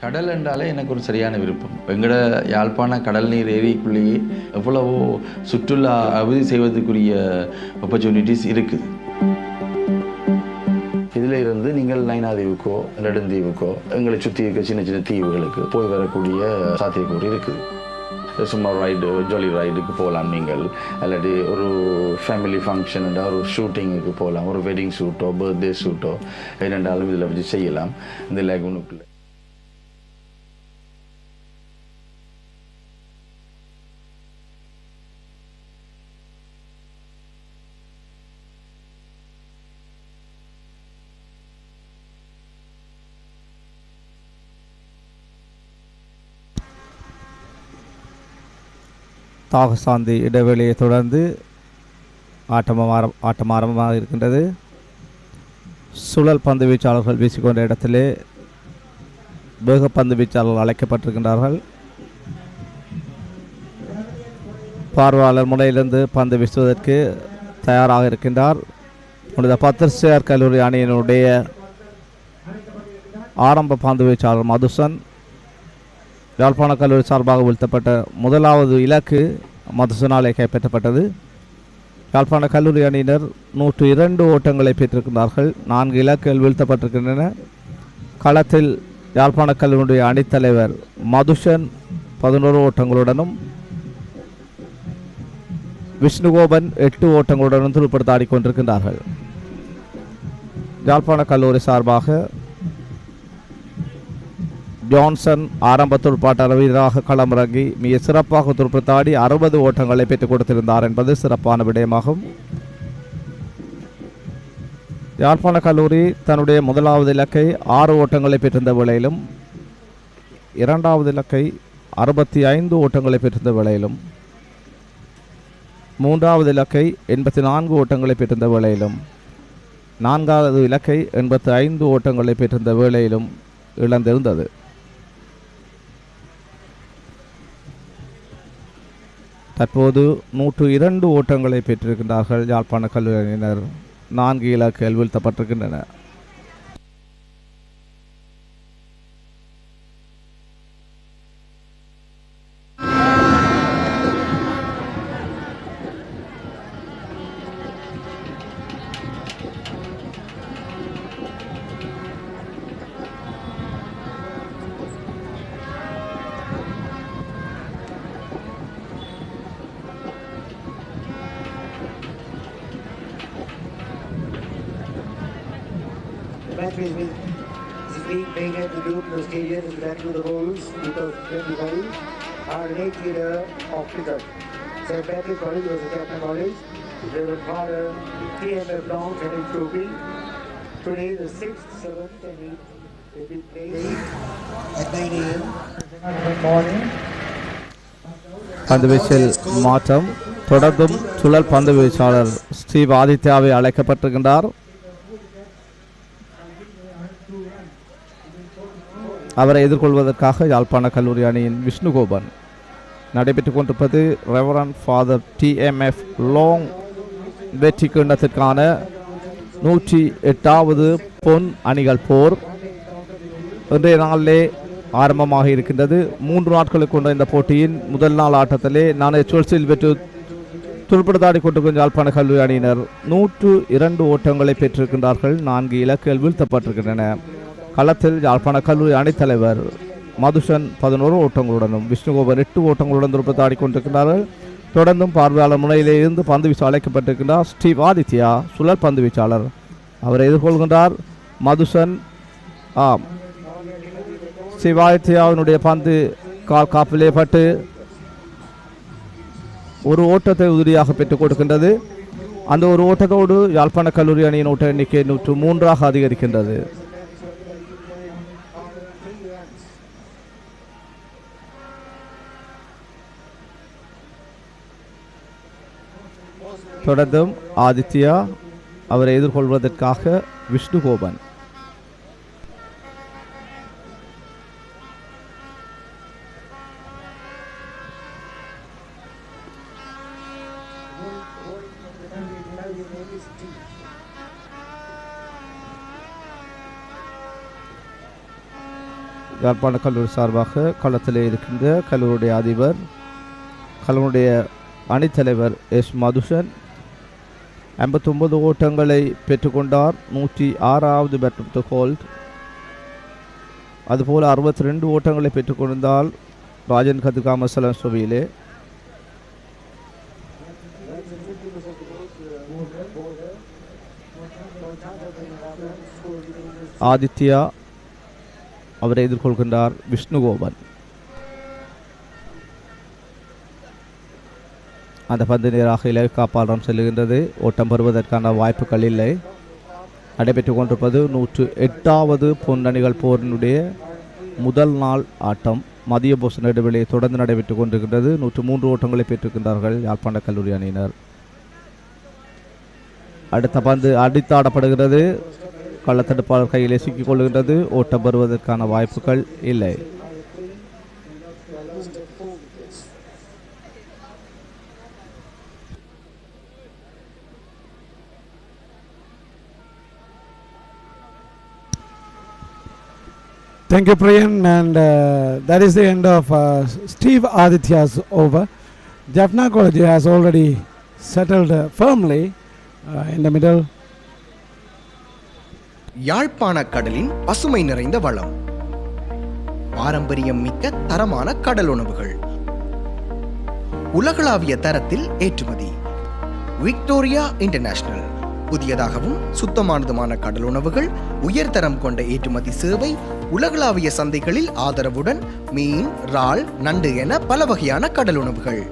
கடல் என்றாலே எனக்கு ஒரு சரியான விருப்பம். எங்களோட யாழ்ப்பாண கடல் நீர் ஏரிக்குள்ளேயே எவ்வளவோ சுற்றுலா அபிவிருத்தி செய்வதற்குரிய ஆப்பர்ச்சுனிட்டிஸ் இருக்குது. இதில் இருந்து நீங்கள் நைனாதீவுக்கோ நெடுந்தீவுக்கோ எங்களை சுற்றி இருக்க சின்ன சின்ன தீவுகளுக்கு போய் வரக்கூடிய சாத்தியக்கூறு இருக்குது. சும்மா ரைடு ஜாலி ரைடுக்கு போகலாம். நீங்கள் இல்லாட்டி ஒரு ஃபேமிலி ஃபங்க்ஷன் ஒரு ஷூட்டிங்குக்கு போகலாம். ஒரு வெட்டிங் ஷூட்டோ பர்த்டே ஷூட்டோ என்னென்றாலும் இதில் வச்சு செய்யலாம் இந்த லேகுனுக்குள்ளே. தாகசாந்தி இடைவெளியை தொடர்ந்து ஆட்டம் ஆரம்பமாக இருக்கின்றது. சுழல் பந்து வீச்சாளர்கள் வீசிக்கொண்ட இடத்திலே வேகப்பந்து வீச்சாளர்கள் அழைக்கப்பட்டிருக்கின்றார்கள். பார்வையாளர் முனையிலிருந்து பந்து வீசுவதற்கு தயாராக இருக்கின்றார். புனித பத்திரிசியார் கல்லூரி அணியினுடைய ஆரம்ப பந்து வீச்சாளர் மதுசன். யாழ்ப்பாண கல்லூரி சார்பாக வீழ்த்தப்பட்ட முதலாவது இலக்கு மதுசனாலே கைப்பற்றப்பட்டது. யாழ்ப்பாண கல்லூரி அணியினர் 102 ஓட்டங்களை பெற்றிருக்கிறார்கள். 4 இலக்குகள் வீழ்த்தப்பட்டிருக்கின்றன. களத்தில் யாழ்ப்பாண கல்லூரியுடைய அணித்தலைவர் மதுஷன் 11 ஓட்டங்களுடனும் விஷ்ணுகோபன் 8 ஓட்டங்களுடனும் துடுப்படுத்த ஆடிக்கொண்டிருக்கின்றார்கள். யாழ்ப்பாண கல்லூரி சார்பாக ஜான்சன் ஆரம்ப துடுப்பாட்ட வீரராக களமிறங்கி மிக சிறப்பாக துடுப்படுத்தாடி 60 ஓட்டங்களை பெற்றுக் கொடுத்திருந்தார் என்பது சிறப்பான விடயமாகும். யாழ்ப்பாண கல்லூரி தன்னுடைய முதலாவது இலக்கை 6 ஓட்டங்களை பெற்றிருந்த வேளையிலும், இரண்டாவது இலக்கை 65 ஓட்டங்களை பெற்றிருந்த வேளையிலும், மூன்றாவது இலக்கை 84 ஓட்டங்களை பெற்றிருந்த வேளையிலும், நான்காவது இலக்கை 85 ஓட்டங்களை பெற்றிருந்த வேளையிலும் இழந்திருந்தது. தற்போது 102 ஓட்டங்களை பெற்றிருக்கின்றார்கள் யாழ்ப்பாண கல்லூரியினர். 4 இலக்குகள் வீழ்த்தப்பட்டிருக்கின்றன. match is being played at the Liverpool Stadium in Granville the Bulls 2025. Our late leader of cricket, St. Patrick's College was the captain college. Reverend Father TMF Long and his trophy. Today the 6th, 7th and 8th will be played at 9 a.m. Good morning. பந்து வீச்சில் மாற்றம் தொடர்ந்தும் சுழல் பந்து வீச்சாளர் Steve ஆதித்யாவை அழைக்கப்பட்டிருக்கின்றார். அவரை எதிர்கொள்வதற்காக யாழ்ப்பாண கல்லூரி அணியின் விஷ்ணுகோபன். நடைபெற்றுக் கொண்டிருப்பது ரெவரண்ட் ஃபாதர் டிஎம்எஃப் லாங் வெற்றி கிண்ணத்திற்கான 108வது பொன் அணிகள் போர் இன்றைய நாளிலே ஆரம்பமாக இருக்கின்றது. 3 நாட்களுக்கு கொண்ட இந்த போட்டியின் முதல் நாள் ஆட்டத்திலே சுவல்சில் வெற்றி துடுப்படுத்தாடி கொண்டிருக்கும் யாழ்ப்பாண கல்லூரி அணியினர் 102 ஓட்டங்களை பெற்றிருக்கின்றார்கள். 4 இலக்குகள் வீழ்த்தப்பட்டிருக்கின்றன. களத்தில் யாழ்ப்பாண கல்லூரி அணித்தலைவர் மதுஷன் 11 ஓட்டங்களுடனும் விஷ்ணுகோபன் 8 ஓட்டங்களுடன் துடுப்படுத்தாடி கொண்டிருக்கின்றார்கள். தொடர்ந்தும் பார்வையாளர் முனையிலே இருந்து பந்து வீச அழைக்கப்பட்டிருக்கின்றார் ஸ்டீவ் ஆதித்யா, சுழல் பந்து வீச்சாளர். அவரை எதிர்கொள்கின்றார் மதுஷன். சிவாதித்யாவினுடைய பந்து கால் காப்பிலே பட்டு ஒரு ஓட்டத்தை உதிரியாக பெற்றுக் கொடுக்கின்றது. அந்த ஒரு ஓட்டத்தோடு யாழ்ப்பாண கல்லூரி அணியின் ஓட்ட எண்ணிக்கை 103 அதிகரிக்கின்றது. தொடர்ந்தும் ஆதித்யா அவரை எதிர்கொள்வதற்காக விஷ்ணுகோபன். யாழ்ப்பாண கல்லூரி சார்பாக களத்திலே இருக்கின்ற கல்லூரியுடைய அதிபர், கல்லூரியுடைய அணித்தலைவர் எஸ் மதுஷன் 59 ஓட்டங்களை பெற்றுக்கொண்டார். 106வது பேட் ஹோல்ட். அதுபோல் 62 ஓட்டங்களை பெற்றுக்கொண்டால் ராஜன் கதிகாமசலம் சுவியிலே. ஆதித்யா அவரை எதிர்கொள்கின்றார் விஷ்ணுகோபன். அந்த பந்து நேராக இலக்கு காப்பாளரம் செல்லுகின்றது. ஓட்டம் பெறுவதற்கான வாய்ப்புகள் இல்லை. நடைபெற்றுக் கொண்டிருப்பது 108வது பொன்னணிகள் போரினுடைய முதல் நாள் ஆட்டம். மதிய போசன இடைவெளியை தொடர்ந்து நடைபெற்றுக் கொண்டிருக்கின்றது. 103 ஓட்டங்களை பெற்றிருக்கின்றார்கள் யாழ்ப்பாண கல்லூரி அணியினர். அடுத்த பந்து அடித்தாடப்படுகிறது. கள்ளத்தடுப்பாளர் கையிலே சிக்கிக் கொள்கின்றது. ஓட்டம் பெறுவதற்கான வாய்ப்புகள் இல்லை. Thank you, Priyan, and that is the end of Steve Aditya's over. Jaffna College has already settled firmly in the middle. யாழ்ப்பாண கடலின் பசுமை நிறைந்த வளம், பாரம்பரியம் மிக்க தரமான கடல் உணவுகள், உலகளாவிய தரத்தில் ஏற்றுமதி. Victoria international. புதியதாகவும் சுத்தமானதுமான கடல் உணவுகள், உயர்தரம் கொண்ட ஏற்றுமதி சேவை, உலகளாவிய சந்தைகளில் ஆதரவுடன் மீன், இறால், நண்டு என பல வகையான கடல் உணவுகள்.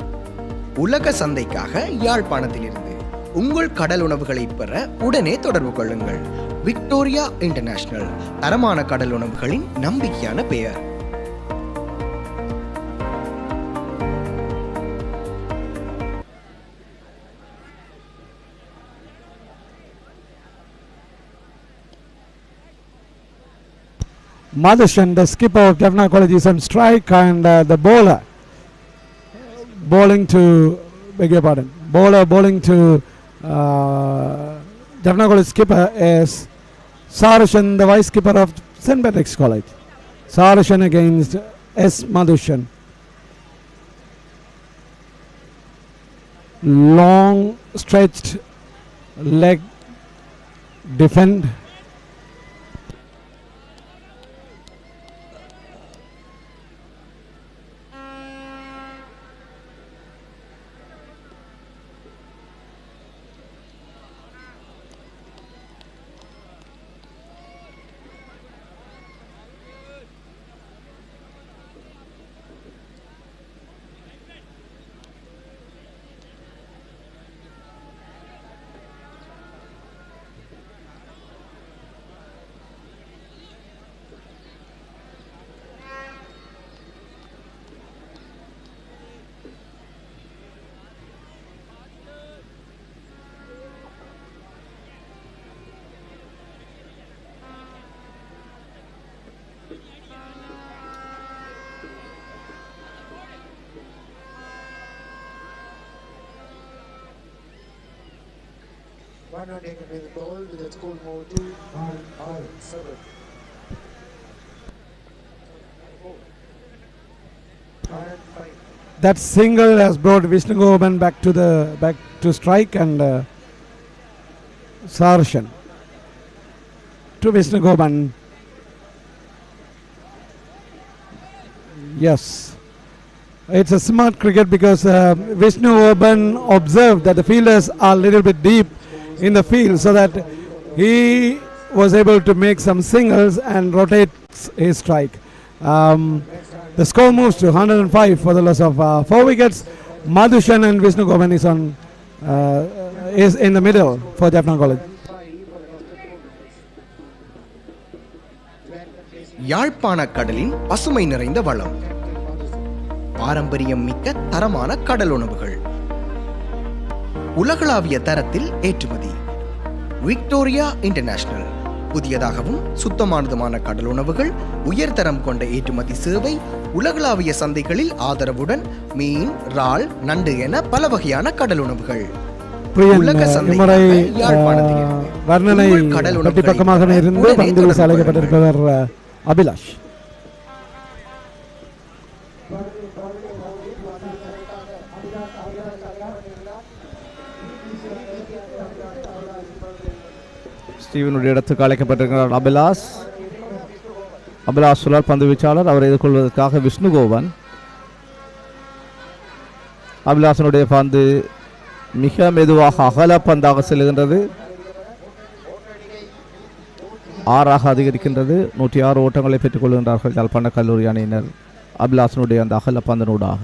உலக சந்தைக்காக யாழ்ப்பாணத்திலிருந்து உங்கள் கடல் உணவுகளை பெற உடனே தொடர்பு கொள்ளுங்கள். Victoria international. தரமான கடல் உணவுகளின் நம்பிக்கையான பெயர். Madhushan, the skipper of Jaffna College, is on strike, and the bowler bowling to, beg your pardon, bowling to Jaffna College skipper is Sarashan, the vice skipper of St. Patrick's College. Sarashan against S. Madhushan. Long stretched leg defend. One run taken with the ball with the score move 2-7. That single has brought Vishnugoban back to strike, and Sarashan to Vishnugoban. Yes, it's a smart cricket because Vishnugoban observed that the fielders are a little bit deep in the field, so that he was able to make some singles and rotate his strike. The score moves to 105 for the loss of 4 wickets. Madhushan and Vishnugoban is in the middle for Jaffna College. யாழ்ப்பாண கடலின் பசுமை நிறைந்த வளம், பாரம்பரியம் மிக்க தரமான கடல் உணவுகள், உலகளாவிய தரத்தில் ஏற்றுமதி. விக்டோரியா இன்டர்நேஷனல் புதியதாகவும் சுத்தமானதுமான கடல் உணவுகள், உயர்தரம் கொண்ட ஏற்றுமதி சேவை, உலகளாவிய சந்தைகளில் ஆதரவுடன் மீன், இறால், நண்டு என பல வகையான கடல் உணவுகள். வர்ணனை பக்கமாக இருந்து வந்து அழைக்கப்பட்டிருப்பவர் அபிலாஷ். ஸ்டீவனுடைய இடத்துக்கு அழைக்கப்பட்டிருக்கிறார் அபிலாஷ். அபிலாஷ் சுழல் பந்து வீச்சாளர். அவரை எதிர்கொள்வதற்காக விஷ்ணுகோவன். அபிலாஷனுடைய பந்து மிக மெதுவாக அகல பந்தாக செல்கின்றது. 6 அதிகரிக்கின்றது. 106 ஓட்டங்களை பெற்றுக் கொள்கின்றார்கள் யாழ்ப்பாண கல்லூரி அணியினர் அபிலாஷனுடைய அந்த அகல பந்தனூடாக.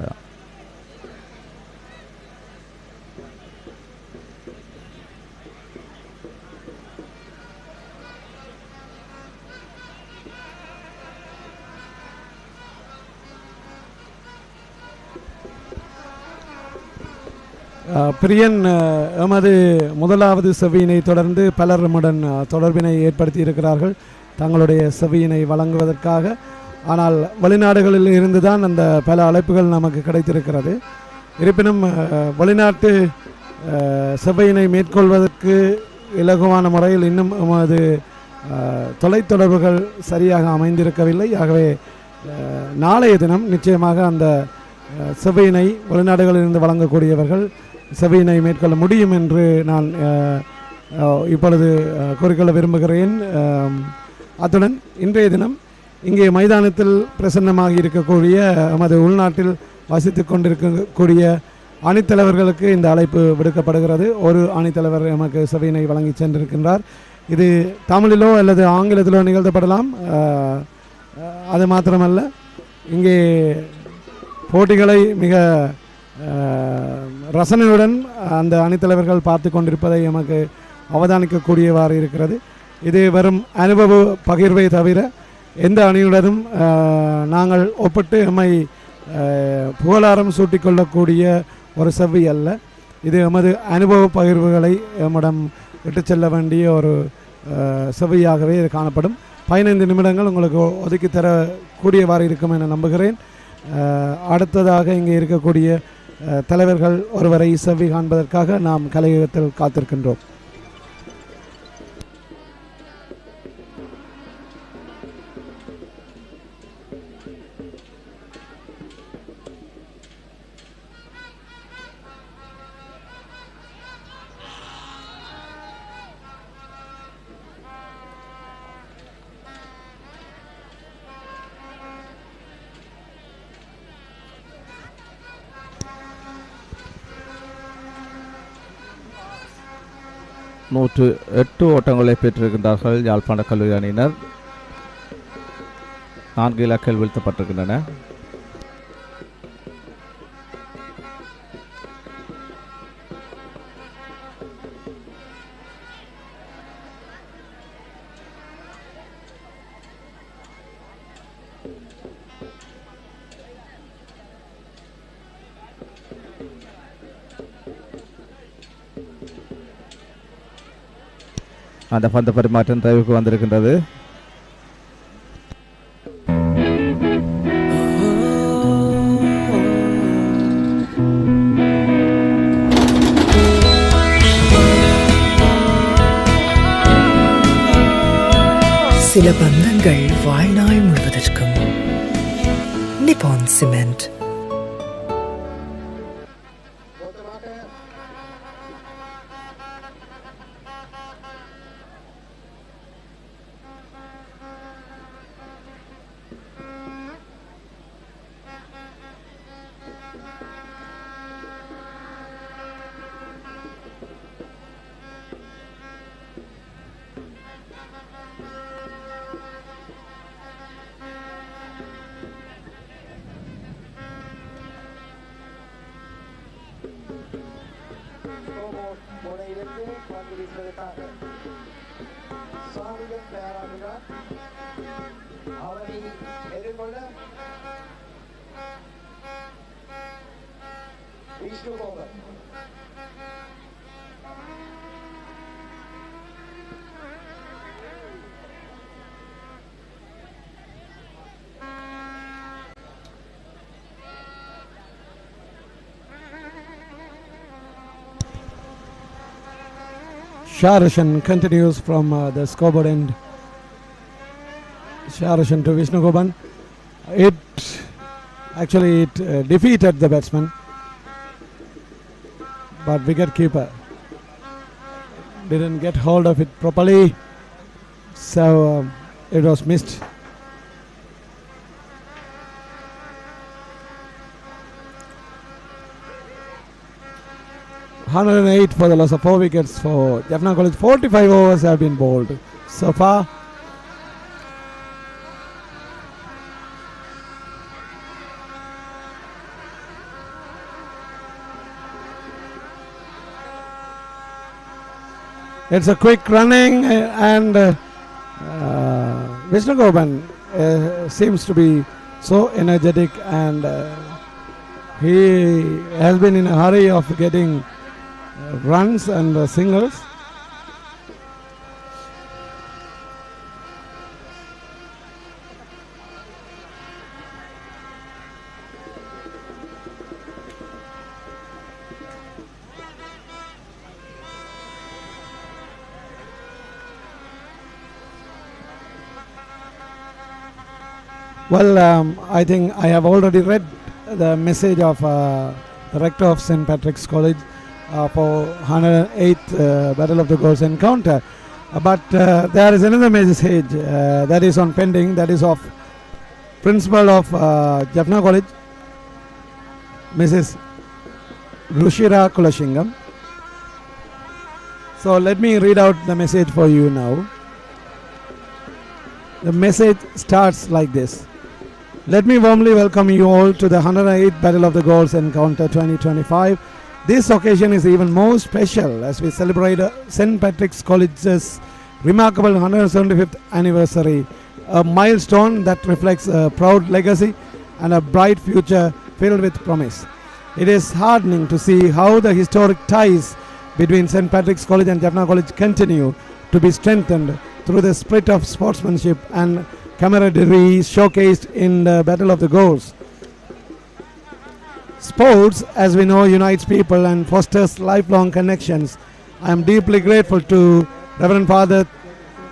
பிரியன் எமது முதலாவது செவியினை தொடர்ந்து பலர் நம்முடன் தொடர்பினை ஏற்படுத்தி இருக்கிறார்கள் தங்களுடைய செவியினை வழங்குவதற்காக. ஆனால் வெளிநாடுகளில் இருந்துதான் அந்த பல அழைப்புகள் நமக்கு கிடைத்திருக்கிறது. இருப்பினும் வெளிநாட்டு செவியினை மேற்கொள்வதற்கு இலகுவான முறையில் இன்னும் எமது தொலைத்தொடர்புகள் சரியாக அமைந்திருக்கவில்லை. ஆகவே நாளைய தினம் நிச்சயமாக அந்த செவியினை வெளிநாடுகளிலிருந்து வழங்கக்கூடியவர்கள் செவியினை மேற்கொள்ள முடியும் என்று நான் இப்பொழுது கூறிக்கொள்ள விரும்புகிறேன். அத்துடன் இன்றைய தினம் இங்கே மைதானத்தில் பிரசன்னமாகி இருக்கக்கூடிய நமது உள்நாட்டில் வசித்து கொண்டிருக்கக்கூடிய அணித்தலைவர்களுக்கு இந்த அழைப்பு விடுக்கப்படுகிறது. ஒரு அணித்தலைவர் நமக்கு செவியினை வழங்கி சென்றிருக்கின்றார். இது தமிழிலோ அல்லது ஆங்கிலத்திலோ நிகழ்த்தப்படலாம். அது மாத்திரமல்ல, இங்கே போட்டிகளை மிக ரசனையுடன் அந்த அணித்தலைவர்கள் பார்த்து கொண்டிருப்பதை நமக்கு அவதானிக்கக்கூடியவாறு இருக்கிறது. இது வெறும் அனுபவ பகிர்வை தவிர எந்த அணியுடனும் நாங்கள் ஒப்பிட்டு எம்மை புகழாரம் சூட்டிக்கொள்ளக்கூடிய ஒரு செவ்வி அல்ல. இது எமது அனுபவ பகிர்வுகளை எம்மிடம் விட்டு செல்ல வேண்டிய ஒரு செவ்வியாகவே இது காணப்படும். 15 நிமிடங்கள் உங்களுக்கு ஒதுக்கி தரக்கூடியவாறு இருக்கும் என நம்புகிறேன். அடுத்ததாக இங்கே இருக்கக்கூடிய தலைவர்கள் ஒருவரை செவ்வி காண்பதற்காக நாம் கலையகத்தில் காத்திருக்கின்றோம். நூற்று 8 ஓட்டங்களை பெற்றிருக்கின்றார்கள் யாழ்ப்பாண கல்லூரி அணியினர். 4 இலக்குகள் வீழ்த்தப்பட்டிருக்கின்றன. அந்த பந்து பரிமாற்றம் டிரைவுக்கு வந்திருக்கின்றது. சில பந்தங்கள் வாழ்நாள் முழுவதற்கும். நிப்பான் cement. Sharashan continues from the scoreboard end. Sharashan to Vishnu Goban. It defeated the batsman, but wicketkeeper didn't get hold of it properly, so it was missed. (108) for the loss of 4 wickets for Jaffna College. 45 overs have been bowled so far. It's a quick running, and Vishnu Goban seems to be so energetic, and he has been in a hurry of getting runs and singles. Well, I think I have already read the message of the rector of St. Patrick's College for 108th Battle of the Goals encounter. But there is another message that is on pending, that is of Principal of Jaffna College, Mrs. Rushira Kulashingam. So let me read out the message for you now. The message starts like this. Let me warmly welcome you all to the 108th Battle of the Goals Encounter 2025. This occasion is even more special as we celebrate St. Patrick's College's remarkable 175th anniversary, a milestone that reflects a proud legacy and a bright future filled with promise. It is heartening to see how the historic ties between St. Patrick's College and Jaffna College continue to be strengthened through the spirit of sportsmanship and camaraderie showcased in the Battle of the Goals. Sports, as we know, unites people and fosters lifelong connections. I am deeply grateful to Reverend Father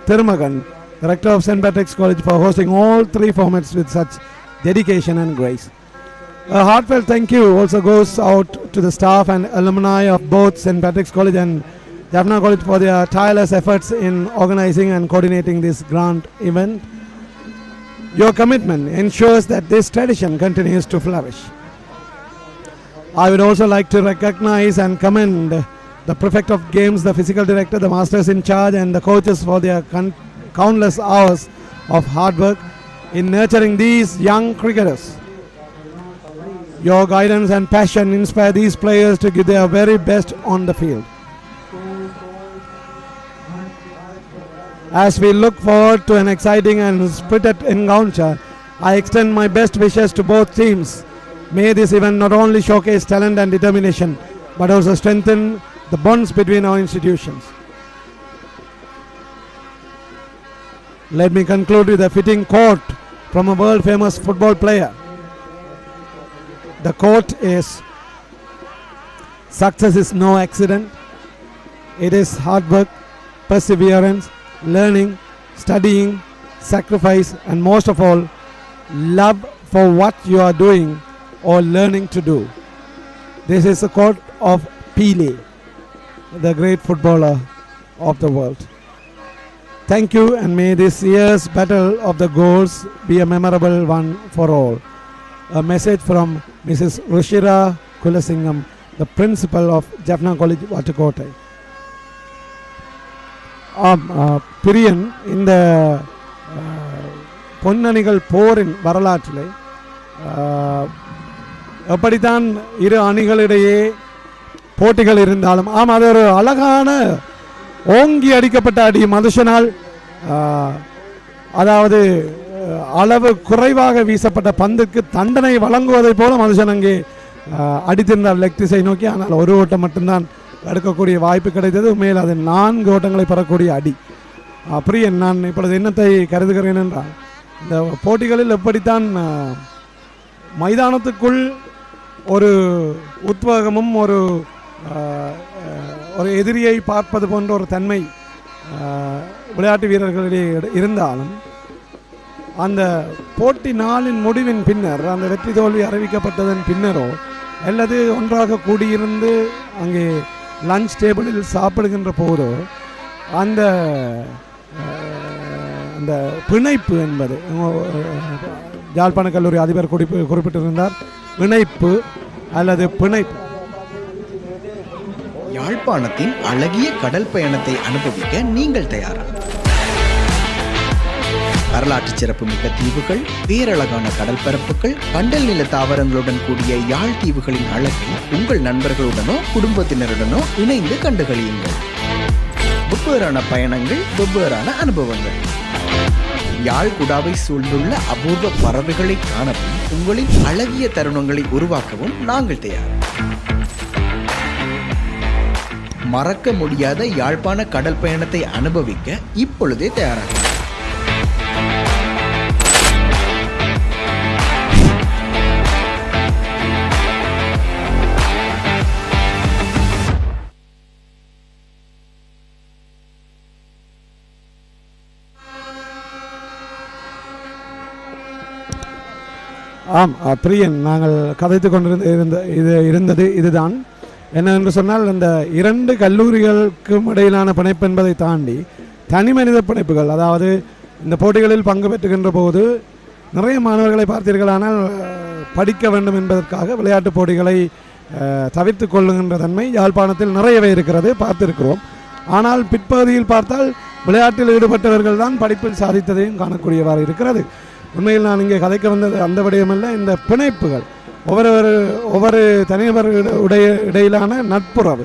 Thirumagan, the rector of St. Patrick's College, for hosting all 3 formats with such dedication and grace. A heartfelt thank you also goes out to the staff and alumni of both St. Patrick's College and Jaffna College for their tireless efforts in organizing and coordinating this grand event. Your commitment ensures that this tradition continues to flourish. I would also like to recognize and commend the Prefect of Games, the Physical Director, the Masters in Charge and the coaches for their countless hours of hard work in nurturing these young cricketers. Your guidance and passion inspire these players to give their very best on the field. As we look forward to an exciting and spirited encounter, I extend my best wishes to both teams. May this event not only showcase talent and determination, but also strengthen the bonds between our institutions. Let me conclude with a fitting quote from a world-famous football player. The quote is, "Success is no accident. It is hard work, perseverance, learning, studying, sacrifice, and most of all, love for what you are doing or learning to do." This is a quote of Pelé, the great footballer of the world. Thank you, and may this year's Battle of the Goals be a memorable one for all. A message from Mrs. Rushira Kulasingam, the principal of Jaffna College, Vattakotai. பிரியன், இந்த பொன்னணிகள் போரின் வரலாற்றிலே எப்படித்தான் இரு அணிகளிடையே போட்டிகள் இருந்தாலும், அது ஒரு அழகான ஓங்கி அடிக்கப்பட்ட அடி. மதுஷனால் அதாவது அளவு குறைவாக வீசப்பட்ட பந்துக்கு தண்டனை வழங்குவதை போல மதுஷன் அங்கே அடித்திருந்தார் லெக் திசை நோக்கி. ஆனால் ஒரு ஓட்டம் மட்டும்தான் எடுக்கக்கூடிய வாய்ப்பு கிடைத்தது. உண்மையில் அது 4 ஓட்டங்களை பெறக்கூடிய அடி. பிரியன், நான் இப்பொழுது என்னத்தை கருதுகிறேன் என்றால், இந்த போட்டிகளில் எப்படித்தான் மைதானத்துக்குள் ஒரு உத்வேகமும் ஒரு ஒரு எதிரியை பார்ப்பது போன்ற ஒரு தன்மை விளையாட்டு வீரர்களிடையே இருந்தாலும் அந்த போட்டி நாளின் முடிவின் பின்னர் அந்த வெற்றி தோல்வி அறிவிக்கப்பட்டதன் பின்னரோ அல்லது ஒன்றாக கூடியிருந்து அங்கே லஞ்ச் டேபிளில் சாப்பிடுகின்ற போதோ அந்த அந்த பிணைப்பு என்பது யாழ்ப்பாண கல்லூரி அதிபர் குறிப்பிட்டிருந்தார். இணைப்பு அல்லது பிணைப்பு. யாழ்ப்பாணத்தின் அழகிய கடல் பயணத்தை அனுபவிக்க நீங்கள் தயாரா? வரலாற்று சிறப்புமிக்க தீவுகள், பேரழகான கடல் பரப்புகள், கண்டல் நில தாவரங்களுடன் கூடிய யாழ் தீவுகளின் அழகை உங்கள் நண்பர்களுடனோ குடும்பத்தினருடனோ இணைந்து கண்டுகளியுங்கள். வெவ்வேறான பயணங்கள், வெவ்வேறான அனுபவங்கள். யாழ் குடாவை சூழ்ந்துள்ள அபூர்வ பறவைகளை காணவும் உங்களின் அழகிய தருணங்களை உருவாக்கவும் நாங்கள் தயார். மறக்க முடியாத யாழ்ப்பாண கடல் பயணத்தை அனுபவிக்க இப்பொழுதே தயாராக. ஆம் பிரியன், நாங்கள் கதைத்து கொண்டிருந்தது இதுதான். என்னவென்று சொன்னால், இந்த இரண்டு கல்லூரிகளுக்கும் இடையிலான பிணைப்பு என்பதை தாண்டி தனி மனித பிணைப்புகள், அதாவது இந்த போட்டிகளில் பங்கு பெற்றுகின்ற போது நிறைய மாணவர்களை பார்த்தீர்களானால் படிக்க வேண்டும் என்பதற்காக விளையாட்டுப் போட்டிகளை தவிர்த்து கொள்ளுகின்ற தன்மை யாழ்ப்பாணத்தில் நிறையவே இருக்கிறது, பார்த்திருக்கிறோம். ஆனால் பிற்பகுதியில் பார்த்தால் விளையாட்டில் ஈடுபட்டவர்கள் தான் படிப்பில் சாதித்ததையும் காணக்கூடியவாறு இருக்கிறது. உண்மையில் நான் இங்கே கதைக்க வந்தது அந்த விடயமல்ல, இந்த பிணைப்புகள், ஒவ்வொரு தனிநபர் இடையிலான நட்புறவு,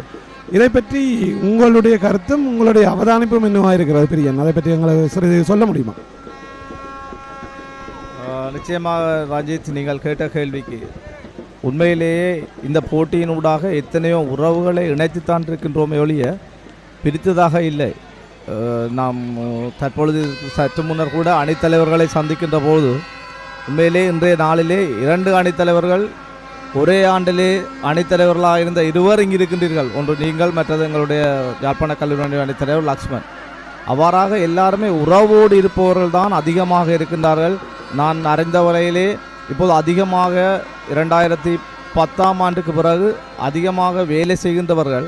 இதை பற்றி உங்களுடைய கருத்தும் உங்களுடைய அவதானிப்பும் என்னவா இருக்கிறது பிரியன்? அதை பற்றி எங்களுக்கு சிறிது சொல்ல முடியுமா? நிச்சயமாக ரஞ்சித், நீங்கள் கேட்ட கேள்விக்கு உண்மையிலேயே இந்த போட்டியினூடாக எத்தனையோ உறவுகளை இணைத்துத்தான் இருக்கின்றோமே ஒழிய பிரித்ததாக இல்லை. நாம் தற்பொழுது சற்று முன்னர் கூட அணித்தலைவர்களை சந்திக்கின்ற போது உண்மையிலே இன்றைய நாளிலே 2 அணித்தலைவர்கள் ஒரே ஆண்டிலே அணித்தலைவர்களாக இருந்த இருவர் இங்கு இருக்கின்றீர்கள். ஒன்று நீங்கள், மற்றது எங்களுடைய யாழ்ப்பாண கல்லூரி அணித்தலைவர் லக்ஷ்மன். அவ்வாறாக எல்லாருமே உறவோடு இருப்பவர்கள் தான் அதிகமாக இருக்கின்றார்கள். நான் அறிந்த வரையிலே இப்போது அதிகமாக 2010ஆம் ஆண்டுக்கு பிறகு அதிகமாக வேலை செய்கின்றவர்கள்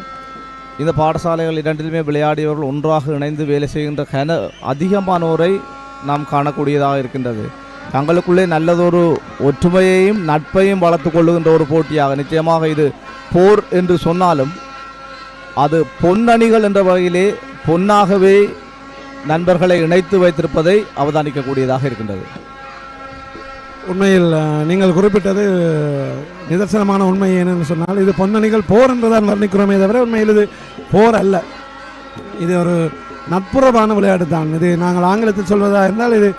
இந்த பாடசாலைகள் இரண்டிலுமே விளையாடியவர்கள் ஒன்றாக இணைந்து வேலை செய்கின்ற அதிகமானோரை நாம் காணக்கூடியதாக இருக்கின்றது. தங்களுக்குள்ளே நல்லதொரு ஒற்றுமையையும் நட்பையும் வளர்த்து கொள்ளுகின்ற ஒரு போட்டியாக, நிச்சயமாக இது போர் என்று சொன்னாலும் அது பொன்னணிகள் என்ற வகையிலே பொன்னாகவே நண்பர்களை இணைத்து வைத்திருப்பதை அவதானிக்கக்கூடியதாக இருக்கின்றது. உண்மையில் நீங்கள் குறிப்பிட்டது நிதர்சனமான உண்மை. என்னென்னு சொன்னால், இது பொன்னணிகள் போர் என்றுதான் வர்ணிக்கிறோமே தவிர உண்மையில் இது போர் அல்ல. இது ஒரு நட்புறவான விளையாட்டு தான். இது நாங்கள் ஆங்கிலத்தில் சொல்வதாக இருந்தால் இது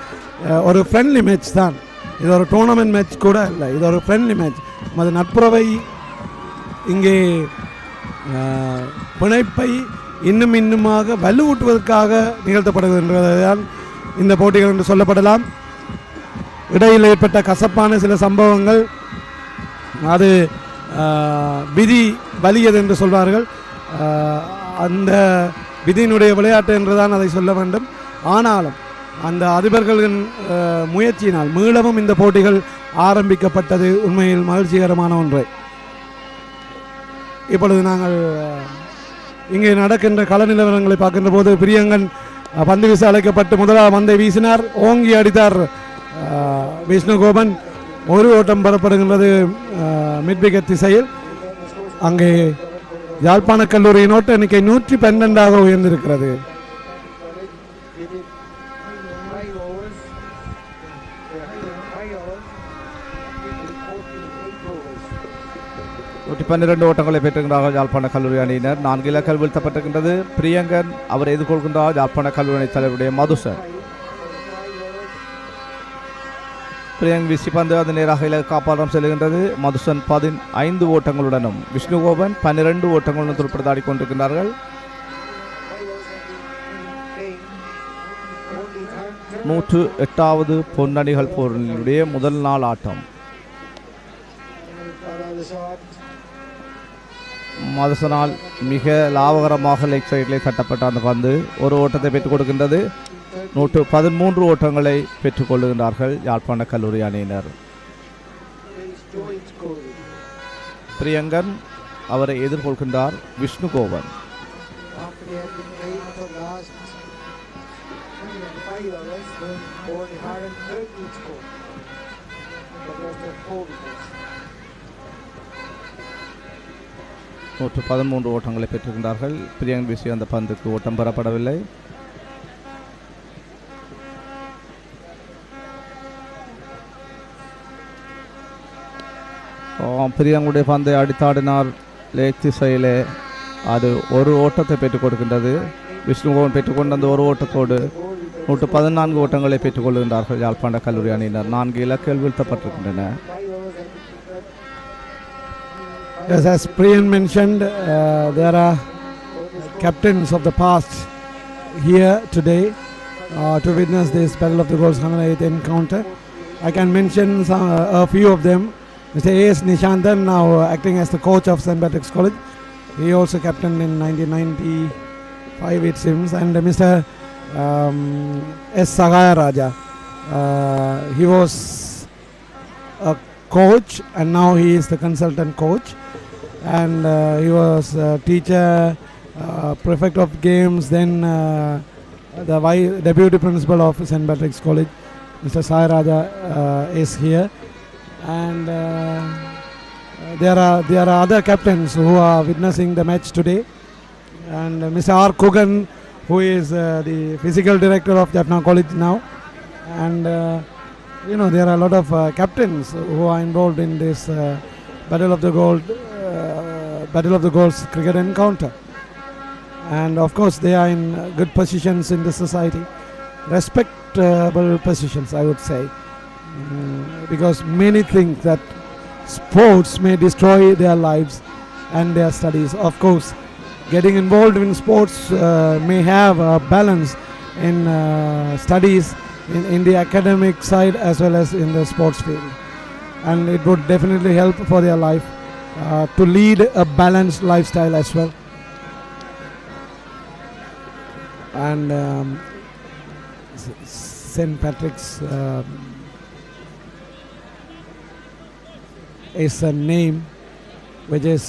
ஒரு ஃப்ரெண்ட்லி மேட்ச் தான். இது ஒரு டோர்னமெண்ட் மேட்ச் கூட இல்லை, இது ஒரு ஃப்ரெண்ட்லி மேட்ச். அது நட்புறவை இங்கே பிணைப்பை இன்னுமாக வலுவூட்டுவதற்காக நிகழ்த்தப்படுகின்றதான் இந்த போட்டிகள் என்று சொல்லப்படலாம். இடையில் ஏற்பட்ட கசப்பான சில சம்பவங்கள், அது விதி வலியது என்று சொல்வார்கள். அந்த விதியினுடைய விளையாட்டு என்றுதான் அதை சொல்ல வேண்டும். ஆனாலும் அந்த அதிபர்களின் முயற்சியினால் மீளவும் இந்த போட்டிகள் ஆரம்பிக்கப்பட்டது உண்மையில் மகிழ்ச்சிகரமான ஒன்றை. இப்பொழுது நாங்கள் இங்கே நடக்கின்ற கள நிலவரங்களை பார்க்கின்ற போது பிரியங்கன் பந்து வீச அழைக்கப்பட்டு முதலாவது பந்தை வீசினார், ஓங்கி அடித்தார் விஷ்ணுகோபன். ஒரு ஓட்டம் பெறப்படுகின்றது மிட்விக்கெட் திசையில். அங்கே யாழ்ப்பாண கல்லூரியின் ஓட்ட எண்ணிக்கை 112 உயர்ந்திருக்கிறது. நூற்றி 12 ஓட்டங்களை பெற்றுகின்றார்கள் யாழ்ப்பாண கல்லூரி அணியினர். 4 இலக்குகள் வீழ்த்தப்பட்டிருக்கின்றது. பிரியங்கன் அவர் எதிர்கொள்கின்றார் யாழ்ப்பாண கல்லூரி அணி தலைவருடைய மதுசன். பிரியங்க் வீசி பந்து அது நேராக இலக்கு காப்பாளம் செல்கின்றது. மதுசன் 15 ஓட்டங்களுடனும் விஷ்ணுகோபன் 12 ஓட்டங்களுடன் துடுப்படுத்தாடி கொண்டிருக்கின்றார்கள். 108வது பொன்னணிகள் போரினுடைய முதல் நாள் ஆட்டம். மதுசனால் மிக லாபகரமாக லெக் சைடிலே தட்டப்பட்ட அந்த பந்து ஒரு ஓட்டத்தை பெற்றுக் கொடுக்கின்றது. 113 ஓட்டங்களை பெற்றுக்கொள்ளுகின்றார்கள் யாழ்ப்பாண கல்லூரி அணியினர். பிரியங்கன் அவரை எதிர்கொள்கின்றார் விஷ்ணுகோவன். நூற்று 13 ஓட்டங்களை பெற்றிருக்கின்றார்கள். பிரியங்கன் வீசிய அந்த பந்துக்கு ஓட்டம் பெறப்படவில்லை. பிரியங்குடைய பந்தை அடித்தாடினார் லேக் திசையிலே. அது ஒரு ஓட்டத்தை பெற்றுக் கொடுக்கின்றது. விஷ்ணுகோவன் பெற்றுக்கொண்ட அந்த ஒரு ஓட்டத்தோடு 114 ஓட்டங்களை பெற்றுக்கொள்கின்றார்கள் யாழ்ப்பாண கல்லூரி அணியினர். 4 இலக்குகள் வீழ்த்தப்பட்டிருக்கின்றன. Yes, as Priyan mentioned, there are captains of the past here today to witness this Battle of the Goals 108th encounter. I can mention a few of them. Mr. A.S. Nishantan, now acting as the coach of St. Patrick's College. He also captained in 1995, it seems. And Mr. S. Sagaya Raja. He was a coach and now he is the consultant coach. And he was a teacher, prefect of games, then the deputy principal of St. Patrick's College, Mr. Sai Raja, is here. And there are other captains who are witnessing the match today. And Mr. R. Kogan, who is the physical director of Jaffna College now. And there are a lot of captains who are involved in this Battle of the Goals cricket encounter. And of course they are in good positions in the society, respectable positions, I would say, because many think that sports may destroy their lives and their studies. Of course, getting involved in sports may have a balance in studies in the academic side as well as in the sports field, and it would definitely help for their life to lead a balanced lifestyle as well. And St. Patrick's is a name which is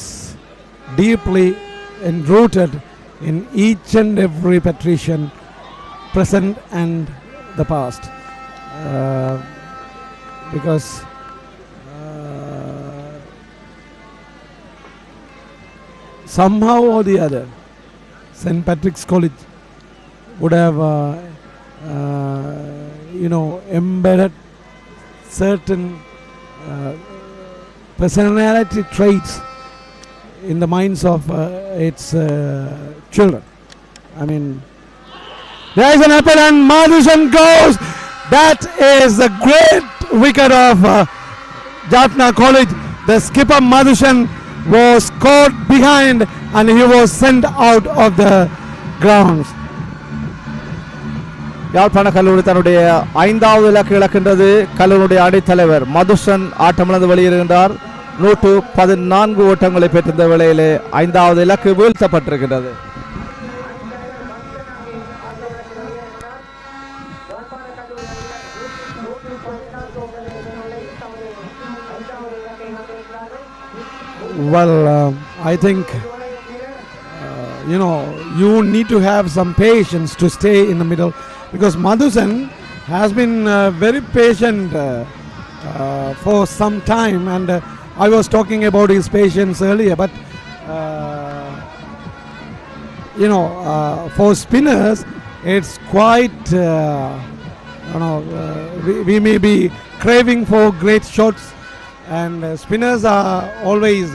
deeply enrooted in each and every patrician, present and the past, because somehow or the other St. Patrick's College would have embedded certain personality traits in the minds of its children. I mean, there is an apple and Madhusan goes. That is a great wicket of Jaffna College. The skipper Madhusan was caught behind and he was sent out of the grounds. யாழ்ப்பாண கல்லூரி தன்னுடைய 5வது இலக்கு இழக்கின்றது. கல்லூரியுடைய அணித்தலைவர் மதுசன் ஆட்டமிழந்து வெளியேறுகின்றார். 114 ஓட்டங்களை பெற்றிருந்த வேளையிலே 5வது இலக்கு வீழ்த்தப்பட்டிருக்கின்றது. Well, I think you need to have some patience to stay in the middle, because Madhusan has been very patient for some time, and I was talking about his patience earlier, but for spinners it's quite we may be craving for great shots, and spinners are always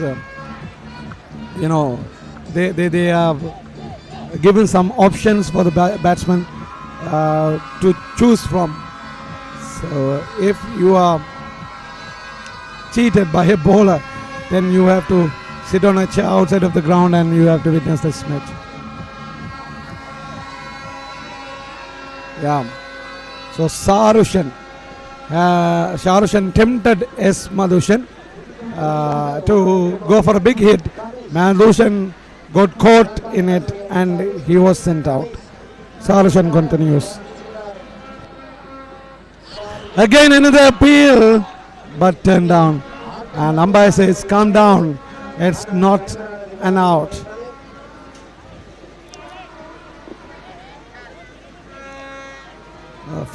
they have given some options for the batsman to choose from. So if you are cheated by a bowler, then you have to sit on a chair outside of the ground and you have to witness this match. Yeah. So Sharushan tempted S. Madhushan to go for a big hit, Madhushan got caught in it and he was sent out. Sarushan continues. Again another appeal, but turned down. And umpire says, calm down, it's not an out.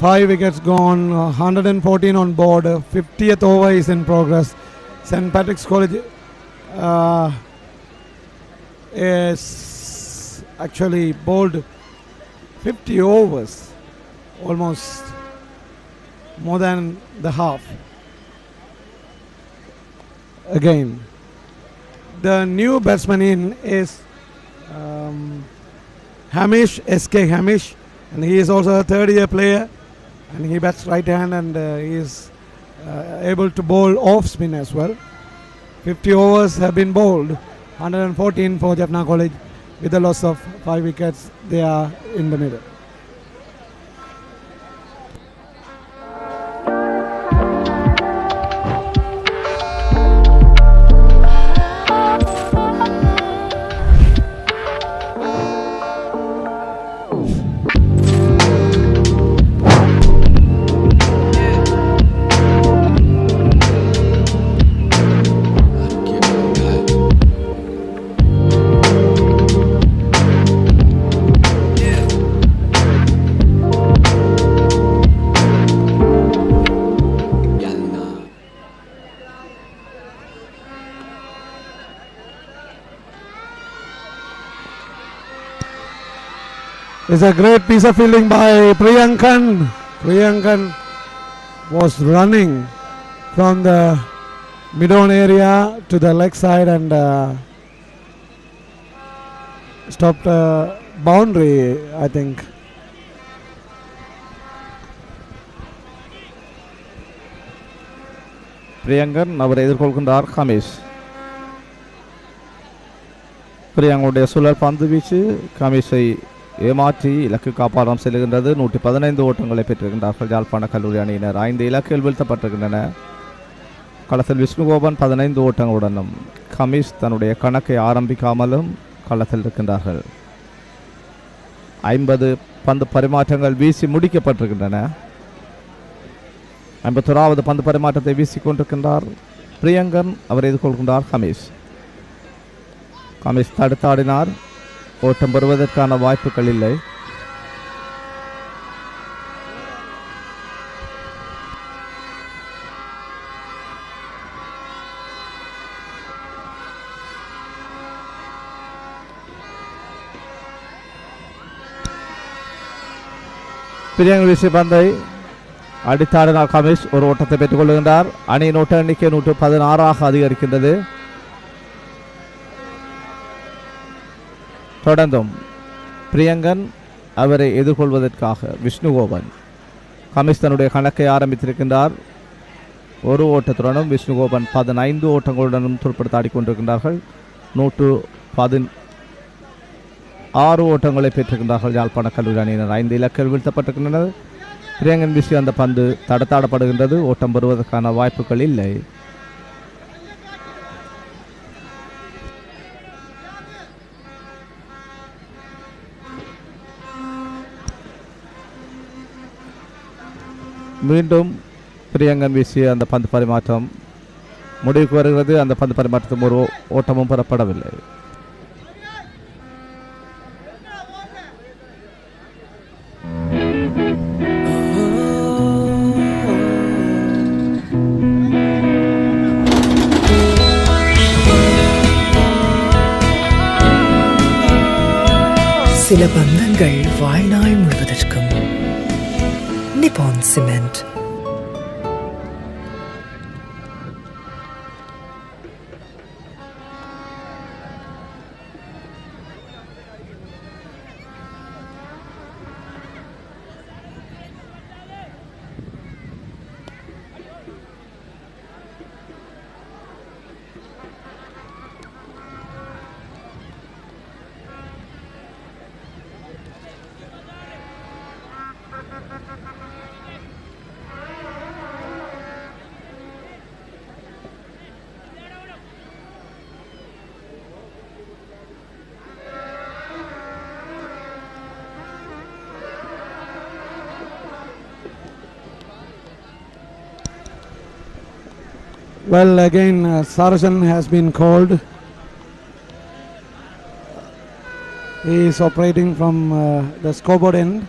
Five wickets gone, 114 on board, 50th over is in progress. St. Patrick's College is actually bowled 50 overs, almost more than the half. Again, the new batsman in is Hamish, SK Hamish, and he is also a third-year player, and he bats right hand, and he is able to bowl off spin as well. 50 overs have been bowled, 114 for Jaffna College. With a loss of 5 wickets, they are in the middle. It's a great piece of fielding by Priyankan. Priyankan was running from the mid-on area to the leg side and stopped a boundary, I think. Priyangan அவரை எதிர்கொள்கின்றார் கமேஷ். பிரியங்களுடைய சுழல் பந்து வீச்சு கமேஷை ஏமாற்றி இலக்கு காப்பாடம் செல்கின்றது. 115 ஓட்டங்களை பெற்றிருக்கின்றார்கள் யாழ்ப்பாண கல்லூரி அணியினர். 5 இலக்குகள் வீழ்த்தப்பட்டிருக்கின்றன. களத்தில் விஷ்ணுகோபன் 15 ஓட்டங்களுடனும் கமீஷ் தன்னுடைய கணக்கை ஆரம்பிக்காமலும் களத்தில் இருக்கின்றார்கள். 50 பந்து பரிமாற்றங்கள் வீசி முடிக்கப்பட்டிருக்கின்றன. 51வது பந்து பரிமாற்றத்தை வீசிக்கொண்டிருக்கின்றார் பிரியங்கன். அவர் எதிர்கொள்கின்றார் கமீஷ். கமீஷ் தடுத்தாடினார். ஓட்டம் பெறுவதற்கான வாய்ப்புகள் இல்லை. பிரியங்கன் வீசிய பந்தை அடித்தாடினார் கமீஷ். ஒரு ஓட்டத்தை பெற்றுக் கொள்கின்றார். அணியின் ஓட்ட எண்ணிக்கை 116 அதிகரிக்கின்றது. தொடர்ந்தும் பிரியங்கன் அவரை எதிர்கொள்வதற்காக விஷ்ணுகோபன். கமீஷ் தன்னுடைய கணக்கை ஆரம்பித்திருக்கின்றார். ஒரு ஓட்டத்துடனும் விஷ்ணுகோபன் 15 ஓட்டங்களுடனும் துடுப்படுத்த ஆடிக்கொண்டிருக்கின்றார்கள். 116 ஓட்டங்களை பெற்றிருக்கின்றார்கள் யாழ்ப்பாண கல்லூரி அணியினர். 5 இலக்குகள் வீழ்த்தப்பட்டிருக்கின்றனர். பிரியங்கன் வீசி அந்த பந்து தடத்தாடப்படுகின்றது. ஓட்டம் பெறுவதற்கான வாய்ப்புகள் இல்லை. மீண்டும் பிரியங்கன் வீசிய அந்த பந்து பரிமாற்றம் முடிவுக்கு வருகிறது. அந்த பந்து பரிமாற்றத்தும் ஒரு ஓட்டமும் பெறப்படவில்லை. சில பந்தங்கள் வாழ்நாள் முழுவதற்கும். நிப்பான் cement. Well, again, Sarajan has been called. He is operating from the scoreboard end.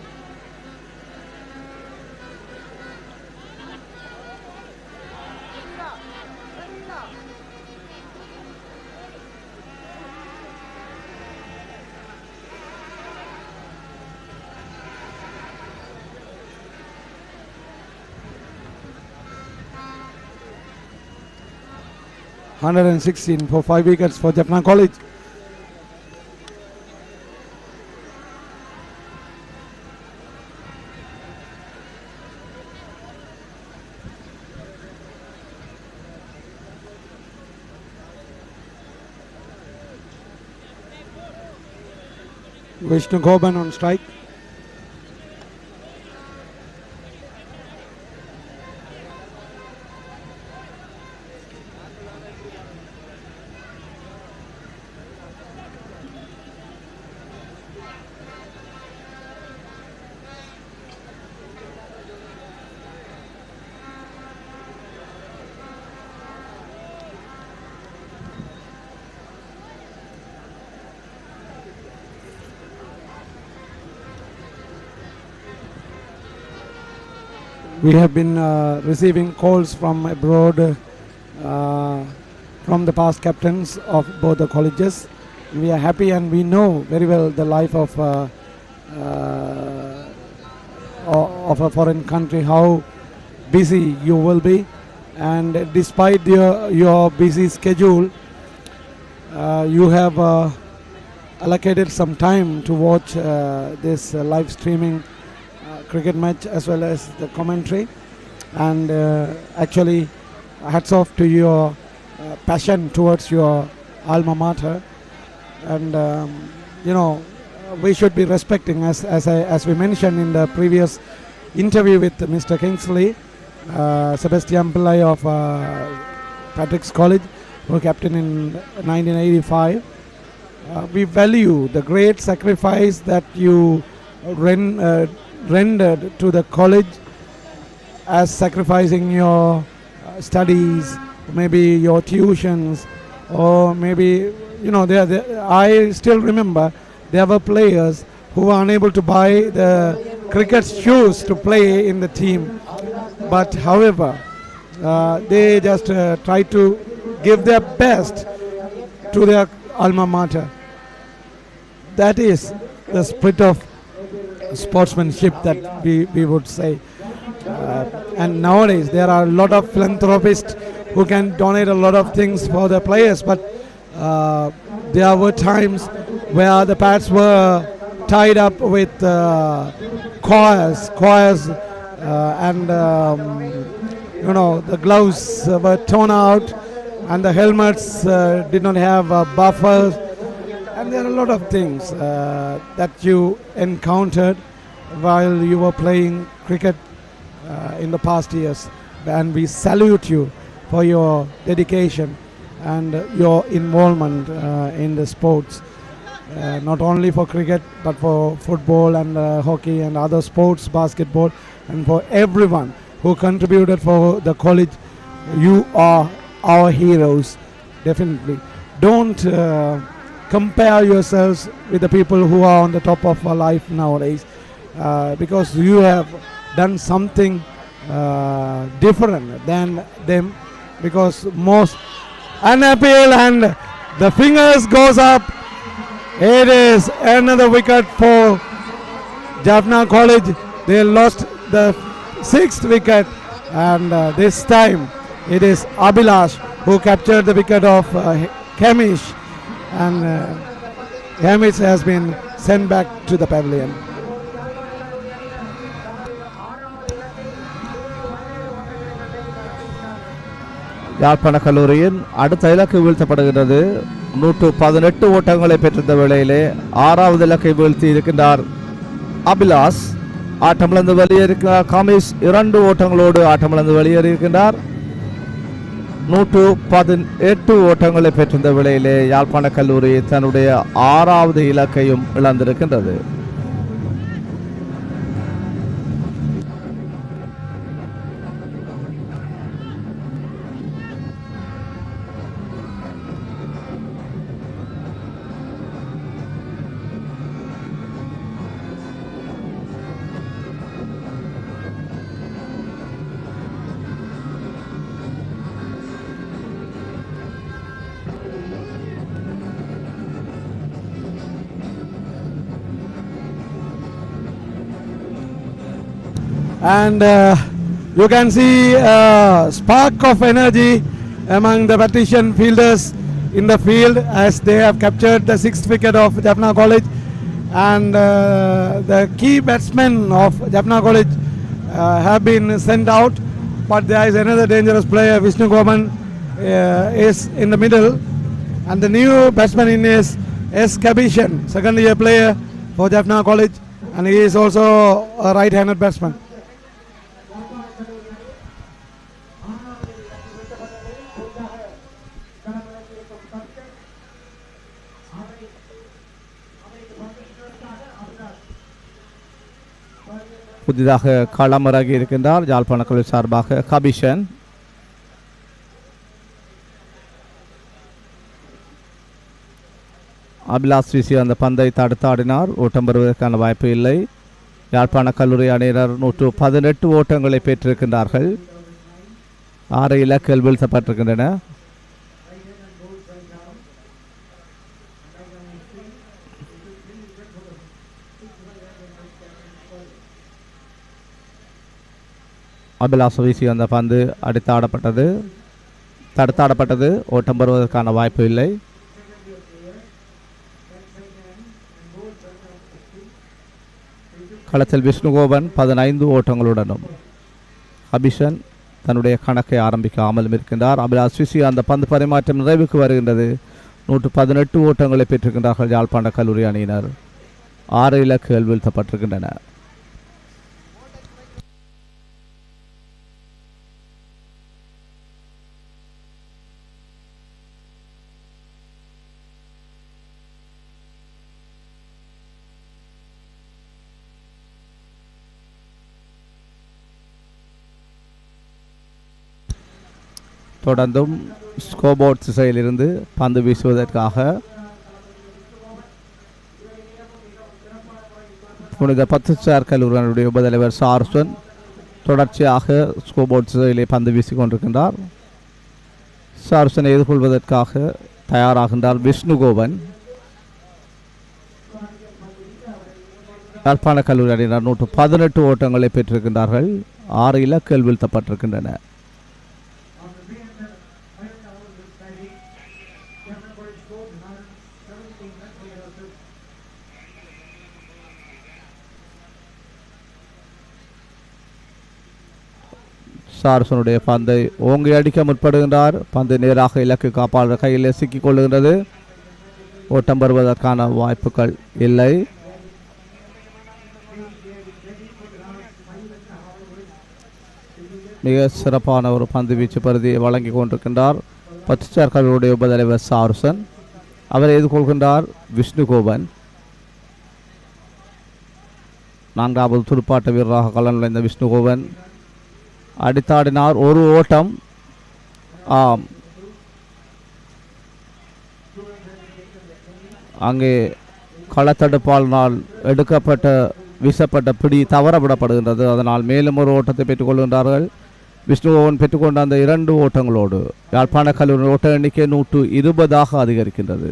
(116) for 5 wickets for Jaffna College. Vishnu Goban on strike. We have been receiving calls from abroad from the past captains of both the colleges. We are happy and we know very well the life of a foreign country, how busy you will be, and despite your busy schedule, you have allocated some time to watch this live streaming cricket match as well as the commentary, and actually hats off to your passion towards your alma mater, and you know, we should be respecting, as we mentioned in the previous interview with Mr. Kingsley, Sebastian Pillai of Patrick's College, who captain in 1985. We value the great sacrifice that you rendered to the college, as sacrificing your studies, maybe your tuitions, or maybe, you know, I still remember there were players who were unable to buy the cricket shoes to play in the team, but however they just try to give their best to their alma mater. That is the spirit of sportsmanship that we would say. And nowadays there are a lot of philanthropists who can donate a lot of things for the players, but there were times where the pads were tied up with coils, and you know, the gloves were torn out, and the helmets did not have buffers, and there are a lot of things that you encountered while you were playing cricket in the past years, and we salute you for your dedication and your involvement in the sports, not only for cricket but for football and hockey and other sports, basketball, and for everyone who contributed for the college. You are our heroes, definitely. Don't compare yourselves with the people who are on the top of our life nowadays, because you have done something different than them, because most an appeal, and the fingers goes up. It is another wicket for Jaffna College. They lost the 6th wicket, and this time it is Abhilash who captured the wicket of Hamish, and Hamish has been sent back to the pavilion. யாழ்ப்பாண கல்லூரியின் அடுத்த இலக்கு வீழ்த்தப்படுகிறது. 118 ஓட்டங்களை பெற்றிருந்த வேளையிலே 6வது இலக்கை வீழ்த்தி இருக்கின்றார் அபிலாஷ். ஆட்டமிழந்து வெளியேறியிருக்கிறார் காமிஷ். 2 ஓட்டங்களோடு ஆட்டமிழந்து வெளியேறியிருக்கின்றார். 118 ஓட்டங்களை பெற்றிருந்த வேளையிலே யாழ்ப்பாண கல்லூரி தன்னுடைய 6வது இலக்கையும் இழந்திருக்கின்றது. And you can see a spark of energy among the Patrician fielders in the field as they have captured the 6th wicket of Jaffna College, and the key batsmen of Jaffna College have been sent out, but there is another dangerous player, Vishnu Goman, is in the middle, and the new batsman in is S. Kabishan, second year player for Jaffna College, and he is also a right-handed batsman. புதிதாக களமிறங்கி இருக்கின்றார் யாழ்ப்பாண கல்லூரி சார்பாக கபிஷன். அபிலாஷ் வீசி அந்த பந்தை தடுத்தாடினார். ஓட்டம் பெறுவதற்கான வாய்ப்பு இல்லை. யாழ்ப்பாண கல்லூரி அணியினர் 118 ஓட்டங்களை பெற்றிருக்கின்றார்கள். 6 இலக்குகள் வீழ்த்தப்பட்டிருக்கின்றன. அபிலாஷ் வீசி அந்த பந்து அடித்தாடப்பட்டது, தடுத்தாடப்பட்டது. ஓட்டம் பெறுவதற்கான வாய்ப்பு இல்லை. களத்தில் விஷ்ணுகோபன் 15 ஓட்டங்களுடனும் அபிஷன் தன்னுடைய கணக்கை ஆரம்பிக்காமலும் இருக்கின்றார். அபிலாஷ் வீசி அந்த பந்து பரிமாற்றம் நிறைவுக்கு வருகின்றது. 118 ஓட்டங்களை பெற்றிருக்கின்றார்கள் யாழ்ப்பாண கல்லூரி அணியினர். 6 இலக்குகள் வீழ்த்தப்பட்டிருக்கின்றன. தொடர்ந்தும் ஸ்கோபோர்ட் திசையிலிருந்து பந்து வீசுவதற்காக புனித பத்துச்சார் கல்லூரியினுடைய உபதலைவர் சார்சன் தொடர்ச்சியாக ஸ்கோபோர்ட் திசையிலே பந்து வீசிக் கொண்டிருக்கின்றார். சார்சனை எதிர்கொள்வதற்காக தயாராகின்றார் விஷ்ணுகோபன். யாழ்ப்பாண கல்லூரி அணியினர் 118 ஓட்டங்களை பெற்றிருக்கின்றார்கள். 6 இலக்குகள் வீழ்த்தப்பட்டிருக்கின்றன. சார்சனுடைய பந்தை ஓங்கி அடிக்க முற்படுகின்றார். பந்து நேராக இலக்கு காப்பாளர் கையில் சிக்கிக் கொள்ளுகின்றது. ஓட்டம் பெறுவதற்கான வாய்ப்புகள் இல்லை. மிக சிறப்பான ஒரு பந்து வீச்சு பருதியை வழங்கி கொண்டிருக்கின்றார் பத்துச்சார் கல்லூரியுடைய உபதலைவர் சார்சன். அவரை எதிர்கொள்கின்றார் விஷ்ணுகோபன். 4வது துடுப்பாட்ட வீரராக களம் நுழைந்த விஷ்ணுகோபன் அடித்தாடினார். ஒரு ஓட்டம். அங்கே களத்தடுப்பாளினால் எடுக்கப்பட்ட வீசப்பட்ட பிடி தவறவிடப்படுகின்றது. அதனால் மேலும் ஒரு ஓட்டத்தை பெற்றுக்கொள்கின்றார்கள். விஷ்ணுகோபன் பெற்றுக்கொண்ட அந்த 2 ஓட்டங்களோடு யாழ்ப்பாண கல்லூரி ஓட்ட எண்ணிக்கை 120 அதிகரிக்கின்றது.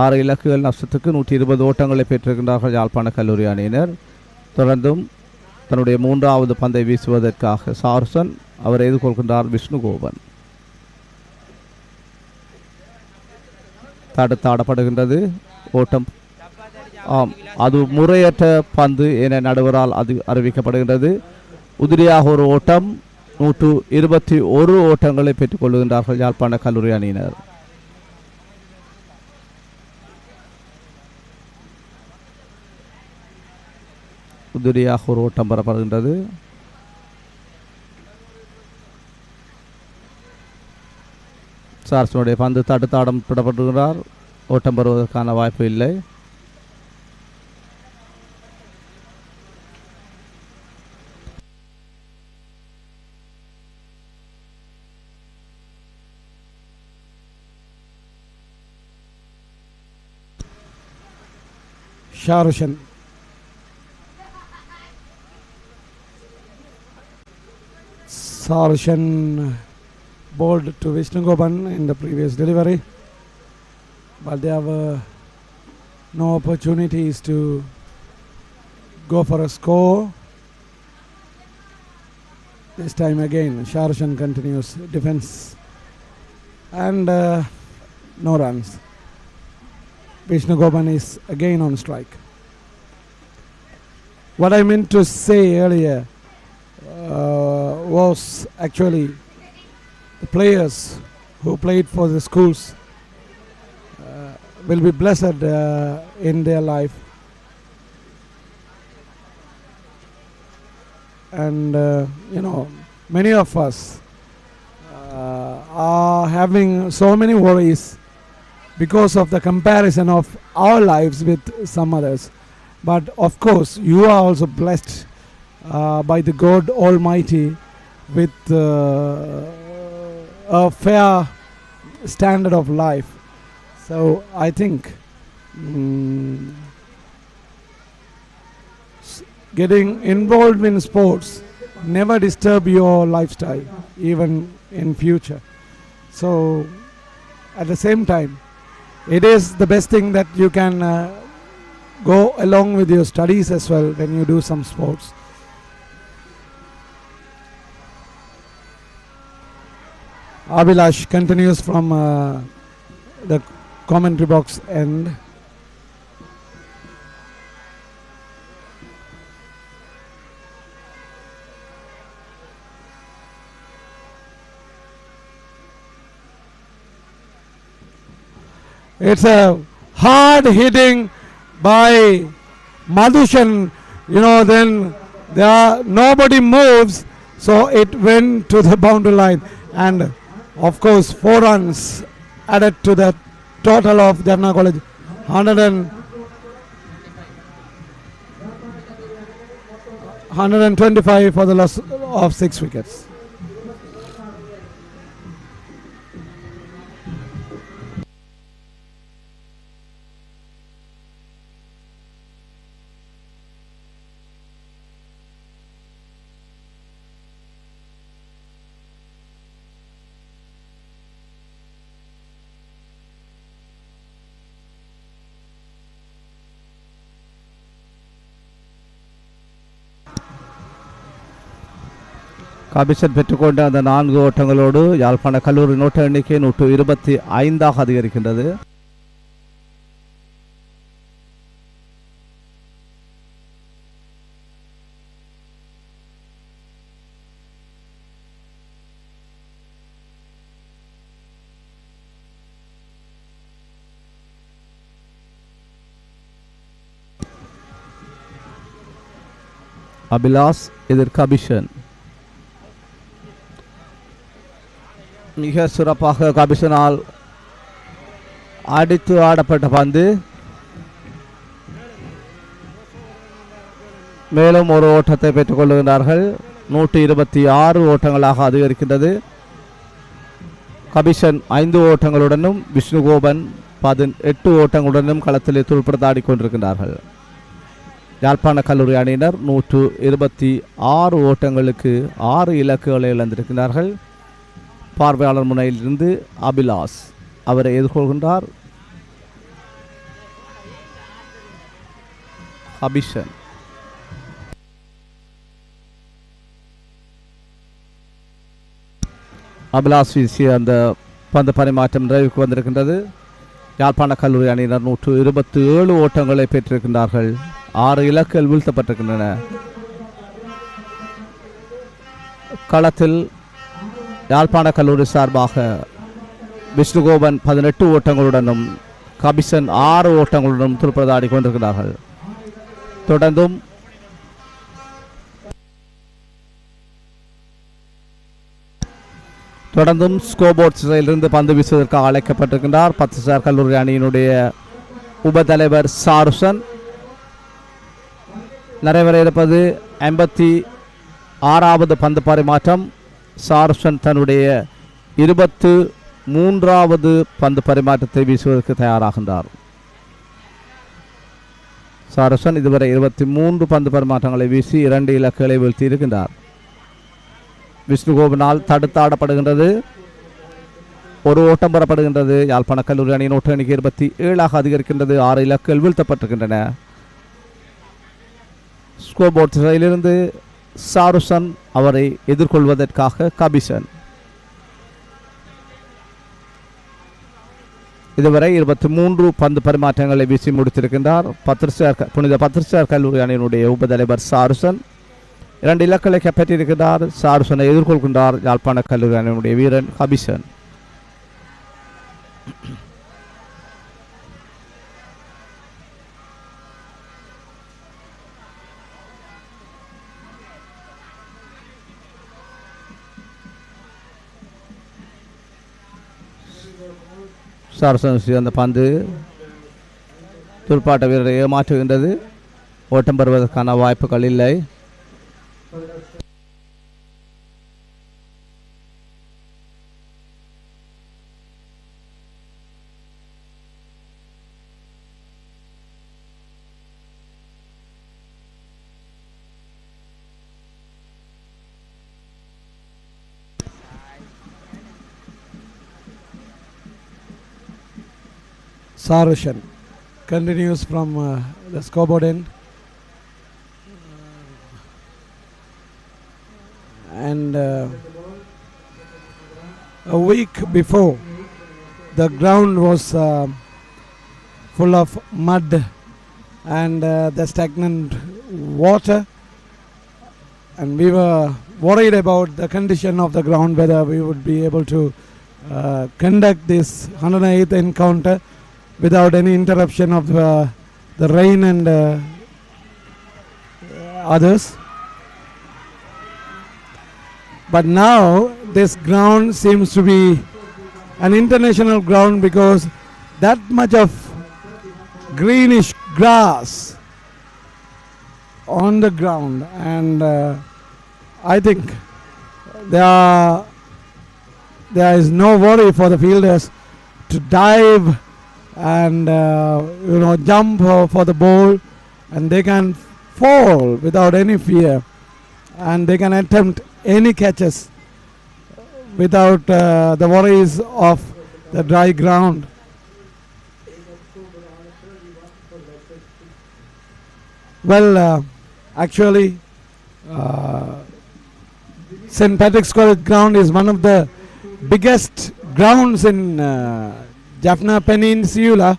6 இலக்குகள் நஷ்டத்துக்கு 120 ஓட்டங்களை பெற்றிருக்கின்றார்கள் யாழ்ப்பாண கல்லூரி அணியினர். தொடர்ந்தும் தன்னுடைய 3வது பந்தை வீசுவதற்காக சார்சன் அவரை எதிர்கொள்கின்றார் விஷ்ணுகோபன். தடுத்தாடப்படுகின்றது. ஓட்டம் அது முறையற்ற பந்து என நடுவரால் அது அறிவிக்கப்படுகின்றது. உதிரியாக ஒரு ஓட்டம். 121 ஓட்டங்களை பெற்றுக்கொள்கின்றார்கள் யாழ்ப்பாண கல்லூரி அணியினர். உதிரியாக ஒரு ஓட்டம் பெறப்படுகின்றது. சார்சனுடைய பந்து தடுத்தாடம் விடப்படுகிறார். ஓட்டம் பெறுவதற்கான வாய்ப்பு இல்லை. Shahrushan. Shahrushan bowled to Vishnugoban in the previous delivery, but there were no opportunities to go for a score. This time again, Shahrushan continues defense and no runs. Vishnu Goban is again on strike. What I meant to say earlier was actually the players who played for the schools will be blessed in their life. And you know, many of us are having so many worries because of the comparison of our lives with some others. But of course, you are also blessed by the God Almighty with a fair standard of life. So I think getting involved in sports never disturb your lifestyle, even in future. So at the same time, it is the best thing that you can go along with your studies as well when you do some sports. Abhilash continues from the commentary box end. It's a hard hitting by Madhushan, you know, then nobody moves, so it went to the boundary line, and of course 4 runs added to the total of Jaffna College, 125 for the loss of 6 wickets. காபிசன் பெற்றுக்கொண்ட அந்த 4 ஓட்டங்களோடு யாழ்ப்பாண கல்லூரி ஓட்ட எண்ணிக்கை 125 அதிகரிக்கின்றது. அபிலாஸ் எதிர் கபிஷன். மிக சிறப்பாக கபிஷனால் அடித்து ஆடப்பட்ட பந்து மேலும் ஒரு ஓட்டத்தை பெற்றுக்கொள்கின்றார்கள். 126 ஓட்டங்களாக அதிகரிக்கின்றது. கபிஷன் 5 ஓட்டங்களுடனும் விஷ்ணுகோபன் 18 ஓட்டங்களுடனும் களத்திலே துடுப்படுத்த ஆடிக்கொண்டிருக்கின்றார்கள். யாழ்ப்பாண கல்லூரி அணியினர் 126 ஓட்டங்களுக்கு 6 இலக்குகளை இழந்திருக்கிறார்கள். பார்வையாளர் முனையிலிருந்து அபிலாஸ் அவரை எதிர்கொள்கின்றார். அபிஷன் அபிலாஸ் வீசிய அந்த பந்து பரிமாற்றம் நிறைவுக்கு வந்திருக்கின்றது. யாழ்ப்பாண கல்லூரி அணியினர் 127 ஓட்டங்களை பெற்றிருக்கின்றார்கள். 6 இலக்குகள் வீழ்த்தப்பட்டிருக்கின்றன. களத்தில் யாழ்ப்பாண கல்லூரி சார்பாக விஷ்ணுகோபன் 18 ஓட்டங்களுடனும் கபிஷன் 6 ஓட்டங்களுடனும் துடுப்படுத்த கொண்டிருக்கிறார்கள். தொடர்ந்தும் ஸ்கோபோர்ட் திசையிலிருந்து பந்து வீசுவதற்காக அழைக்கப்பட்டிருக்கின்றார் 10 கல்லூரி அணியினுடைய உபதலைவர் சாருசன். நிறைவேற இருப்பது 86வது பந்து பரிமாற்றம். சாருசன் தன்னுடைய 23வது பந்து பரிமாற்றத்தை வீசுவதற்கு தயாராகின்றார். சாருசன் இதுவரை 23 பந்து பரிமாற்றங்களை வீசி 2 இலக்குகளை வீழ்த்தி இருக்கின்றார். விஷ்ணுகோபனால் தடுத்தாடப்படுகின்றது. ஒரு ஓட்டம் பெறப்படுகின்றது. யாழ்ப்பாண கல்லூரி அணியின் ஓட்ட எண்ணிக்கை 27 அதிகரிக்கின்றது. 6 இலக்குகள் வீழ்த்தப்பட்டிருக்கின்றன. ஸ்கோர் போர்ட் திசையிலிருந்து சாருசன், அவரை எதிர்கொள்வதற்காக கபிசன். இதுவரை 23 பந்து பரிமாற்றங்களை வீசி முடித்திருக்கின்றார் புனித பத்திரிசியார் கல்லூரி அணியினுடைய உபதலைவர் சாருசன். 2 இலக்களை கைப்பற்றியிருக்கிறார். சாருசனை எதிர்கொள்கின்றார் யாழ்ப்பாண கல்லூரி அணியினுடைய வீரன் கபிசன். சாருசன் அந்த பந்து துடுப்பாட்ட வீரரை ஏமாற்றுகின்றது. ஓட்டம் பெறுவதற்கான வாய்ப்புகள் இல்லை. Sarushan continues from the scoreboard end. And a week before, the ground was full of mud and the stagnant water, and we were worried about the condition of the ground, whether we would be able to conduct this 108th encounter without any interruption of the rain and others. But now this ground seems to be an international ground because that much of greenish grass on the ground, and I think there is no worry for the fielders to dive and jump for the ball, and they can fall without any fear, and they can attempt any catches without the worries of the dry ground. Well, actually St. Patrick's College ground is one of the biggest grounds in Jaffna Peninsula,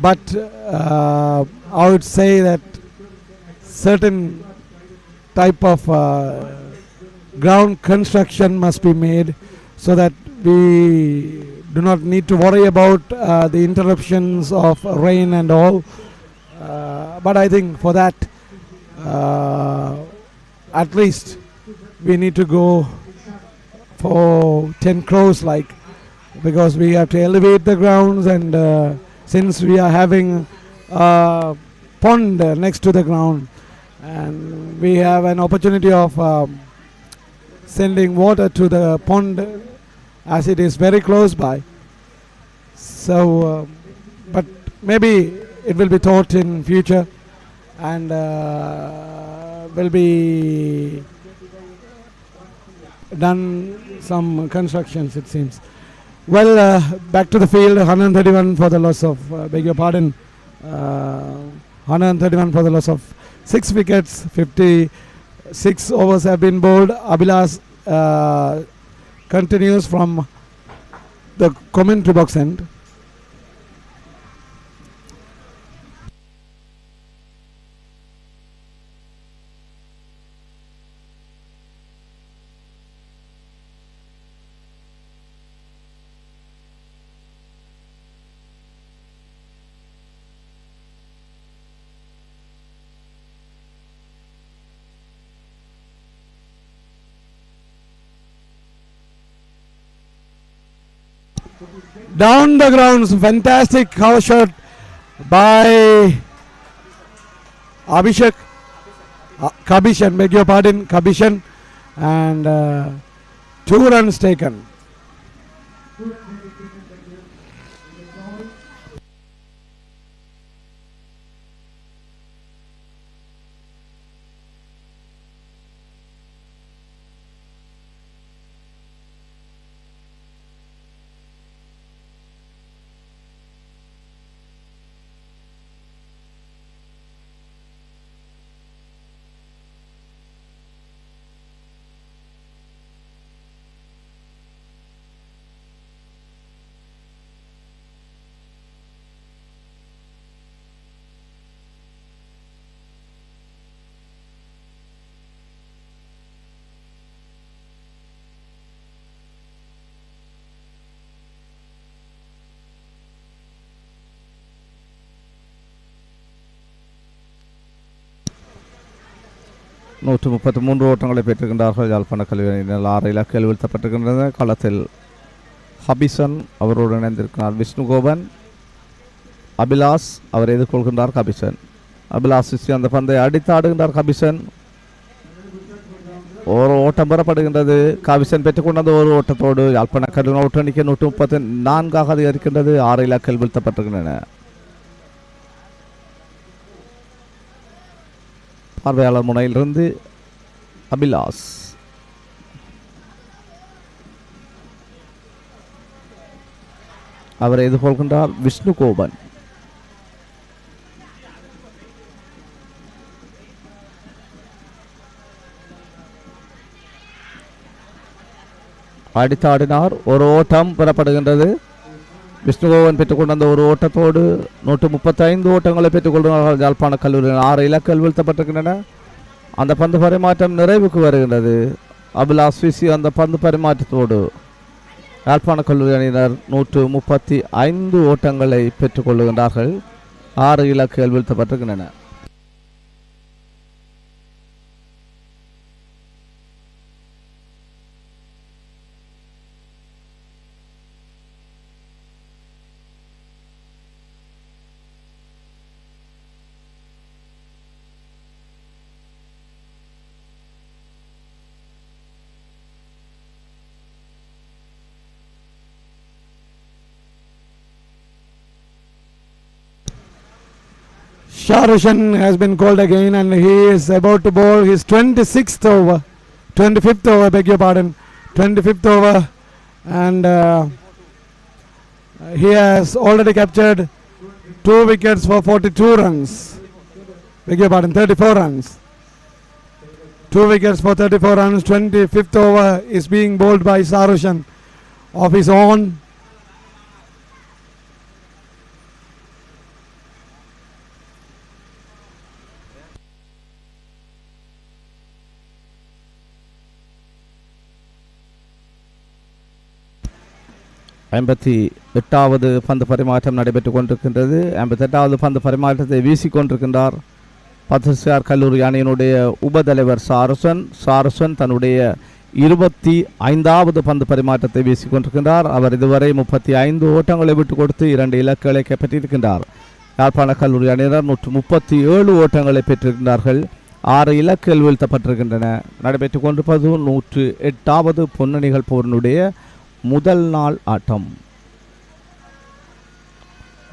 but I would say that certain type of ground construction must be made so that we do not need to worry about the interruptions of rain and all. But I think for that, at least we need to go for 10 crores, like, because we have to elevate the grounds, and since we are having a pond next to the ground, and we have an opportunity of sending water to the pond as it is very close by. So but maybe it will be thought in future, and will be done some constructions, it seems. Well, back to the field. 131 for the loss of, beg your pardon, 131 for the loss of 6 wickets. 56 overs have been bowled. Abhilash continues from the commentary box end. Down the grounds, fantastic cover shot by Abhishek, Kabishan, beg your pardon, Kabishan, and 2 runs taken. 133 ஓட்டங்களை பெற்றிருக்கின்றார்கள். யாழ்ப்பாண கல்வி அணியினர் 6 இலக்குகள் வீழ்த்தப்பட்டிருக்கின்றன. களத்தில் ஹபிசன் அவரோடு இணைந்திருக்கிறார் விஷ்ணுகோபன். அபிலாஸ் அவர் எதிர்கொள்கின்றார் கபிசன். அபிலாஸ் அந்த பந்தை அடித்து ஆடுகின்றார் கபிசன். ஒரு ஓட்டம் பெறப்படுகின்றது. கபிசன் பெற்றுக்கொண்ட ஒரு ஓட்டத்தோடு யாழ்ப்பாண கல்வி ஓட்ட எண்ணிக்கை 134 அதிகரிக்கின்றது. 6 இலக்குகள் வீழ்த்தப்பட்டிருக்கின்றன. பார்வையாளர் முனையிலிருந்து அபிலாஸ் அவரை எதிர்கொள்கின்றார் விஷ்ணுகோபன். அடித்தாடினார். ஒரு ஓட்டம் பெறப்படுகின்றது. விஷ்ணுகோவன் பெற்றுக்கொண்ட அந்த ஒரு ஓட்டத்தோடு 135 ஓட்டங்களை பெற்றுக்கொள்கிறார்கள். யாழ்ப்பாண கல்லூரியில் 6 இலக்குகள் வீழ்த்தப்பட்டிருக்கின்றன. அந்த பந்து பரிமாற்றம் நிறைவுக்கு வருகின்றது. அபிலாஸ் விசி அந்த பந்து பரிமாற்றத்தோடு யாழ்ப்பாண கல்லூரி அணியினர் 135 ஓட்டங்களை பெற்றுக்கொள்ளுகின்றார்கள். 6 இலக்குகள் வீழ்த்தப்பட்டிருக்கின்றன. Shahrushan has been called again and he is about to bowl his 25th over, 25th over, and he has already captured 2 wickets for 42 runs. 34 runs. 2 wickets for 34 runs. 25th over is being bowled by Shahrushan of his own. எட்டாவது பந்து பரிமாற்றம் நடைபெற்றுக் கொண்டிருக்கின்றது. 58வது பந்து பரிமாற்றத்தை வீசிக்கொண்டிருக்கின்றார் பத்திரிசியார் கல்லூரி அணியினுடைய உபதலைவர் சாருசன் தன்னுடைய 25வது பந்து பரிமாற்றத்தை வீசிக்கொண்டிருக்கின்றார். அவர் இதுவரை 35 ஓட்டங்களை விட்டுக் கொடுத்து 2 இலக்குகளை கைப்பற்றியிருக்கின்றார். யாழ்ப்பாண கல்லூரி அணியினர் 137 ஓட்டங்களை பெற்றிருக்கின்றார்கள். 6 இலக்குகள் வீழ்த்தப்பட்டிருக்கின்றன. நடைபெற்றுக் கொண்டிருப்பது 108வது பொன்னணிகள் போரினுடைய முதல் நாள் ஆட்டம்.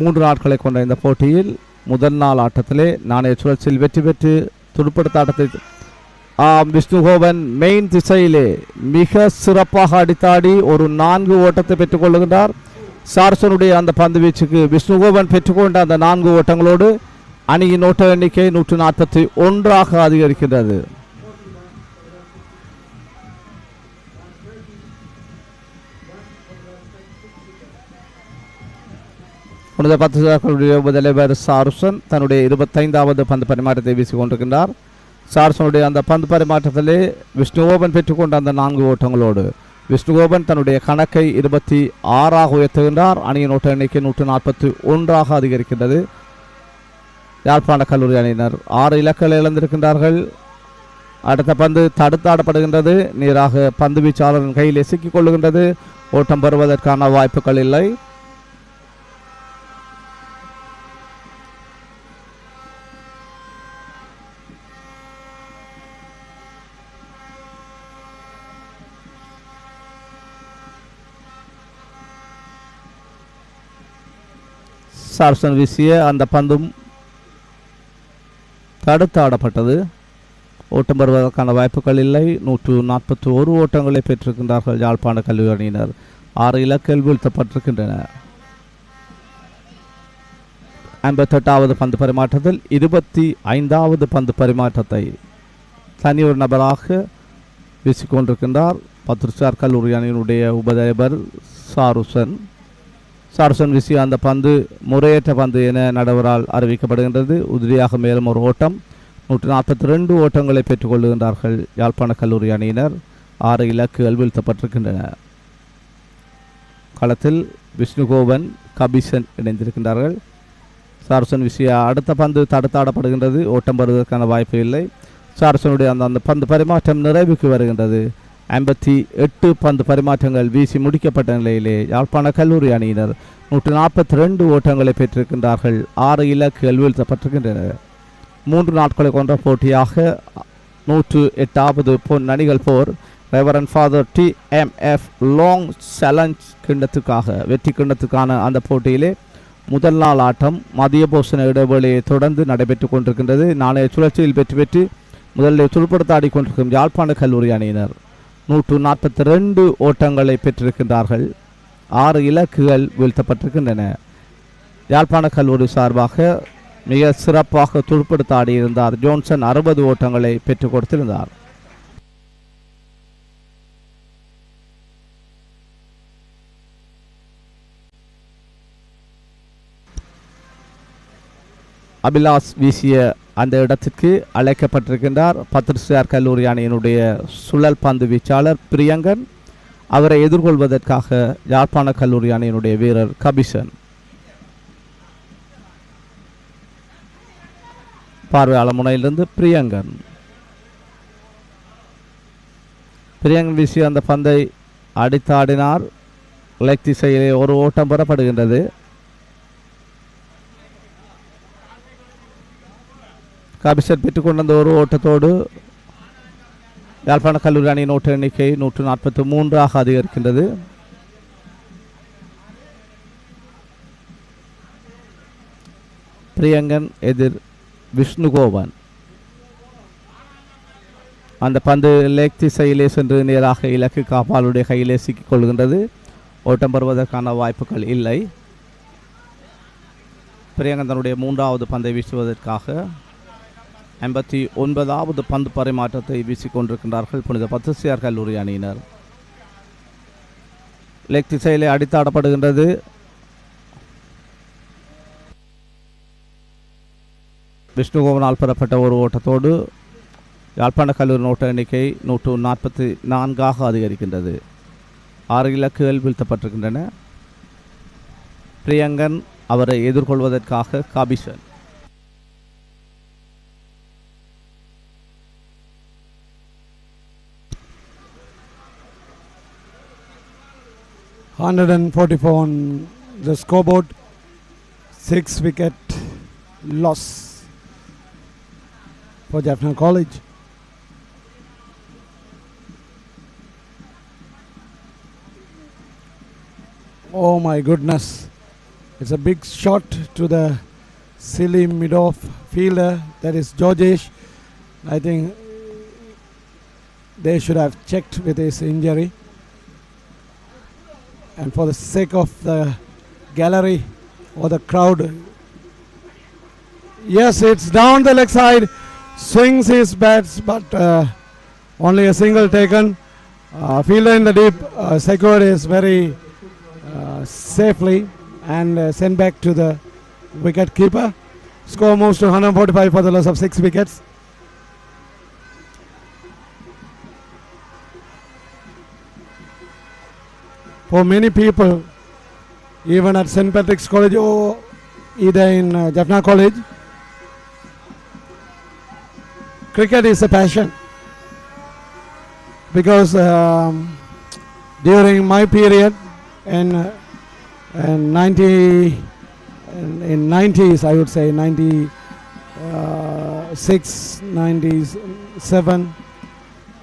3 நாட்களை கொண்ட இந்த போட்டியில் முதல் நாள் ஆட்டத்திலே நாணய சுழற்சியில் வெற்றி பெற்று துடுப்படுத்த ஆட்டத்தை விஷ்ணுகோபன் மெயின் திசையிலே மிக சிறப்பாக அடித்தாடி ஒரு 4 ஓட்டத்தை பெற்றுக்கொள்ளுகின்றார். சார்சனுடைய அந்த பந்து வீச்சுக்கு விஷ்ணுகோபன் பெற்றுக்கொண்ட அந்த 4 ஓட்டங்களோடு அணியின் ஓட்ட எண்ணிக்கை 141 அதிகரிக்கின்றது. புனித பத்திரிகையாளர்களுடைய உபதலைவர் சாருசன் தன்னுடைய 25வது பந்து பரிமாற்றத்தை வீசிக்கொண்டிருக்கின்றார். சாருசனுடைய அந்த பந்து பரிமாற்றத்திலே விஷ்ணுகோபன் பெற்றுக்கொண்ட அந்த 4 ஓட்டங்களோடு விஷ்ணுகோபன் தன்னுடைய கணக்கை 26 உயர்த்துகின்றார். அணியின் ஓட்ட எண்ணிக்கை 141 அதிகரிக்கின்றது. யாழ்ப்பாண கல்லூரி அணியினர் 6 இலக்குகளை இழந்திருக்கின்றார்கள். அடுத்த பந்து தடுத்தாடப்படுகின்றது. நேராக பந்து வீச்சாளரின் கையில் சிக்கிக் கொள்ளுகின்றது. ஓட்டம் பெறுவதற்கான வாய்ப்புகள் இல்லை. சார்சன் வீசிய அந்த பந்தும் தடுத்து ஆடப்பட்டது. ஓட்டம் பெறுவதற்கான வாய்ப்புகள் இல்லை. 141 ஓட்டங்களை பெற்றிருக்கின்றார்கள் யாழ்ப்பாண கல்லூரி அணியினர். 6 இலக்குகள் வீழ்த்தப்பட்டிருக்கின்றன. 58வது பந்து பரிமாற்றத்தில் 25வது பந்து பரிமாற்றத்தை தனி ஒரு நபராக வீசிக்கொண்டிருக்கின்றார் பத்திரிசார் கல்லூரி அணியினுடைய உபதலைவர் சாருசன் வீசிய அந்த பந்து முறையற்ற பந்து என நடுவரால் அறிவிக்கப்படுகின்றது. உதிரியாக மேலும் ஒரு ஓட்டம். 142 ஓட்டங்களை பெற்றுக்கொள்ளுகின்றார்கள் யாழ்ப்பாண கல்லூரி அணியினர். 6 இலக்குகள் வீழ்த்தப்பட்டிருக்கின்றன. களத்தில் விஷ்ணுகோபன் கபிசன் இணைந்திருக்கின்றார்கள். சாருசன் வீசிய அடுத்த பந்து தடுத்தாடப்படுகின்றது. ஓட்டம் பெறுவதற்கான வாய்ப்பு இல்லை. சார்சனுடைய அந்த பந்து பரிமாற்றம் நிறைவுக்கு வருகின்றது. 58 பந்து பரிமாற்றங்கள் வீசி முடிக்கப்பட்ட நிலையிலே யாழ்ப்பாண கல்லூரி அணியினர் 142 ஓட்டங்களை பெற்றிருக்கின்றார்கள். 6 இலக்குகள் வீழ்த்தப்பட்டிருக்கின்றன. 3 நாட்களை கொண்ட போட்டியாக 108வது பொன் அணிகள் போர் reverend father TMF Long challenge கிண்ணத்துக்காக வெற்றி கிண்ணத்துக்கான அந்த போட்டியிலே முதல் நாள் ஆட்டம் மதிய போசன இடைவெளியை தொடர்ந்து நடைபெற்று கொண்டிருக்கின்றது. நாளைய சுழற்சியில் வெற்றி பெற்று முதலில் துடுப்படுத்தாடி கொண்டிருக்கும் யாழ்ப்பாண கல்லூரி அணியினர் 142 ஓட்டங்களை பெற்றிருக்கின்றார்கள். 6 இலக்குகள் வீழ்த்தப்பட்டிருக்கின்றன. யாழ்ப்பாண கல்லூரி சார்பாக மிக சிறப்பாக துடுப்படுத்தாடி இருந்தார் ஜோன்சன். 60 ஓட்டங்களை பெற்றுக் கொடுத்திருந்தார். அபிலாஷ் வீசிய அந்த இடத்திற்கு அழைக்கப்பட்டிருக்கின்றார் பத்திரிசியார் கல்லூரி அணியினுடைய சுழல் பந்து வீச்சாளர் பிரியங்கன். அவரை எதிர்கொள்வதற்காக யாழ்ப்பாண கல்லூரி அணியினுடைய வீரர் கபிசன். பார்வையாளர் முனையிலிருந்து பிரியங்கன் வீசிய அந்த பந்தை அடித்தாடினார். லெக் திசையிலே ஒரு ஓட்டம் பெறப்படுகின்றது. கபிசன் பெற்றுக்கொண்ட ஒரு ஓட்டத்தோடு யாழ்ப்பாண கல்லூரி அணியின் ஓட்ட எண்ணிக்கை 143 அதிகரிக்கின்றது. பிரியங்கன் எதிர் விஷ்ணுகோவன். அந்த பந்து லேக் திசையிலே சென்று நேராக இலக்கு காப்பாளுடைய கையிலே சிக்கிக் கொள்கின்றது. ஓட்டம் பெறுவதற்கான வாய்ப்புகள் இல்லை. பிரியங்கன் தன்னுடைய 3வது பந்தை வீசுவதற்காக 59வது பந்து பரிமாற்றத்தை வீசிக்கொண்டிருக்கின்றார்கள் புனித பத்திரிசியார் கல்லூரி அணியினர். லெக் திசையிலே அடித்தாடப்படுகின்றது. விஷ்ணுகோவனால் பெறப்பட்ட ஒரு ஓட்டத்தோடு யாழ்ப்பாண கல்லூரி ஓட்ட எண்ணிக்கை 144 அதிகரிக்கின்றது. 6 இலக்குகள் வீழ்த்தப்பட்டிருக்கின்றன. பிரியங்கன் அவரை எதிர்கொள்வதற்காக கபிசன். $144 on the scoreboard. 6 wicket loss for Jaffna College. Oh my goodness, it's a big shot to the silly mid-off fielder, that is Georgesh. I think they should have checked with his injury. And for the sake of the gallery or the crowd, yes, it's down the leg side, swings his bats, but only a single taken. Fielder in the deep, secured is very safely and sent back to the wicket keeper. Score moves to 145 for the loss of 6 wickets. For many people, even at St. Patrick's College or either in Jaffna College, cricket is a passion. Because during my period in 90s, I would say 96, 97,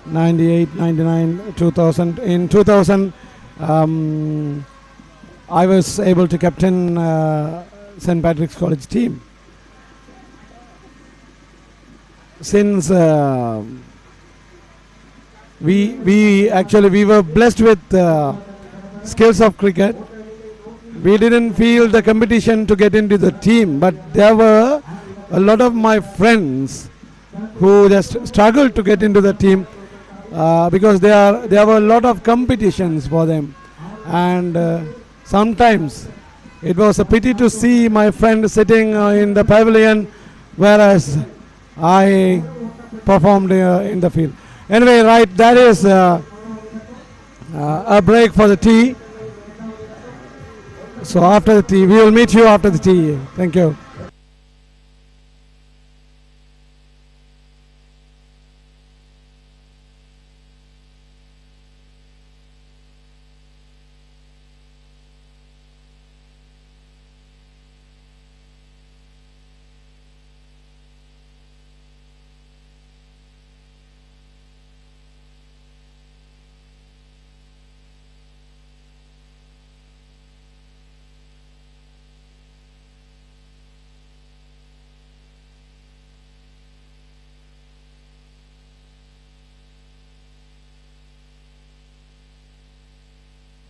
98, 99, 2000. In 2000, I was able to captain St. Patrick's College team. Since we were blessed with skills of cricket, we didn't feel the competition to get into the team, but there were a lot of my friends who just struggled to get into the team because there were a lot of competitions for them, and sometimes it was a pity to see my friend sitting in the pavilion whereas I performed in the field. Anyway, right, that is a break for the tea. So after the tea, we will meet you after the tea. Thank you.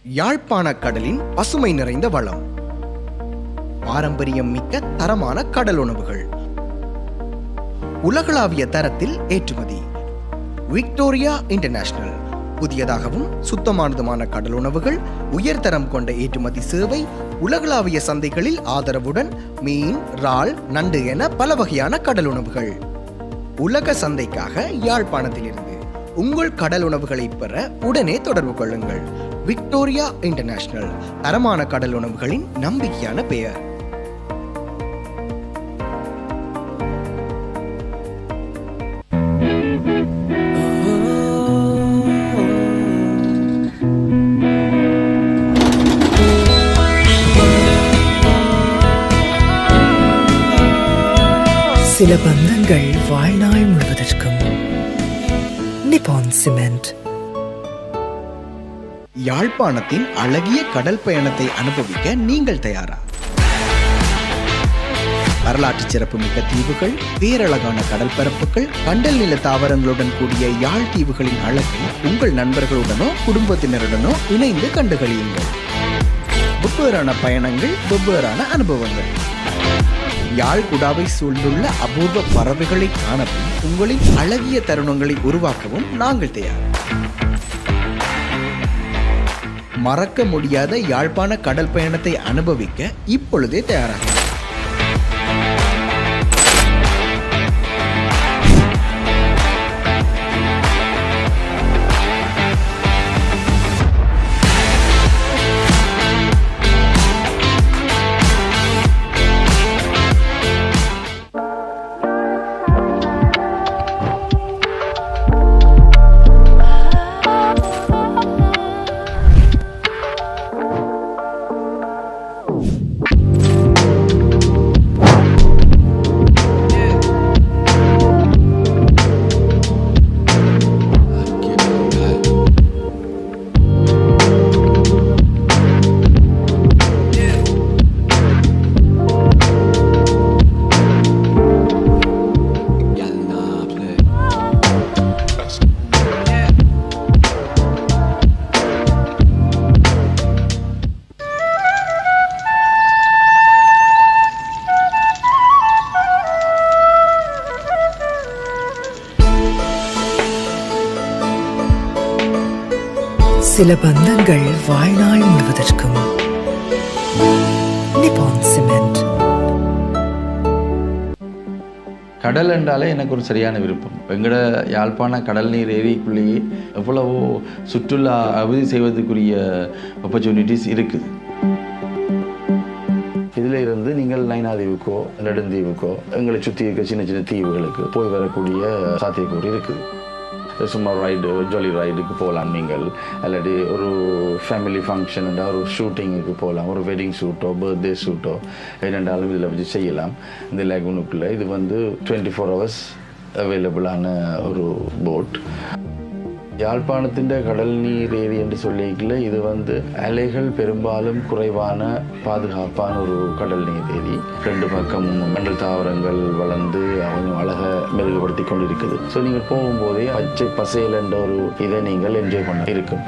யாழ்ப்பாண கடலின் பசுமை நிறைந்த வளம், பாரம்பரியம் மிக்க தரமான கடல் உணவுகள், உலகளாவிய தரத்தில் ஏற்றுமதி. விக்டோரியா இன்டர்நேஷனல் புதியதாகவும் சுத்தமானதுமான கடல் உணவுகள், உயர்தரம் கொண்ட ஏற்றுமதி சேவை, உலகளாவிய சந்தைகளில் ஆதரவுடன் மீன், இறால், நண்டு என பல வகையான கடல் உணவுகள். உலக சந்தைக்காக யாழ்ப்பாணத்திலிருந்து உங்கள் கடல் உணவுகளை பெற உடனே தொடர்பு கொள்ளுங்கள். விக்டோரியா இன்டர்நேஷனல், தரமான கடல் உணவுகளின் நம்பிக்கையான பெயர். சில பந்தங்கள் வாழ்நாள் முழுவதற்கும். நிப்பான் சிமெண்ட். யாழ்ப்பாணத்தின் அழகிய கடல் பயணத்தை அனுபவிக்க நீங்கள் தயாரா? வரலாற்று சிறப்புமிக்க தீவுகள், பேரழகான கடல் பரப்புகள், கண்டல் நில தாவரங்களுடன் கூடிய யாழ் தீவுகளின் அழகை உங்கள் நண்பர்களுடனோ குடும்பத்தினருடனோ இணைந்து கண்டுகளியுங்கள். வெவ்வேறான பயணங்கள், வெவ்வேறான அனுபவங்கள். யாழ் குடாவை சூழ்ந்துள்ள அபூர்வ பறவைகளை காணவும் உங்களின் அழகிய தருணங்களை உருவாக்கவும் நாங்கள் தயார். மறக்க முடியாத யாழ்ப்பாண கடல் பயணத்தை அனுபவிக்க இப்பொழுதே தயாராக. சில பந்தங்கள் வாழ்நாள் முழுவதற்கும். நிப்பான் சிமெண்ட். கடல் என்றாலே எனக்கு ஒரு சரியான விருப்பம். எங்கட யாழ்ப்பாண கடல் நீர் ஏரிக்குள்ளேயே எவ்வளவோ சுற்றுலா அபிவிருத்தி செய்வதற்குரிய ஆப்பர்ச்சுனிட்டிஸ் இருக்குது. இதில் இருந்து நீங்கள் நைனாதீவுக்கோ நெடுந்தீவுக்கோ எங்களை சுற்றி இருக்க சின்ன சின்ன தீவுகளுக்கு போய் வரக்கூடிய சாத்தியக்கூறு இருக்குது. சும்மா ரைடு, ஜாலி ரைடுக்கு போகலாம் நீங்கள். இல்லாட்டி ஒரு ஃபேமிலி ஃபங்க்ஷன் ஒரு ஷூட்டிங்குக்கு போகலாம். ஒரு வெட்டிங் ஷூட்டோ பர்த்டே ஷூட்டோ என்னென்றாலும் இதில் வச்சு செய்யலாம். இந்த லேகுனுக்குள்ளே இது 24 hours அவைலபிளான ஒரு போட். யாழ்ப்பாணத்தின் கடல் நீர் ஏரி என்று சொல்லிக்கல இது அலைகள் பெரும்பாலும் குறைவான பாதுகாப்பான ஒரு கடல் நீர் ஏரி. 2 பக்கமும் மண்டல் தாவரங்கள் வளர்ந்து அவங்க அழகை மெருகுபடுத்தி கொண்டிருக்குது. ஸோ நீங்கள் போகும்போதே பச்சை பசேல் என்ற ஒரு இதை நீங்கள் என்ஜாய் பண்ண இருக்கும்.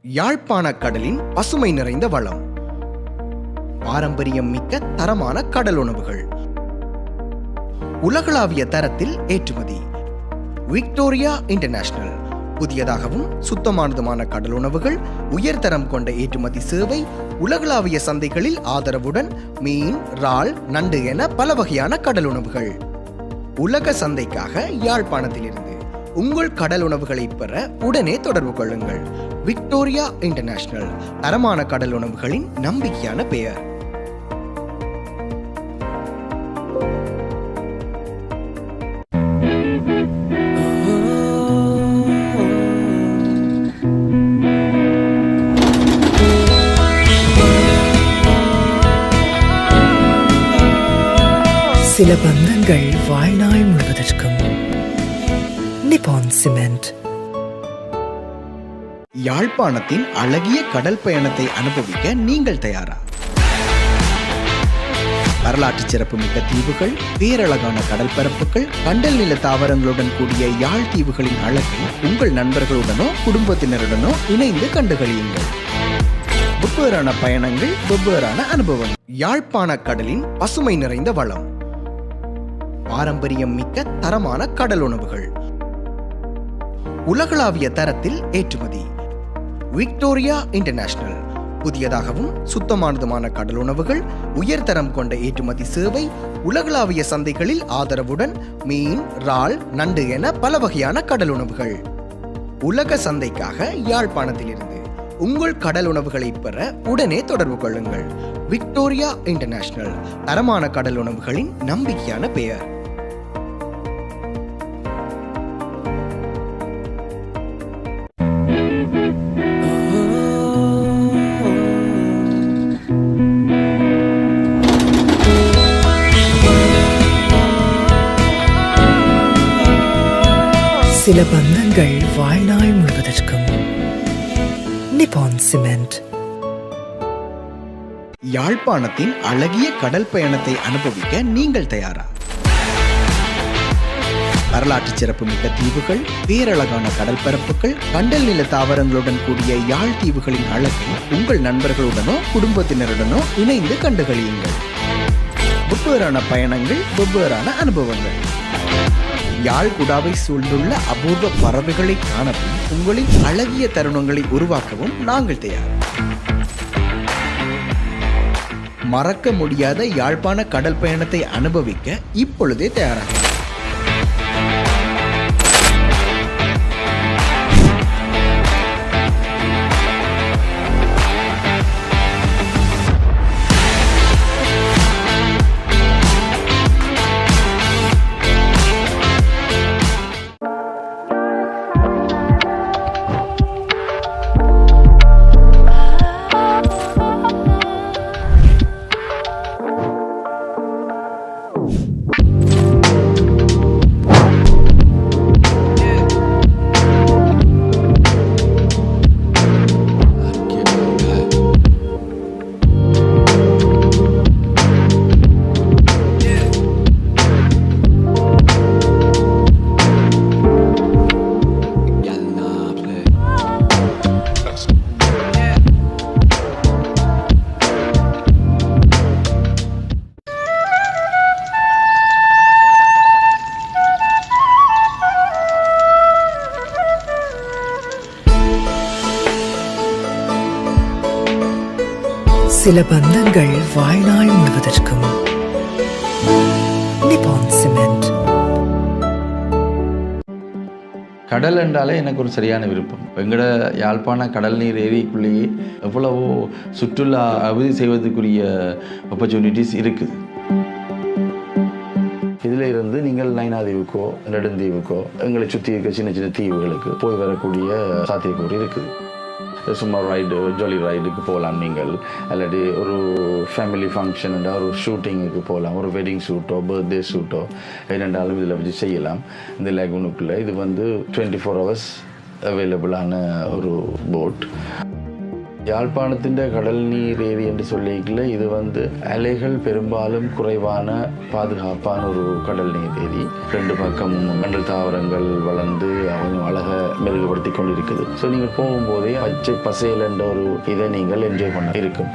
யாழ்ப்பாண கடலின் பசுமை நிறைந்த வளம், பாரம்பரியம் மிக்க தரமான கடல் உணவுகள், உலகளாவிய தரத்தில் ஏற்றுமதி. Victoria international. புதியதாகவும் சுத்தமானதுமான கடல் உணவுகள், உயர்தரம் கொண்ட ஏற்றுமதி சேவை, உலகளாவிய சந்தைகளில் ஆதரவுடன் மீன், இறால், நண்டு என பல வகையான கடல் உணவுகள். உலக சந்தைக்காக யாழ்ப்பாணத்திலிருந்து உங்கள் கடல் உணவுகளை பெற உடனே தொடர்பு கொள்ளுங்கள். Victoria international. தரமான கடல் உணவுகளின் நம்பிக்கையான பெயர். சில பந்தங்கள் வாழ்நாள் முழுவதற்கும். நிப்பான் சிமெண்ட். யாழ்ப்பாணத்தின் அழகிய கடல் பயணத்தை அனுபவிக்க நீங்கள் தயாரா? வரலாற்று சிறப்புமிக்க தீவுகள், பேரழகான கடல் பரப்புகள், கண்டல் நில தாவரங்களுடன் கூடிய யாழ் தீவுகளின் அழகை உங்கள் நண்பர்களுடனோ குடும்பத்தினருடனோ இணைந்து கண்டுகளியுங்கள். வெவ்வேறான பயணங்கள், வெவ்வேறான அனுபவம். யாழ்ப்பாண கடலின் பசுமை நிறைந்த வளம், பாரம்பரியம் மிக்க தரமான கடல் உணவுகள், உலகளாவிய தரத்தில் ஏற்றுமதி. Victoria international. புதியதாகவும் சுத்தமானதுமான கடல் உணவுகள், உயர்தரம் கொண்ட ஏற்றுமதி சேவை, உலகளாவிய சந்தைகளில் ஆதரவுடன் மீன், இறால், நண்டு என பல வகையான கடல் உணவுகள். உலக சந்தைக்காக யாழ்ப்பாணத்திலிருந்து உங்கள் கடல் உணவுகளை பெற உடனே தொடர்பு கொள்ளுங்கள். Victoria international. தரமான கடல் உணவுகளின் நம்பிக்கையான பெயர். சில பந்தங்கள் வாழ்நாள் முழுவதற்கும். நிப்பான் சிமெண்ட். யாழ்ப்பாணத்தின் அழகிய கடல் பயணத்தை அனுபவிக்க நீங்கள் தயாரா? வரலாற்று சிறப்புமிக்க தீவுகள், பேரழகான கடல் பரப்புகள், கண்டல் நில தாவரங்களுடன் கூடிய யாழ் தீவுகளின் அழகை உங்கள் நண்பர்களுடனோ குடும்பத்தினருடனோ இணைந்து கண்டுகளியுங்கள். வெவ்வேறான பயணங்கள், வெவ்வேறான அனுபவங்கள். யாழ் குடாவை சூழ்ந்துள்ள அபூர்வ பறவைகளை காணவும் உங்களின் அழகிய தருணங்களை உருவாக்கவும் நாங்கள் தயார். மறக்க முடியாத யாழ்ப்பாண கடல் பயணத்தை அனுபவிக்க இப்பொழுதே தயாராக. சில பந்தங்கள் வாழ்நாள் முழுவதற்கும். நிப்பான் சிமெண்ட். கடல் என்றாலே எனக்கு ஒரு சரியான விருப்பம். எங்கட யாழ்ப்பாண கடல் நீர் ஏரிக்குள்ளேயே எவ்வளவோ சுற்றுலா அபிவிருத்தி செய்வதற்குரிய ஆப்பர்ச்சுனிட்டிஸ் இருக்குது. இதில் இருந்து நீங்கள் நைனாதீவுக்கோ நெடுந்தீவுக்கோ எங்களை சுற்றி இருக்க சின்ன சின்ன தீவுகளுக்கு போய் வரக்கூடிய சாத்தியக்கூறு இருக்குது. சும்மா ரைடு, ஜாலி ரைடுக்கு போகலாம். நீங்கள் இல்லாட்டி ஒரு ஃபேமிலி ஃபங்க்ஷன் ஒரு ஷூட்டிங்குக்கு போகலாம். ஒரு வெட்டிங் ஷூட்டோ பர்த்டே ஷூட்டோ என்னென்றாலும் இதில் வச்சு செய்யலாம். இந்த லேகுனுக்குள்ளே இது 24 hours அவைலபிளான ஒரு போட். யாழ்ப்பாணத்தின் கடல் நீர் ஏரி என்று சொல்லிக்கல இது அலைகள் பெரும்பாலும் குறைவான பாதுகாப்பான ஒரு கடல் நீர் ஏரி. 2 பக்கமும் மண்டல் தாவரங்கள் வளர்ந்து அவங்க அழகை மெருகுபடுத்தி கொண்டிருக்குது. ஸோ நீங்கள் போகும்போதே பச்சை பசேல் என்ற ஒரு இதை நீங்கள் என்ஜாய் பண்ண இருக்கும்.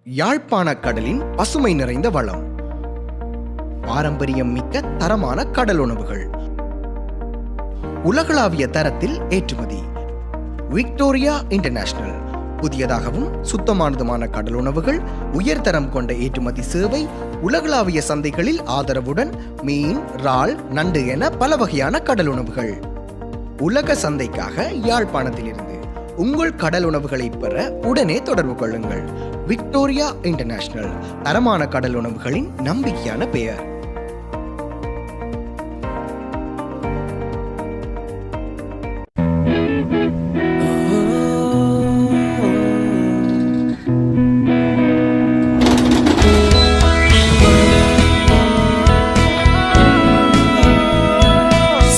யாழ்ப்பாண கடலின் பசுமை நிறைந்த வளம், பாரம்பரியம் மிக்க தரமான கடல் உணவுகள், உலகளாவிய தரத்தில் ஏற்றுமதி. விக்டோரியா இன்டர்நேஷனல் புதியதாகவும் சுத்தமானதுமான கடல் உணவுகள், உயர்தரம் கொண்ட ஏற்றுமதி சேவை, உலகளாவிய சந்தைகளில் ஆதரவுடன் மீன், இறால், நண்டு என பல வகையான கடல் உணவுகள். உலக சந்தைக்காக யாழ்ப்பாணத்திலிருந்து உங்கள் கடல் உணவுகளை பெற உடனே தொடர்பு கொள்ளுங்கள். விக்டோரியா இன்டர்நேஷனல், தரமான கடல் உணவுகளின் நம்பிக்கையான பெயர்.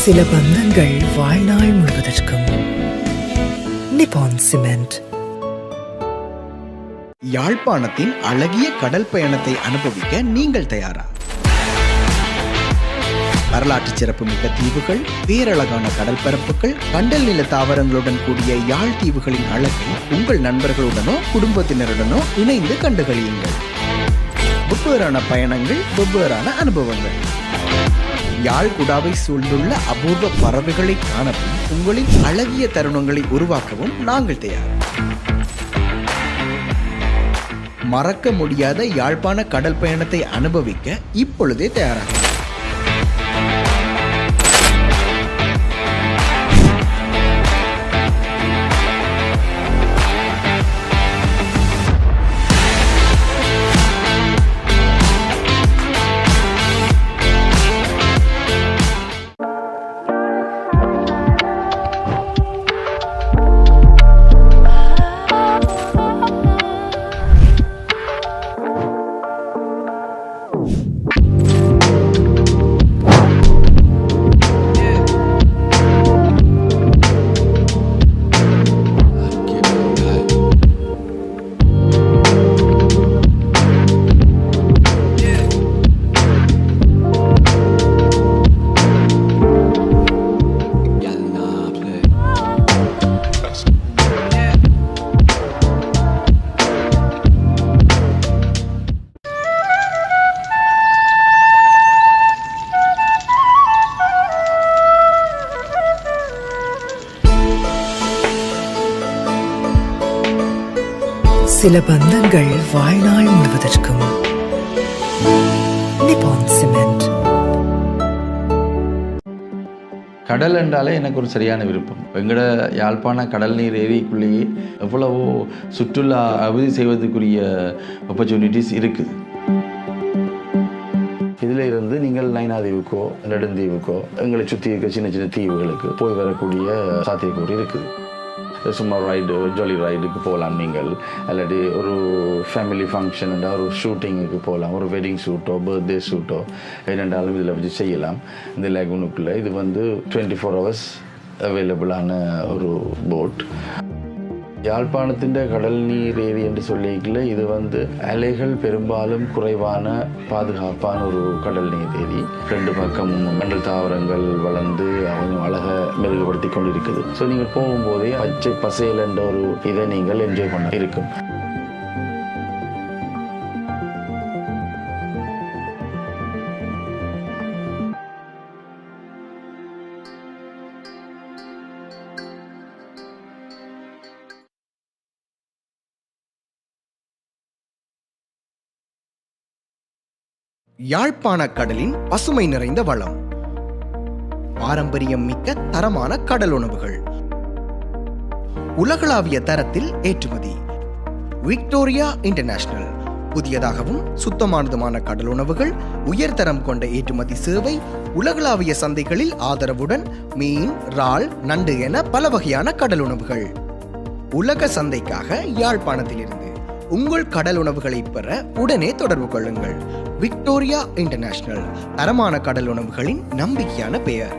சில பந்தங்கள் வாழ்நாள் முழுவதற்கும். நிப்பான் சிமெண்ட். யாழ்ப்பாணத்தின் அழகிய கடல் பயணத்தை அனுபவிக்க நீங்கள் தயாரா? வரலாற்று சிறப்புமிக்க தீவுகள், பேரழகான கடல் பரப்புகள், கண்டல் நில தாவரங்களுடன் கூடிய யாழ் தீவுகளின் அழகை உங்கள் நண்பர்களுடனோ குடும்பத்தினருடனோ இணைந்து கண்டுகளியுங்கள். வெவ்வேறான பயணங்கள், வெவ்வேறான அனுபவங்கள். யாழ் குடாவை சூழ்ந்துள்ள அபூர்வ பறவைகளை காணவும் உங்களின் அழகிய தருணங்களை உருவாக்கவும் நாங்கள் தயார். மறக்க முடியாத யாழ்ப்பாண கடல் பயணத்தை அனுபவிக்க இப்பொழுதே தயாராக. சில பந்தங்கள் வாழ்நாள் முழுவதற்கும். நிப்பான் சிமெண்ட். கடல் என்றாலே எனக்கு ஒரு சரியான விருப்பம். எங்கட யாழ்ப்பாண கடல் நீர் ஏரிக்குள்ளேயே எவ்வளவோ சுற்றுலா அபிவிருத்தி செய்வதற்குரிய ஆப்பர்ச்சுனிட்டிஸ் இருக்குது. இதில் இருந்து நீங்கள் நைனாதீவுக்கோ நெடுந்தீவுக்கோ எங்களை சுற்றி இருக்க சின்ன சின்ன தீவுகளுக்கு போய் வரக்கூடிய சாத்தியக்கூறு இருக்குது. சும்மா ரைடு, ஜாலி ரைடுக்கு போகலாம் நீங்கள். இல்லாட்டி ஒரு ஃபேமிலி ஃபங்க்ஷன் ஒரு ஷூட்டிங்குக்கு போகலாம். ஒரு வெட்டிங் ஷூட்டோ பர்த்டே ஷூட்டோ என்னென்றாலும் இதில் வச்சு செய்யலாம். இந்த லேகுனுக்குள்ளே இது 24 hours அவைலபிளான ஒரு போட். யாழ்ப்பாணத்தின் கடல் நீர் ஏரி என்று சொல்லிக்கல இது அலைகள் பெரும்பாலும் குறைவான பாதுகாப்பான ஒரு கடல் நீர் ஏரி. 2 பக்கமும் மண்டல் தாவரங்கள் வளர்ந்து அவங்க அழகை மெருகுபடுத்தி கொண்டிருக்குது. ஸோ நீங்கள் போகும்போதே பச்சை பசேல் என்ற ஒரு இதை நீங்கள் என்ஜாய் பண்ண இருக்கும். யாழ்ப்பாண கடலின் பசுமை நிறைந்த வளம், பாரம்பரியம் மிக்க தரமான கடல் உணவுகள், உலகளாவிய தரத்தில் ஏற்றுமதி. விக்டோரியா இன்டர்நேஷனல் புதியதாகவும் சுத்தமானதுமான கடல் உணவுகள், உயர்தரம் கொண்ட ஏற்றுமதி சேவை, உலகளாவிய சந்தைகளில் ஆதரவுடன் மீன், இறால், நண்டு என பல வகையான கடல் உணவுகள். உலக சந்தைக்காக யாழ்ப்பாணத்திலிருந்து உங்கள் கடல் உணவுகளை பெற உடனே தொடர்பு கொள்ளுங்கள். விக்டோரியா இன்டர்நேஷனல், தரமான கடல் உணவுகளின் நம்பிக்கையான பெயர்.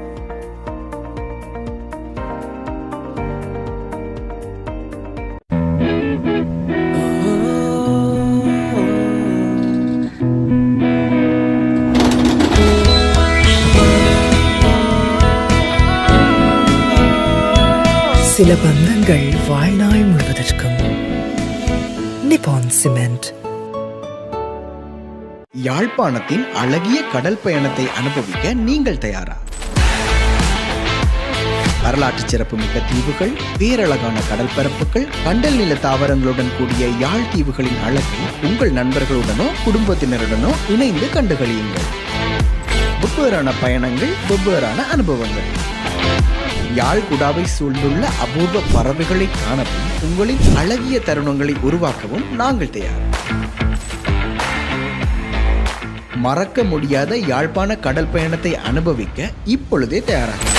சில பந்தங்கள் வாழ்நாள் முழுவதற்கும். நிப்பான் சிமெண்ட். யாழ்ப்பாணத்தின் அழகிய கடல் பயணத்தை அனுபவிக்க நீங்கள் தயாரா? வரலாற்று சிறப்புமிக்க தீவுகள், பேரழகான கடல் பரப்புகள், கண்டல் நில தாவரங்களுடன் கூடிய யாழ் தீவுகளின் அழகை உங்கள் நண்பர்களுடனோ குடும்பத்தினருடனோ இணைந்து கண்டுகளியுங்கள். வெவ்வேறான பயணங்கள், வெவ்வேறான அனுபவங்கள். யாழ் குடாவை சூழ்ந்துள்ள அபூர்வ பறவைகளை காணவும் உங்களின் அழகிய தருணங்களை உருவாக்கவும் நாங்கள் தயார். மறக்க முடியாத யாழ்ப்பாண கடல் பயணத்தை அனுபவிக்க இப்பொழுதே தயாராக.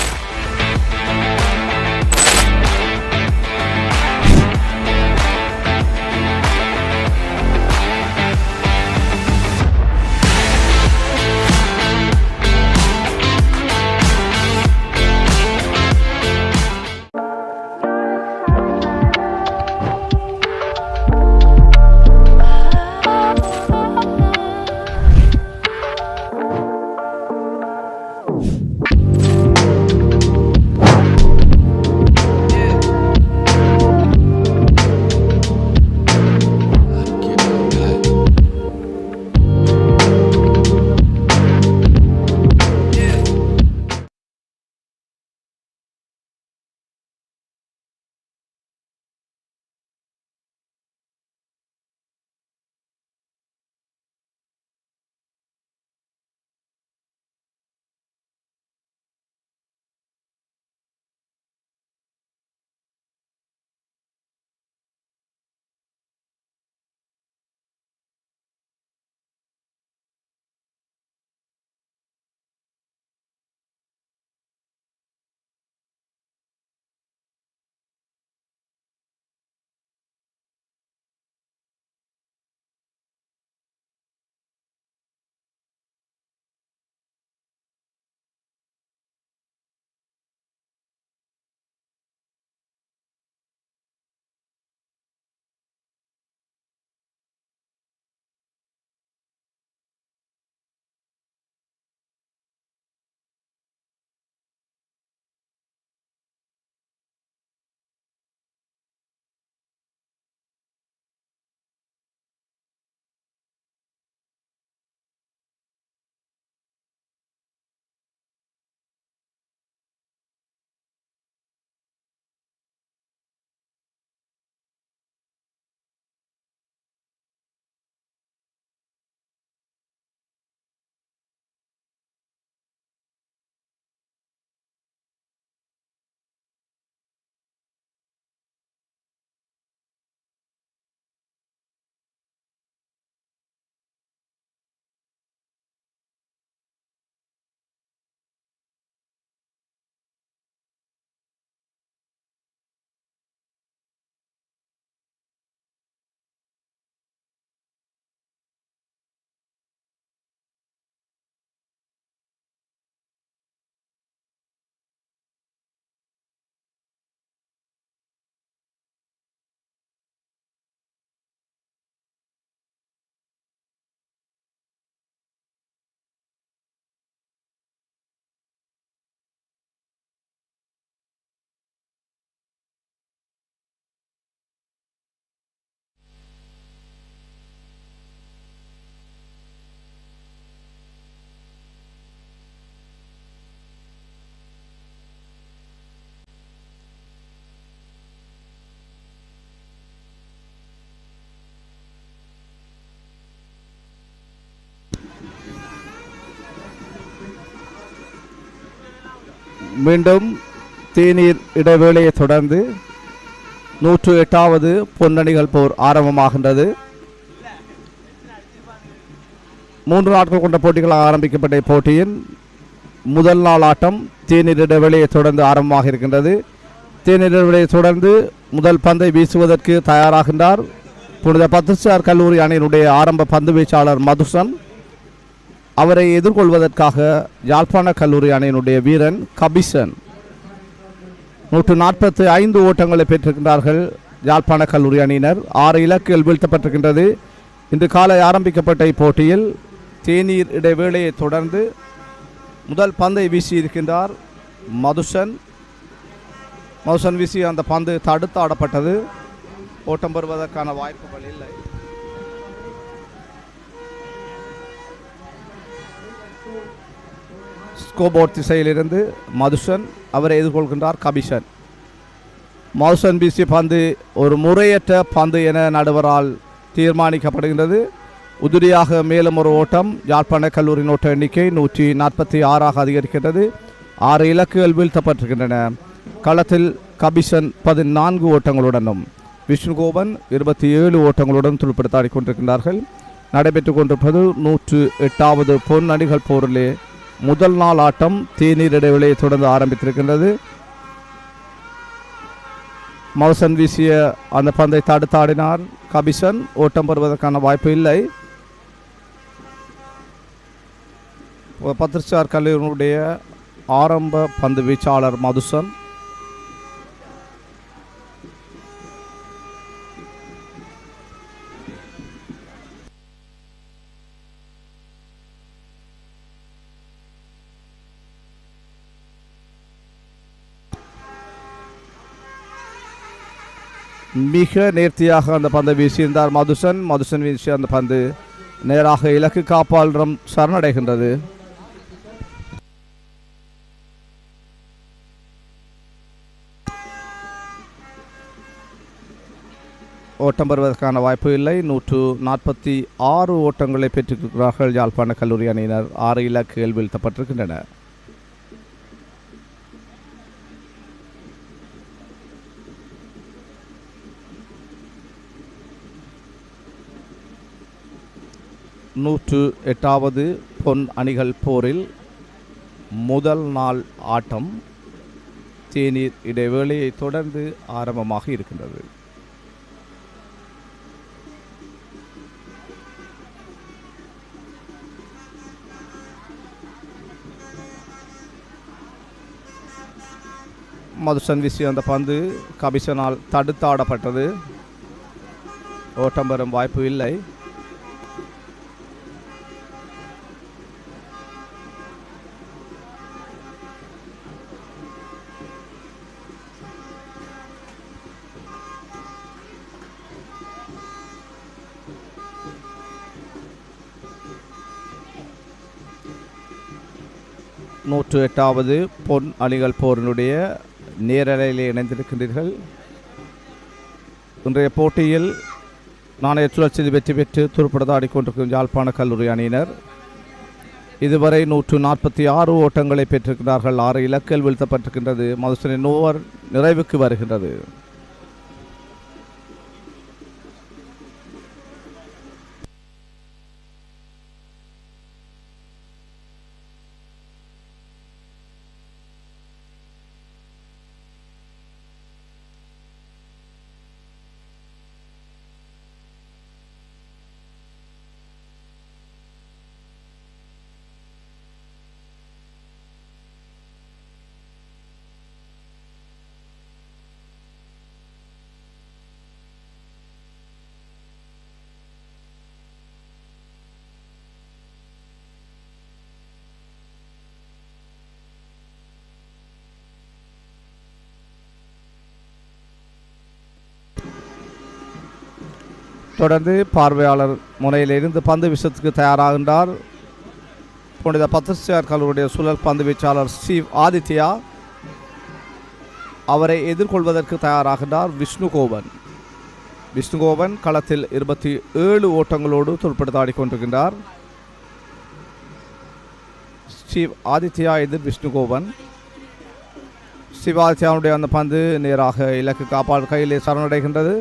மீண்டும் தேநீர் இடைவேளையை தொடர்ந்து 108வது பொன்னணிகள் போர் ஆரம்பமாகின்றது. 3 நாட்கள் கொண்ட போட்டிகளாக ஆரம்பிக்கப்பட்ட இப்போட்டியின் முதல் நாள் ஆட்டம் தேநீர் இடைவெளியை தொடர்ந்து ஆரம்பமாக இருக்கின்றது. தேநீர் இடைவெளியை தொடர்ந்து முதல் பந்தை வீசுவதற்கு தயாராகின்றார் புனித பத்திரிசியார் கல்லூரி அணியினுடைய ஆரம்ப பந்து வீச்சாளர் மதுசன். அவரை எதிர்கொள்வதற்காக யாழ்ப்பாண கல்லூரி அணியினுடைய வீரன் கபிசன். 145 ஓட்டங்களை பெற்றிருக்கின்றார்கள் யாழ்ப்பாண கல்லூரி அணியினர். 6 இலக்குகள் வீழ்த்தப்பட்டிருக்கின்றது. இன்று காலை ஆரம்பிக்கப்பட்ட இப்போட்டியில் தேநீர் இடைவேளையை தொடர்ந்து முதல் பந்தை வீசியிருக்கின்றார் மதுசன். வீசி அந்த பந்து தடுத்து ஆடப்பட்டது. ஓட்டம் பெறுவதற்கான வாய்ப்புகள் இல்லை. ஸ்கோபோர்ட் திசையிலிருந்து மதுசன், அவரை எதிர்கொள்கின்றார் கபிசன். மதுசன் வீசிய பந்து ஒரு முறையற்ற பந்து என நடுவரால் தீர்மானிக்கப்படுகின்றது. உதிரியாக மேலும் ஒரு ஓட்டம். யாழ்ப்பாண கல்லூரியின் ஓட்ட எண்ணிக்கை 146 அதிகரிக்கின்றது. 6 இலக்குகள் வீழ்த்தப்பட்டிருக்கின்றன. களத்தில் கபிசன் 14 ஓட்டங்களுடனும் விஷ்ணுகோபன் 27 ஓட்டங்களுடன் துடுப்படுத்தாடி கொண்டிருக்கின்றார்கள். நடைபெற்றுக் கொண்டிருப்பது 108வது பொன் அணிகள் போரிலே முதல் நாள் ஆட்டம் தேநீர் இடைவெளியை தொடர்ந்து ஆரம்பித்திருக்கின்றது. மௌசன் வீசிய அந்த பந்தை தடுத்தாடினார் கபிசன். ஓட்டம் பெறுவதற்கான வாய்ப்பு இல்லை. பத்திரிசார் கல்லூரியினுடைய ஆரம்ப பந்து வீச்சாளர் மதுசன். மிக நேர்த்தியாக அந்த பந்தை வீசியிருந்தார் மதுசன் வீசிய அந்த பந்து நேராக இலக்கு காப்பாளரிடம் சரணடைகின்றது. ஓட்டம் பெறுவதற்கான வாய்ப்பு இல்லை. 146 ஓட்டங்களை பெற்றிருக்கிறார்கள் யாழ்ப்பாண கல்லூரி அணியினர். 6 இலக்குகள் வீழ்த்தப்பட்டிருக்கின்றன. எட்டாவது பொன் அணிகள் போரில் முதல் நாள் ஆட்டம் தேநீர் இடைவேளையை தொடர்ந்து ஆரம்பமாக இருக்கின்றது. மதுசன் வீசிய அந்த பந்து கபிசனால் தடுத்தாடப்பட்டது. ஓட்டம் பெறும் வாய்ப்பு இல்லை. எட்டாவது பொன் அணிகள் போரினுடைய நேரலையில் இணைந்திருக்கின்றீர்கள். இன்றைய போட்டியில் நாணய சுழற்சியில் வெற்றி பெற்று துடுப்படுத்தாடி கொண்டிருக்கும் யாழ்ப்பாண கல்லூரி அணியினர் இதுவரை 146 ஓட்டங்களை பெற்றிருக்கிறார்கள். 6 இலக்குகள் வீழ்த்தப்பட்டிருக்கின்றது. மதுசனின் ஓவர் நிறைவுக்கு வருகின்றது. தொடர்ந்து பார்வையாளர் முனையிலிருந்து பந்து வீசத்துக்கு தயாராகின்றார் புனித பத்திரிசியார் கல்லூரியுடைய சுழல் பந்து வீச்சாளர் ஸ்டீவ் ஆதித்யா. அவரை எதிர்கொள்வதற்கு தயாராகின்றார் விஷ்ணுகோபன் களத்தில் 27 ஓட்டங்களோடு துடுப்படுத்தாடி கொண்டிருக்கின்றார். ஸ்டீவ் ஆதித்யா எதிர் விஷ்ணுகோபன். ஸ்டீவ் ஆதித்யாவுடைய அந்த பந்து நேராக இலக்கு காப்பாளர் கையிலே சரணடைகின்றது.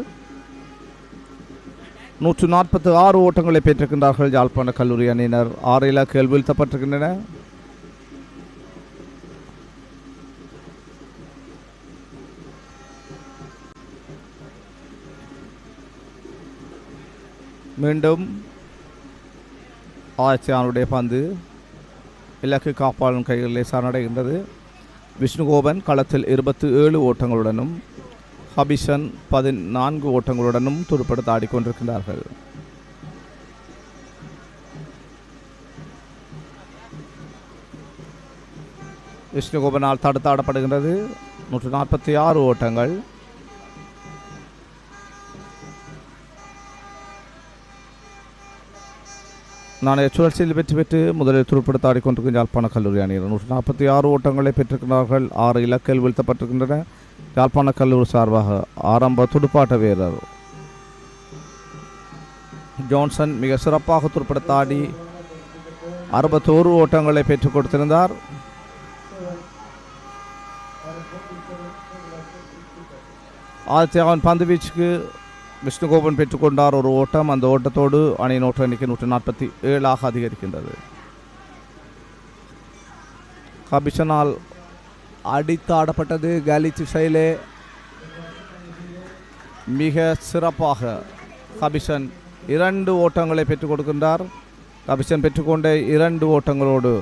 146 ஓட்டங்களை பெற்றிருக்கின்றார்கள் யாழ்ப்பாண கல்லூரி அணியினர். 6 இலக்குகள் வீழ்த்தப்பட்டிருக்கின்றன. மீண்டும் ஆட்சியானுடைய பந்து இலக்கு காப்பாளன் கைகளிலே சரணடைகின்றது. விஷ்ணுகோபன் களத்தில் 27 ஓட்டங்களுடனும் ஹபிஷன் 14 ஓட்டங்களுடனும் துடுப்படுத்த ஆடிக்கொண்டிருக்கிறார்கள். விஷ்ணுகோபனால் தடுத்தாடப்படுகின்றது. 146 ஓட்டங்கள். நாணய சுழற்சியில் வெற்றி பெற்று முதலில் துடுப்படுத்த ஆடிக்கொண்டிருக்கும் யாழ்ப்பாண கல்லூரி அணியினர் 146 ஓட்டங்களை பெற்றிருக்கிறார்கள். 6 இலக்குகள் வீழ்த்தப்பட்டிருக்கின்றன. யாழ்ப்பாண கல்லூரி சார்பாக ஆரம்ப துடுப்பாட்ட வீரர் ஜான்சன் மிக சிறப்பாக துடுப்படுத்த ஆடி 61 ஓட்டங்களை பெற்றுக் கொடுத்திருந்தார். ஆதித்யாவின் பந்து வீச்சுக்கு விஷ்ணுகோபன் பெற்றுக்கொண்டார் ஒரு ஓட்டம். அந்த ஓட்டத்தோடு அணியின் ஓட்ட எண்ணிக்கை 147 அதிகரிக்கின்றது. கபிஷனால் அடித்து ஆடப்பட்டது. காலி திசையிலே மிக சிறப்பாக கபிஷன் 2 ஓட்டங்களை பெற்றுக் கொடுக்கின்றார். கபிஷன் பெற்றுக்கொண்ட 2 ஓட்டங்களோடு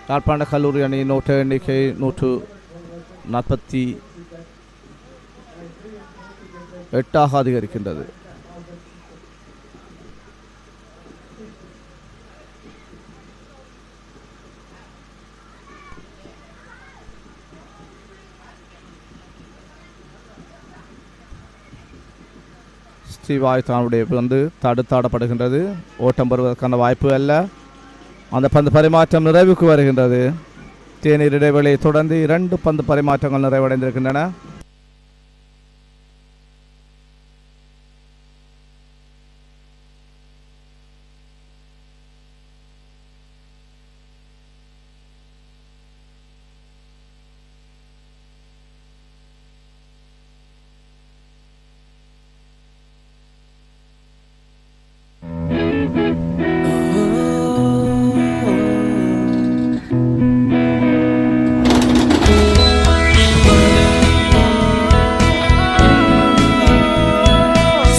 யாழ்ப்பாண கல்லூரி அணியின் ஓட்ட எண்ணிக்கை 148 அதிகரிக்கின்றது. ஸ்ரீவாய் தானுடைய பந்து தடுத்தாடப்படுகின்றது. ஓட்டம் பெறுவதற்கான வாய்ப்பு அல்ல. அந்த பந்து பரிமாற்றம் நிறைவுக்கு வருகின்றது. தேநீர் இடைவெளியை தொடர்ந்து 2 பந்து பரிமாற்றங்கள் நிறைவடைந்திருக்கின்றன.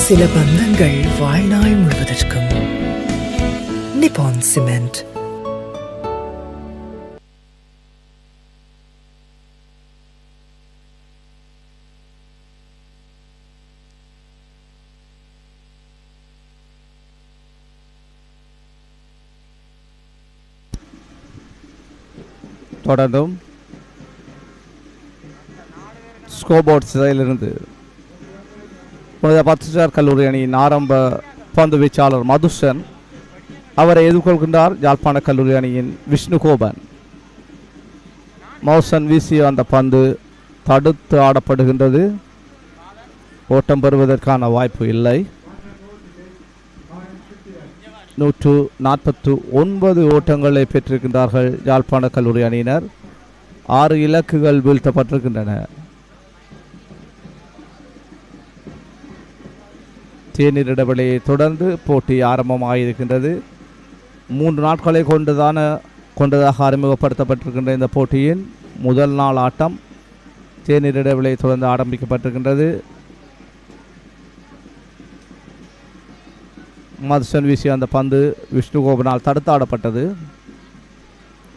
சில பந்தங்கள் வாழ்நாள் முழுவதற்கும். நிப்பான் சிமெண்ட். தொடர்ந்தும் ஸ்கோபோர்ட் சிறையிலிருந்து பத்திரிசார் கல்லூரி அணியின் ஆரம்ப பந்து வீச்சாளர் மதுசன் அவரை எதிர்கொள்கின்றார் யாழ்ப்பாண கல்லூரி அணியின் விஷ்ணுகோபன். மௌசன் வீசிய அந்த பந்து தடுத்து ஆடப்படுகின்றது. ஓட்டம் பெறுவதற்கான வாய்ப்பு இல்லை. 149 ஓட்டங்களை பெற்றிருக்கின்றார்கள் யாழ்ப்பாண கல்லூரி அணியினர். 6 இலக்குகள் வீழ்த்தப்பட்டிருக்கின்றன. தேநீர் இடைவெளியை தொடர்ந்து போட்டி ஆரம்பமாகியிருக்கின்றது. 3 நாட்களை கொண்டதாக அறிமுகப்படுத்தப்பட்டிருக்கின்ற இந்த போட்டியின் முதல் நாள் ஆட்டம் தேநீர் இடைவெளியை தொடர்ந்து ஆரம்பிக்கப்பட்டிருக்கின்றது. மதுசன் வீசிய அந்த பந்து விஷ்ணுகோபனால் தடுத்தாடப்பட்டது.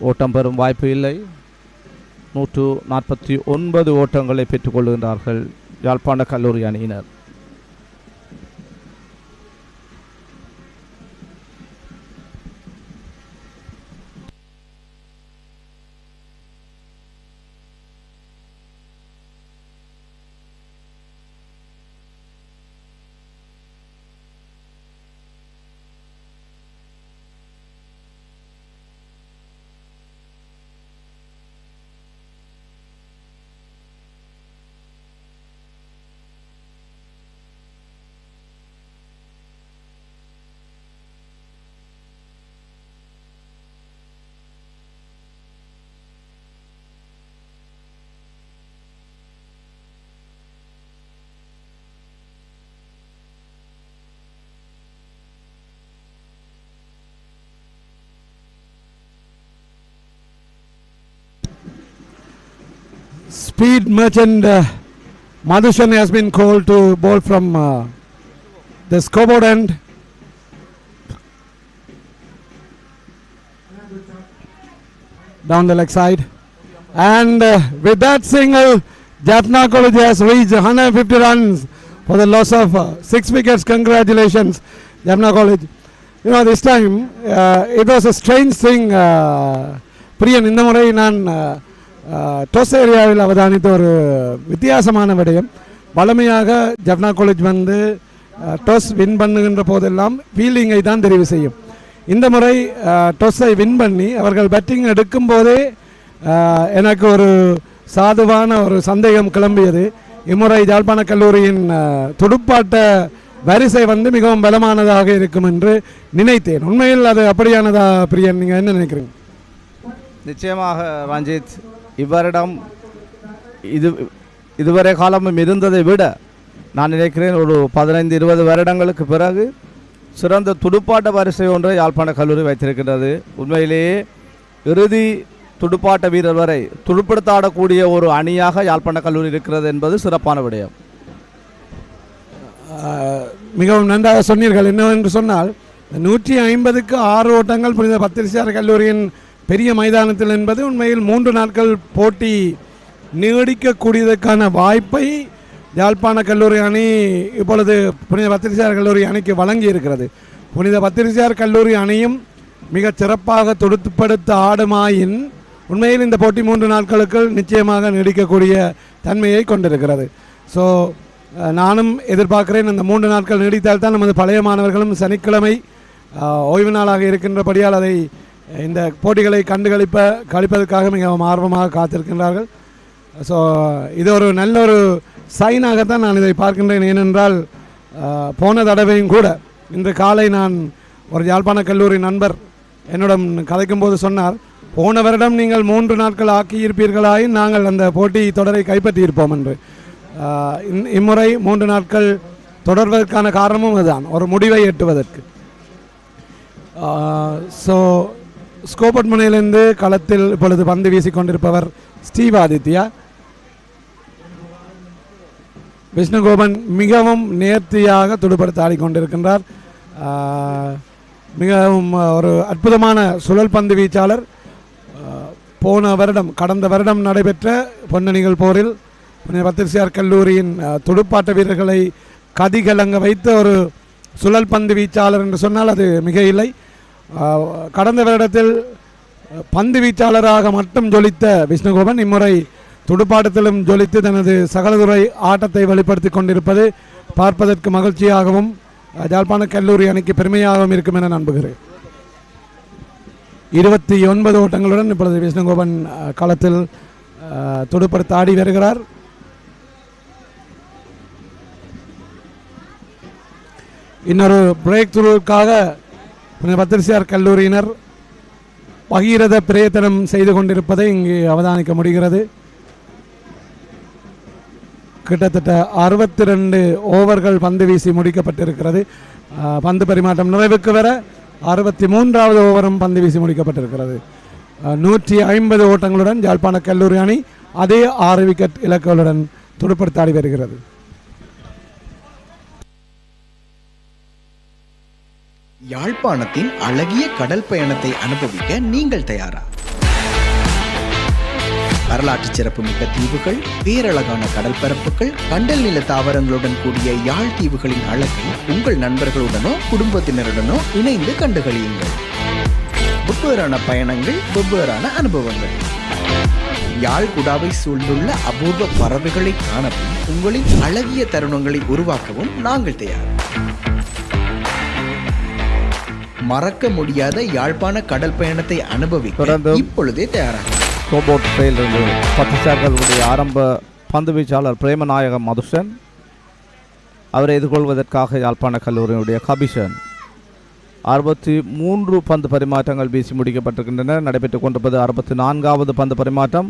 ஓட்டம் பெறும் வாய்ப்பு இல்லை. 149 ஓட்டங்களை பெற்றுக்கொள்கின்றார்கள் யாழ்ப்பாண கல்லூரி அணியினர். speed merchant Madhushan has been called to bowl from the scoreboard end. Down the leg side. And with that single, Jaffna College has reached 150 runs for the loss of 6 wickets. Congratulations, Jaffna College. You know, this time it was a strange thing. Priyan, இந்த முறை நான் டொஸ் ஏரியாவில் அவதானித்த ஒரு வித்தியாசமான விடயம். வளமையாக Jaffna college வந்து டொஸ் win பண்ணுகின்ற போதெல்லாம் ஃபீல்டிங்கை தான் தெரிவு செய்யும். இந்த முறை டொஸ்ஸை வின் பண்ணி அவர்கள் பேட்டிங் எடுக்கும் போதே எனக்கு ஒரு சாதுவான ஒரு சந்தேகம் கிளம்பியது. இம்முறை யாழ்ப்பாண கல்லூரியின் துடுப்பாட்ட வரிசை வந்து மிகவும் பலமானதாக இருக்கும் என்று நினைத்தேன். உண்மையில் அது அப்படியானதா பிரியன், நீங்கள் என்ன நினைக்கிறீங்க? நிச்சயமாக ரஞ்சித், இவ்வரிடம் இதுவரை காலமும் இருந்ததை விட நான் நினைக்கிறேன் ஒரு 15-20 வருடங்களுக்கு பிறகு சிறந்த துடுப்பாட்ட வரிசை ஒன்றை யாழ்ப்பாண கல்லூரி வைத்திருக்கின்றது. உண்மையிலேயே இறுதி துடுப்பாட்ட வீரர் வரை துடுப்படுத்தாடக்கூடிய ஒரு அணியாக யாழ்ப்பாண கல்லூரி இருக்கிறது என்பது சிறப்பான விடயம். மிகவும் நன்றாக சொன்னீர்கள். என்னவென்று சொன்னால் 150க்கு 6 ஓட்டங்கள் புனித பத்திரிசியார் கல்லூரியின் பெரிய மைதானத்தில் என்பது உண்மையில் 3 நாட்கள் போட்டி நீடிக்கக்கூடியதற்கான வாய்ப்பை யாழ்ப்பாண கல்லூரி அணி இப்பொழுது புனித பத்திரிசியார் கல்லூரி அணிக்கு வழங்கி இருக்கிறது. புனித பத்திரிசியார் கல்லூரி அணியும் மிக சிறப்பாக துடுப்படுத்த ஆடுமாயின் உண்மையில் இந்த போட்டி 3 நாட்களுக்கு நிச்சயமாக நீடிக்கக்கூடிய தன்மையை கொண்டிருக்கிறது. ஸோ நானும் எதிர்பார்க்கிறேன் அந்த 3 நாட்கள் நீடித்தால் தான் நமது பழைய மாணவர்களும் சனிக்கிழமை ஓய்வு நாளாக இருக்கின்றபடியால் அதை இந்த போட்டிகளை கழிப்பதற்காக மிகவும் ஆர்வமாக காத்திருக்கின்றார்கள். ஸோ இது ஒரு நல்ல ஒரு சைனாகத்தான் நான் இதை பார்க்கின்றேன். ஏனென்றால் போன தடவையும் கூட இன்று காலை நான் ஒரு யாழ்ப்பாண கல்லூரி நண்பர் என்னிடம் கதைக்கும்போது சொன்னார், போன வருடம் நீங்கள் 3 நாட்கள் ஆக்கியிருப்பீர்களாயின் நாங்கள் அந்த போட்டி தொடரை கைப்பற்றியிருப்போம் என்று. இம்முறை 3 நாட்கள் தொடர்வதற்கான காரணமும் அதுதான், ஒரு முடிவை எட்டுவதற்கு. ஸோ ஸ்கோபட் முனையிலிருந்து களத்தில் இப்பொழுது பந்து வீசிக்கொண்டிருப்பவர் ஸ்டீவ் ஆதித்யா. விஷ்ணுகோபன் மிகவும் நேர்த்தியாக துடுப்படுத்த ஆடிக்கொண்டிருக்கின்றார். மிகவும் ஒரு அற்புதமான சுழல் பந்து வீச்சாளர். கடந்த வருடம் நடைபெற்ற பொன்னணிகள் போரில் பத்திரிசியார் கல்லூரியின் துடுப்பாட்ட வீரர்களை கதிகலங்க வைத்த ஒரு சுழல் பந்து வீச்சாளர் என்று சொன்னால் அது மிக இல்லை. கடந்த வருடத்தில் பந்து வீச்சாளராக மட்டும் ஜொலித்த விஷ்ணுகோபன் இம்முறை துடுப்பாட்டத்திலும் ஜொலித்து தனது சகலதுறை ஆட்டத்தை வெளிப்படுத்தி கொண்டிருப்பது பார்ப்பதற்கு மகிழ்ச்சியாகவும் யாழ்ப்பாண கல்லூரி அணிக்கு பெருமையாகவும் இருக்கும் என நம்புகிறேன். 29 ஓட்டங்களுடன் இப்பொழுது விஷ்ணுகோபன் களத்தில் துடுப்படுத்த ஆடி வருகிறார். இன்னொரு பிரேக் த்ரூவுக்காக பத்திரிசியார் கல்லூரியினர் பகீரத பிரயத்தனம் செய்து கொண்டிருப்பதை இங்கு அவதானிக்க முடிகிறது. கிட்டத்தட்ட 62 ஓவர்கள் பந்து வீசி முடிக்கப்பட்டிருக்கிறது. பந்து பரிமாற்றம் நிறைவுக்கு வர 63வது ஓவரும் பந்து வீசி முடிக்கப்பட்டிருக்கிறது. 150 ஓட்டங்களுடன் யாழ்ப்பாண கல்லூரி அணி அதே 6 விக்கெட் இலக்குகளுடன் துடுப்படுத்தாடி வருகிறது. யாழ்ப்பாணத்தின் அழகிய கடல் பயணத்தை அனுபவிக்க நீங்கள் தயாரா? வரலாற்று சிறப்புமிக்க தீவுகள், பேரழகான கடல் பரப்புகள், கண்டல் நில தாவரங்களுடன் கூடிய யாழ் தீவுகளின் அழகை உங்கள் நண்பர்களுடனோ குடும்பத்தினருடனோ இணைந்து கண்டுகளியுங்கள். வெவ்வேறான பயணங்கள், வெவ்வேறான அனுபவங்கள். யாழ் குடாவை சூழ்ந்துள்ள அபூர்வ பறவைகளை காணவும் உங்களின் அழகிய தருணங்களை உருவாக்கவும் நாங்கள் தயார். மறக்க முடியாத யாழ்ப்பாண கடல் பயணத்தை அனுபவிக்க இப்பொழுதே தயாராக ஸ்கோபோர்ட் செயலிருந்து பத்திரிகையாளர்களுடைய ஆரம்ப பந்து வீச்சாளர் பிரேமநாயகம் மதுஷன், அவரை எதிர்கொள்வதற்காக யாழ்ப்பாண கல்லூரியினுடைய கபிஷன். 63 பந்து பரிமாற்றங்கள் வீசி முடிக்கப்பட்டிருக்கின்றன. நடைபெற்றுக் கொண்டிருப்பது 64வது பந்து பரிமாற்றம்.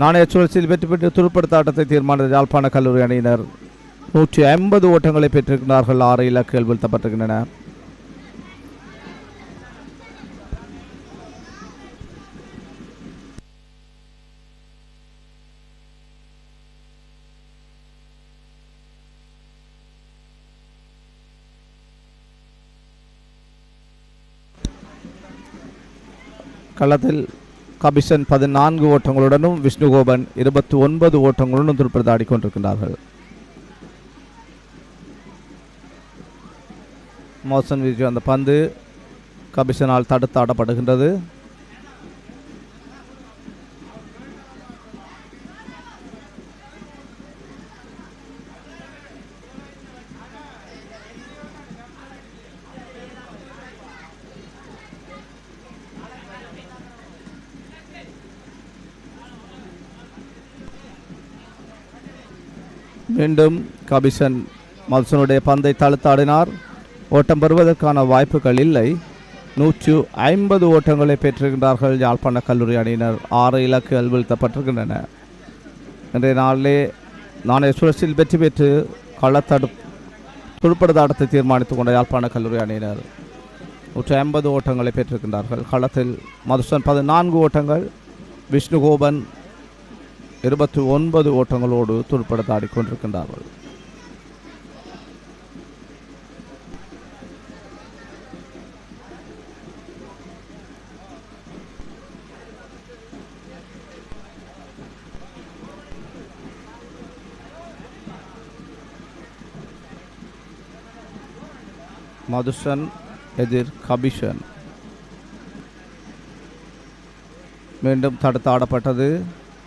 நாணய சுழற்சியில் வெற்றி பெற்று துடுப்படுத்த ஆட்டத்தை தீர்மானித்த யாழ்ப்பாண கல்லூரி அணியினர் 150 ஓட்டங்களை பெற்றிருக்கிறார்கள். 6 இலக்குகள் வீழ்த்தப்பட்டிருக்கின்றன. களத்தில் கபிஷன் 14 ஓட்டங்களுடனும் விஷ்ணுகோபன் 29 ஓட்டங்களுடனும் துடுப்படுத்த கொண்டிருக்கின்றார்கள். மோசன் வீச்சு அந்த பந்து கபிஷனால் தடுத்து ஆடப்படுகின்றது. மீண்டும் கபிஷன் மதுசனுடைய பந்தை தடுத்தாடினார். ஓட்டம் பெறுவதற்கான வாய்ப்புகள் இல்லை. 150 ஓட்டங்களை பெற்றிருக்கின்றார்கள் யாழ்ப்பாண கல்லூரி அணியினர். 6 இலக்குகள் வீழ்த்தப்பட்டிருக்கின்றன. இன்றைய நாளிலே நாணய சுழற்சியில் வெற்றி பெற்று துடுப்படுத்த ஆட்டத்தை தீர்மானித்துக் கொண்ட யாழ்ப்பாண கல்லூரி அணியினர் 150 ஓட்டங்களை பெற்றிருக்கின்றார்கள். களத்தில் மதுசன் 14 ஓட்டங்கள், விஷ்ணுகோபன் 29 ஓட்டங்களோடு துடுப்படுத்த ஆடிக்கொண்டிருக்கின்றார்கள். மதுசன் எதிர் கபிஷன். மீண்டும் தடுத்து ஆடப்பட்டது.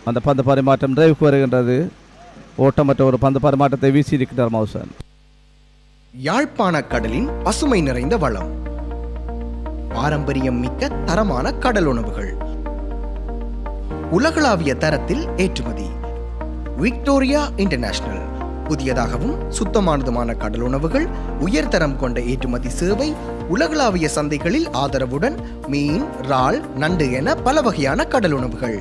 அந்த பந்து பரிமாற்றம் டிரைவுக்கு வருகின்றது. ஓட்டமற்ற ஒரு பந்து பரிமாற்றத்தை வீசியிருக்கிறார் மதுசன். யாழ்ப்பாண கடலின் பசுமை நிறைந்த வளம், பாரம்பரியம் மிக்க தரமான கடல் உணவுகள், உலகளாவிய தரத்தில் ஏற்றுமதி. Victoria international. புதியதாகவும் சுத்தமானதுமான கடல் உணவுகள், உயர்தரம் கொண்ட ஏற்றுமதி சேவை, உலகளாவிய சந்தைகளில் ஆதரவுடன் மீன், இறால், நண்டு என பல வகையான கடல் உணவுகள்.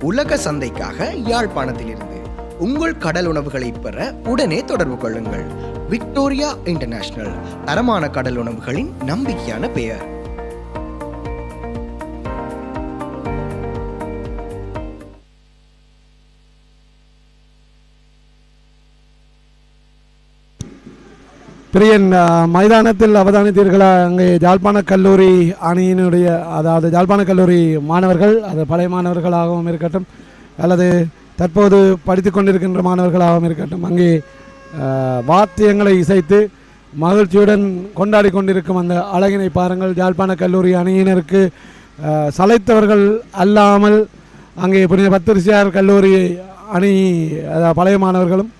உலக சந்தைக்காக யாழ்ப்பாணத்திலிருந்து உங்கள் கடல் உணவுகளை பெற உடனே தொடர்பு கொள்ளுங்கள். Victoria international. தரமான கடல் உணவுகளின் நம்பிக்கையான பெயர். பிரியன், மைதானத்தில் அவதானித்தீர்களா? அங்கே யாழ்ப்பாண கல்லூரி அணியினுடைய, அதாவது யாழ்ப்பாண கல்லூரி மாணவர்கள், அது பழைய மாணவர்களாகவும் இருக்கட்டும் அல்லது தற்போது படித்து கொண்டிருக்கின்ற மாணவர்களாகவும் இருக்கட்டும், அங்கே வாத்தியங்களை இசைத்து மகிழ்ச்சியுடன் கொண்டாடி கொண்டிருக்கும் அந்த அழகினை பாருங்கள். யாழ்ப்பாண கல்லூரி அணியினருக்கு சளைத்தவர்கள் அல்லாமல் அங்கே புனித பத்திரிசியார் கல்லூரி அணி பழைய மாணவர்களும்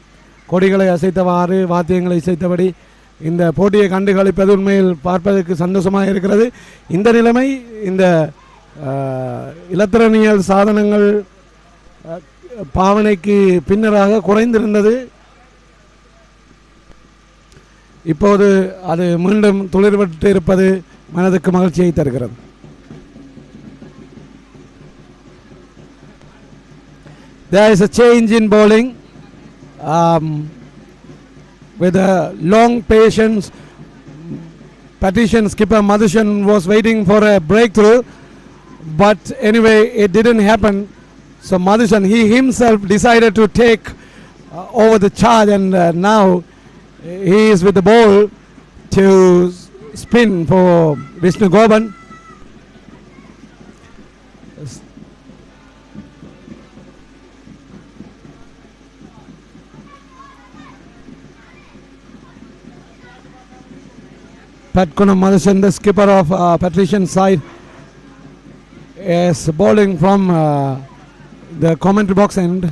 கொடிகளை அசைத்தவாறு வாத்தியங்களை இசைத்தபடி இந்த போட்டியை கண்டு களிப்பது உண்மையில் பார்ப்பதற்கு சந்தோஷமாக இருக்கிறது. இந்த நிலைமை இந்த இலத்திரனியல் சாதனங்கள் பாவனைக்கு பின்னராக குறைந்திருந்தது. இப்போது அது மீண்டும் துளிர்விட்டு இருப்பது மனதுக்கு மகிழ்ச்சியை தருகிறது. There is a change in bowling. With a long patience, Patrician skipper Madhushan was waiting for a breakthrough, but anyway it didn't happen. So Madhushan, he himself decided to take over the charge, and now he is with the ball to spin for Vishnugoban. Pat Kunam Madhushan, the skipper of Patrician side, is bowling from the commentary box end.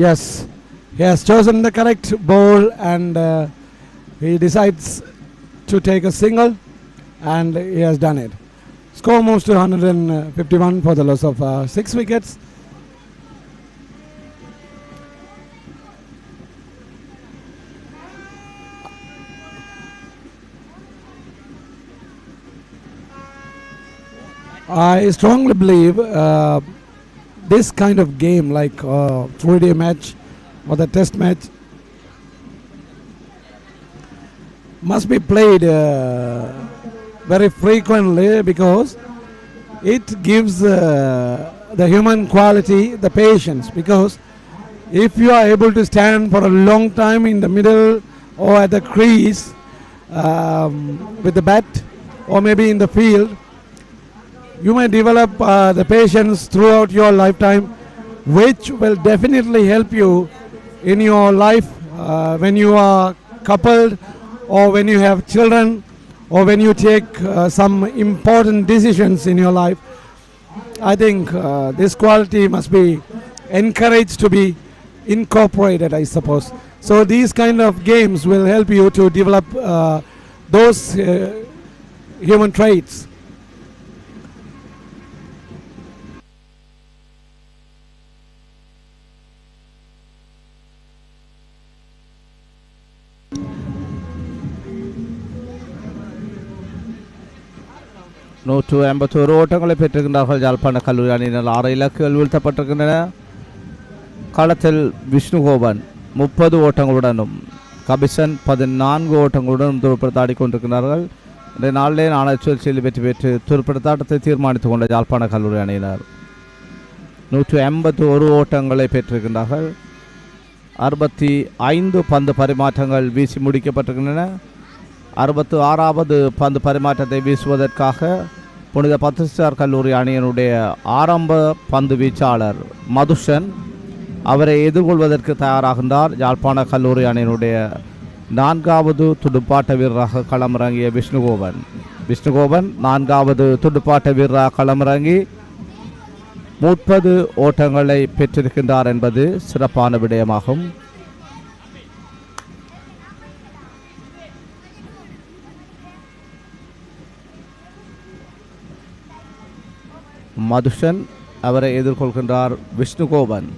Yes, he has chosen the correct bowl, and he decides to take a single, and he has done it. Score moves to 151 for the loss of 6 wickets. I strongly believe this kind of game like 3-day match or the test match must be played very frequently, because it gives the human quality, the patience, because if you are able to stand for a long time in the middle or at the crease with the bat or maybe in the field, you may develop the patience throughout your lifetime, which will definitely help you in your life when you are coupled, or when you have children, or when you take some important decisions in your life. I think this quality must be encouraged to be incorporated, I suppose. So these kind of games will help you to develop those human traits. நூற்று 51 ஓட்டங்களை பெற்றிருக்கின்றார்கள் யாழ்ப்பாண கல்லூரி அணியினர். 6 இலக்குகள் வீழ்த்தப்பட்டிருக்கின்றன. களத்தில் விஷ்ணுகோபன் 30 ஓட்டங்களுடனும் கபிசன் 14 ஓட்டங்களுடனும் துடுப்படுத்த கொண்டிருக்கிறார்கள். இந்த நாளிலே நாணய சுழற்சியில் வெற்றி பெற்று துடுப்படுத்தாட்டத்தை தீர்மானித்துக் கொண்ட யாழ்ப்பாண கல்லூரி அணியினர் 181 ஓட்டங்களை பெற்றிருக்கின்றார்கள். 65 பந்து பரிமாற்றங்கள் வீசி முடிக்கப்பட்டிருக்கின்றன. 66வது பந்து பரிமாற்றத்தை வீசுவதற்காக புனித பத்திரிசியார் கல்லூரி அணியினுடைய ஆரம்ப பந்து வீச்சாளர் மதுஷன் அவரை எதிர்கொள்வதற்கு தயாராகின்றார். யாழ்ப்பாண கல்லூரி அணியினுடைய 4வது துடுப்பாட்ட வீரராக களமிறங்கிய விஷ்ணுகோபன் 4வது துடுப்பாட்ட வீரராக களமிறங்கி 30 ஓட்டங்களை பெற்றிருக்கின்றார் என்பது சிறப்பான விடயமாகும். மதுஷன் அவரை எதிர்கொள்கின்றார் விஷ்ணுகோபன்.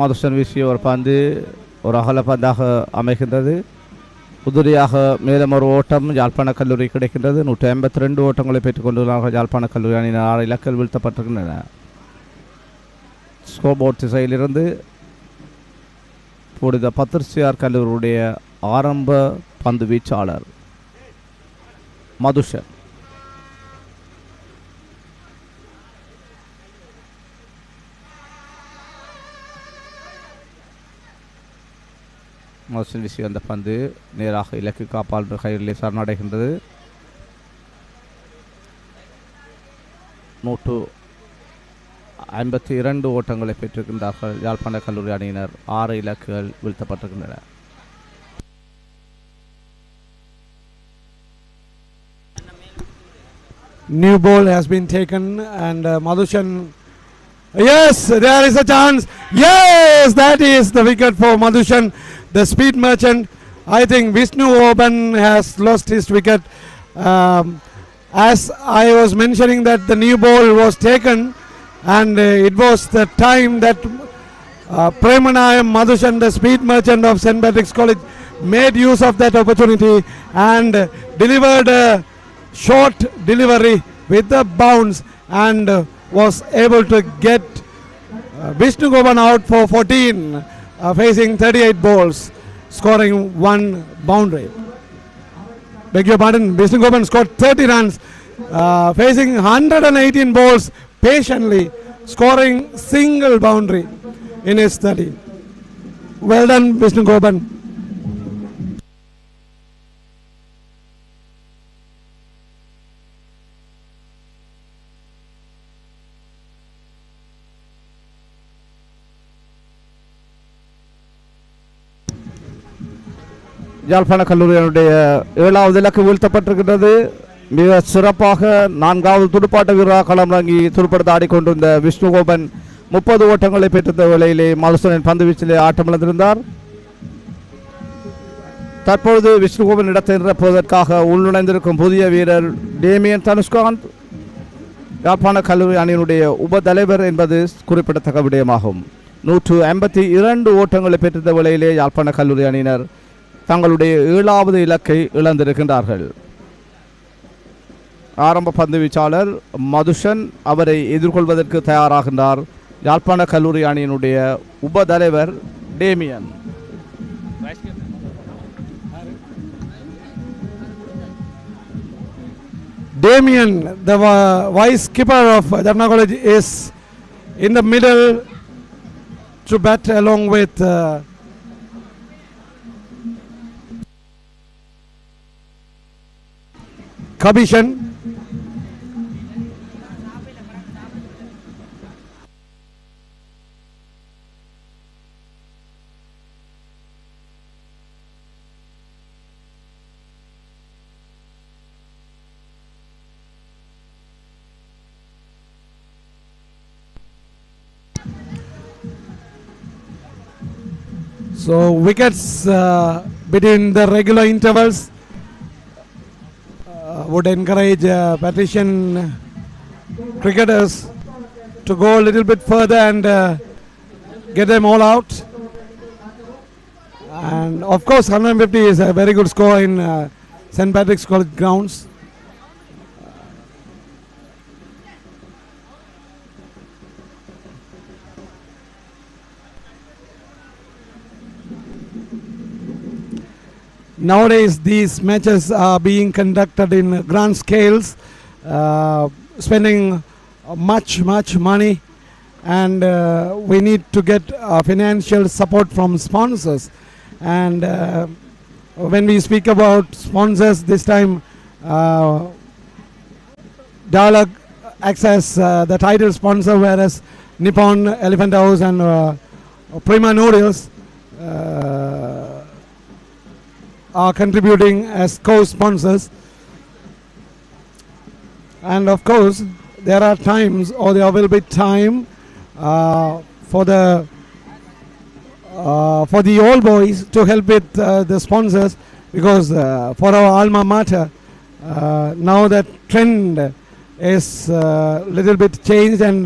மதுஷன் வீசிய ஒரு பந்து ஒரு அகல பந்தாக அமைகின்றது. உதிரியாக மேலும் ஒரு ஓட்டம் யாழ்ப்பாண கல்லூரி கிடைக்கின்றது. 182 ஓட்டங்களை பெற்றுக்கொண்டுள்ளார்கள் யாழ்ப்பாண கல்லூரி அணியினர். 6 இலக்குகள் வீழ்த்தப்பட்டிருக்கின்றன. ஸ்கோர்போர்ட் திசையிலிருந்து புனித பத்திரிசியார் கல்லூரியுடைய ஆரம்ப பந்து வீச்சாளர் மதுஷன். மதுஷன் வீசி அந்த பந்து நேராக இலக்கு காப்பாளர் கையிலே சரணடைகின்றது. 152 ஓட்டங்களை பெற்றிருக்கின்றார்கள் யாழ்ப்பாண கல்லூரி அணியினர். 6 இலக்குகள் வீழ்த்தப்பட்டிருக்கின்றன. New ball has been taken and Madhushan. Yes, there is a chance. Yes, that is the wicket for Madhushan, the speed merchant. I think Viஷ்ணுgophan has lost his wicket. As I was mentioning that the new ball was taken, and it was the time that Premanayam Madhushan, the speed merchant of St. Patrick's College, made use of that opportunity and delivered a short delivery with the bounce and was able to get Viష్ணுgophan out for 14, facing 38 balls, scoring 1 boundary. Beg your pardon, Viష్ணுgophan scored 30 runs, facing 118 balls patiently, scoring single boundary in his 30. Well done, Viష్ணுgophan. யாழ்ப்பாண கல்லூரியினுடைய 7வது இலக்கு வீழ்த்தப்பட்டிருக்கின்றது. மிக சிறப்பாக 4வது துடுப்பாட்ட வீரராக களமிறங்கி துடுப்படுத்த ஆடிக்கொண்டிருந்த விஷ்ணுகோபன் 30 ஓட்டங்களை பெற்றிருந்த வேளையிலே மதுசூதனன் பந்து வீச்சிலே ஆட்டமிழந்திருந்தார். தற்பொழுது விஷ்ணுகோவின் இடத்தை நிரப்புவதற்காக உள்நுழைந்திருக்கும் புதிய வீரர் டேமியன் தனுஷ்காந்த் யாழ்ப்பாண கல்லூரி அணியினுடைய உபதலைவர் என்பது குறிப்பிடத்தக்க விடயமாகும். 152 ஓட்டங்களை பெற்றிருந்த வேளையிலே யாழ்ப்பாண கல்லூரி அணியினர் தங்களுடைய 7வது இலக்கை இழந்திருக்கின்றார்கள். ஆரம்ப பந்து வீச்சாளர் மதுஷன் அவரை எதிர்கொள்வதற்கு தயாராகின்றார் யாழ்ப்பாண கல்லூரி அணியினுடைய உபதலைவர் Damian. Damien, the vice keeper of Jaffna College, is in the middle to bat along with Kabishan. So wickets between the regular intervals would encourage Patrician cricketers to go a little bit further and get them all out. And of course 150 is a very good score in St. Patrick's College grounds. Nowadays these matches are being conducted in grand scales, spending much money, and we need to get financial support from sponsors. And when we speak about sponsors this time, Dialogue acts as the title sponsor, whereas Nippon Elephant House and Prima Noodles are contributing as co-sponsors. And of course there are times, or there will be time for the old boys to help with the sponsors, because for our alma mater now that trend is little bit changed, and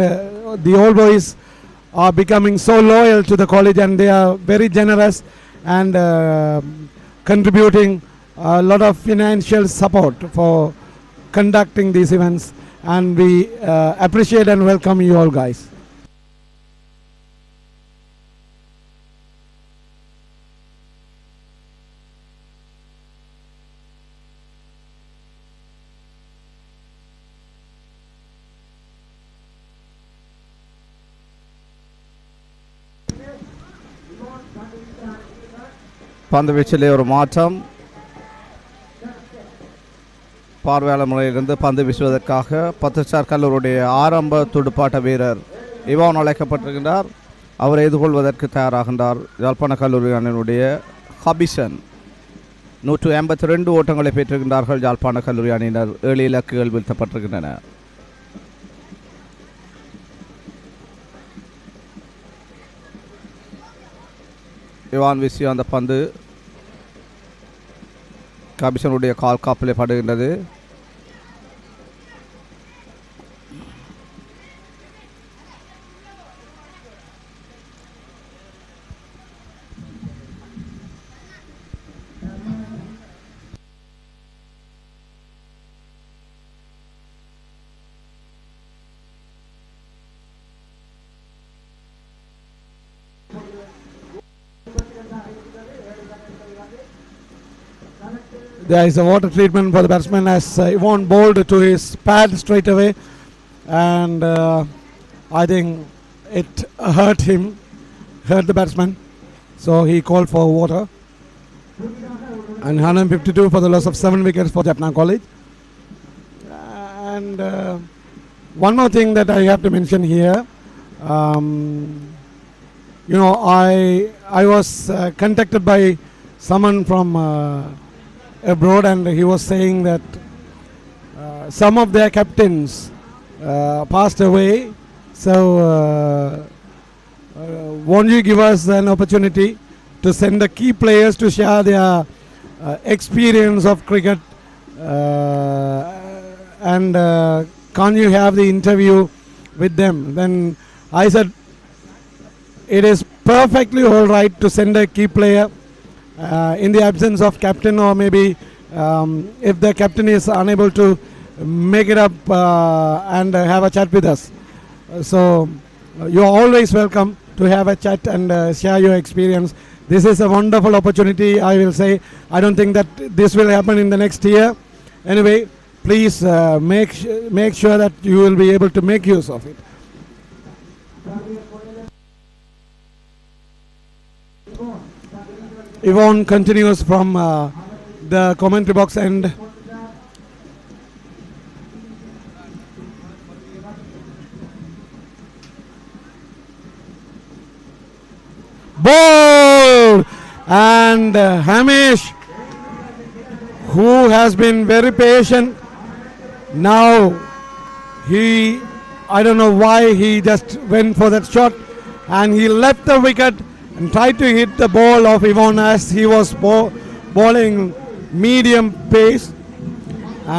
the old boys are becoming so loyal to the college, and they are very generous and contributing a lot of financial support for conducting these events, and we appreciate and welcome you all guys. பந்து வீச்சிலே ஒரு மாற்றம். பார்வையாளர் முறையிலிருந்து பந்து வீசுவதற்காக பத்திரிச்சார் கல்லூரியுடைய ஆரம்ப துடுப்பாட்ட வீரர் Ivan அழைக்கப்பட்டிருக்கின்றார். அவரை எதிர்கொள்வதற்கு தயாராகின்றார் யாழ்ப்பாண கல்லூரி அணியினுடைய ஹபிசன். 182 ஓட்டங்களை பெற்றிருக்கின்றார்கள் யாழ்ப்பாண கல்லூரி அணியினர். 7 இலக்குகள் வீழ்த்தப்பட்டிருக்கின்றன. இவான் வீசிய அந்த பந்து கபிசனுடைய கால் காப்பிலே படுகின்றது. There is a water treatment for the batsman as Yvonne bowled to his pad straight away, and I think it hurt the batsman, so he called for water. And 152 for the loss of 7 wickets for Jaffna College. And one more thing that I have to mention here, you know, I was contacted by someone from abroad, and he was saying that some of their captains passed away, so won't you give us an opportunity to send the key players to share their experience of cricket, and can't you have the interview with them? Then I said, it is perfectly all right to send a key player in the absence of captain, or maybe if the captain is unable to make it up and have a chat with us. So you are always welcome to have a chat and share your experience. This is a wonderful opportunity, I will say. I don't think that this will happen in the next year. Anyway, please make sure that you will be able to make use of it. Yvonne continues from the commentary box end. Ball! And Hamish, who has been very patient, now I don't know why he just went for that shot, and he left the wicket and tried to hit the ball of Yvonne as he was bowling medium pace,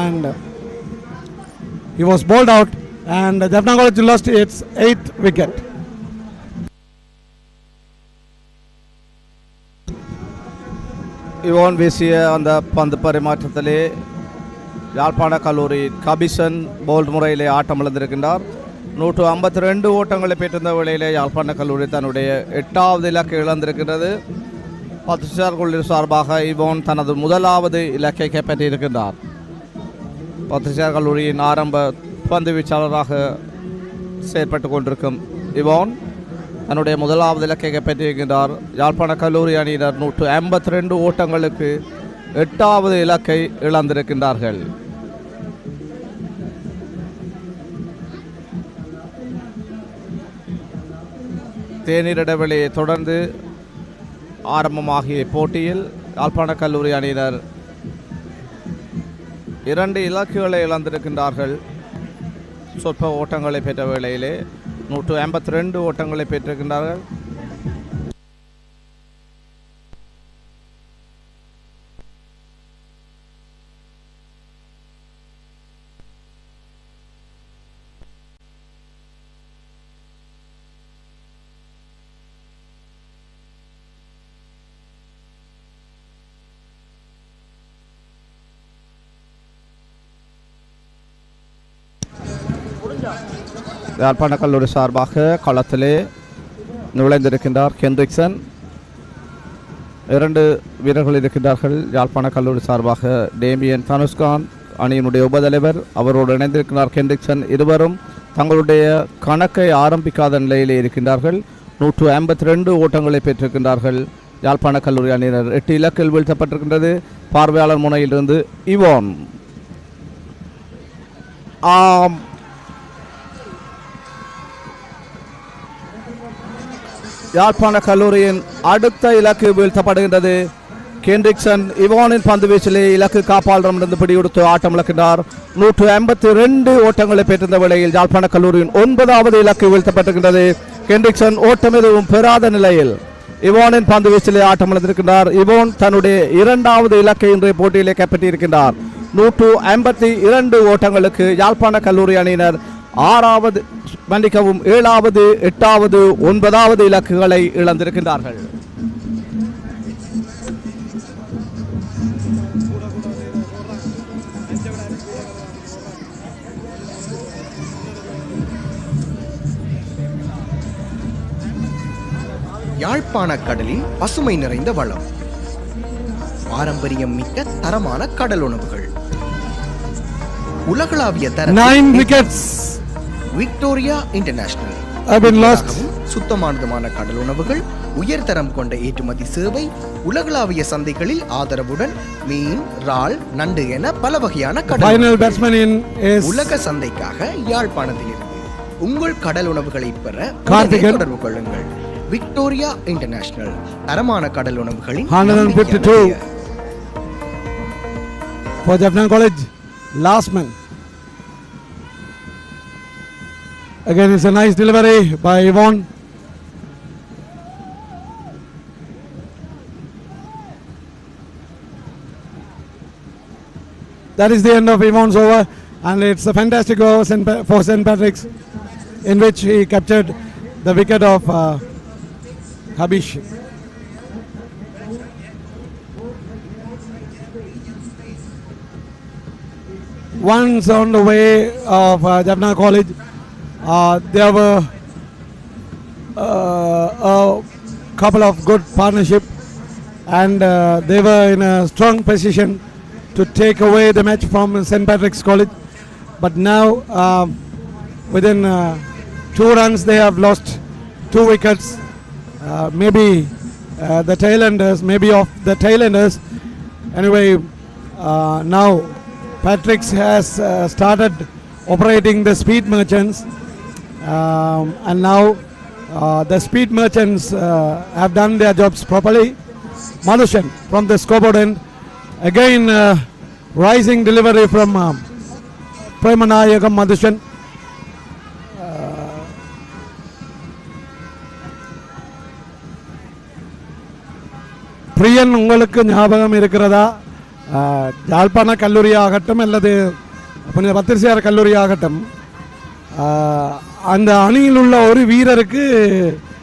and he was bowled out, and Jaffna College lost its 8th wicket. Ivan வீசிய அந்த பந்து பரிமாற்றத்திலே யாழ்ப்பாண கல்லூரி கபிசன் bolt முறையிலே ஆட்டம் இழந்திருக்கின்றார். 152 ஓட்டங்களை பெற்றிருந்த வேளையிலே யாழ்ப்பாண கல்லூரி தன்னுடைய 8வது இலக்கை இழந்திருக்கின்றது. 10 குழு சார்பாக இவான் தனது முதலாவது இலக்கை கைப்பற்றியிருக்கின்றார். 10 கல்லூரியின் ஆரம்ப பந்து வீச்சாளராக செயற்பட்டு கொண்டிருக்கும் இவான் தன்னுடைய முதலாவது இலக்கை கைப்பற்றியிருக்கின்றார். யாழ்ப்பாண கல்லூரி அணியினர் 152 ஓட்டங்களுக்கு 8வது இலக்கை இழந்திருக்கின்றார்கள். தேநீர் இடைவெளியை தொடர்ந்து ஆரம்பமாகிய போட்டியில் யாழ்ப்பாண கல்லூரி அணியினர் 2 இலக்குகளை இழந்திருக்கின்றார்கள். சொற்ப ஓட்டங்களை பெற்ற வேளையிலே 152 ஓட்டங்களை பெற்றிருக்கின்றார்கள். யாழ்ப்பாண கல்லூரி சார்பாக களத்திலே நுழைந்திருக்கின்றார் கென்ரிக்சன். 2 வீரர்கள் இருக்கின்றார்கள். யாழ்ப்பாண கல்லூரி சார்பாக டேமியன் தனுஷ்கான் அணியினுடைய உபதலைவர், அவரோடு இணைந்திருக்கிறார் கென்ரிக்சன். இருவரும் தங்களுடைய கணக்கை ஆரம்பிக்காத நிலையிலே இருக்கின்றார்கள். 152 ஓட்டங்களை பெற்றிருக்கின்றார்கள். யாழ்ப்பாண கல்லூரி அணியினர் 8 இலக்கில் வீழ்த்தப்பட்டிருக்கின்றது. பார்வையாளர் முனையிலிருந்து இவான். யாழ்ப்பாண கல்லூரியின் அடுத்த இலக்கு வீழ்த்தப்படுகின்றது. கென்ரிக்சன் இவானின் பந்து வீச்சிலே இலக்கு காப்பாளரிடமிருந்து பிடியெடுத்து ஆட்டம் இழக்கின்றார். 152 ஓட்டங்களை பெற்றிருந்த வேளையில் யாழ்ப்பாண கல்லூரியின் 9வது இலக்கு வீழ்த்தப்பட்டிருக்கின்றது. கென்ரிக்சன் ஓட்டம் எதுவும் பெறாத நிலையில் இவானின் பந்து வீச்சிலே ஆட்டம் இழந்திருக்கின்றார். இவான் தன்னுடைய 2வது இலக்கை இன்றைய போட்டியிலே கைப்பற்றியிருக்கின்றார். 152 ஓட்டங்களுக்கு யாழ்ப்பாண கல்லூரி அணியினர் 6வது 7வது 8வது 9வது இலக்குகளை இழந்திருக்கின்றார்கள். யாழ்ப்பாண கடலில் பசுமை நிறைந்த வளம், பாரம்பரியம் மிக்க தரமான கடல் உணவுகள், உலகளாவிய தரம் 9 wickets. விக்டோரியா இன்டர்நேஷனல் சுத்தமானதுமான கடல் உணவுகள், உயர்தரம் கொண்ட ஏற்றுமதி சேவை, உலகளாவிய சந்தைகளில் ஆதரவுடன் மீன், இறால், நண்டு என பல வகையான கடல் உலக சந்தைக்காக யாழ்ப்பாணத்திலிருந்து உங்கள் கடல் உணவுகளை பெற தொடர்பு கொள்ளுங்கள். விக்டோரியா இன்டர்நேஷனல் தரமான கடல் உணவுகளின் 152 for Jaffna College. Last man. Again, it's a nice delivery by Yvonne. that is the end of Yvonne's over, and it's a fantastic over for St. Patrick's, in which he captured the wicket of Habish. Once on the way of Jaffna College, there were a couple of good partnership, and they were in a strong position to take away the match from St. Patrick's College. But now, within 2 runs, they have lost 2 wickets. Maybe the tailenders, maybe of the tailenders. Anyway, now Patrick's has started operating the speed merchants, and now the speed merchants have done their jobs properly. Madhushan from the scoreboard end. Again, rising delivery from Premanayakam Madhushan. பிரியன் உங்களுக்கு ஞாபகம் இருக்கிறதா? யாழ்ப்பாண கல்லூரி ஆகட்டும் அல்லது புனித பத்திரிசியார் கல்லூரி ஆகட்டும், அந்த அணியில் உள்ள ஒரு வீரருக்கு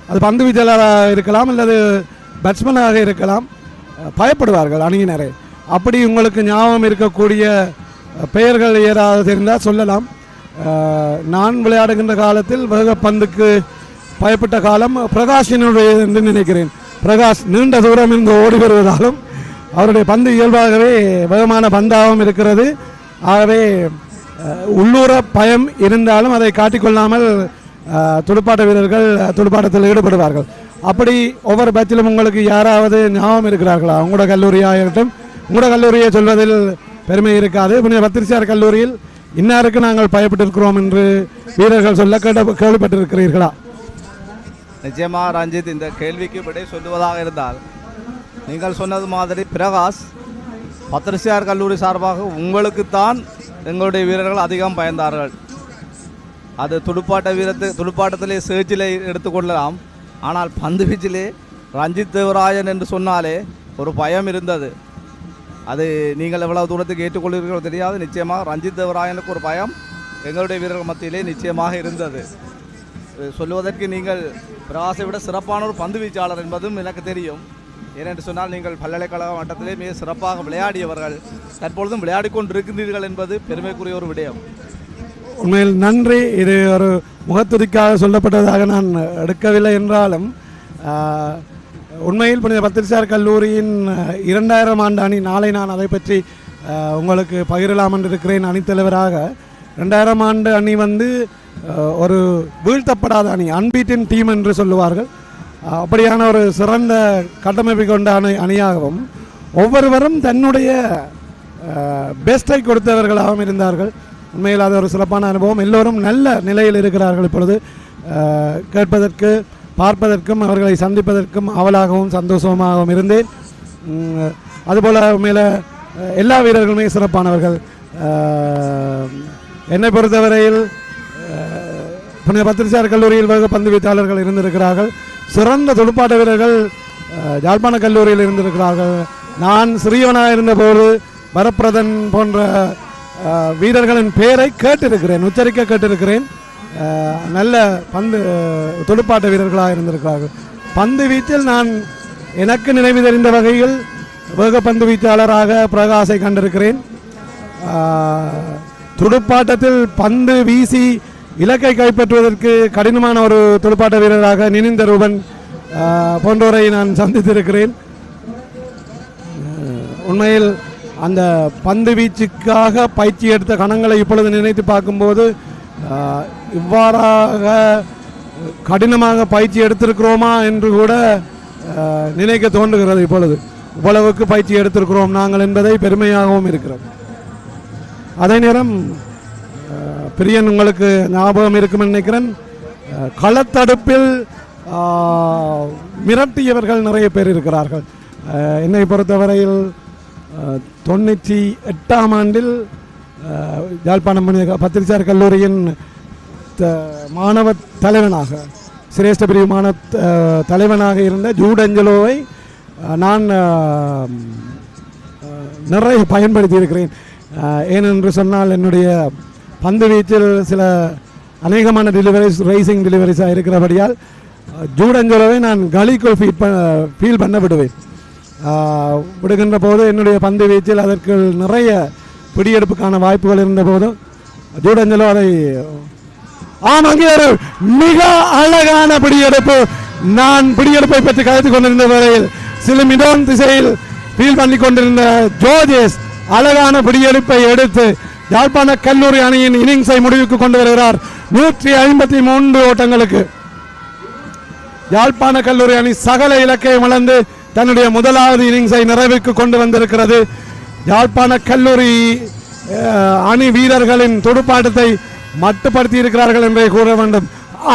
அது பந்து வீச்சாளராக இருக்கலாம் அல்லது பேட்ஸ்மேனாக இருக்கலாம், பயப்படுவார்கள் அணியினரை. அப்படி உங்களுக்கு ஞாபகம் இருக்கக்கூடிய பெயர்கள் ஏதாவது தெரிந்தால் சொல்லலாம். நான் விளையாடுகின்ற காலத்தில் வேகப்பந்துக்கு பயப்பட்ட காலம் பிரகாஷினுடைய என்று நினைக்கிறேன். பிரகாஷ் நீண்ட தூரம் இருந்து ஓடி வருவதாலும் அவருடைய பந்து இயல்பாகவே வேகமான பந்தாகவும் இருக்கிறது. ஆகவே உள்ளூர பயம் இருந்தாலும் அதை காட்டிக்கொள்ளாமல் துடுப்பாட்ட வீரர்கள் துடுப்பாட்டத்தில் ஈடுபடுவார்கள். அப்படி ஒவ்வொரு பேட்சிலும் உங்களுக்கு யாராவது ஞாபகம் இருக்கிறார்களா? உங்களோட கல்லூரியாகட்டும், உங்களோட கல்லூரியை சொல்வதில் பெருமை இருக்காது. புனித பத்திரிசியார் கல்லூரியில் இன்னாருக்கு நாங்கள் பயப்பட்டிருக்கிறோம் என்று வீரர்கள் சொல்ல கேள்விப்பட்டிருக்கிறீர்களா? நிச்சயமாக ரஞ்சித், இந்த கேள்விக்கு விடை சொல்லுவதாக இருந்தால், நீங்கள் சொன்னது மாதிரி பிரகாஷ் பத்திரிசியார் கல்லூரி சார்பாக உங்களுக்குத்தான் எங்களுடைய வீரர்கள் அதிகம் பயந்தார்கள். அது துடுப்பாட்டத்திலே சேர்ச்சிலே எடுத்துக்கொள்ளலாம். ஆனால் பந்து வீச்சிலே ரஞ்சித் தேவராயன் என்று சொன்னாலே ஒரு பயம் இருந்தது. அது நீங்கள் எவ்வளவு தூரத்துக்கு ஏற்றுக்கொள்கிறீர்களோ தெரியாது. நிச்சயமாக ரஞ்சித் தேவராயனுக்கு ஒரு பயம் எங்களுடைய வீரர்கள் மத்தியிலே நிச்சயமாக இருந்தது. சொல்லுவதற்கு நீங்கள் பிரகாசை விட சிறப்பான ஒரு பந்து வீச்சாளர் என்பதும் எனக்கு தெரியும். ஏனென்று சொன்னால் நீங்கள் பல்கலைக்கழக மட்டத்திலே மிக சிறப்பாக விளையாடியவர்கள், தற்பொழுதும் விளையாடி கொண்டிருக்கின்றீர்கள் என்பது பெருமைக்குரிய ஒரு விடயம். உண்மையில் நன்றி. இது ஒரு முகத்துதிக்காக சொல்லப்பட்டதாக நான் எடுக்கவில்லை என்றாலும், உண்மையில் புனித பத்திரிசியார் கல்லூரியின் 2000 ஆண்டு அணி நாளை நான் அதை பற்றி உங்களுக்கு பகிரலாம் என்று இருக்கிறேன். அணித்தலைவராக 2000 ஆண்டு அணி வந்து ஒரு வீழ்த்தப்படாத அணி, அன்பீட்டின் டீம் என்று சொல்லுவார்கள். அப்படியான ஒரு சிறந்த கட்டமைப்பை கொண்ட அணியாகவும் ஒவ்வொருவரும் தன்னுடைய பெஸ்ட்டை கொடுத்தவர்களாகவும் இருந்தார்கள். உண்மையில் அது ஒரு சிறப்பான அனுபவம். எல்லோரும் நல்ல நிலையில் இருக்கிறார்கள். இப்பொழுது கேட்பதற்கு பார்ப்பதற்கும் அவர்களை சந்திப்பதற்கும் அவலாகவும் சந்தோஷமாகவும் இருந்தேன். அதுபோல் உண்மையில் எல்லா வீரர்களுமே சிறப்பானவர்கள். என்னை பொறுத்தவரையில் புனித பத்திரிசியார் கல்லூரியில் பந்து வீச்சாளர்கள் இருந்திருக்கிறார்கள். சிறந்த துடுப்பாட்ட வீரர்கள் யாழ்ப்பாண கல்லூரியில் இருந்திருக்கிறார்கள். நான் சிறியவனாக இருந்தபோது வரப்பிரதன் போன்ற வீரர்களின் பெயரை கேட்டிருக்கிறேன், உச்சரிக்க கேட்டிருக்கிறேன். நல்ல பந்து துடுப்பாட்ட வீரர்களாக இருந்திருக்கிறார்கள். பந்து வீச்சில் நான் எனக்கு நினைவு தெரிந்த வகையில் வேகப்பந்து வீச்சாளராக பிரகாஷை கண்டிருக்கிறேன். துடுப்பாட்டத்தில் பந்து வீசி இலக்கை கைப்பற்றுவதற்கு கடினமான ஒரு துடுப்பாட்ட வீரராக நினிந்த ரூபன் போன்றோரை நான் சந்தித்திருக்கிறேன். உண்மையில் அந்த பந்து வீச்சுக்காக பயிற்சி எடுத்த கணங்களை இப்பொழுது நினைத்து பார்க்கும்போது இவ்வாறாக கடினமாக பயிற்சி எடுத்திருக்கிறோமா என்று கூட நினைக்க தோன்றுகிறது. இப்பொழுது இவ்வளவுக்கு பயிற்சி எடுத்திருக்கிறோம் நாங்கள் என்பதை பெருமையாகவும் இருக்கிறது. அதே நேரம் பிரியன் உங்களுக்கு ஞாபகம் இருக்குமென்னு நினைக்கிறேன், களத்தடுப்பில் மிரட்டியவர்கள் நிறைய பேர் இருக்கிறார்கள். என்னை பொறுத்தவரையில் 98ஆம் ஆண்டில் யாழ்ப்பாணம் பத்திரிசியார் கல்லூரியின் மாணவ தலைவனாக, சிரேஷ்ட பிரிவு மாணவ தலைவனாக இருந்த ஜூட் அஞ்சலோவை நான் நிறைய பயன்படுத்தி இருக்கிறேன். ஏனென்று சொன்னால் என்னுடைய பந்து வீச்சில் சில அநேகமான டெலிவரிஸ் ரைசிங் டெலிவரிஸாக இருக்கிறபடியால் ஜூடஞ்சோலவை நான் கலிக்குள் ஃபீல் பண்ண விடுவேன். விடுகின்ற போது என்னுடைய பந்து வீச்சில் அதற்கு நிறைய பிடியெடுப்புக்கான வாய்ப்புகள் இருந்த போதும் ஜூடஞ்சலோ அதை அங்கே ஒரு மிக அழகான பிடியெடுப்பு. நான் பிடியெடுப்பை பற்றி கதைத்துக் கொண்டிருந்த வரையில் சிலுமிடோன் திசையில் ஃபீல் பண்ணி கொண்டிருந்த ஜோர்ஜஸ் அழகான பிடியெடுப்பை எடுத்து யாழ்ப்பாண கல்லூரி அணியின் இன்னிங்ஸை முடிவுக்கு கொண்டு வருகிறார். 153 ஓட்டங்களுக்கு யாழ்ப்பாண கல்லூரி அணி சகல இலக்கையும் இழந்து தன்னுடைய முதலாவது இன்னிங்ஸை நிறைவுக்கு கொண்டு வந்திருக்கிறது. யாழ்ப்பாண கல்லூரி அணி வீரர்களின் துடுப்பாட்டத்தை மட்டுப்படுத்தி இருக்கிறார்கள் என்றே கூற வேண்டும்.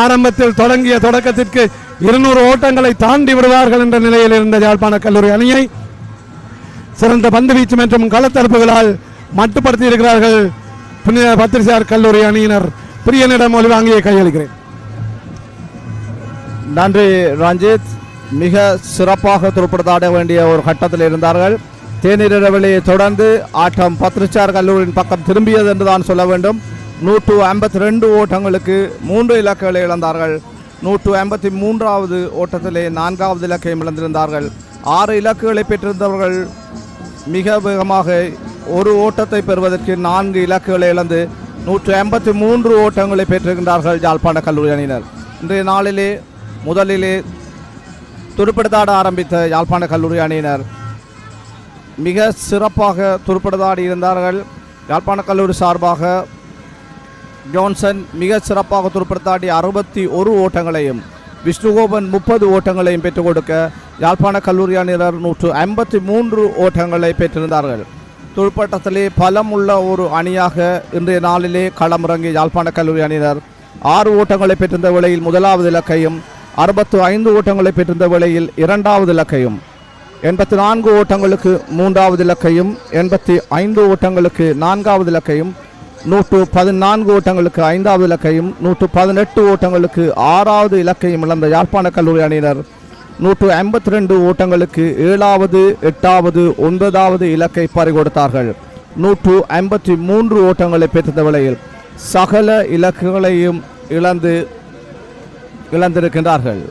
ஆரம்பத்தில் தொடங்கிய தொடக்கத்திற்கு 200 ஓட்டங்களை தாண்டி விடுவார்கள் என்ற நிலையில் இருந்த யாழ்ப்பாண கல்லூரி அணியை சிறந்த பந்து வீச்சு மற்றும் களத்தடுப்புகளால் மட்டுப்படுத்தி இருக்கிறார்கள். பத்திரிசார் கல்லூரி அணியினர். பிரியனிடம் ஒலிவாங்கியை கையளிக்கிறேன். நன்றி ரஞ்சித். மிக சிறப்பாக துடுப்படுத்தாட வேண்டிய ஒரு கட்டத்தில் இருந்தார்கள். தேநீர் இடைவெளியை தொடர்ந்து ஆட்டம் பத்திரிசார் கல்லூரியின் பக்கம் திரும்பியது என்றுதான் சொல்ல வேண்டும். 152 ஓட்டங்களுக்கு 3 இலக்குகளை இழந்தார்கள். 153வது ஓட்டத்திலே 4வது இலக்கையும் இழந்திருந்தார்கள். 6 இலக்குகளை பெற்றிருந்தவர்கள் மிக வேகமாக ஒரு ஓட்டத்தை பெறுவதற்கு 4 இலக்குகளை இழந்து 153 ஓட்டங்களை பெற்றிருக்கின்றார்கள் யாழ்ப்பாண கல்லூரி அணியினர். இன்றைய நாளிலே முதலிலே துடுப்படுத்தாட ஆரம்பித்த யாழ்ப்பாண கல்லூரி அணியினர் மிக சிறப்பாக துடுப்படுத்தாடி இருந்தார்கள். யாழ்ப்பாண கல்லூரி சார்பாக ஜான்சன் மிக சிறப்பாக துடுப்படுத்தாடி 61 ஓட்டங்களையும் விஷ்ணுகோபன் 30 ஓட்டங்களையும் பெற்றுக் கொடுக்க யாழ்ப்பாண கல்லூரி அணியினர் 153 ஓட்டங்களை பெற்றிருந்தார்கள். துடுப்பாட்டத்திலே பலமுள்ள ஒரு அணியாக இன்றைய நாளிலே களமிறங்கிய யாழ்ப்பாண கல்லூரி அணியினர் 6 ஓட்டங்களை பெற்றிருந்த வேளையில் முதலாவது இலக்கையும் 65 ஓட்டங்களை பெற்றிருந்த வேளையில் 2வது இலக்கையும் 84 ஓட்டங்களுக்கு 3வது இலக்கையும் 85 ஓட்டங்களுக்கு 4வது இலக்கையும் 114 ஓட்டங்களுக்கு 5வது இலக்கையும் 118 ஓட்டங்களுக்கு 6வது இலக்கையும் இழந்த யாழ்ப்பாண கல்லூரி அணியினர் 152 ஓட்டங்களுக்கு 7வது 8வது 9வது இலக்கை பறிகொடுத்தார்கள். 153 ஓட்டங்களை பெற்றிருந்த வேளையில் சகல இலக்குகளையும் இழந்திருக்கின்றார்கள்.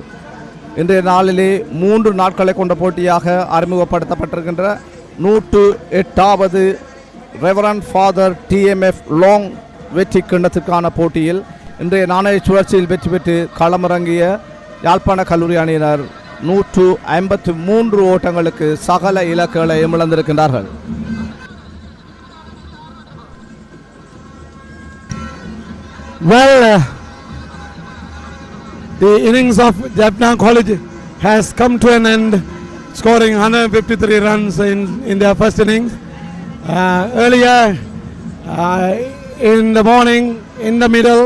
இன்றைய நாளிலே 3 நாட்களை கொண்ட போட்டியாக அறிமுகப்படுத்தப்பட்டிருக்கின்ற 108வது ரெவரண்ட் ஃபாதர் டிஎம்எஃப் லாங் வெற்றி கிண்ணத்திற்கான போட்டியில் இன்றைய நாணய சுழற்சியில் வெற்றி பெற்று களமிறங்கிய யாழ்ப்பாண கல்லூரி அணியினர் 153 ஓட்டங்களுக்கு சகல இலக்குகளை இழந்திருக்கின்றார்கள். Well, the innings of Jaffna College has come to an end, scoring 153 runs in their first innings. Earlier in the morning, in the middle,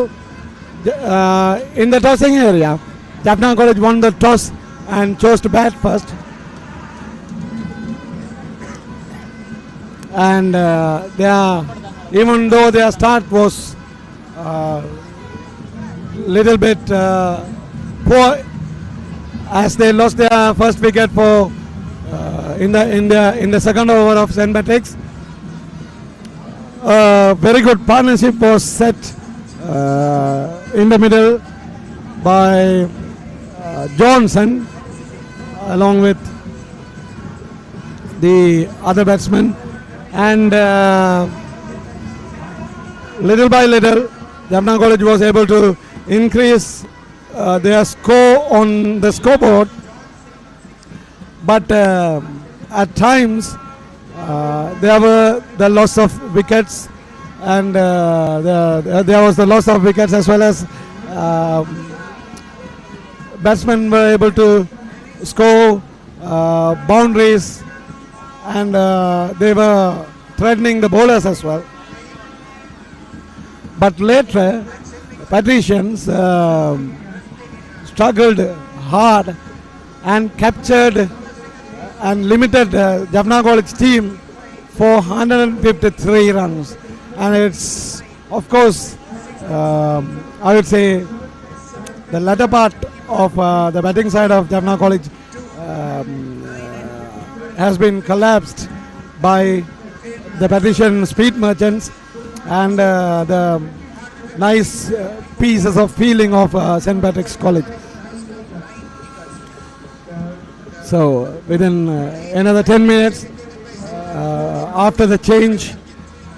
in the tossing area, Jaffna College won the toss and chose to bat first. And even though their start was little bit poor, as they lost their first wicket for in the second over of St. Patrick's. Very good partnership was set in the middle by Johnson along with the other batsmen, and little by little Jaffna College was able to increase their score on the scoreboard, but at times there were the loss of wickets, and there was the loss of wickets as well as batsmen were able to score boundaries, and they were threatening the bowlers as well. But later Patricians struggled hard and captured and limited Jaffna College team for 153 runs, and it's of course I would say the latter part of the batting side of Jaffna College has been collapsed by the Patrician Street Merchants and the nice pieces of feeling of St. Patrick's College. So within another 10 minutes after the change,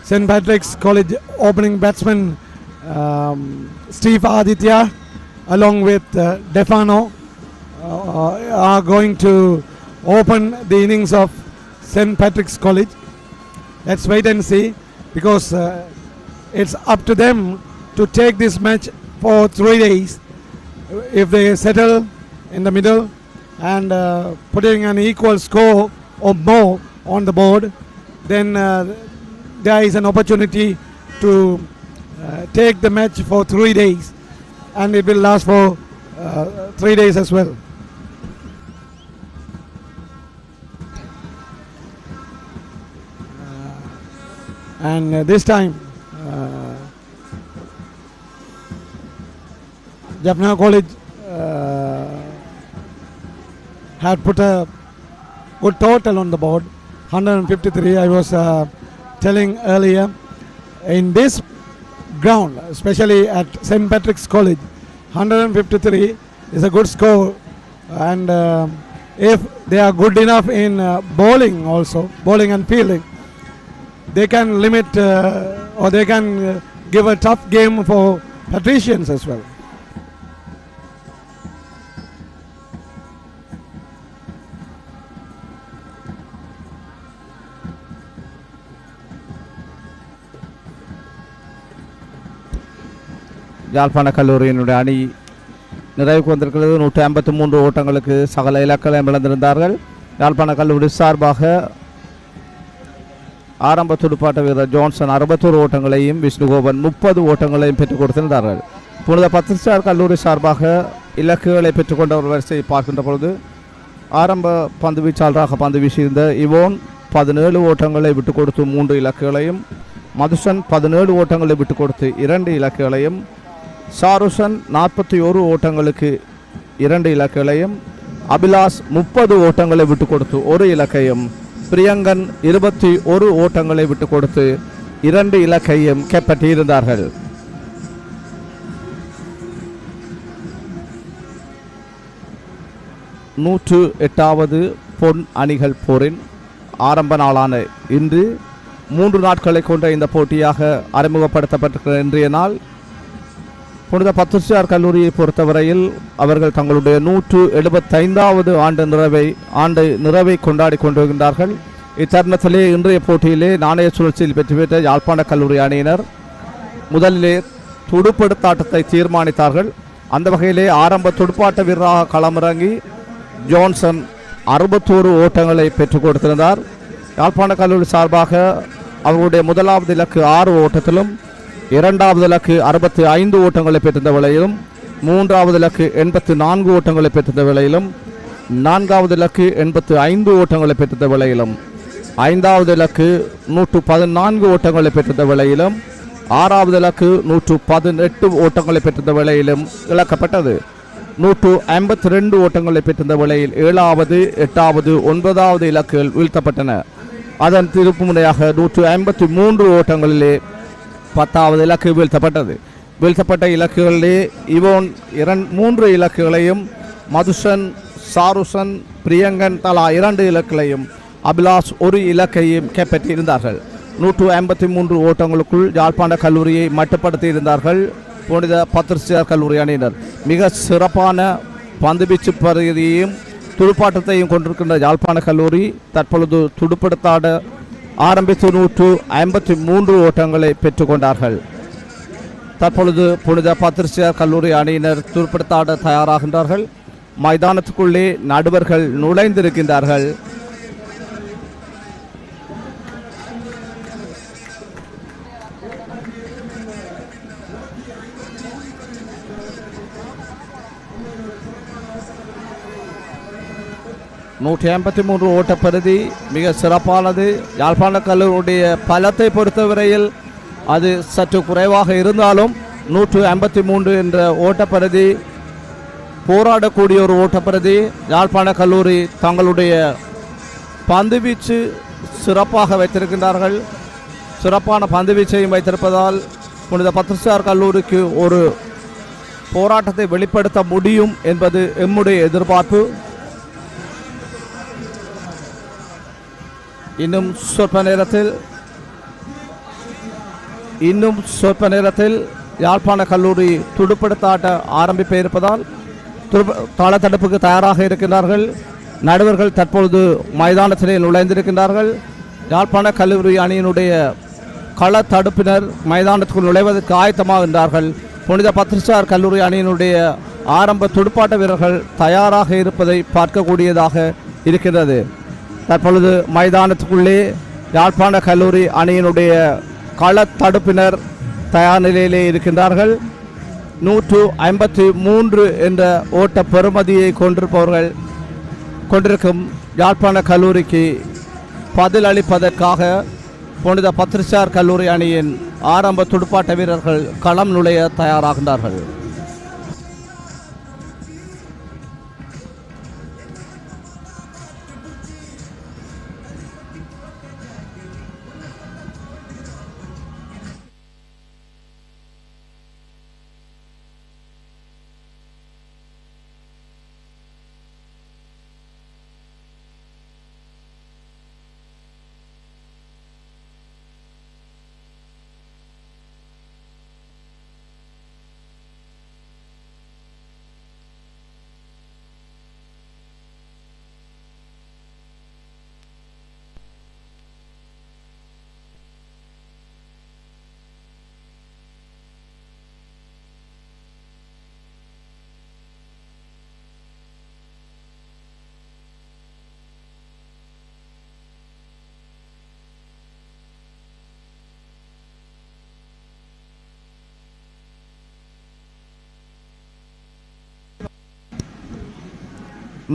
St. Patrick's College opening batsman Steve Aditya along with Defano are going to open the innings of St. Patrick's College. Let's wait and see, because it's up to them to take this match for 3 days. If they settle in the middle and putting an equal score or more on the board, then there is an opportunity to take the match for 3 days, and it will last for 3 days as well. And this time Jaffna College had put a good total on the board, 153. I was telling earlier, in this ground, especially at St. Patrick's College, 153 is a good score, and if they are good enough in bowling also, bowling and fielding, they can limit or they can give a tough game for Patricians as well. யாழ்ப்பாண கல்லூரியினுடைய அணி நிறைவுக்கு வந்திருக்கிறது. 153 ஓட்டங்களுக்கு சகல இலக்களையும் இழந்திருந்தார்கள். யாழ்ப்பாண கல்லூரி சார்பாக ஆரம்ப துடுப்பாட்ட வீரர் ஜான்சன் 61 ஓட்டங்களையும் விஷ்ணுகோபன் 30 ஓட்டங்களையும் பெற்றுக் கொடுத்திருந்தார்கள். புனித பத்திரிசார் கல்லூரி சார்பாக இலக்குகளை பெற்றுக்கொண்ட ஒரு வரிசையை பார்க்கின்ற பொழுது ஆரம்ப பந்து வீச்சாளராக பந்து வீசியிருந்த இவோன் 17 ஓட்டங்களை விட்டுக் கொடுத்து 3 இலக்குகளையும், மதுசன் 17 ஓட்டங்களை விட்டுக் கொடுத்து 2 இலக்குகளையும், சாருசன் 41 ஓட்டங்களுக்கு 2 இலக்குகளையும், அபிலாஷ் 30 ஓட்டங்களை விட்டுக் கொடுத்து 1 இலக்கையும், பிரியங்கன் 21 ஓட்டங்களை விட்டுக் கொடுத்து 2 இலக்கையும் கைப்பற்றியிருந்தார்கள். நூற்று 8வது பொன் அணிகள் போரின் ஆரம்ப நாளான இன்று 3 நாட்களை கொண்ட இந்த போட்டியாக அறிமுகப்படுத்தப்பட்டிருக்கிற இன்றைய நாள் புனித பத்திரிசார் கல்லூரியை பொறுத்தவரையில் அவர்கள் தங்களுடைய 175வது ஆண்டு நிறைவை கொண்டாடி கொண்டிருக்கின்றார்கள். இத்தருணத்திலே இன்றைய போட்டியிலே நாணய சுழற்சியில் வெற்றி பெற்ற யாழ்ப்பாண கல்லூரி அணியினர் முதலிலே துடுப்படுத்தாட்டத்தை தீர்மானித்தார்கள். அந்த வகையிலே ஆரம்ப துடுப்பாட்ட வீரராக களமிறங்கி ஜான்சன் 61 ஓட்டங்களை பெற்றுக் கொடுத்திருந்தார். யாழ்ப்பாண கல்லூரி சார்பாக அவர்களுடைய முதலாவது இலக்கு 6 ஓட்டத்திலும், இரண்டாவது இலக்கு 65 ஓட்டங்களை பெற்றிருந்த வேளையிலும், மூன்றாவது இலக்கு 84 ஓட்டங்களை பெற்றிருந்த வேளையிலும், நான்காவது இலக்கு 85 ஓட்டங்களை பெற்றிருந்த வேளையிலும், ஐந்தாவது இலக்கு 114 ஓட்டங்களை பெற்றிருந்த வேளையிலும், ஆறாவது இலக்கு 118 ஓட்டங்களை பெற்றிருந்த வேளையிலும் இழக்கப்பட்டது. 152 ஓட்டங்களை பெற்றிருந்த வேளையில் 7வது, 8வது, 9வது இலக்குகள் வீழ்த்தப்பட்டன. அதன் திருப்பு முறையாக 153 ஓட்டங்களிலே 10வது இலக்கு வீழ்த்தப்பட்டது. வீழ்த்தப்பட்ட இலக்குகளிலே இவோன் 3 இலக்குகளையும், மதுசன், சாருசன், பிரியங்கன் தலா 2 இலக்குகளையும், அபிலாஷ் 1 இலக்கையும் கைப்பற்றியிருந்தார்கள். 153 ஓட்டங்களுக்குள் யாழ்ப்பாண கல்லூரியை மட்டுப்படுத்தி இருந்தார்கள் புனித பத்திரிசார் கல்லூரி அணியினர். மிக சிறப்பான பந்துவீச்சு பகுதியையும் துடுப்பாட்டத்தையும் கொண்டிருக்கின்ற யாழ்ப்பாண கல்லூரி தற்பொழுது துடுப்படுத்தாட ஆரம்பித்து 153 ஓட்டங்களை பெற்றுக்கொண்டார்கள். தற்பொழுது புனித பத்திரிசார் கல்லூரி அணியினர் துடுப்படுத்தாட தயாராகின்றார்கள். மைதானத்துக்குள்ளே நடுவர்கள் நுழைந்திருக்கின்றார்கள். நூற்றி 53 ஓட்டப்பருதி மிக சிறப்பானது. யாழ்ப்பாண கல்லூரியுடைய பலத்தை பொறுத்தவரையில் அது சற்று குறைவாக இருந்தாலும் 153 என்ற ஓட்டப்பருதி போராடக்கூடிய ஒரு ஓட்டப்பருதி. யாழ்ப்பாண கல்லூரி தங்களுடைய பந்துவீச்சு சிறப்பாக வைத்திருக்கின்றார்கள். சிறப்பான பந்து வீச்சையும் வைத்திருப்பதால் புனித பத்ரிசியார் கல்லூரிக்கு ஒரு போராட்டத்தை வெளிப்படுத்த முடியும் என்பது எம்முடைய எதிர்பார்ப்பு. இன்னும் சொற்ப நேரத்தில் யாழ்ப்பாண கல்லூரி துடுப்படுத்தாட்ட ஆரம்பிக்க இருப்பதால் தாள தடுப்புக்கு தயாராக இருக்கின்றார்கள். நடுவர்கள் தற்பொழுது மைதானத்திலே நுழைந்திருக்கின்றார்கள். யாழ்ப்பாண கல்லூரி அணியினுடைய கள தடுப்பினர் மைதானத்துக்குள் நுழைவதற்கு ஆயத்தமாகின்றார்கள். புனித பத்ரிசியார் கல்லூரி அணியினுடைய ஆரம்ப துடுப்பாட்ட வீரர்கள் தயாராக இருப்பதை பார்க்கக்கூடியதாக இருக்கின்றது. தற்பொழுது மைதானத்துக்குள்ளே யாழ்ப்பாண கல்லூரி அணியினுடைய கள தடுப்பினர் தயார் நிலையிலே இருக்கின்றார்கள். 153 என்ற ஓட்ட பெறுமதியை கொண்டிருக்கும் யாழ்ப்பாண கல்லூரிக்கு பதில் அளிப்பதற்காக புனித பத்ரிசியார் கல்லூரி அணியின் ஆரம்ப துடுப்பாட்ட வீரர்கள் களம் நுழைய தயாராகின்றார்கள்.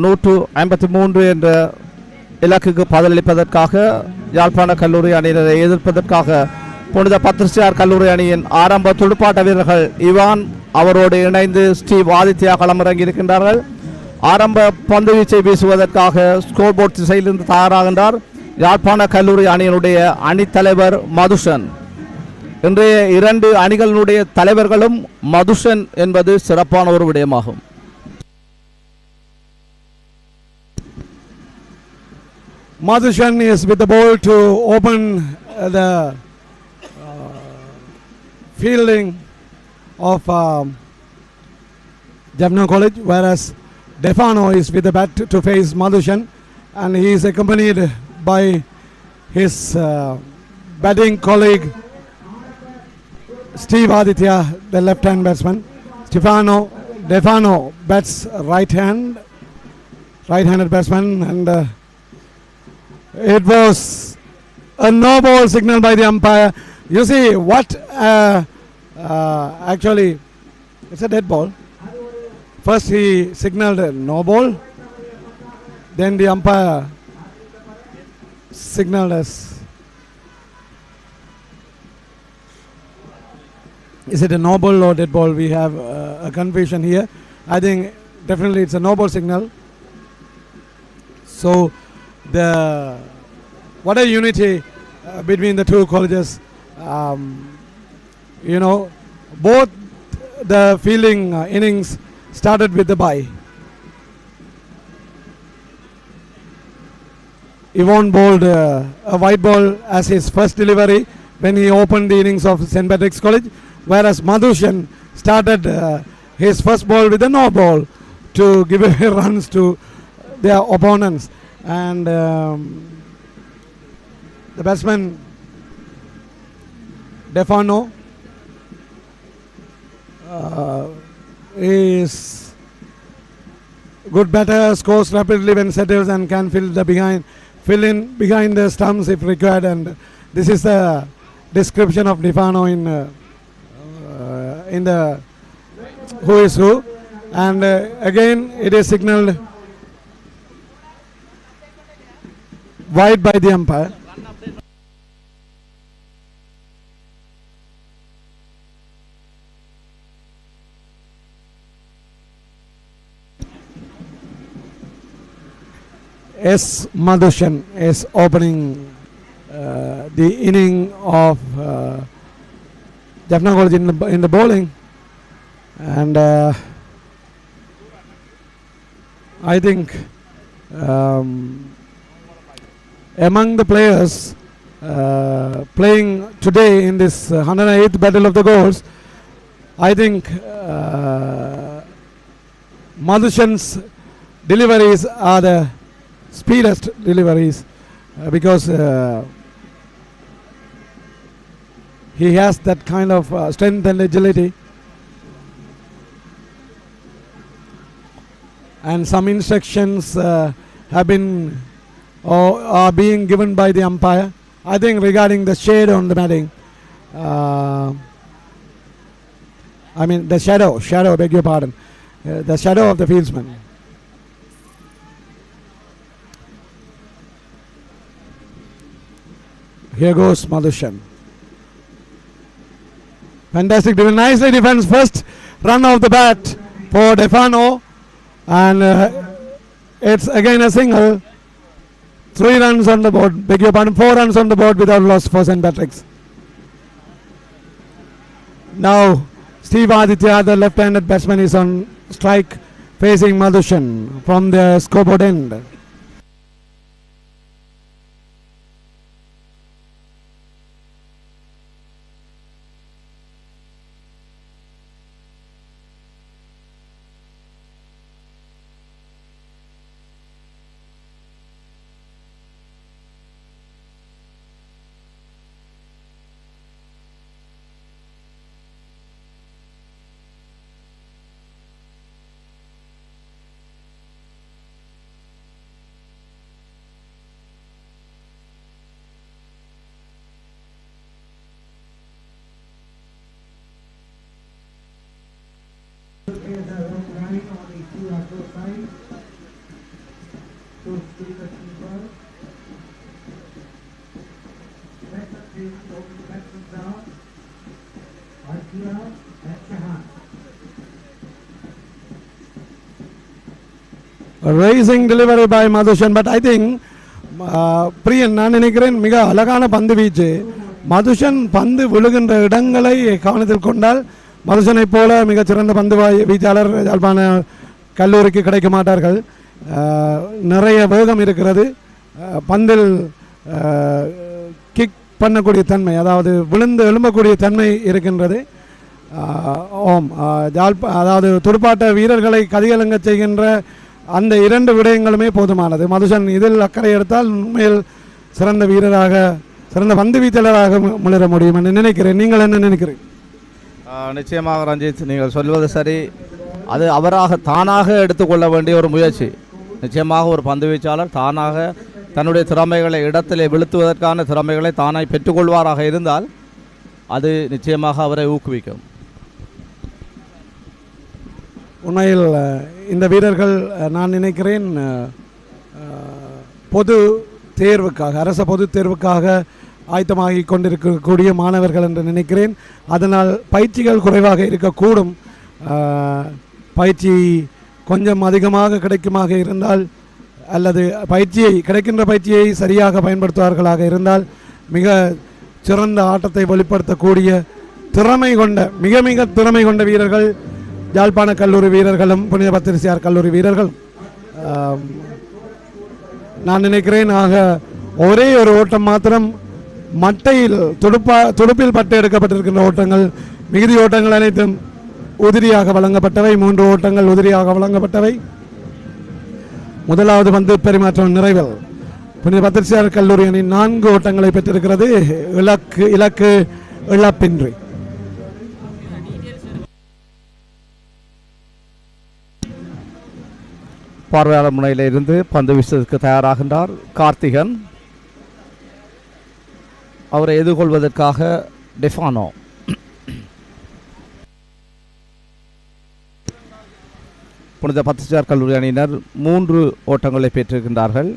(153) என்ற இலக்குக்கு பதிலளிப்பதற்காக யாழ்ப்பாண கல்லூரி அணியினரை எதிர்ப்பதற்காக புனித பத்ரிசியார் கல்லூரி அணியின் ஆரம்ப துடுப்பாட்ட வீரர்கள் இவான் அவரோடு இணைந்து ஸ்டீவ் ஆதித்யா களமிறங்கி இருக்கின்றார்கள். ஆரம்ப பந்து வீச்சை வீசுவதற்காக ஸ்கோர் போர்ட் திசையிலிருந்து தயாராகின்றார் யாழ்ப்பாண கல்லூரி அணியினுடைய அணித்தலைவர் மதுஷன். இன்றைய 2 அணிகளினுடைய தலைவர்களும் மதுஷன் என்பது சிறப்பான ஒரு விடயமாகும். Madhushan is with the ball to open the fielding of Jaffna College, whereas Defano is with the bat to face Madhushan, and he is accompanied by his batting colleague Steve Aditya, the left-hand batsman. Defano bats right-handed batsman, and it was a no ball signal by the umpire. You see what actually it's a dead ball. First he signaled a no ball, then the umpire signaled as, is it a no ball or dead ball? We have a confusion here. I think definitely it's a no ball signal. So what a unity between the two colleges. Both the fielding innings started with the bye. Yvonne bowled a white ball as his first delivery when he opened the innings of St. Patrick's College, whereas Madhushan started his first ball with a no ball to give away runs to their opponents. And the batsman Defano is good batter, scores rapidly when settles and can fill in behind the stumps if required, and this is the description of Defano in the who is who, and again it is signalled wide by the umpire. S. Madhushan is opening the inning of Jaffna College in the bowling, and I think among the players playing today in this 108th Battle of the Goals, I think Madhushan's deliveries are the speediest deliveries because he has that kind of strength and agility, and some instructions have been or are being given by the umpire. I think regarding the shade on the batting, I mean the shadow, beg your pardon, the shadow of the fieldsman. Here goes Madhushan. Fantastic, nicely defense. First run of the bat for Defano, and it's again a single. 3 runs on the board, beg your pardon, 4 runs on the board without loss for St. Patrick's. Now Steve Aditya, the left-handed batsman, is on strike facing Madhushan from the scoreboard end. A raising delivery by Madhushan, but I think பிரியன் நான் நினைக்கிறேன் மிக அழகான பந்து வீச்சு. மதுஷன் பந்து விழுகின்ற இடங்களை கவனத்தில் கொண்டால் மதுஷனை போல மிகச்சிறந்த பந்து வீச்சாளர் யாழ்ப்பாண கல்லூரிக்கு கிடைக்க மாட்டார்கள். நிறைய வேகம் இருக்கிறது, பந்தில் கிக் பண்ணக்கூடிய தன்மை, அதாவது விழுந்து எழும்பக்கூடிய தன்மை இருக்கின்றது. அதாவது துடுப்பாட்ட வீரர்களை கதிகலங்க செய்கின்ற அந்த 2 விடயங்களுமே போதுமானது. மதுஷன் இதில் அக்கறை எடுத்தால் உண்மையில் சிறந்த வீரராக, சிறந்த பந்து வீச்சாளராக முளிர முடியும் என்று நினைக்கிறேன். நீங்கள் என்ன நினைக்கிறீர்கள்? நிச்சயமாக ரஞ்சித், நீங்கள் சொல்வது சரி. அது அவராக தானாக எடுத்துக்கொள்ள வேண்டிய ஒரு முயற்சி. நிச்சயமாக ஒரு பந்து வீச்சாளர் தானாக தன்னுடைய திறமைகளை இடத்திலே வீழ்த்துவதற்கான திறமைகளை தானாய் பெற்றுக்கொள்வாராக இருந்தால் அது நிச்சயமாக அவரை ஊக்குவிக்கும். உண்மையில் இந்த வீரர்கள் நான் நினைக்கிறேன் பொது தேர்வுக்காக, அரச பொது தேர்வுக்காக ஆயத்தமாகி கொண்டிருக்கக்கூடிய மாணவர்கள் என்று நினைக்கிறேன். அதனால் பயிற்சிகள் குறைவாக இருக்கக்கூடும். பயிற்சி கொஞ்சம் அதிகமாக கிடைக்குமாக இருந்தால், அல்லது கிடைக்கின்ற பயிற்சியை சரியாக பயன்படுத்துவார்களாக இருந்தால் மிக சிறந்த ஆட்டத்தை வெளிப்படுத்தக்கூடிய திறமை கொண்ட, மிக மிக திறமை கொண்ட வீரர்கள் யாழ்ப்பாண கல்லூரி வீரர்களும் புனித பத்திரிசியார் கல்லூரி வீரர்களும். நான் நினைக்கிறேன் ஆக ஒரே ஒரு ஓட்டம் மாத்திரம் மட்டையில் துடுப்பில் பட்டு எடுக்கப்பட்டிருக்கின்ற ஓட்டங்கள், மிகுதி ஓட்டங்கள் அனைத்தும் உதிரியாக வழங்கப்பட்டவை. 3 ஓட்டங்கள் உதிரியாக வழங்கப்பட்டவை. முதலாவது பந்து பரிமாற்றம் நிறைவில் புனித பத்திரிசியார் கல்லூரி அணி 4 ஓட்டங்களை பெற்றிருக்கிறது. இலக்கு இழப்பின்றி. பார்வையாளர் முனையில் இருந்து பந்து வீசுவதற்கு தயாராகின்றார் கார்த்திகன். அவரை எதிர்கொள்வதற்காக டெஃபானோ. புனித பத்திரிசியார் கல்லூரி அணியினர் 3 ஓட்டங்களை பெற்றிருக்கின்றார்கள்.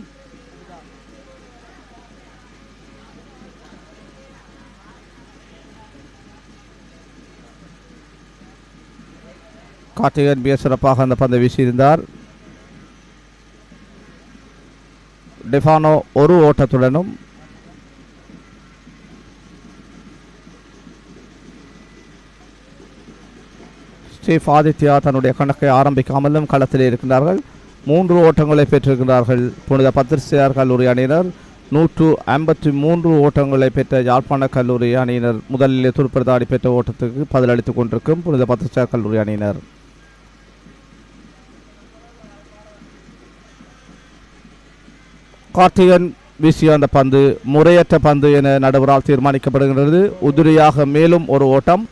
கார்த்திகன் மிக சிறப்பாக அந்த பந்தை வீசியிருந்தார். டெஃபானோ 1 ஓட்டத்துடனும் ஸ்டீவ் ஆதித்யா தன்னுடைய கணக்கை ஆரம்பிக்காமலும் களத்தில் இருக்கின்றார்கள். 3 ஓட்டங்களை பெற்றிருக்கிறார்கள் புனித பத்திரிசியார் கல்லூரி அணியினர். 153 ஓட்டங்களை பெற்ற யாழ்ப்பாண கல்லூரி அணியினர் முதலில் துடுப்படுத்தாடி பெற்ற ஓட்டத்துக்கு பதிலளித்துக் கொண்டிருக்கும் புனித பத்திரிசியார் கல்லூரி அணியினர். கார்த்திகன் வீசிய அந்த பந்து முறையற்ற பந்து என நடுவரால் தீர்மானிக்கப்படுகின்றது. உதிரியாக மேலும் ஒரு ஓட்டம்.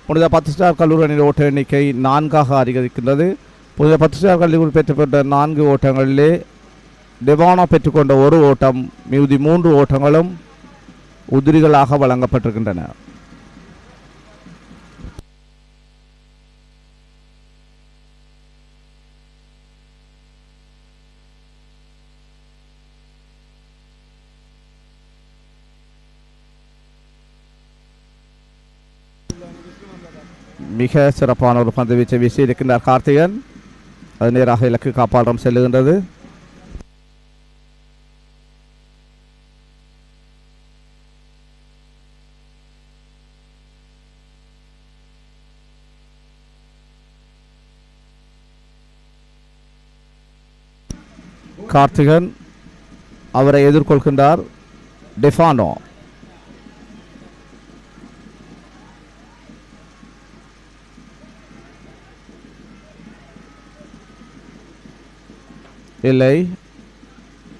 புனித பத்திரிசியார் கல்லூரி அணியின் ஓட்ட எண்ணிக்கை 4ஆக அதிகரிக்கின்றது. புனித பத்திரிசியார் கல்லூரி பெற்றுப்பட்ட 4 ஓட்டங்களிலே டெவானோ பெற்றுக்கொண்ட 1 ஓட்டம், மீதி 3 ஓட்டங்களும் உதிரிகளாக வழங்கப்பட்டிருக்கின்றன. மிக சிறப்பான ஒரு பந்து வீச்சை வீசி இருக்கின்றார் கார்த்திகன். அது நேராக இலக்கு காப்பாளரம் செல்லுகின்றது. கார்த்திகன் அவரை எதிர்கொள்கின்றார் டெஃபானோ. இல்லை,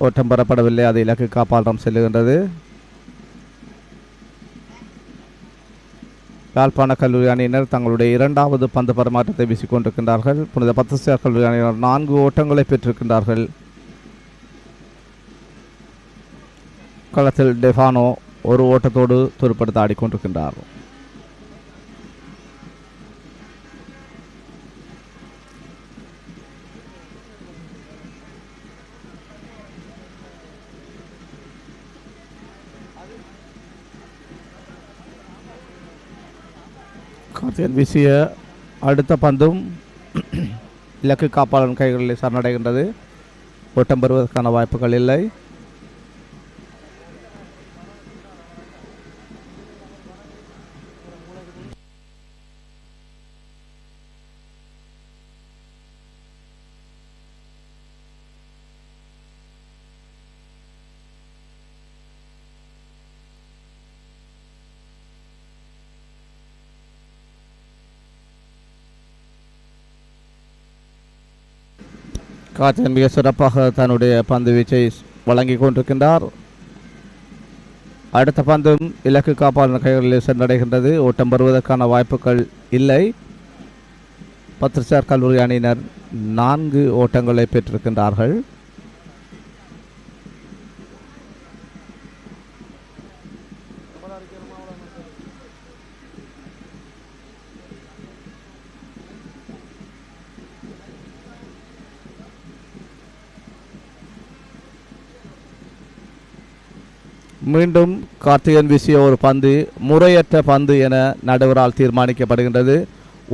ஓட்டம் பெறப்படவில்லை. அது இலக்கு காப்பாளரம் செல்லுகின்றது. யாழ்ப்பாண கல்லூரி அணியினர் தங்களுடைய 2வது பந்து பரிமாற்றத்தை வீசிக்கொண்டிருக்கின்றார்கள். புனித பத்திரிசியார் கல்லூரி அணியினர் 4 ஓட்டங்களை பெற்றிருக்கின்றார்கள். களத்தில் டெஃபானோ 1 ஓட்டத்தோடு துடுப்படுத்த ஆடிக்கொண்டிருக்கின்றார். கார்த்திகன் வீசிய அடுத்த பந்தும் இலக்கு காப்பாளன் கைகளில் சரணடைகின்றது. ஓட்டம் பெறுவதற்கான வாய்ப்புகள் இல்லை. கார்த்திகன் மிக சிறப்பாக தன்னுடைய பந்து வீச்சை வழங்கி கொண்டிருக்கின்றார். அடுத்த பந்தும் இலக்கு காப்பாளர் கைகளில் சென்றடைகின்றது. ஓட்டம் பெறுவதற்கான வாய்ப்புகள் இல்லை. பத்திரிசியார் கல்லூரி அணியினர் 4 ஓட்டங்களை பெற்றிருக்கின்றார்கள். மீண்டும் கார்த்திகன் வீசிய ஒரு பந்து முறையற்ற பந்து என நடுவரால் தீர்மானிக்கப்படுகின்றது.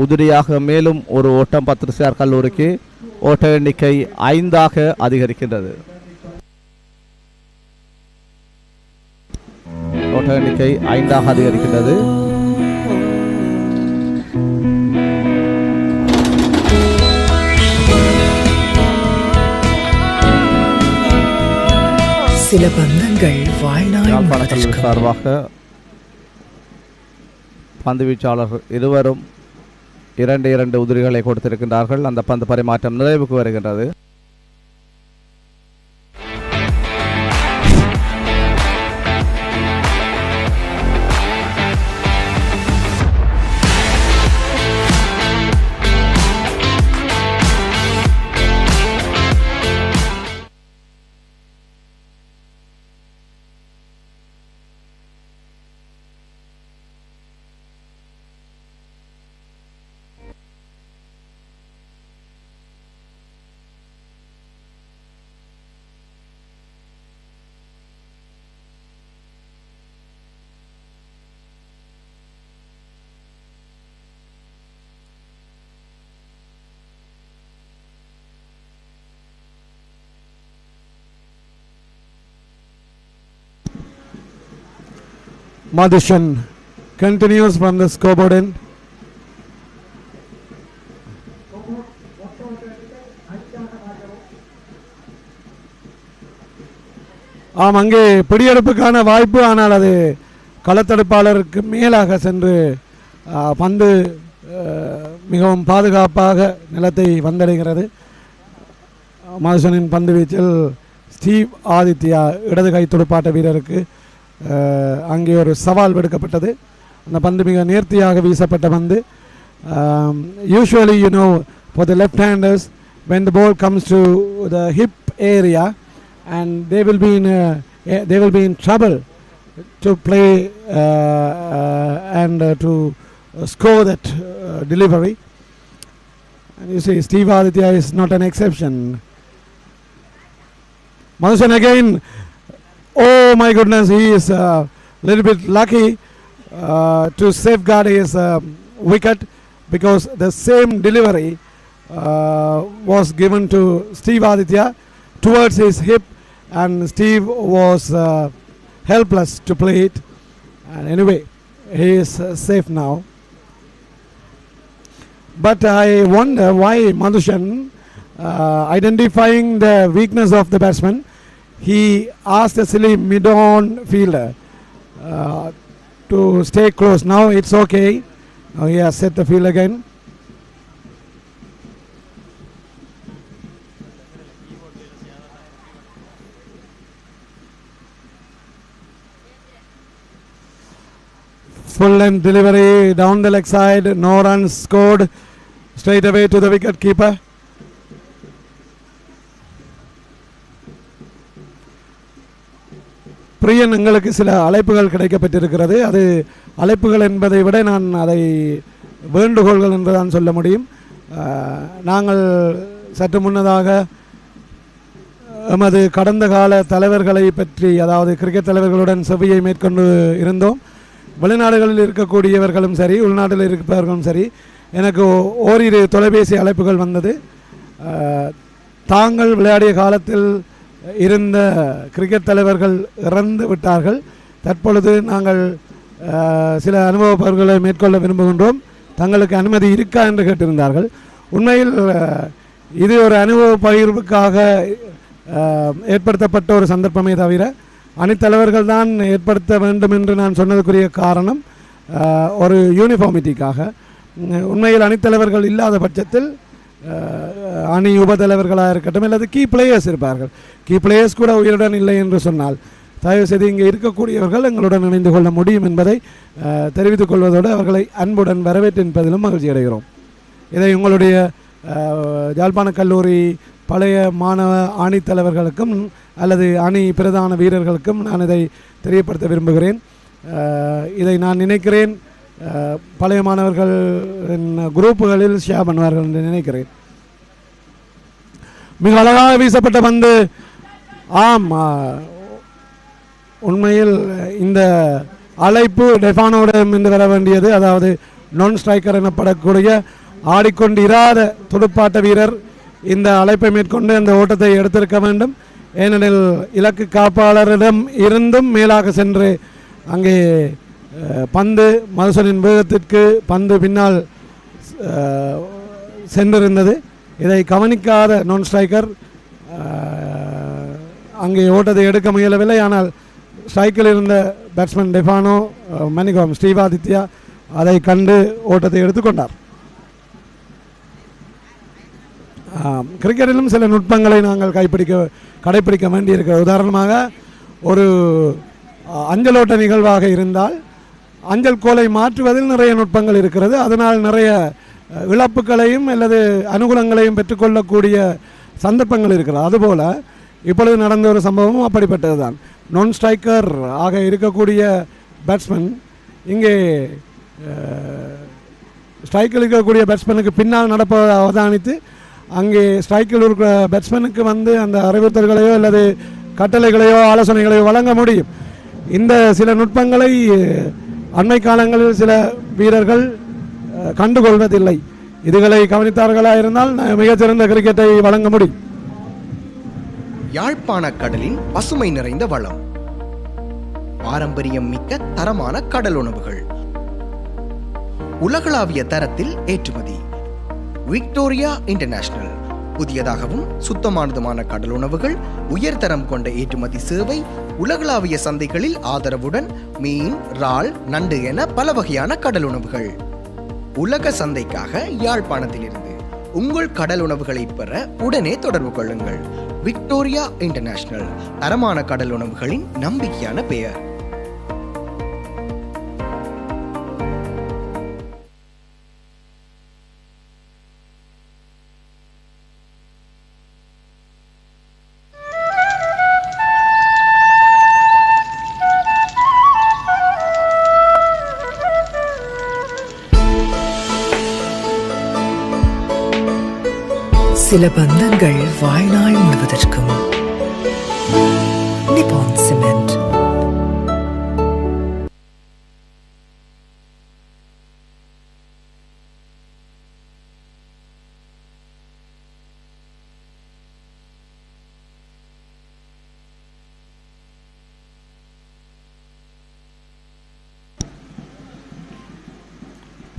உதிரியாக மேலும் ஒரு ஓட்டம் பத்திரிசியார் கல்லூரிக்கு. ஓட்ட எண்ணிக்கை 5ஆக அதிகரிக்கின்றது. ஓட்ட எண்ணிக்கை 5ஆக அதிகரிக்கின்றது. சில பந்தங்கள் வாழ்நாள் சார்பாக பந்து வீச்சாளர்கள் இருவரும் 2 உதிரிகளை கொடுத்திருக்கின்றார்கள். அந்த பந்து பரிமாற்றம் நிறைவுக்கு வருகின்றது. Madhushan continues from the scoreboard end. ஆம், அங்கே பிடியெடுப்புக்கான வாய்ப்பு, ஆனால் அது களத்தடுப்பாளருக்கு மேலாக சென்று பந்து மிகவும் பாதுகாப்பாக நிலத்தை வந்தடைகிறது. மதுசனின் பந்து வீச்சில் ஸ்டீவ் ஆதித்யா இடது கை துடுப்பாட்ட வீரருக்கு அங்கே ஒரு சவால் விடுக்கப்பட்டது. அந்த பந்து மிக நேர்த்தியாக வீசப்பட்ட பந்து. Usually, you know, for the left-handers, when the ball comes to the hip area, and they will be in trouble to play and to score that delivery. And you see, Steve Aditya is not an exception. Madhusan again, oh my goodness, he is a little bit lucky to safeguard his wicket, because the same delivery was given to Steve Aditya towards his hip, and Steve was helpless to play it. And anyway, he is safe now. But I wonder why Madhushan, identifying the weakness of the batsman, he asked a silly mid-on fielder to stay close. Now it's okay. Now he has set the field again. Full length delivery down the leg side. No runs scored. Straight away to the wicket keeper. பிரியன், எங்களுக்கு சில அழைப்புகள் கிடைக்கப்பட்டிருக்கிறது. அது அழைப்புகள் என்பதை விட நான் அதை வேண்டுகோள்கள் என்று தான் சொல்ல முடியும். நாங்கள் சற்று முன்னதாக எமது கடந்த கால தலைவர்களை பற்றி, அதாவது கிரிக்கெட் தலைவர்களுடன் செவ்வியை மேற்கொண்டு இருந்தோம். வெளிநாடுகளில் இருக்கக்கூடியவர்களும் சரி, உள்நாட்டில் இருப்பவர்களும் சரி, எனக்கு ஓரிரு தொலைபேசி அழைப்புகள் வந்தது. தாங்கள் விளையாடிய காலத்தில் இருந்த கிரிக்கெட் தலைவர்கள் இறந்து விட்டார்கள், தற்பொழுது நாங்கள் சில அனுபவங்களை மேற்கொள்ள விரும்புகின்றோம், தங்களுக்கு அனுமதி இருக்கா என்று கேட்டிருந்தார்கள். உண்மையில் இது ஒரு அனுபவ பகிர்வுக்காக ஏற்படுத்தப்பட்ட ஒரு சந்தர்ப்பமே தவிர அணித்தலைவர்கள் தான் ஏற்படுத்த வேண்டும் என்று நான் சொன்னதுக்குரிய காரணம் ஒரு யூனிஃபார்மிட்டிக்காக. உண்மையில் அணித்தலைவர்கள் இல்லாத பட்சத்தில் அணி உபதலைவர்களாக இருக்கட்டும், அல்லது கீ பிளேயர்ஸ் இருப்பார்கள். கீ பிளேயர்ஸ் கூட உயிருடன் இல்லை என்று சொன்னால் தயவுசெய்து இங்கே இருக்கக்கூடியவர்கள் எங்களுடன் இணைந்து கொள்ள முடியும் என்பதை தெரிவித்துக் கொள்வதோடு அவர்களை அன்புடன் வரவேற்றிருப்பதிலும் மகிழ்ச்சி அடைகிறோம். இதை உங்களுடைய யாழ்ப்பாண கல்லூரி பழைய மாணவ அணித்தலைவர்களுக்கும் அல்லது அணி பிரதான வீரர்களுக்கும் நான் இதை தெரியப்படுத்த விரும்புகிறேன். இதை நான் நினைக்கிறேன் பழைய மாணவர்கள் குரூப்புகளில் ஷேர் பண்ணுவார்கள் என்று நினைக்கிறேன். மிக அழகாக வீசப்பட்ட பந்து. ஆம், உண்மையில் இந்த அழைப்பு டெஃபானோடம் என்று வர வேண்டியது. அதாவது நான் ஸ்ட்ரைக்கர் எனப்படக்கூடிய ஆடிக்கொண்டிராத துடுப்பாட்ட வீரர் இந்த அழைப்பை மேற்கொண்டு அந்த ஓட்டத்தை எடுத்திருக்க வேண்டும். ஏனெனில் இலக்கு காப்பாளரிடம் இருந்தும் மேலாக சென்று அங்கே பந்து மதுசனின் வேகத்திற்கு பந்து பின்னால் சென்றிருந்தது. இதை கவனிக்காத நான் ஸ்ட்ரைக்கர் அங்கே ஓட்டத்தை எடுக்க முயலவில்லை. ஆனால் ஸ்ட்ரைக்கில் இருந்த பேட்ஸ்மேன் டெஃபானோ மணிகம் ஸ்டீவ் ஆதித்யா அதை கண்டு ஓட்டத்தை எடுத்துக்கொண்டார். கிரிக்கெட்டிலும் சில நுட்பங்களை நாங்கள் கடைப்பிடிக்க வேண்டியிருக்கிறது. உதாரணமாக ஒரு அஞ்சலோட்ட நிகழ்வாக இருந்தால் அஞ்சல் கோலை மாற்றுவதில் நிறைய நுட்பங்கள் இருக்கிறது. அதனால் நிறைய இழப்புகளையும் அல்லது அனுகூலங்களையும் பெற்றுக்கொள்ளக்கூடிய சந்தர்ப்பங்கள் இருக்கிறது. அதுபோல் இப்பொழுது நடந்த ஒரு சம்பவமும் அப்படிப்பட்டது தான். நான் ஸ்ட்ரைக்கர் ஆக இருக்கக்கூடிய பேட்ஸ்மேன் இங்கே ஸ்ட்ரைக்கில் இருக்கக்கூடிய பேட்ஸ்மேனுக்கு பின்னால் நடப்பதை அவதானித்து அங்கே ஸ்ட்ரைக்கில் இருக்கிற பேட்ஸ்மேனுக்கு வந்து அந்த அறிவுறுத்தல்களையோ அல்லது கட்டளைகளையோ ஆலோசனைகளையோ வழங்க முடியும். இந்த சில நுட்பங்களை அண்மை காலங்களில் சில வீரர்கள் கண்டுகொள்வதில்லை. இதுகளை கவனித்தார்களாக இருந்தால் மிகச்சிறந்த கிரிக்கெட்டை வழங்க முடியும். யாழ்ப்பாண கடலின் பசுமை நிறைந்த வளம், பாரம்பரியம் மிக்க தரமான கடல் உணவுகள், உலகளாவிய தரத்தில் ஏற்றுமதி. விக்டோரியா இன்டர்நேஷனல் புதியதாகவும் சுத்தமானதுமான கடல் உணவுகள், உயர்தரம் கொண்ட ஏற்றுமதி சேவை, உலகளாவிய சந்தைகளில் ஆதரவுடன் மீன், இறால், நண்டு என பல வகையான கடல் உணவுகள். உலக சந்தைக்காக யாழ்ப்பாணத்திலிருந்து உங்கள் கடல் உணவுகளை பெற உடனே தொடர்பு கொள்ளுங்கள். விக்டோரியா இன்டர்நேஷனல், தரமான கடல் உணவுகளின் நம்பிக்கையான பெயர். சில பந்தங்கள் வாழ்நாள் முழுவதற்கும். நிப்பான் சிமெண்ட்.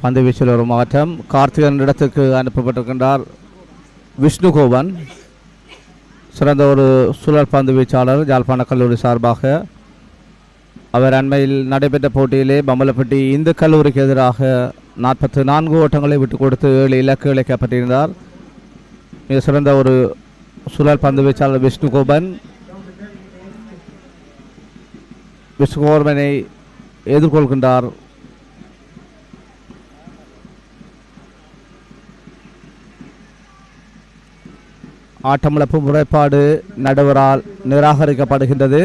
பந்து வீச்சில் ஒரு மாற்றம். கார்த்திகன் இடத்துக்கு அனுப்பப்பட்டிருக்கின்றார் விஷ்ணுகோபன், சிறந்த ஒரு சுழல் பந்து வீச்சாளர் யாழ்ப்பாண கல்லூரி சார்பாக. அவர் அண்மையில் நடைபெற்ற போட்டியிலே பம்பலப்பட்டி இந்து கல்லூரிக்கு எதிராக 44 ஓட்டங்களை விட்டுக் கொடுத்து 7 இலக்குகளை கைப்பற்றியிருந்தார். மிக சிறந்த ஒரு சுழல் பந்து வீச்சாளர் விஷ்ணுகோபனை எதிர்கொள்கின்றார் ஆட்டமிழப்பு முறைப்பாடு நடுவரால் நிராகரிக்கப்படுகின்றது.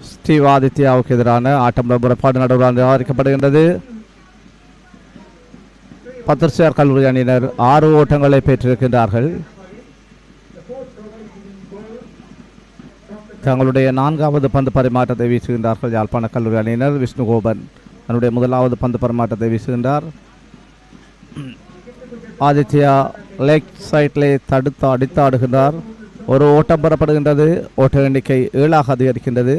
ஸ்டீவ் ஆதித்யாவுக்கு எதிரான ஆட்டமிழப்பு முறைப்பாடு நடுவரால் நிராகரிக்கப்படுகின்றது. பத்திரிகையாளர் கல்லூரி அணியினர் 6 ஓட்டங்களை பெற்றிருக்கின்றார்கள். தங்களுடைய 4வது பந்து பரிமாற்றத்தை வீசுகின்றார்கள் யாழ்ப்பாண கல்லூரி அணியினர். விஷ்ணுகோபன் தன்னுடைய 1வது பந்து பரிமாற்றத்தை வீசுகின்றார். ஆதித்யா லெக் சைட்லே தடுத்து அடித்து ஆடுகின்றார். ஒரு ஓட்டம் பெறப்படுகின்றது. ஓட்ட எண்ணிக்கை 7ஆக அதிகரிக்கின்றது.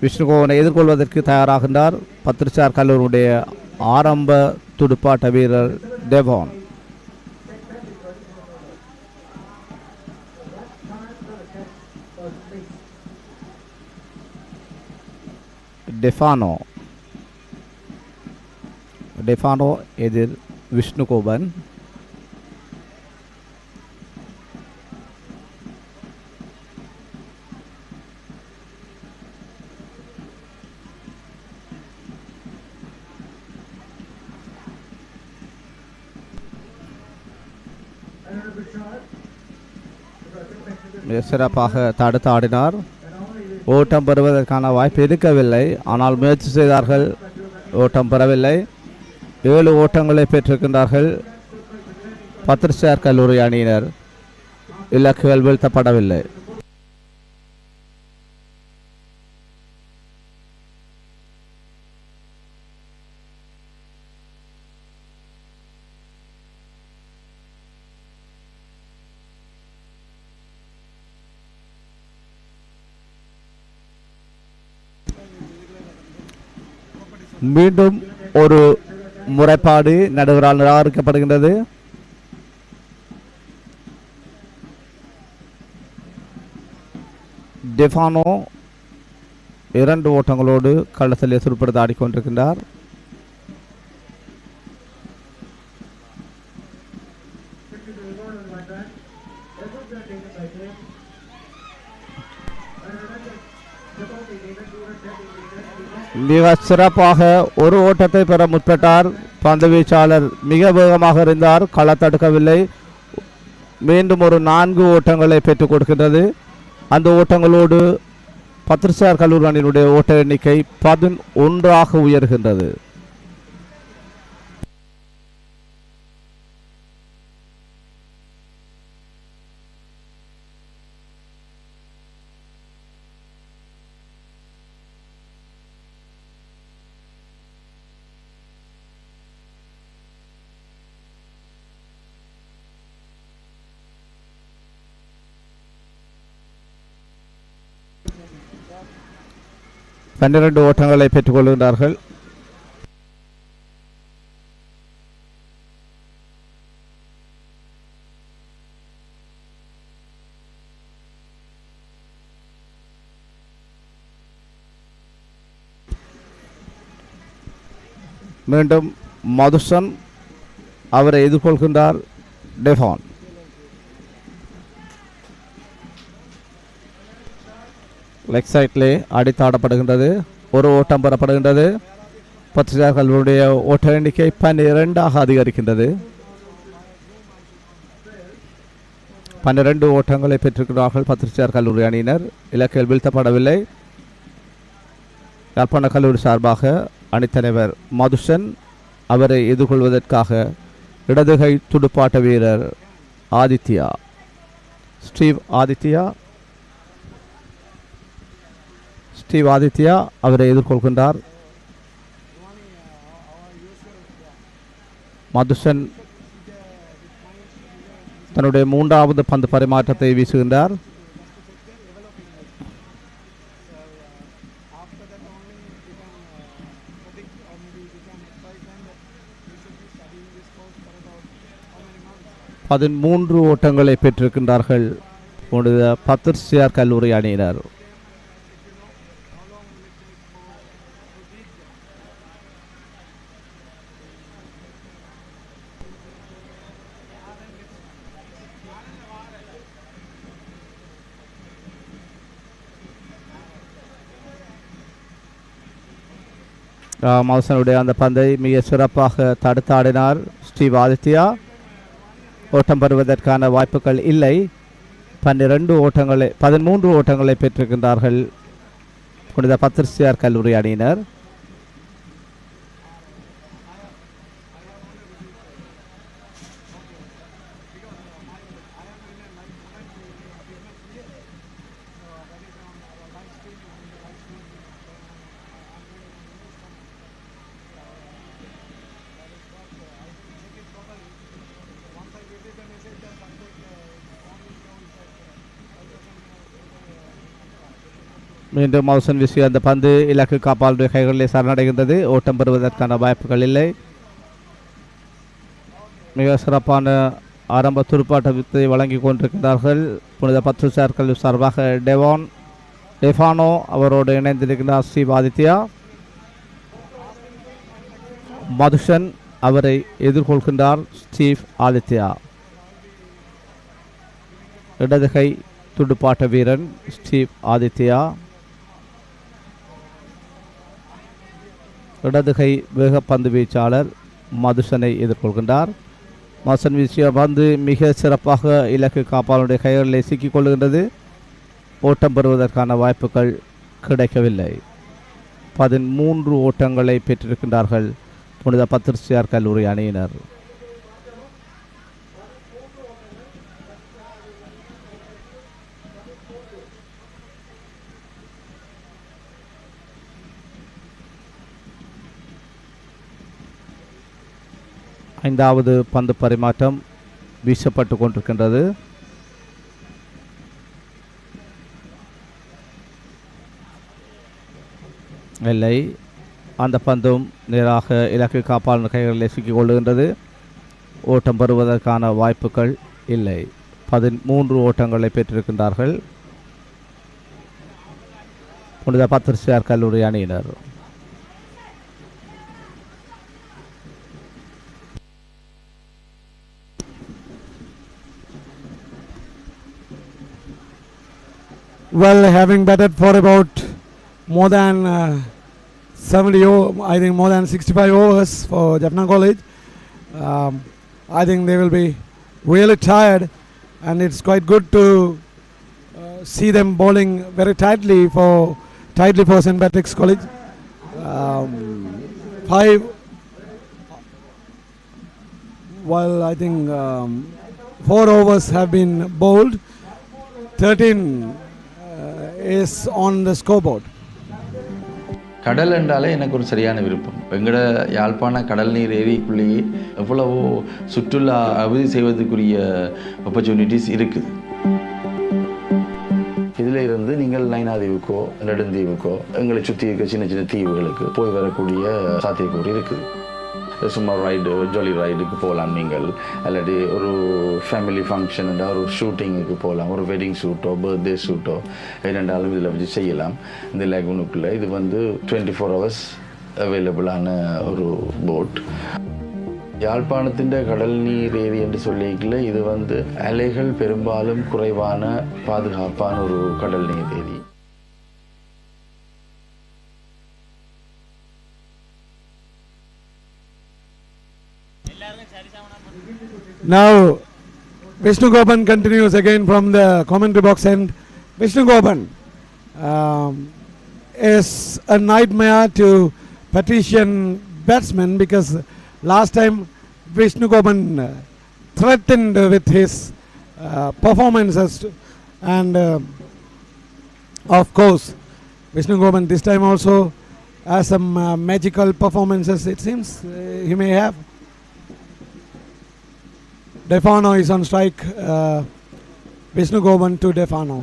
விஷ்ணுகோவனை எதிர்கொள்வதற்கு தயாராகின்றார் பத்திரிகையாளர் கல்லூரியுடைய ஆரம்ப துடுப்பாட்ட வீரர் டெவான். டெஃபானோ எதிர் விஷ்ணுகோபன். சிறப்பாக தடுத்து ஆடினார். ஓட்டம் பெறுவதற்கான வாய்ப்பு இருக்கவில்லை, ஆனால் முயற்சி செய்தார்கள். ஓட்டம் பெறவில்லை. 7 ஓட்டங்களை பெற்றிருக்கின்றார்கள் பத்திரிகையாளர் கல்லூரி அணியினர். இலக்குகள் வீழ்த்தப்படவில்லை. மீண்டும் ஒரு முறைப்பாடு நடுவரால் நிராகரிக்கப்படுகின்றது. டெஃபானோ 2 ஓட்டங்களோடு களத்தில் எதிர்ப்படுத்த ஆடிக்கொண்டிருக்கின்றார். மிக சிறப்பாக ஒரு ஓட்டத்தை பெற முற்பட்டார் பந்து வீச்சாளர். மிக வேகமாக இருந்தார், களத்தடுக்கவில்லை. மீண்டும் ஒரு 4 ஓட்டங்களை பெற்றுக் கொடுக்கின்றது. அந்த ஓட்டங்களோடு பத்திரிகையாளர் கல்லூரி அணியினுடைய ஓட்ட எண்ணிக்கை 11ஆக உயர்கின்றது. பன்னிரண்டு ஓட்டங்களை பெற்றுக் கொள்கின்றார்கள். மீண்டும் மதுசன் அவரை எதிர்கொள்கின்றார் டெஃபான். லெக் சைட்லே அடித்தாடப்படுகின்றது. ஒரு ஓட்டம் பெறப்படுகின்றது. பத்திரிகையாளர்களுடைய ஓட்ட எண்ணிக்கை 12 அதிகரிக்கின்றது. 12 ஓட்டங்களை பெற்றிருக்கிறார்கள் பத்திரிகையாளர் கல்லூரி அணியினர். இலக்கில் வீழ்த்தப்படவில்லை. யாழ்ப்பாண கல்லூரி சார்பாக அணித்தலைவர் மதுசன் அவரை எதிர்கொள்வதற்காக இடதுகை துடுப்பாட்ட வீரர் ஆதித்யா ஸ்டீவ் ஆதித்யா அவரை எதிர்கொள்கின்றார். மதுசன் தன்னுடைய 3வது பந்து பரிமாற்றத்தை வீசுகின்றார். பதிமூன்று ஓட்டங்களை பெற்றிருக்கின்றார்கள் பத்திரிகையாளர் கல்லூரி அணியினர். மௌசனுடைய அந்த பந்தை மிக சிறப்பாக தடுத்தாடினார் ஸ்டீவ் ஆதித்யா. ஓட்டம் பெறுவதற்கான வாய்ப்புகள் இல்லை. 13 ஓட்டங்களை பெற்றிருக்கின்றார்கள் புனித பத்திரிகையாளர் கல்லூரி அணியினர். மீண்டும் மௌசன் வீசிய அந்த பந்து இலக்கு காப்பாளுடைய கைகளிலே சரணடைகின்றது. ஓட்டம் பெறுவதற்கான வாய்ப்புகள் இல்லை. மிக சிறப்பான ஆரம்ப துடுப்பாட்ட வித்தை வழங்கி கொண்டிருக்கிறார்கள் புனித பத்திரிகையாளர் கல்லூரி சார்பாக டெஃபானோ அவரோடு இணைந்திருக்கிறார் ஸ்டீவ் ஆதித்யா. மதுசன் அவரை எதிர்கொள்கின்றார் ஸ்டீவ் ஆதித்யா. இடதுகை துடுப்பாட்ட வீரன் ஸ்டீவ் ஆதித்யா. இடதுகை வேகப்பந்து வீச்சாளர் மதுசனை எதிர்கொள்கின்றார். மதுசன் வீசிய பந்து மிக சிறப்பாக இலக்கு காப்பாளனுடைய கைகளில் சிக்கிக் கொள்கின்றது. ஓட்டம் பெறுவதற்கான வாய்ப்புகள் கிடைக்கவில்லை. 13 ஓட்டங்களை பெற்றிருக்கின்றார்கள் புனித பத்திரிகையாளர் கல்லூரி அணியினர். ஐந்தாவது பந்து பரிமாற்றம் வீசப்பட்டு கொண்டிருக்கின்றது. இல்லை, அந்த பந்தும் நேராக இலக்கு காப்பாளர் கைகளில் சிக்கிக் கொள்ளுகின்றது. ஓட்டம் பெறுவதற்கான வாய்ப்புகள் இல்லை. 13 ஓட்டங்களை பெற்றிருக்கின்றார்கள் புனித பத்திரிகையாளர் கல்லூரி அணியினர். Well, having batted for about more than 70, I think more than 65 overs for Jaffna College, I think they will be really tired, and it's quite good to see them bowling very tightly for St. Patrick's College. 4 overs have been bowled. 13 is on the scoreboard. கடல் என்றாலே எனக்கு ஒரு சரியான விருப்பம். எங்களோட யாழ்ப்பாண கடல் நீர் ஏரிக்குள்ளேயே எவ்வளவோ சுற்றுலா அபிவிருத்தி செய்வதற்குரிய ஆப்பர்ச்சுனிட்டிஸ் இருக்குது. இதில் இருந்து நீங்கள் நைனாதீவுக்கோ நெடுந்தீவுக்கோ எங்களை சுற்றி இருக்க சின்ன சின்ன தீவுகளுக்கு போய் வரக்கூடிய சாத்தியக்கூறு இருக்குது. சும்மா ஜாலி ரைடுக்கு போகலாம். நீங்கள் இல்லாட்டி ஒரு ஃபேமிலி ஃபங்க்ஷன் ஒரு ஷூட்டிங்குக்கு போகலாம். ஒரு வெட்டிங் ஷூட்டோ பர்த்டே ஷூட்டோ என்னென்றாலும் இதில் வச்சு செய்யலாம். இந்த லேகுனுக்குள்ளே இது 24 hours அவைலபிளான ஒரு போட். யாழ்ப்பாணத்தின் கடல் நீர் ஏரி என்று சொல்லிக்கல, இது அலைகள் பெரும்பாலும் குறைவான பாதுகாப்பான ஒரு கடல் நீர் ஏரி. Now Vishnu Gopan continues again from the commentary box, and Vishnu Gopan is a nightmare to patrician batsmen, because last time Vishnu Gopan threatened with his performances, and of course Vishnu Gopan this time also has some magical performances, it seems he may have. Defano is on strike. Vishnu Gopan to Defano.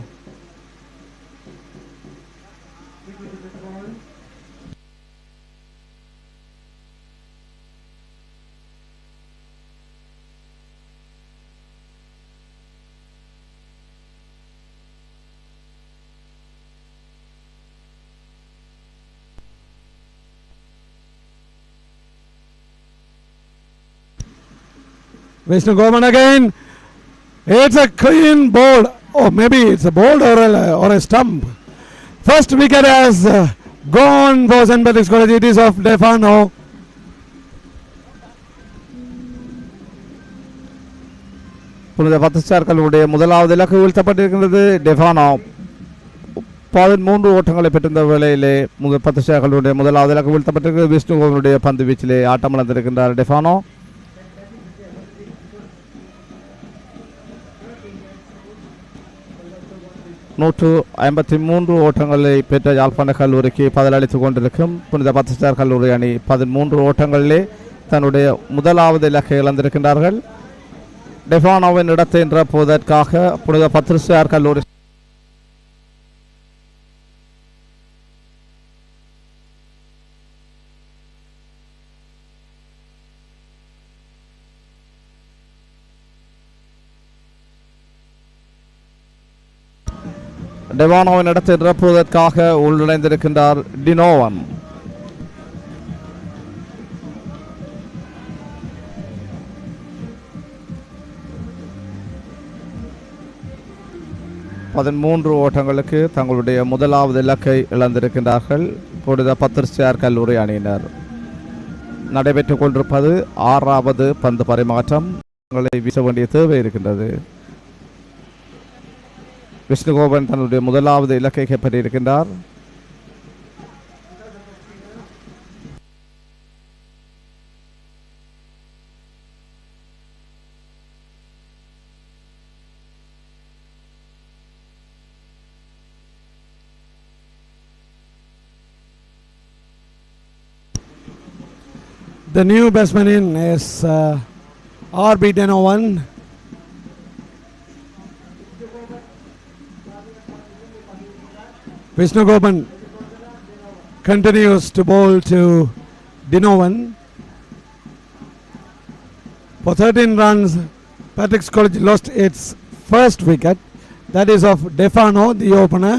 Vishnu Gopan again. It's a clean ball. Oh, maybe it's a ball or a stump. First wicket has gone for St. Patrick's College. It is of Defano. புனித பத்துச்சார்களுடைய முதலாவது இலக்கு வீழ்த்தப்பட்டிருக்கின்றது. டெஃபானோ 13 ஓட்டங்களை பெற்றிருந்த வேளையிலே பத்துச்சார்களுடைய முதலாவது இலக்கு வீழ்த்தப்பட்டிருக்கிறது. விஷ்ணு கோவனுடைய பந்து வீச்சிலே ஆட்டமிழந்திருக்கின்றார் டெஃபானோ. நூற்று 53 ஓட்டங்களை பெற்ற யாழ்ப்பாண கல்லூரிக்கு பதிலளித்துக் கொண்டிருக்கும் புனித பத்துச்சார் கல்லூரி அணி 13 ஓட்டங்களிலே தன்னுடைய முதலாவது இலக்கை இழந்திருக்கின்றார்கள். டெஃபானோவின் இடத்தை நிரப்புவதற்காக புனித பத்துச்சார் கல்லூரி டெவானோவின் இடத்தை நிரப்புவதற்காக உள்நுழைந்திருக்கின்றார் டினோவன். பதிமூன்று ஓட்டங்களுக்கு தங்களுடைய முதலாவது இலக்கை இழந்திருக்கின்றார்கள் புனித பத்திரிசியார் கல்லூரி அணியினர். நடைபெற்றுக் கொண்டிருப்பது 6வது பந்து பரிமாற்றம். வீச வேண்டிய தேவை இருக்கின்றது. விஷ்ணு கோபன் தன்னுடைய முதலாவது இலக்கை கைப்பற்றியிருக்கின்றார். The new batsman in is RB Denovan. Vishnu Gopan continues to bowl to Dinovan. For 13 runs, Patrick's College lost its first wicket. That is of Defano, the opener.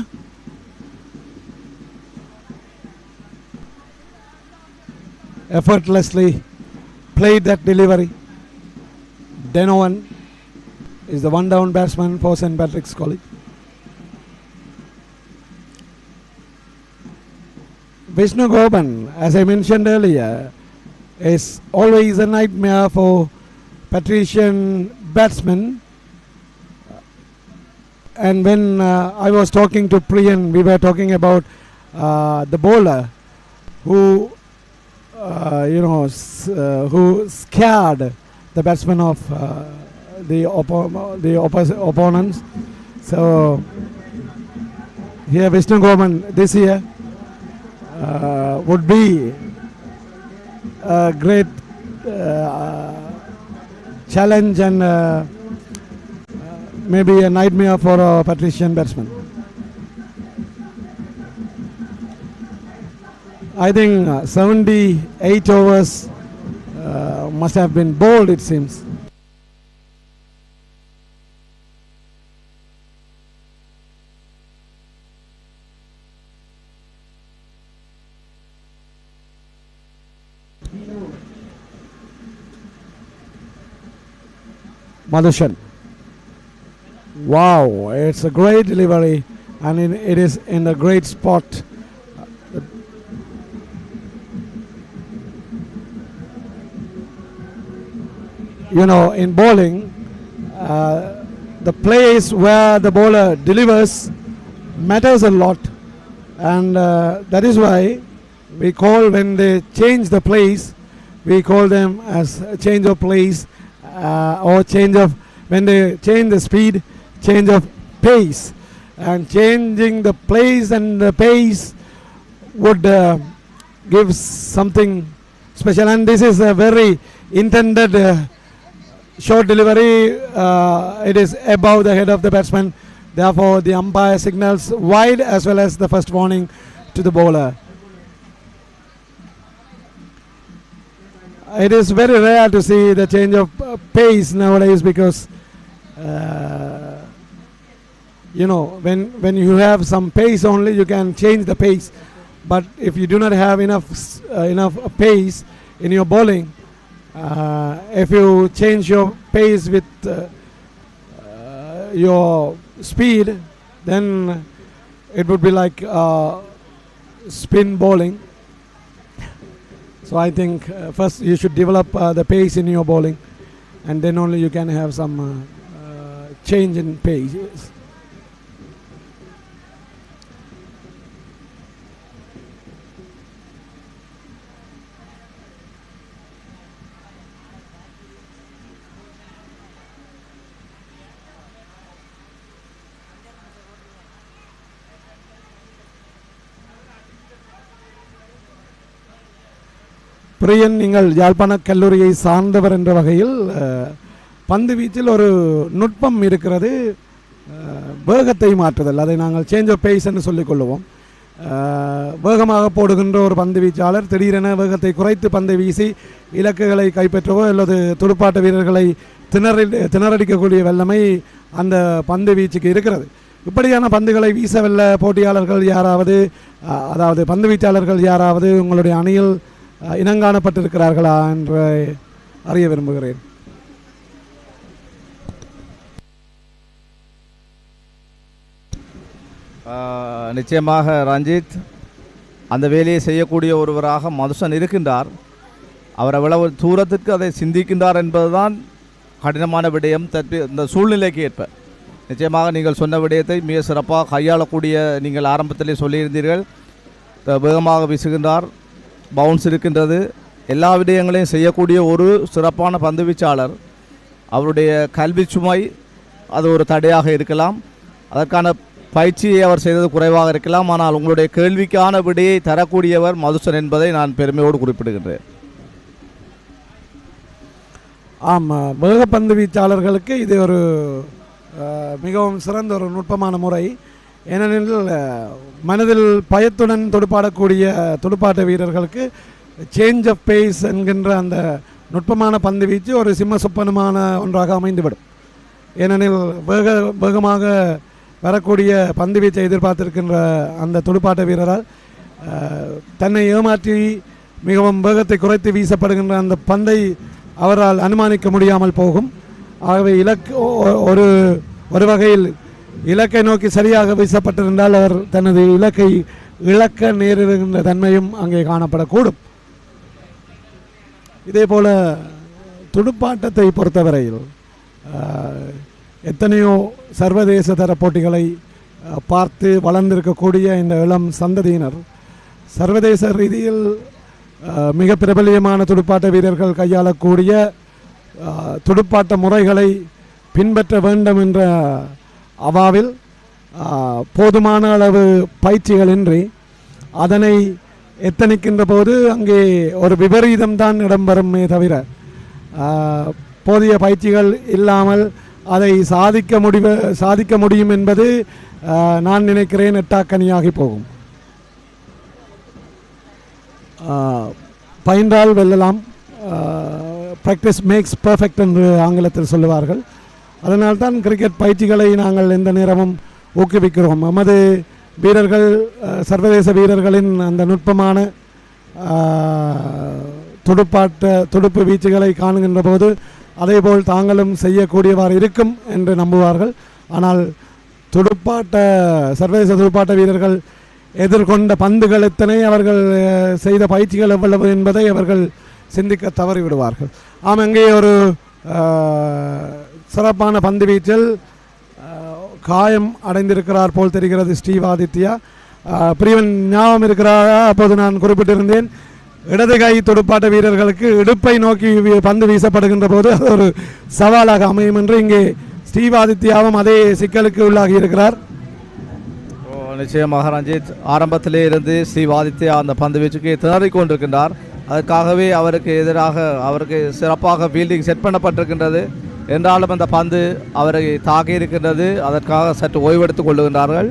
Effortlessly played that delivery. Denovan is the one-down batsman for St. Patrick's College. Vishnu Gopan, as I mentioned earlier, is always a nightmare for patrician batsmen. And when I was talking to Priyan, we were talking about the bowler who, who scared the batsmen of the opponents. So here Vishnu Gopan this year would be a great challenge and maybe a nightmare for a patrician batsman. I think 78 overs must have been bowled, it seems. Madhushan. Wow, it's a great delivery, and it is in a great spot. You know, in bowling, the place where the bowler delivers matters a lot, and that is why we call, when they change the place, we call them as a change of place, or change of, when they change the speed, change of pace. And changing the place and the pace would give something special, and this is a very intended short delivery. It is above the head of the batsman, therefore the umpire signals wide as well as the first warning to the bowler. It is very rare to see the change of pace nowadays, because you know, when you have some pace only, you can change the pace, but if you do not have enough pace in your bowling, if you change your pace with your speed, then it would be like spin bowling. So I think first you should develop the pace in your bowling, and then only you can have some change in pace. பிரியன், நீங்கள் யாழ்ப்பாண கல்லூரியை சார்ந்தவர் என்ற வகையில் பந்து வீச்சில் ஒரு நுட்பம் இருக்கிறது, வேகத்தை மாற்றுதல். அதை நாங்கள் சேஞ்ச் ஆஃப் பேஸ் என்று சொல்லிக்கொள்ளுவோம். வேகமாக போடுகின்ற ஒரு பந்து வீச்சாளர் திடீரென வேகத்தை குறைத்து பந்தை வீசி இலக்குகளை கைப்பற்றவோ அல்லது துடுப்பாட்ட வீரர்களை திணறடிக்கக்கூடிய வல்லமை அந்த பந்து வீச்சுக்கு இருக்கிறது. இப்படியான பந்துகளை வீசவல்ல போட்டியாளர்கள் யாராவது, அதாவது பந்து வீச்சாளர்கள் யாராவது உங்களுடைய அணியில் இனங்காணப்பட்டிருக்கிறார்களா என்று அறிய விரும்புகிறேன். நிச்சயமாக ரஞ்சித் அந்த வேலையை செய்யக்கூடிய ஒருவராக மதுசன் இருக்கின்றார். அவர் எவ்வளவு தூரத்திற்கு அதை சிந்திக்கின்றார் என்பதுதான் கடினமான விடயம். இந்த சூழ்நிலைக்கு ஏற்ப நிச்சயமாக நீங்கள் சொன்ன விடயத்தை மிக சிறப்பாக கையாளக்கூடிய, நீங்கள் ஆரம்பத்திலே சொல்லியிருந்தீர்கள், வேகமாக வீசுகின்றார், பவுன்ஸ் இருக்கின்றது, எல்லா விடயங்களையும் செய்யக்கூடிய ஒரு சிறப்பான பந்து வீச்சாளர். அவருடைய கல்வி சுமை அது ஒரு தடையாக இருக்கலாம், அதற்கான பயிற்சியை அவர் செய்தது குறைவாக இருக்கலாம், ஆனால் உங்களுடைய கேள்விக்கான விடையை தரக்கூடியவர் மதுசன் என்பதை நான் பெருமையோடு குறிப்பிடுகின்றேன். ஆமாம், வேகப்பந்து வீச்சாளர்களுக்கு இது ஒரு மிகவும் சிறந்த ஒரு நுட்பமான முறை. ஏனெனில் மனதில் பயத்துடன் துடுப்பாடக்கூடிய துடுப்பாட்ட வீரர்களுக்கு சேஞ்ச் ஆஃப் பேஸ் என்கின்ற அந்த நுட்பமான பந்து வீச்சு ஒரு சிம்ம சொப்பனமான ஒன்றாக அமைந்துவிடும். ஏனெனில் வேகமாக வரக்கூடிய பந்து வீச்சை எதிர்பார்த்திருக்கின்ற அந்த துடுப்பாட்ட வீரரால் தன்னை ஏமாற்றி மிகவும் வேகத்தை குறைத்து வீசப்படுகின்ற அந்த பந்தை அவரால் அனுமானிக்க முடியாமல் போகும். ஆகவே ஒரு வகையில் இலக்கை நோக்கி சரியாக வீசப்பட்டிருந்தால் அவர் தனது இலக்கை இழக்க நேரிடுகின்ற தன்மையும் அங்கே காணப்படக்கூடும். இதே போல துடுப்பாட்டத்தை பொறுத்தவரையில் எத்தனையோ சர்வதேச தர போட்டிகளை பார்த்து வளர்ந்திருக்கக்கூடிய இந்த இளம் சந்ததியினர் சர்வதேச ரீதியில் மிக பிரபலியமான துடுப்பாட்ட வீரர்கள் கையாளக்கூடிய துடுப்பாட்ட முறைகளை பின்பற்ற வேண்டும் என்ற அவாவில் போதுமான அளவு பயிற்சிகளின்றி அதனை எத்தனிக்கின்ற போது அங்கே ஒரு விபரீதம்தான் இடம்பெறுமே தவிர போதிய பயிற்சிகள் இல்லாமல் அதை சாதிக்க முடியும் என்பது நான் நினைக்கிறேன் எட்டாக்கனியாகி போகும். பயின்றால் வெல்லலாம், ப்ராக்டிஸ் மேக்ஸ் பர்ஃபெக்ட் என்று ஆங்கிலத்தில் சொல்லுவார்கள். அதனால்தான் கிரிக்கெட் பயிற்சிகளை நாங்கள் எந்த நேரமும் ஊக்குவிக்கிறோம். நமது வீரர்கள் சர்வதேச வீரர்களின் அந்த நுட்பமான துடுப்பு வீச்சுகளை காணுகின்ற போது அதேபோல் தாங்களும் செய்யக்கூடியவாறு இருக்கும் என்று நம்புவார்கள். ஆனால் சர்வதேச துடுப்பாட்ட வீரர்கள் எதிர்கொண்ட பந்துகள் எத்தனை, அவர்கள் செய்த பயிற்சிகள் எவ்வளவு என்பதை அவர்கள் சிந்திக்க தவறிவிடுவார்கள். அங்கே ஒரு சிறப்பான பந்து வீச்சில் காயம் அடைந்திருக்கிறார் போல் தெரிகிறது ஸ்டீவ் ஆதித்யா. பிரிவன் ஞாபகம் இருக்கிறாரா? அப்போது நான் குறிப்பிட்டிருந்தேன், இடது கை துடுப்பாட்ட வீரர்களுக்கு இடுப்பை நோக்கி பந்து வீசப்படுகின்ற போது அது ஒரு சவாலாக அமையும் என்று இங்கே ஸ்டீவ் ஆதித்யாவும் அதே சிக்கலுக்கு உள்ளாகி இருக்கிறார். நிச்சயமாக ரஞ்சித், ஆரம்பத்திலே இருந்து ஸ்டீவ் ஆதித்யா அந்த பந்து வீச்சுக்கு திணறிக் கொண்டிருக்கின்றார். அதற்காகவே அவருக்கு சிறப்பாக ஃபீல்டிங் செட் பண்ணப்பட்டிருக்கின்றது. என்றாலும் அந்த பந்து அவரை தாக்கி இருக்கின்றது. அதற்காக சற்று ஓய்வெடுத்துக் கொள்ளுகின்றார்கள்.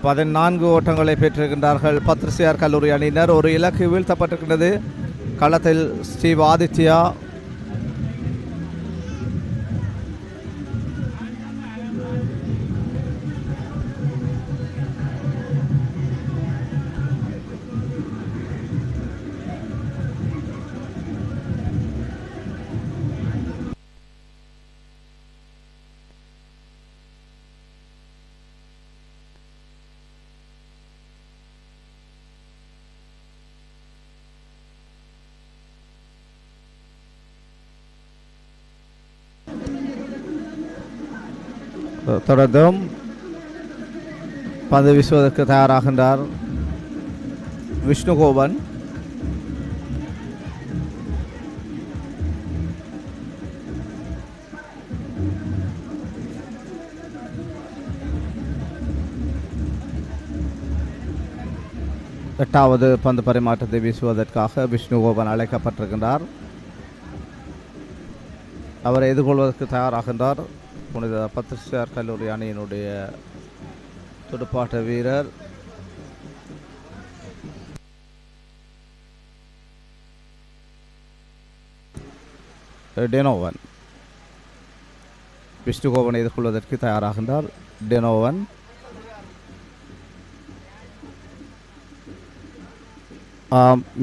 பதினான்கு ஓட்டங்களை பெற்றிருக்கின்றார்கள் பத்ரிசியார் கல்லூரி அணியினர். ஒரு இலக்கு வீழ்த்தப்பட்டிருக்கின்றது. களத்தில் ஸ்டீவ் ஆதித்யா, தொடர்ந்தும் பந்து வீசுவதற்கு தயாராகின்றார் விஷ்ணுகோபன். எட்டாவது பந்து பரிமாற்றத்தை வீசுவதற்காக விஷ்ணுகோபன் அழைக்கப்பட்டிருக்கின்றார். அவரை எதிர்கொள்வதற்கு தயாராகின்றார் புனித பத்ரிசியார் கல்லூரி அணியினுடைய துடுப்பாட்ட வீரர் டெனோவன். விஷ்ணுகோபனை எதிர்கொள்வதற்கு தயாராகின்றார் டெனோவன்.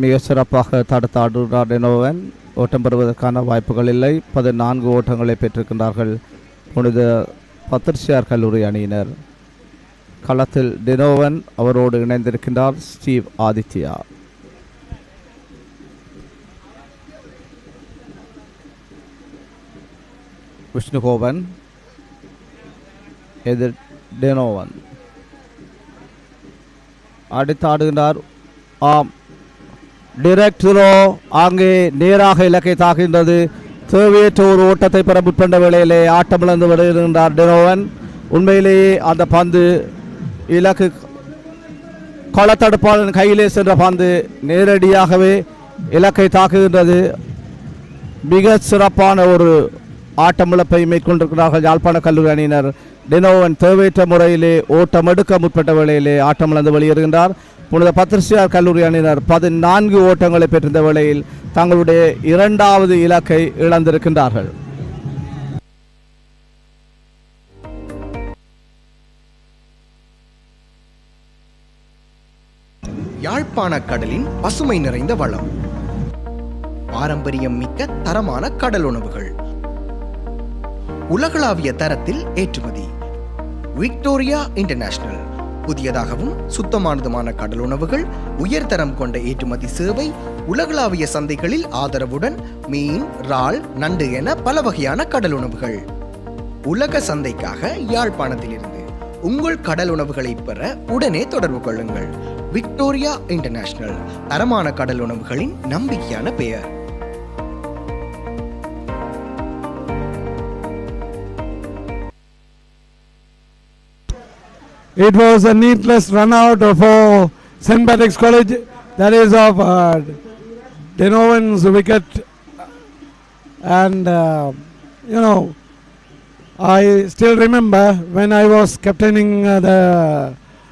மிக சிறப்பாக தடுத்தாடுகிறார் டெனோவன். ஓட்டம் பெறுவதற்கான வாய்ப்புகள் இல்லை. 14 ஓட்டங்களை பெற்றிருக்கின்றார்கள் புனித பத்ரிசியார் கல்லூரி அணியினர். களத்தில் டெனோவன், அவரோடு இணைந்திருக்கின்றார் ஸ்டீவ் ஆதித்யா. விஷ்ணுகோபன் எதிர் டெனோவன் அடித்தாடுகின்றார். டிரெக்ட் த்ரோ, அங்கே நேராக இலக்கை தாக்குகின்றது. தேவையற்ற ஒரு ஓட்டத்தை பெற முற்பட்ட வேளையிலே ஆட்டமிழந்து வருகின்றார் டெனோவன். உண்மையிலேயே அந்த பந்து இலக்கு களத்தடுப்பாளன் கையிலே சென்ற பந்து நேரடியாகவே இலக்கை தாக்குகின்றது. மிக சிறப்பான ஒரு ஆட்டமிழப்பை மேற்கொண்டிருக்கிறார்கள் யாழ்ப்பாண கல்லூரி அணியினர். டெனோவன் தேவையற்ற முறையிலே ஓட்டம் எடுக்க முற்பட்ட வேளையிலே ஆட்டமிழந்து வெளியேறுகின்றார். புனித பத்ரிசியார் கல்லூரி அணியினர் 14 ஓட்டங்களை பெற்றிருந்த வேளையில் தங்களுடைய 2வது இலக்கை இழந்திருக்கின்றார்கள். யாழ்ப்பாண கடலின் பசுமை நிறைந்த வளம், பாரம்பரியம் மிக்க தரமான கடல் உணவுகள், உலகளாவிய தரத்தில் ஏற்றுமதி. Victoria international. புதியதாகவும் சுத்தமானதுமான கடல் உணவுகள், உயர்தரம் கொண்ட ஏற்றுமதி சேவை, உலகளாவிய சந்தைகளில் ஆதரவுடன் மீன், இறால், நண்டு என பல வகையான கடல் உணவுகள். உலக சந்தைக்காக யாழ்ப்பாணத்திலிருந்து உங்கள் கடல் உணவுகளை பெற உடனே தொடர்பு கொள்ளுங்கள். விக்டோரியா இன்டர்நேஷனல், தரமான கடல் உணவுகளின் நம்பிக்கையான பெயர். It was a needless run out for St. Patrick's College, that is of Denovan's wicket, and I still remember when I was captaining the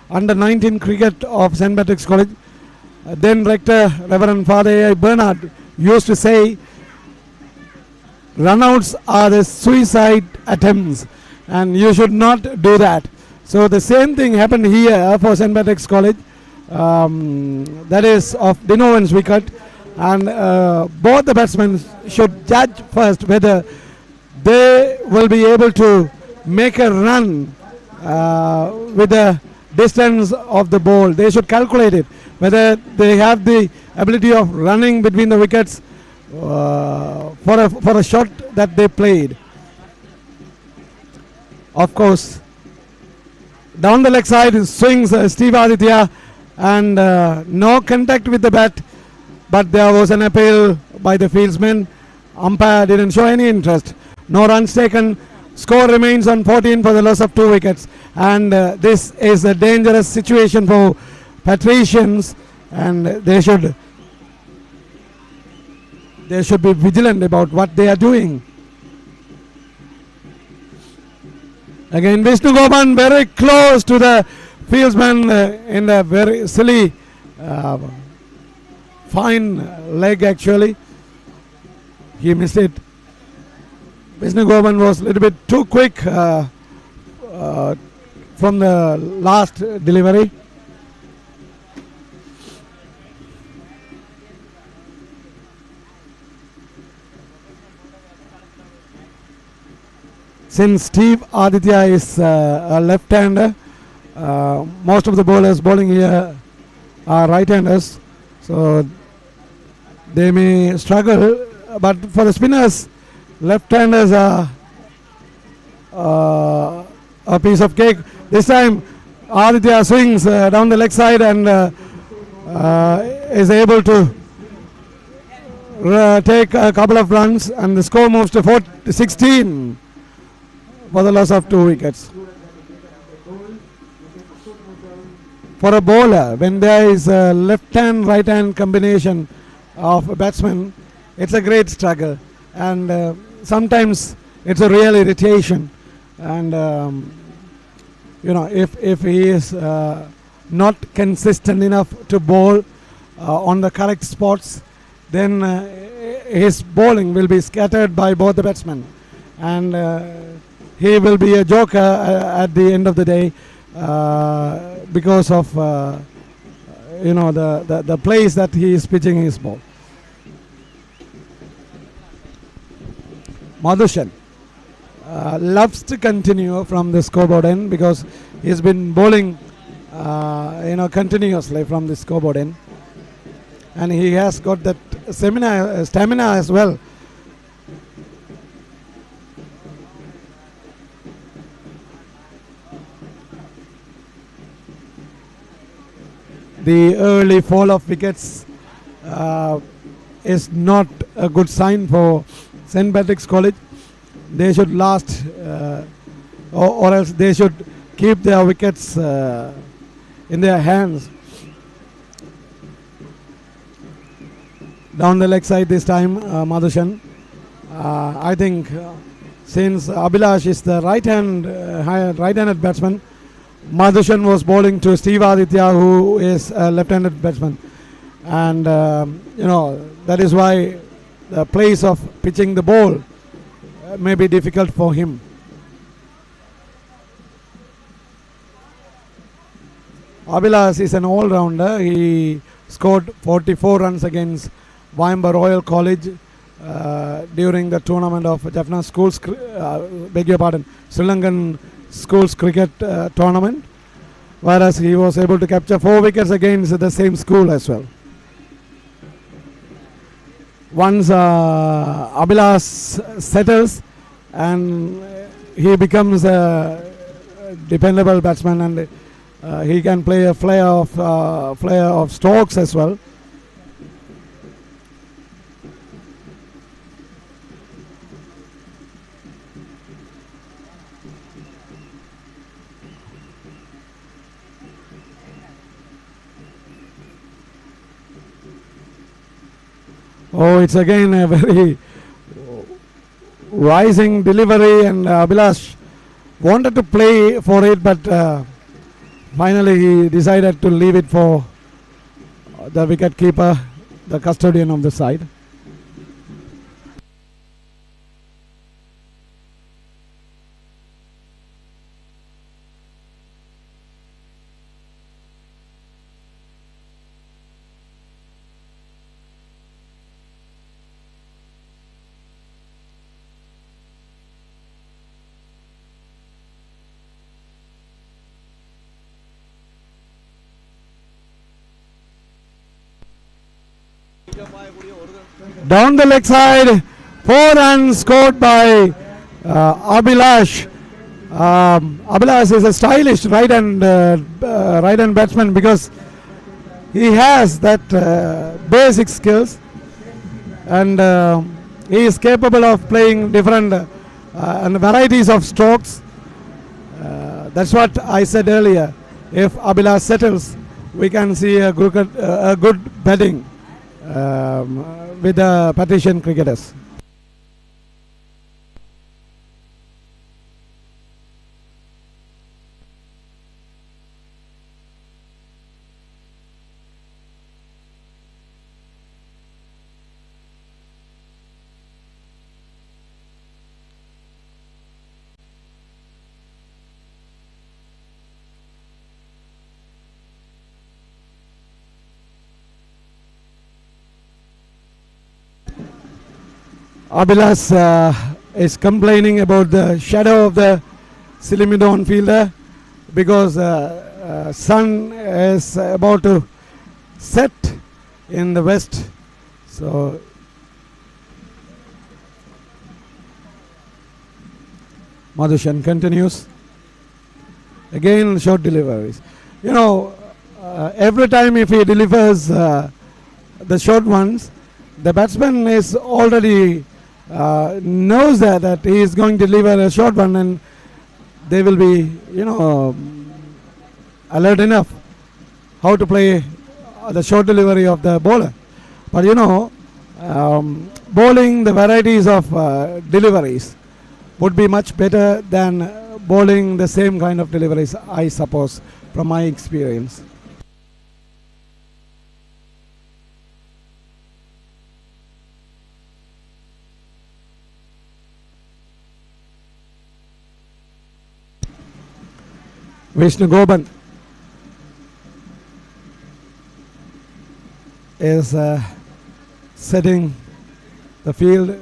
under-19 cricket of St. Patrick's College, then Rector Reverend Father A.I. Bernard used to say, runouts are the suicide attempts and you should not do that. So the same thing happened here for St. Patrick's College. that is of Dinovan's wicket, and both the batsmen should judge first whether they will be able to make a run with the distance of the ball. They should calculate it, whether they have the ability of running between the wickets for a shot that they played. Of course, down the leg side swings Steve Aditya, and no contact with the bat, but there was an appeal by the fieldsman. Umpire didn't show any interest. No runs taken. Score remains on 14 for the loss of 2 wickets, and this is a dangerous situation for Patricians, and they should be vigilant about what they are doing. Again, Vishnu Gopan very close to the fieldsman in a very silly, fine leg actually. He missed it. Vishnu Gopan was a little bit too quick from the last delivery. Since Steve Aditya is a left-hander, most of the bowlers bowling here are right-handers, so they may struggle. But for the spinners, left-handers are a piece of cake. This time, Aditya swings down the leg side and is able to take a couple of runs, and the score moves to 16 for the loss of 2 wickets. For a bowler, when there is a left-hand, right-hand combination of a batsman, it's a great struggle, and sometimes it's a real irritation. And if he is not consistent enough to bowl on the correct spots, then his bowling will be scattered by both the batsmen, and he will be a joker at the end of the day because of the place that he is pitching his ball. Madhushan loves to continue from the scoreboard end because he's been bowling continuously from the scoreboard end, and he has got that stamina as well. The early fall of wickets is not a good sign for St. Patrick's College. They should last or else they should keep their wickets in their hands. Down the leg side this time, Madhushan. I think since Abhilash is the right-handed batsman, Madhushan was bowling to Steve Aditya, who is a left-handed batsman, and that is why the place of pitching the ball may be difficult for him. Abhilash is an all-rounder. He scored 44 runs against Wimber Royal College during the tournament of Jaffna Schools, Sri Lankan Schools cricket tournament, whereas he was able to capture 4 wickets against the same school as well. Once Abhilash settles, and he becomes a dependable batsman, and he can play a flare of strokes as well. Oh, it's again a very rising delivery, and Abhilash wanted to play for it, but finally he decided to leave it for the wicket keeper, the custodian of the side. Down the leg side, 4 runs scored by Abhilash. Abhilash is a stylish right-hand batsman because he has that basic skills, and he is capable of playing different and varieties of strokes. That's what I said earlier. If Abhilash settles, we can see a good batting with the Patrician cricketers. Abhilash is complaining about the shadow of the Silimidon fielder because sun is about to set in the west. So Madhushan continues. Again short deliveries. You know, every time if he delivers the short ones, the batsman is already knows that he is going to deliver a short one, and they will be, you know, alert enough how to play the short delivery of the bowler. But you know, bowling the varieties of deliveries would be much better than bowling the same kind of deliveries, I suppose, from my experience. Vishnu Goban is setting the field,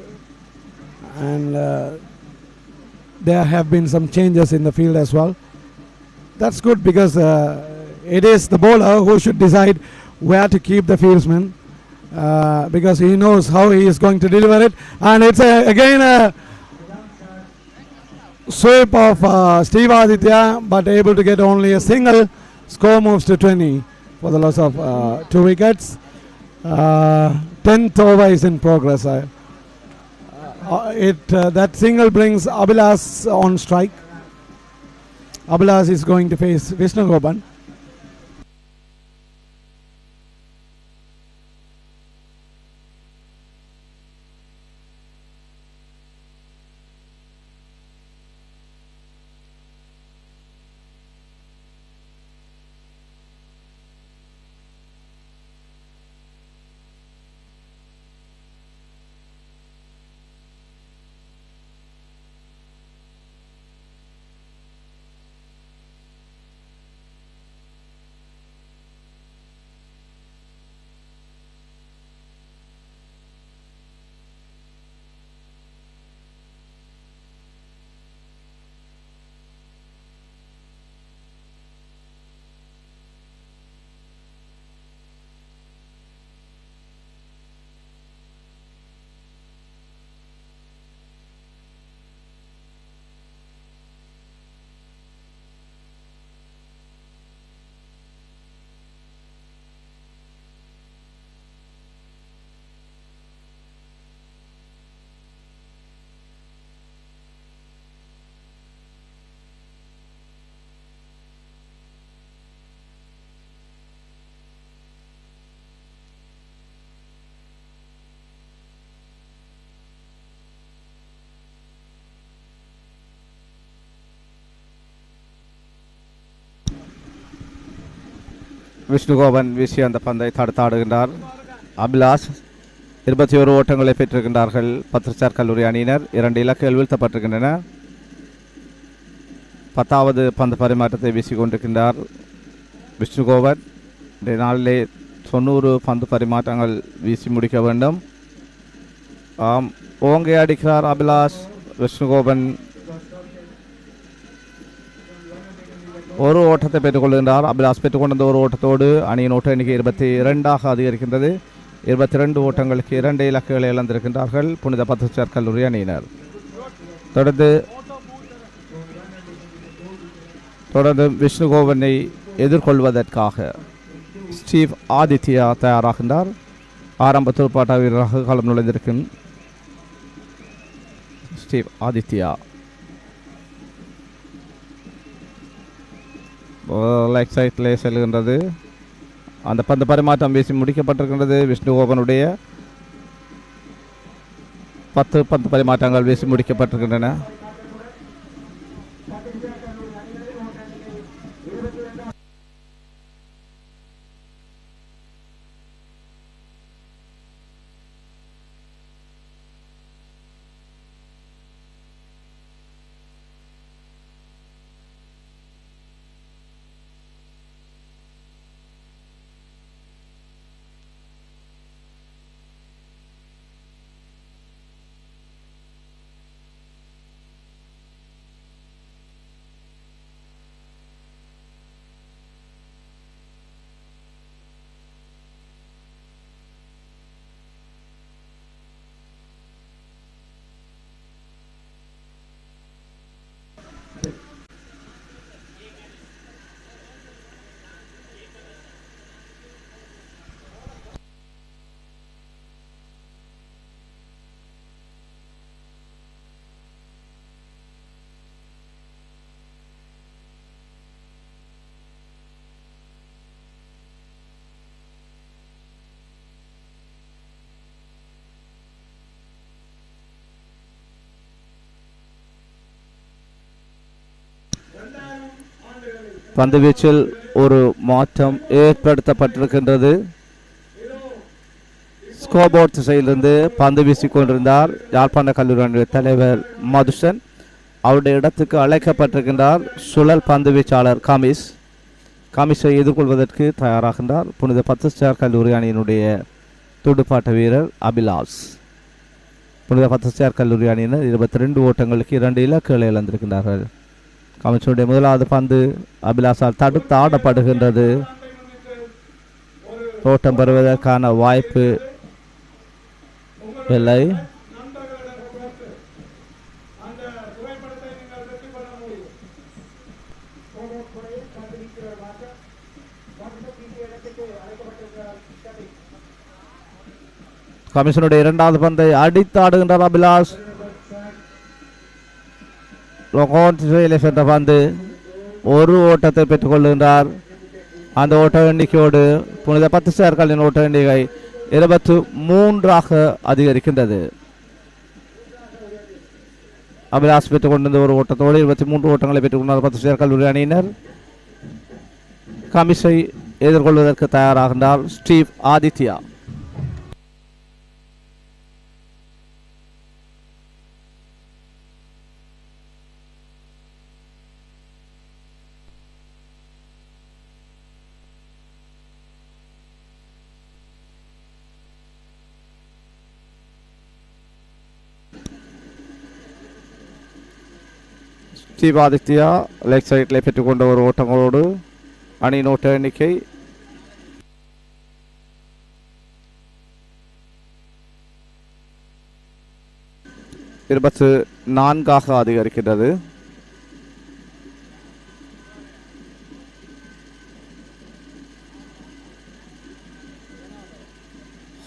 and there have been some changes in the field as well. That's good because it is the bowler who should decide where to keep the fieldsman because he knows how he is going to deliver it. And it's again a sweep of Steve Aditya, but able to get only a single. Score moves to 20 for the loss of 2 wickets. 10th over is in progress. That single brings Abhilash on strike. Abhilash is going to face Vishnu Goban. Vishnu Koban வீசி அந்த பந்தை தடுத்தாடுகின்றார். அபிலாஷ் 21 ஓட்டங்களை பெற்றிருக்கின்றார்கள். பத்ரிசார் கல்லூரி அணியினர் 2 இலக்குகள் வீழ்த்தப்பட்டிருக்கின்றன. 10வது பந்து பரிமாற்றத்தை வீசிக்கொண்டிருக்கின்றார் விஷ்ணு கோபன். இந்த நாளிலே 90 பந்து பரிமாற்றங்கள் வீசி முடிக்க வேண்டும். ஓங்கை அடிக்கிறார் அபிலாஷ். விஷ்ணு கோபன் ஒரு ஓட்டத்தை பெற்றுக்கொள்கின்றார். அபிலாஷ் பெற்றுக்கொண்ட ஒரு ஓட்டத்தோடு அணியின் ஓட்ட எண்ணிக்கை 22 அதிகரிக்கின்றது. 22 ஓட்டங்களுக்கு 2 இலக்குகளை இழந்திருக்கின்றார்கள் புனித பத்திரிசியார் கல்லூரி அணியினர். தொடர்ந்து விஷ்ணுகோவனை எதிர்கொள்வதற்காக ஸ்டீவ் ஆதித்யா தயாராகின்றார். ஆரம்ப துடுப்பாட்ட வீரராக களம் நுழைந்திருக்கும் ஸ்டீவ் ஆதித்யா லெக் சைட்லே செல்கின்றது. அந்த பந்து பரிமாற்றம் வீசி முடிக்கப்பட்டிருக்கின்றது. விஷ்ணுகோபனுடைய 10 பந்து பரிமாற்றங்கள் வீசி முடிக்கப்பட்டிருக்கின்றன. பந்து வீச்சில் ஒரு மாற்றம் ஏற்படுத்தப்பட்டிருக்கின்றது. ஸ்கோபோர்ட் திசையிலிருந்து பந்து வீசிக் கொண்டிருந்தார் யாழ்ப்பாண கல்லூரி தலைவர் மதுசன். அவருடைய இடத்துக்கு அழைக்கப்பட்டிருக்கின்றார் சுழல் பந்து வீச்சாளர் காமிஸை எதிர்கொள்வதற்கு தயாராகின்றார் புனித பத்திரிசியார் கல்லூரி அணியினுடைய துடுப்பாட்ட வீரர் அபிலாஷ். புனித பத்திரிசியார் கல்லூரி அணியினர் 22 ஓட்டங்களுக்கு 2 இலக்குகளை இழந்திருக்கின்றார்கள். காமிஸுடைய முதலாவது பந்து அபிலாஷால் தடுத்து ஆடப்படுகின்றது. ஓட்டம் பெறுவதற்கான வாய்ப்பு இல்லை. கமிஷனுடைய இரண்டாவது பந்தை அடித்து ஆடுகின்றார் அபிலாஷ். சென்ற பந்து ஒரு ஓட்டத்தை பெற்றுக் கொள்கின்றார். அந்த ஓட்ட எண்ணிக்கையோடு புனித பத்திரிசியார்களின் ஓட்ட எண்ணிக்கை 23 அதிகரிக்கின்றது. அபிலாஷ் பெற்றுக் கொண்டிருந்த ஒரு ஓட்டத்தோடு 23 ஓட்டங்களை பெற்றுக் கொண்டார் பத்திரிசியார் கல்லூரி அணியினர். கமிஷை எதிர்கொள்வதற்கு தயாராகின்றார் Steve Adithya. Steve Adithya leg சைடில் பெற்றுக்கொண்ட ஒரு ஓட்டங்களோடு அணியின் ஓட்ட எண்ணிக்கை 24 அதிகரிக்கின்றது.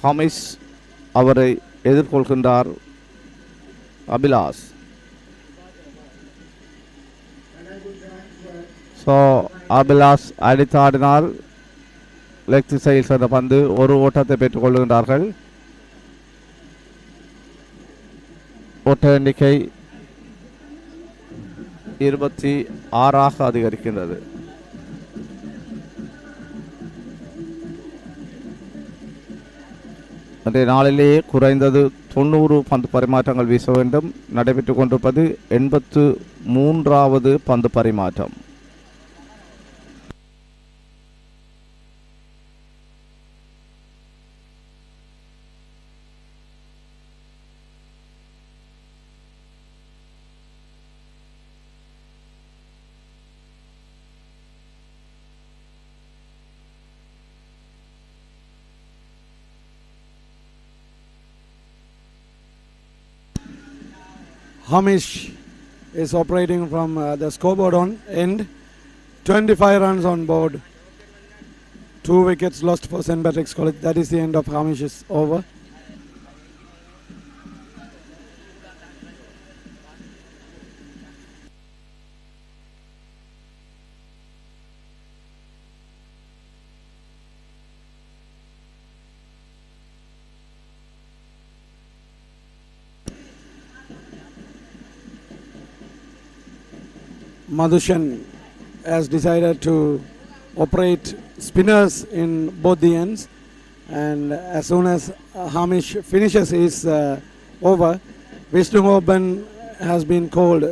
ஹமிஸ் அவரை எதிர்கொள்கின்றார் அபிலாஷ். அபிலாஷ் அடித்தாடினால் லெக் திசையில் சென்ற பந்து ஒரு ஓட்டத்தை பெற்றுக் கொள்கின்றார்கள். ஓட்ட எண்ணிக்கை 26 அதிகரிக்கின்றது. அன்றைய நாளிலேயே குறைந்தது 90 பந்து பரிமாற்றங்கள் வீச வேண்டும். நடைபெற்றுக் கொண்டிருப்பது 83வது பந்து பரிமாற்றம். Hamish is operating from the scoreboard on end. 25 runs on board. 2 wickets lost for St. Patrick's College. That is the end of Hamish's over. Madhushan has decided to operate spinners in both the ends, and as soon as Hamish finishes his over, Vishnugoban has been called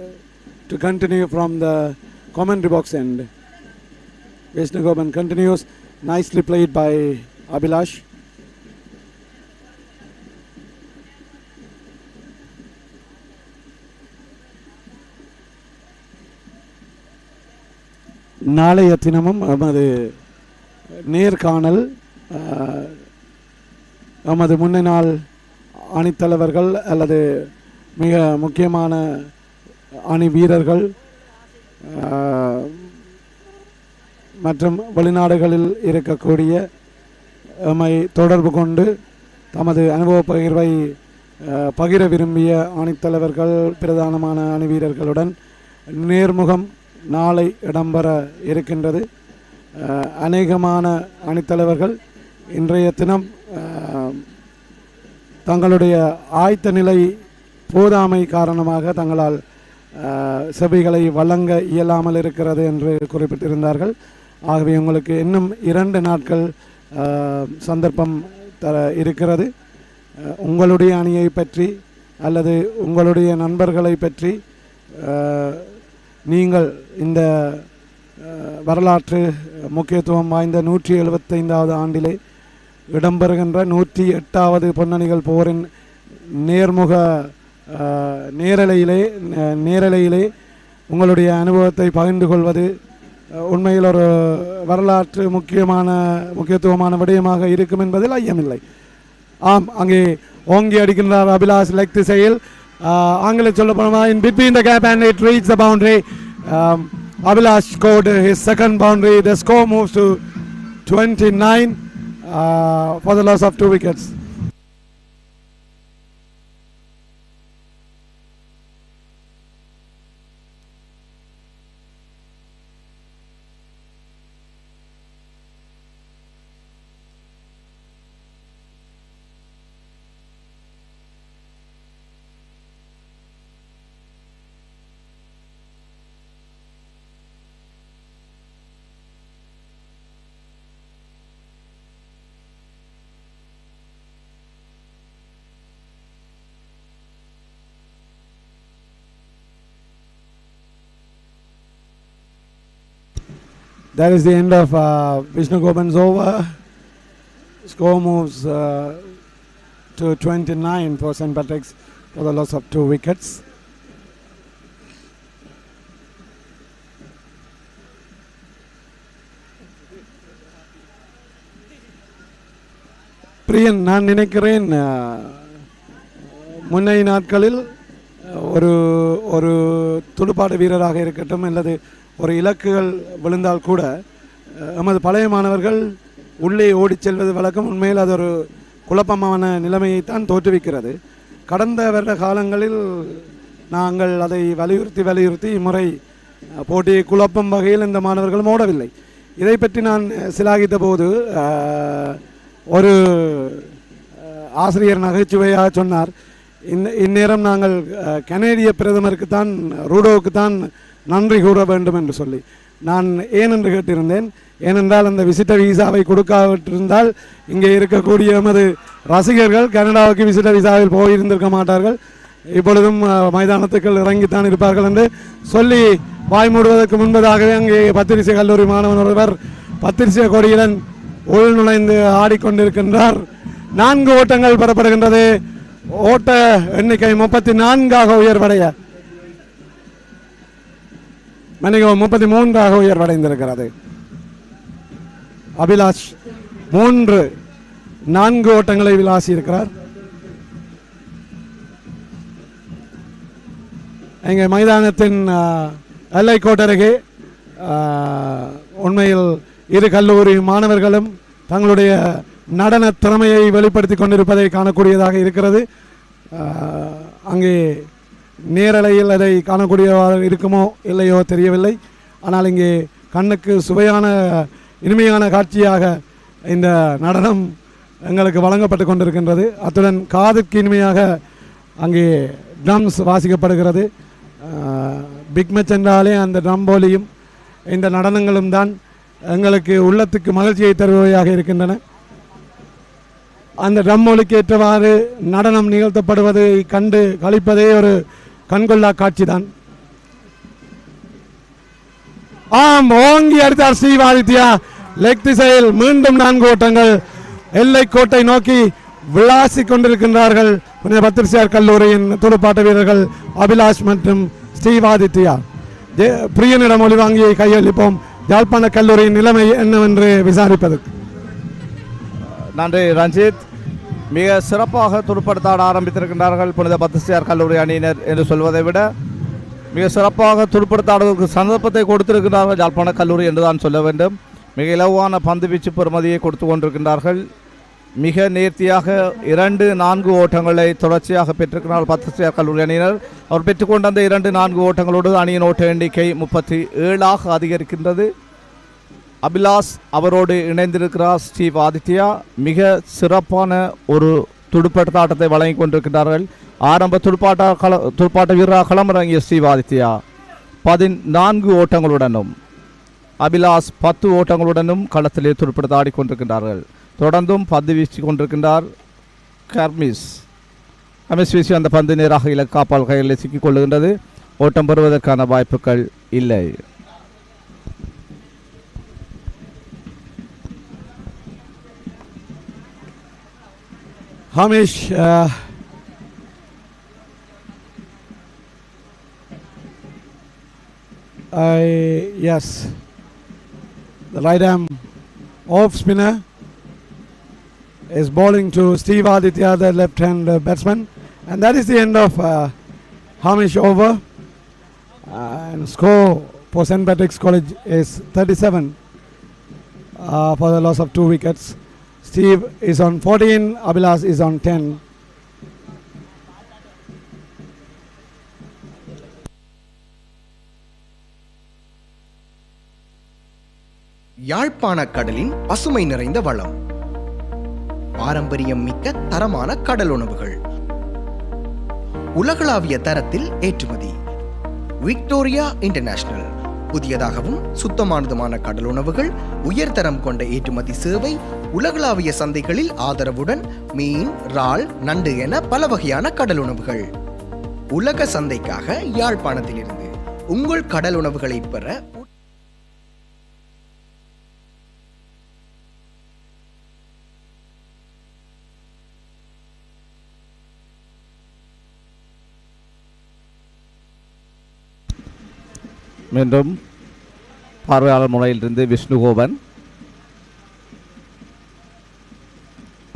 to continue from the commentary box end. Vishnugoban continues, nicely played by Abhilash. நாளைய தினமும் நமது நேர்காணல் நமது முன்னாள் அணித்தலைவர்கள் அல்லது மிக முக்கியமான அணி வீரர்கள் மற்றும் வெளிநாடுகளில் இருக்கக்கூடிய எம்மை தொடர்பு கொண்டு தமது அனுபவ பகிர்வை பகிர விரும்பிய அணித்தலைவர்கள் பிரதானமான அணி வீரர்களுடன் நேர்முகம் நாளை இடம்பெற இருக்கின்றது. அநேகமான அணித்தலைவர்கள் இன்றைய தினம் தங்களுடைய ஆயத்த நிலை போதாமை காரணமாக தங்களால் செவிகளை வழங்க இயலாமல் இருக்கிறது என்று குறிப்பிட்டிருந்தார்கள். ஆகவே உங்களுக்கு இன்னும் 2 நாட்கள் சந்தர்ப்பம் தர இருக்கிறது. உங்களுடைய அணியை பற்றி அல்லது உங்களுடைய நண்பர்களை பற்றி நீங்கள் இந்த வரலாற்று முக்கியத்துவம் வாய்ந்த 175வது ஆண்டிலே இடம்பெறுகின்ற 108வது பொன்னணிகள் போரின் நேர்முக நேரலையிலே உங்களுடைய அனுபவத்தை பகிர்ந்து கொள்வது உண்மையில் ஒரு வரலாற்று முக்கியத்துவமான விடயமாக இருக்கும் என்பதில் ஐயமில்லை. ஆம், அங்கே ஓங்கி அடிக்கின்றார் அபிலாஷ் லெக் திசையில். ஆங்கில சொல்லப்போனா in between the gap and it reached the boundary. Abhilash scored his second boundary. The score moves to 29 for the loss of 2 wickets. That is the end of Vishnugoban's over. Score moves to 29 for St. Patrick's for the loss of 2 wickets. பிரியன், நான் நினைக்கிறேன் முன்னைய நாட்களில் ஒரு துடுப்பாட்ட வீரராக இருக்கட்டும் அல்லது ஒரு இலக்குகள் விழுந்தால் கூட எமது பழைய மாணவர்கள் உள்ளே ஓடிச் செல்வது வழக்கம். உண்மையில் அது ஒரு குழப்பமான நிலைமையைத்தான் தோற்றுவிக்கிறது. கடந்த வருட காலங்களில் நாங்கள் அதை வலியுறுத்தி இம்முறை போட்டியை குழப்பம் வகையில் இந்த மாணவர்கள் ஓடவில்லை. இதை பற்றி நான் சிலாகித்த போது ஒரு ஆசிரியர் நகைச்சுவையாக சொன்னார், இந்நேரம் நாங்கள் கனேடிய பிரதமருக்கு தான் ரூடோவுக்கு தான் நன்றி கூற வேண்டும் என்று சொல்லி. நான் ஏன் என்று கேட்டிருந்தேன். ஏனென்றால் அந்த விசிட்டர் விசாவை கொடுக்காவிட்டிருந்தால் இங்கே இருக்கக்கூடிய எமது ரசிகர்கள் கனடாவுக்கு விசிட்டர் விசாவில் போயிருந்திருக்க மாட்டார்கள், இப்பொழுதும் மைதானத்துக்குள் இறங்கித்தான் இருப்பார்கள் என்று சொல்லி வாய் மூடுவதற்கு முன்பதாகவே அங்கே பத்திரிகை கல்லூரி மாணவன் ஒருவர் பத்திரிகை கொடியுடன் உள் நுழைந்து ஆடிக்கொண்டிருக்கின்றார். 4 ஓட்டங்கள் பெறப்படுகின்றது. ஓட்ட எண்ணிக்கை 34ஆக உயர்வடைய 33ஆக உயர்வடைந்திருக்கிறது. அபிலாஷ் 4 ஓட்டங்களை விளாசி இருக்கிறார். இங்கே மைதானத்தின் எல்லைக்கோட்டு அருகே உண்மையில் இரு கல்லூரி மாணவர்களும் தங்களுடைய நடன திறமையை வெளிப்படுத்தி கொண்டிருப்பதை காணக்கூடியதாக இருக்கிறது. அங்கே நேரலையில் அதை காணக்கூடியதாக இருக்குமோ இல்லையோ தெரியவில்லை. ஆனால் இங்கே கண்ணுக்கு சுவையான இனிமையான காட்சியாக இந்த நடனம் எங்களுக்கு வழங்கப்பட்டு கொண்டிருக்கின்றது. அத்துடன் காதுக்கு இனிமையாக அங்கே ட்ரம்ஸ் வாசிக்கப்படுகிறது. பிக் மேட்ச் என்றாலே அந்த ட்ரம் போலியும் இந்த நடனங்களும் தான் எங்களுக்கு உள்ளத்துக்கு மகிழ்ச்சியை தருபவையாக இருக்கின்றன. அந்த ட்ரம் மொழிக்கு ஏற்றவாறு நடனம் நிகழ்த்தப்படுவதை கண்டு களிப்பதே ஒரு கண்கொள்ளா காட்சி தான். ஆம், ஓங்கி அடித்தார் ஸ்ரீவாதித்யா. லெக் திசையில் மீண்டும் 4 ஓட்டங்கள் எல்லை கோட்டை நோக்கி விளாசி கொண்டிருக்கின்றார்கள் பத்திரிசியார் கல்லூரியின் துடுப்பாட்ட வீரர்கள் அபிலாஷ் மற்றும் ஸ்ரீவாதித்யா. பிரியனிடம் ஒளிவாங்கியை கையளிப்போம். யாழ்ப்பாண கல்லூரியின் நிலைமை என்னவென்று விசாரிப்பதற்கு. நன்றி ரஞ்சித். மிக சிறப்பாக துடுப்படுத்தாட ஆரம்பித்திருக்கின்றார்கள் புனித பத்திரிசியார் கல்லூரி அணியினர் என்று சொல்வதை விட மிக சிறப்பாக துடுப்படுத்தாடுவதற்கு சந்தர்ப்பத்தை கொடுத்திருக்கிறார்கள் யாழ்ப்பாண கல்லூரி என்றுதான் சொல்ல வேண்டும். மிக இலவான பந்து வீச்சு பெறுமதியை கொடுத்து கொண்டிருக்கின்றார்கள். மிக நேர்த்தியாக 2-4 ஓட்டங்களை தொடர்ச்சியாக பெற்றிருக்கிறார்கள் பத்திரிசியார் கல்லூரி அணியினர். அவர் பெற்றுக்கொண்ட அந்த 2-4 ஓட்டங்களோடு அணியின் ஓட்ட எண்ணிக்கை 37ஆக அதிகரிக்கின்றது. அபிலாஷ் அவரோடு இணைந்திருக்கிறார் ஸ்டீவ் ஆதித்யா. மிக சிறப்பான ஒரு துடுப்பாட்டத்தை வழங்கி கொண்டிருக்கிறார்கள். ஆரம்ப துடுப்பாட்ட வீரராக களமிறங்கிய ஸ்டீவ் ஆதித்யா 14 ஓட்டங்களுடனும் அபிலாஷ் 10 ஓட்டங்களுடனும் களத்திலே துடுப்படுத்த ஆடிக்கொண்டிருக்கின்றார்கள். தொடர்ந்தும் பந்து வீசி கொண்டிருக்கின்றார் கர்மிஸ். வீசி அந்த பந்து நேராக இலக்காப்பால் கையில் சிக்கிக் கொள்ளுகின்றது. ஓட்டம் பெறுவதற்கான வாய்ப்புகள் இல்லை. Hamish, yes, the right arm off spinner is bowling to Steve Aditya, the left-hand batsman, and that is the end of Hamish over. And score for St. Patrick's College is 37 for the loss of 2 wickets. Steve is on 14, Abhilash is on 10. யாழ்ப்பாண கடலின் பசுமை நிறைந்த வளம், பாரம்பரியம் மிக்க தரமான கடல் உணவுகள், உலகளாவிய தரத்தில் ஏற்றுமதி. Victoria international. புதியதாகவும் சுத்தமானதுமான கடல் உணவுகள், உயர்தரம் கொண்ட ஏற்றுமதி சேவை, உலகளாவிய சந்தைகளில் ஆதரவுடன் மீன், இறால், நண்டு என பல வகையான கடல் உணவுகள். உலக சந்தைக்காக யாழ்ப்பாணத்திலிருந்து உங்கள் கடல் உணவுகளை பெற மீண்டும் பார்வையாளர் முறையிலிருந்து விஷ்ணுகோபன்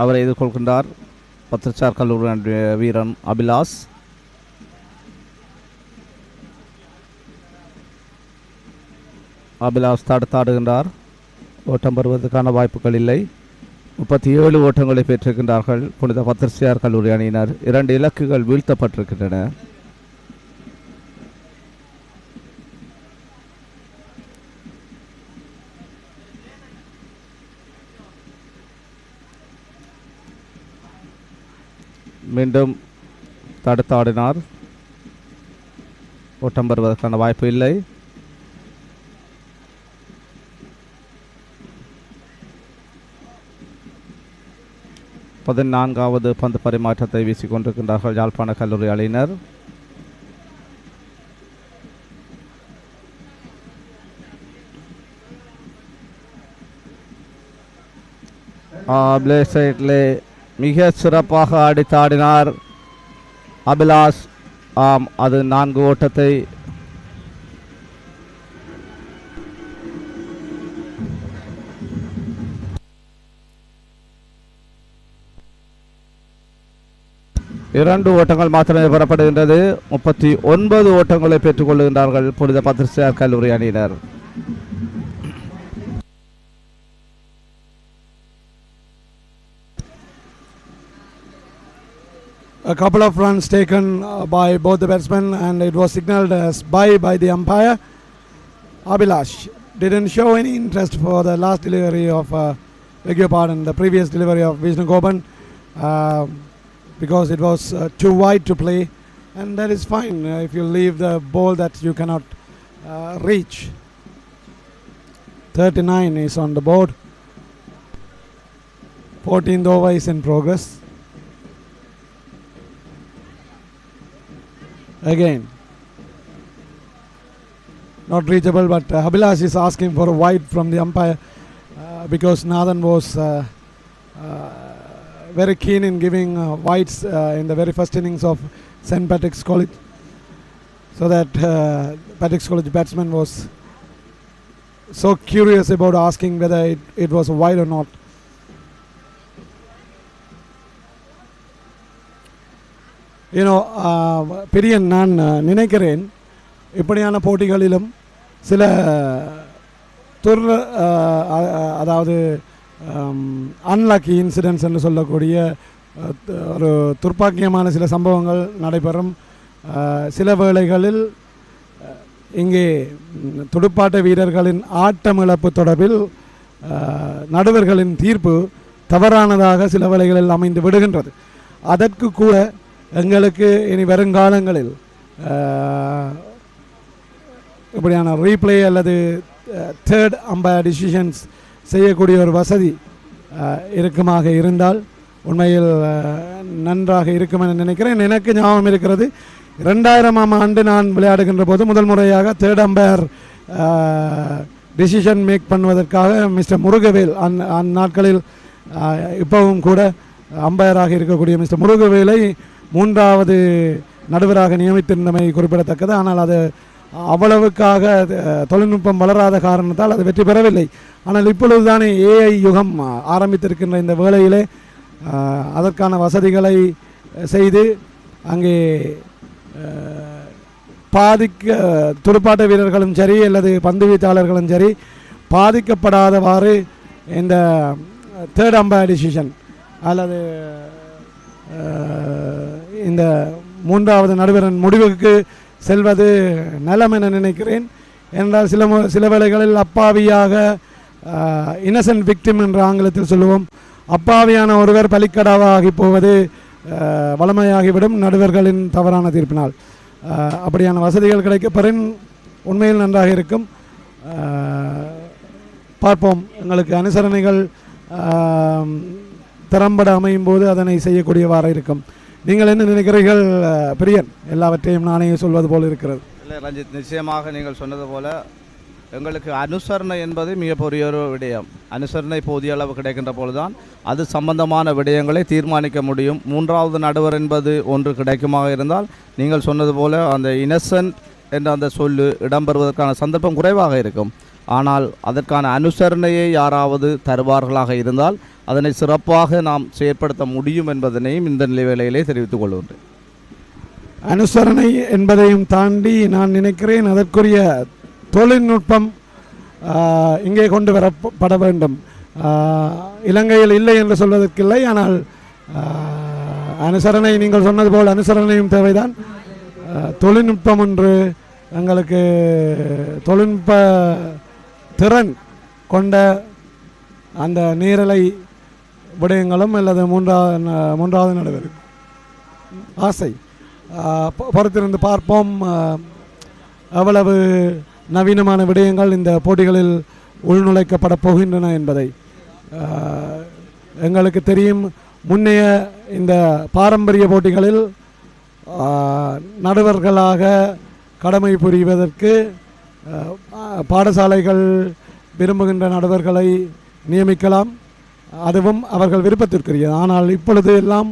அவரை எதிர்கொள்கின்றார் பத்திரிசார் கல்லூரி வீரன் அபிலாஷ். அபிலாஷ் தடுத்தாடுகின்றார். ஓட்டம் பெறுவதற்கான வாய்ப்புகள் இல்லை. 37 ஓட்டங்களை பெற்றிருக்கின்றார்கள் புனித பத்திரிசியார் கல்லூரி அணியினர். 2 இலக்குகள் வீழ்த்தப்பட்டிருக்கின்றன. மீண்டும் தடுத்தாடினார். ஓட்டம் பெறுவதற்கான வாய்ப்பு இல்லை. பதினான்காவது பந்து பரிமாற்றத்தை வீசிக்கொண்டிருக்கின்றார்கள் யாழ்ப்பாண கல்லூரி அணியினர். பிளே சைட்லே மிக சிறப்பாக அடித்தாடினார் அபிலாஷ். ஆம், அது 4 ஓட்டத்தை 2 ஓட்டங்கள் மாத்திரமே பெறப்படுகின்றது. 39 ஓட்டங்களை பெற்றுக்கொள்கின்றார்கள் புனித பத்திரிசியார் கல்லூரி அணியினர். A couple of runs taken by both the batsmen, and it was signalled as by the umpire. Abhilash didn't show any interest for the last delivery of, beg your pardon, the previous delivery of Vishnu Goban, because it was too wide to play, and that is fine if you leave the ball that you cannot reach. 39 is on the board. 14th over is in progress. Again, not reachable, but Abhilash is asking for a wide from the umpire because Nathan was very keen in giving wides in the very first innings of St. Patrick's College, so that Patrick's College batsman was so curious about asking whether it was a wide or not. பெரியன் நான் நினைக்கிறேன் இப்படியான போட்டிகளிலும் சில அதாவது unlucky incidents என்று சொல்லக்கூடிய ஒரு துர்ப்பாக்கியமான சில சம்பவங்கள் நடைபெறும். சில வேளைகளில் இங்கே துடுப்பாட்ட வீரர்களின் ஆட்டமிழப்பு தொடர்பில் நடுவர்களின் தீர்ப்பு தவறானதாக சில வேளைகளில் அமைந்து விடுகின்றது. அதற்கு கூட எங்களுக்கு இனி வருங்காலங்களில் இப்படியான ரீப்ளே அல்லது தேர்ட் அம்பயர் டிசிஷன்ஸ் செய்யக்கூடிய ஒரு வசதி இருக்குமாக இருந்தால் உண்மையில் நன்றாக இருக்கும் என நினைக்கிறேன். எனக்கு ஞாபகம் இருக்கிறது, 2000ஆம் ஆண்டு நான் விளையாடுகின்ற போது முதல் முறையாக தேர்ட் அம்பயர் டிசிஷன் மேக் பண்ணுவதற்காக மிஸ்டர் முருகவேல் அந்நாட்களில் இப்போவும் கூட அம்பயராக இருக்கக்கூடிய மிஸ்டர் முருகவேலை 3வது நடுவராக நியமித்திருந்தமை குறிப்பிடத்தக்கது. ஆனால் அது அவ்வளவுக்காக தொழில்நுட்பம் வளராத காரணத்தால் அது வெற்றி பெறவில்லை. ஆனால் இப்பொழுது தானே ஏஐ யுகம் ஆரம்பித்திருக்கின்ற இந்த வேளையிலே அதற்கான வசதிகளை செய்து அங்கே துடுப்பாட்ட வீரர்களும் சரி அல்லது பந்து வீச்சாளர்களும் சரி பாதிக்கப்படாதவாறு இந்த தேர்ட் அம்பயர் டிசிஷன் அல்லது இந்த 3வது நடுவரின் முடிவுக்கு செல்வது நலம் என நினைக்கிறேன். என்றால் சில வேளைகளில் அப்பாவியாக இன்னசென்ட் விக்டிம் என்று ஆங்கிலத்தில் சொல்லுவோம், அப்பாவியான ஒருவர் பலிக்கடாவாகி போவது வளமையாகிவிடும் நடுவர்களின் தவறான தீர்ப்பினால். அப்படியான வசதிகள் கிடைக்கப்பெறின் உண்மையில் நன்றாக இருக்கும். பார்ப்போம், எங்களுக்கு அனுசரணைகள் திறம்பட அமையும் போது அதனை செய்யக்கூடியவாறு இருக்கும். நீங்கள் என்ன நினைக்கிறீர்கள் பிரியன்? எல்லாவற்றையும் நானே சொல்வது போல் இருக்கிறது. இல்லை ரஞ்சித், நிச்சயமாக நீங்கள் சொன்னது போல எங்களுக்கு அனுசரணை என்பது மிகப்பெரிய ஒரு விடயம். அனுசரணை போதிய அளவு கிடைக்கின்ற பொழுதுதான் அது சம்பந்தமான விடயங்களை தீர்மானிக்க முடியும். 3வது நடுவர் என்பது ஒன்று கிடைக்குமாக இருந்தால் நீங்கள் சொன்னது போல அந்த இன்னசென்ட் என்ற அந்த சொல்லு இடம்பெறுவதற்கான சந்தர்ப்பம் குறைவாக இருக்கும். ஆனால் அதற்கான அனுசரணையை யாராவது தருவார்களாக இருந்தால் அதனை சிறப்பாக நாம் செயற்படுத்த முடியும் என்பதனையும் இந்த நிலைவேளையிலே தெரிவித்துக் கொள்கின்றேன். அனுசரணை என்பதையும் தாண்டி நான் நினைக்கிறேன் அதற்குரிய தொழில்நுட்பம் இங்கே கொண்டு வரப்பட வேண்டும். இலங்கையில் இல்லை என்று சொல்வதற்கில்லை, ஆனால் அனுசரணை நீங்கள் சொன்னது போல் அனுசரணையும் தேவைதான். தொழில்நுட்பம் ஒன்று எங்களுக்கு தொழில்நுட்ப திறன் கொண்ட அந்த நீரலை விடயங்களும் அல்லது 3வது நடுவர் ஆசை பொறுத்திருந்து பார்ப்போம் எவ்வளவு நவீனமான விடயங்கள் இந்த போட்டிகளில் உள்நுழைக்கப்பட போகின்றன என்பதை. எங்களுக்கு தெரியும், முன்னைய இந்த பாரம்பரிய போட்டிகளில் நடுவர்களாக கடமை புரிவதற்கு பாடசாலைகள் விரும்புகின்ற நடுவர்களை நியமிக்கலாம், அதுவும் அவர்கள் விருப்பத்திற்குரியது. ஆனால் இப்பொழுது எல்லாம்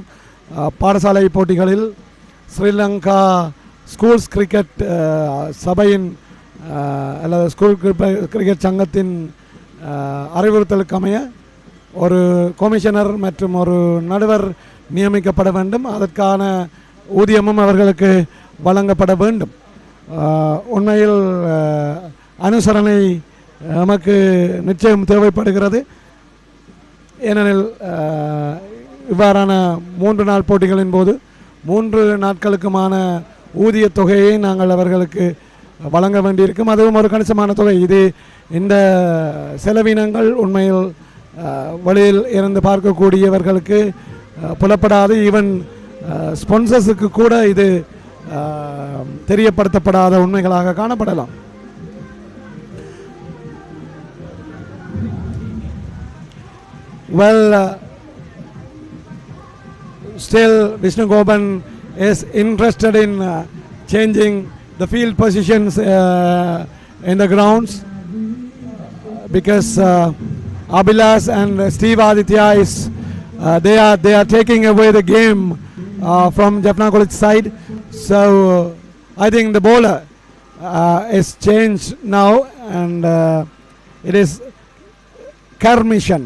பாடசாலை போட்டிகளில் ஸ்ரீலங்கா ஸ்கூல்ஸ் கிரிக்கெட் சபையின் அல்லது ஸ்கூல் கிரிக்கெட் சங்கத்தின் அறிவுறுத்தலுக்கு அமைய ஒரு கமிஷனர் மற்றும் ஒரு நடுவர் நியமிக்கப்பட வேண்டும், அதற்கான ஊதியமும் அவர்களுக்கு வழங்கப்பட வேண்டும். உண்மையில் அனுசரணை நமக்கு நிச்சயம் தேவைப்படுகிறது. ஏனெனில் இவ்வாறான 3 நாள் போட்டிகளின் போது 3 நாட்களுக்குமான ஊதிய தொகையை நாங்கள் அவர்களுக்கு வழங்க வேண்டியிருக்கும். அதுவும் ஒரு கணிசமான தொகை. இது இந்த செலவினங்கள் உண்மையில் வெளியில் இருந்து பார்க்கக்கூடியவர்களுக்கு புலப்படாது. ஈவன் ஸ்பான்சர்ஸுக்கு கூட இது தெரியப்படுத்தப்படாத உண்மைகளாக காணப்படலாம். Well, still Vishnu Goban is interested in changing the field positions in the grounds because Abhilash and Steve Aditya is they are taking away the game from Jaffna College side. So I think the bowler is changed now, and it is Karmishan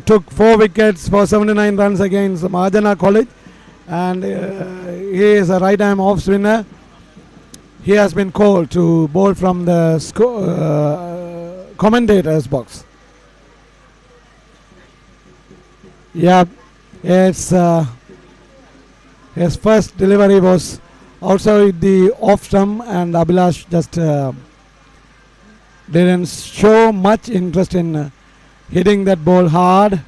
took 4 wickets for 79 runs against Mahajana College, and he is a right-arm off spinner. He has been called to bowl from the commentator's box. Yeah, it's his first delivery was outside the off stump, and Abhilash just didn't show much interest in hitting that ball hard.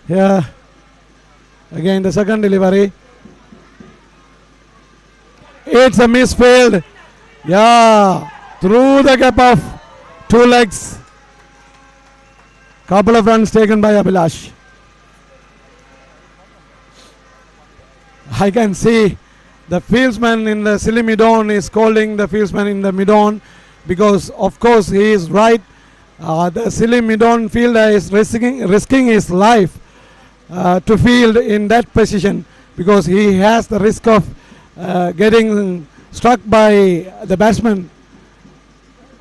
Here again the second delivery. It's a misfield. Yeah, through the gap of 2 legs. Couple of runs taken by Abhilash. I can see the fieldsman in the silly mid-on is scolding the fieldsman in the mid-on, because of course he is right. The silly mid-on fielder is risking his life to field in that position, because he has the risk of getting struck by the batsman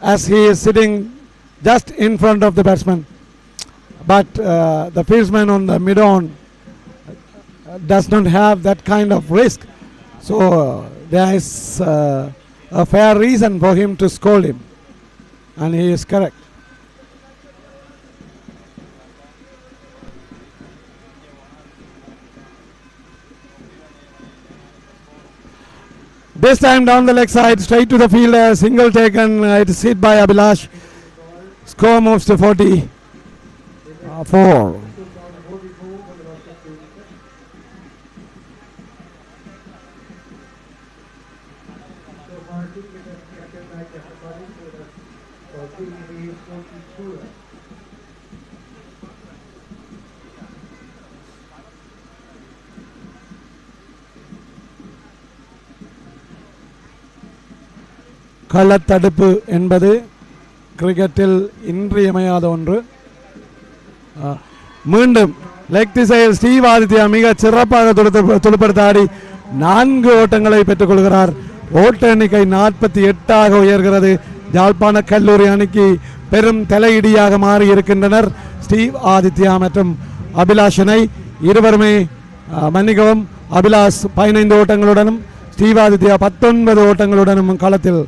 as he is sitting just in front of the batsman. But the fieldsman on the mid-on does not have that kind of risk, so there is a fair reason for him to scold him, and he is correct. This time down the leg side, straight to the fielder, single taken, it is hit by Abhilash. Score moves to 44. களத்தடுப்பு என்பது கிரிக்கெட்டில் இன்றியமையாத ஒன்று. மீண்டும் leg திசையில் Steve Aditya மிக சிறப்பாக துடுப்படுத்த ஆடி 4 ஓட்டங்களை பெற்றுக்கொள்கிறார். ஓட்ட எண்ணிக்கை 48ஆக உயர்கிறது. யாழ்ப்பாண கல்லூரி அணிக்கு பெரும் தலையிடியாக மாறி இருக்கின்றனர் ஸ்டீவ் ஆதித்யா மற்றும் அபிலாஷனை. இருவருமே மன்னிக்கவும், அபிலாஷ் 15 ஓட்டங்களுடனும் ஸ்டீவ் ஆதித்யா 19 ஓட்டங்களுடனும் களத்தில்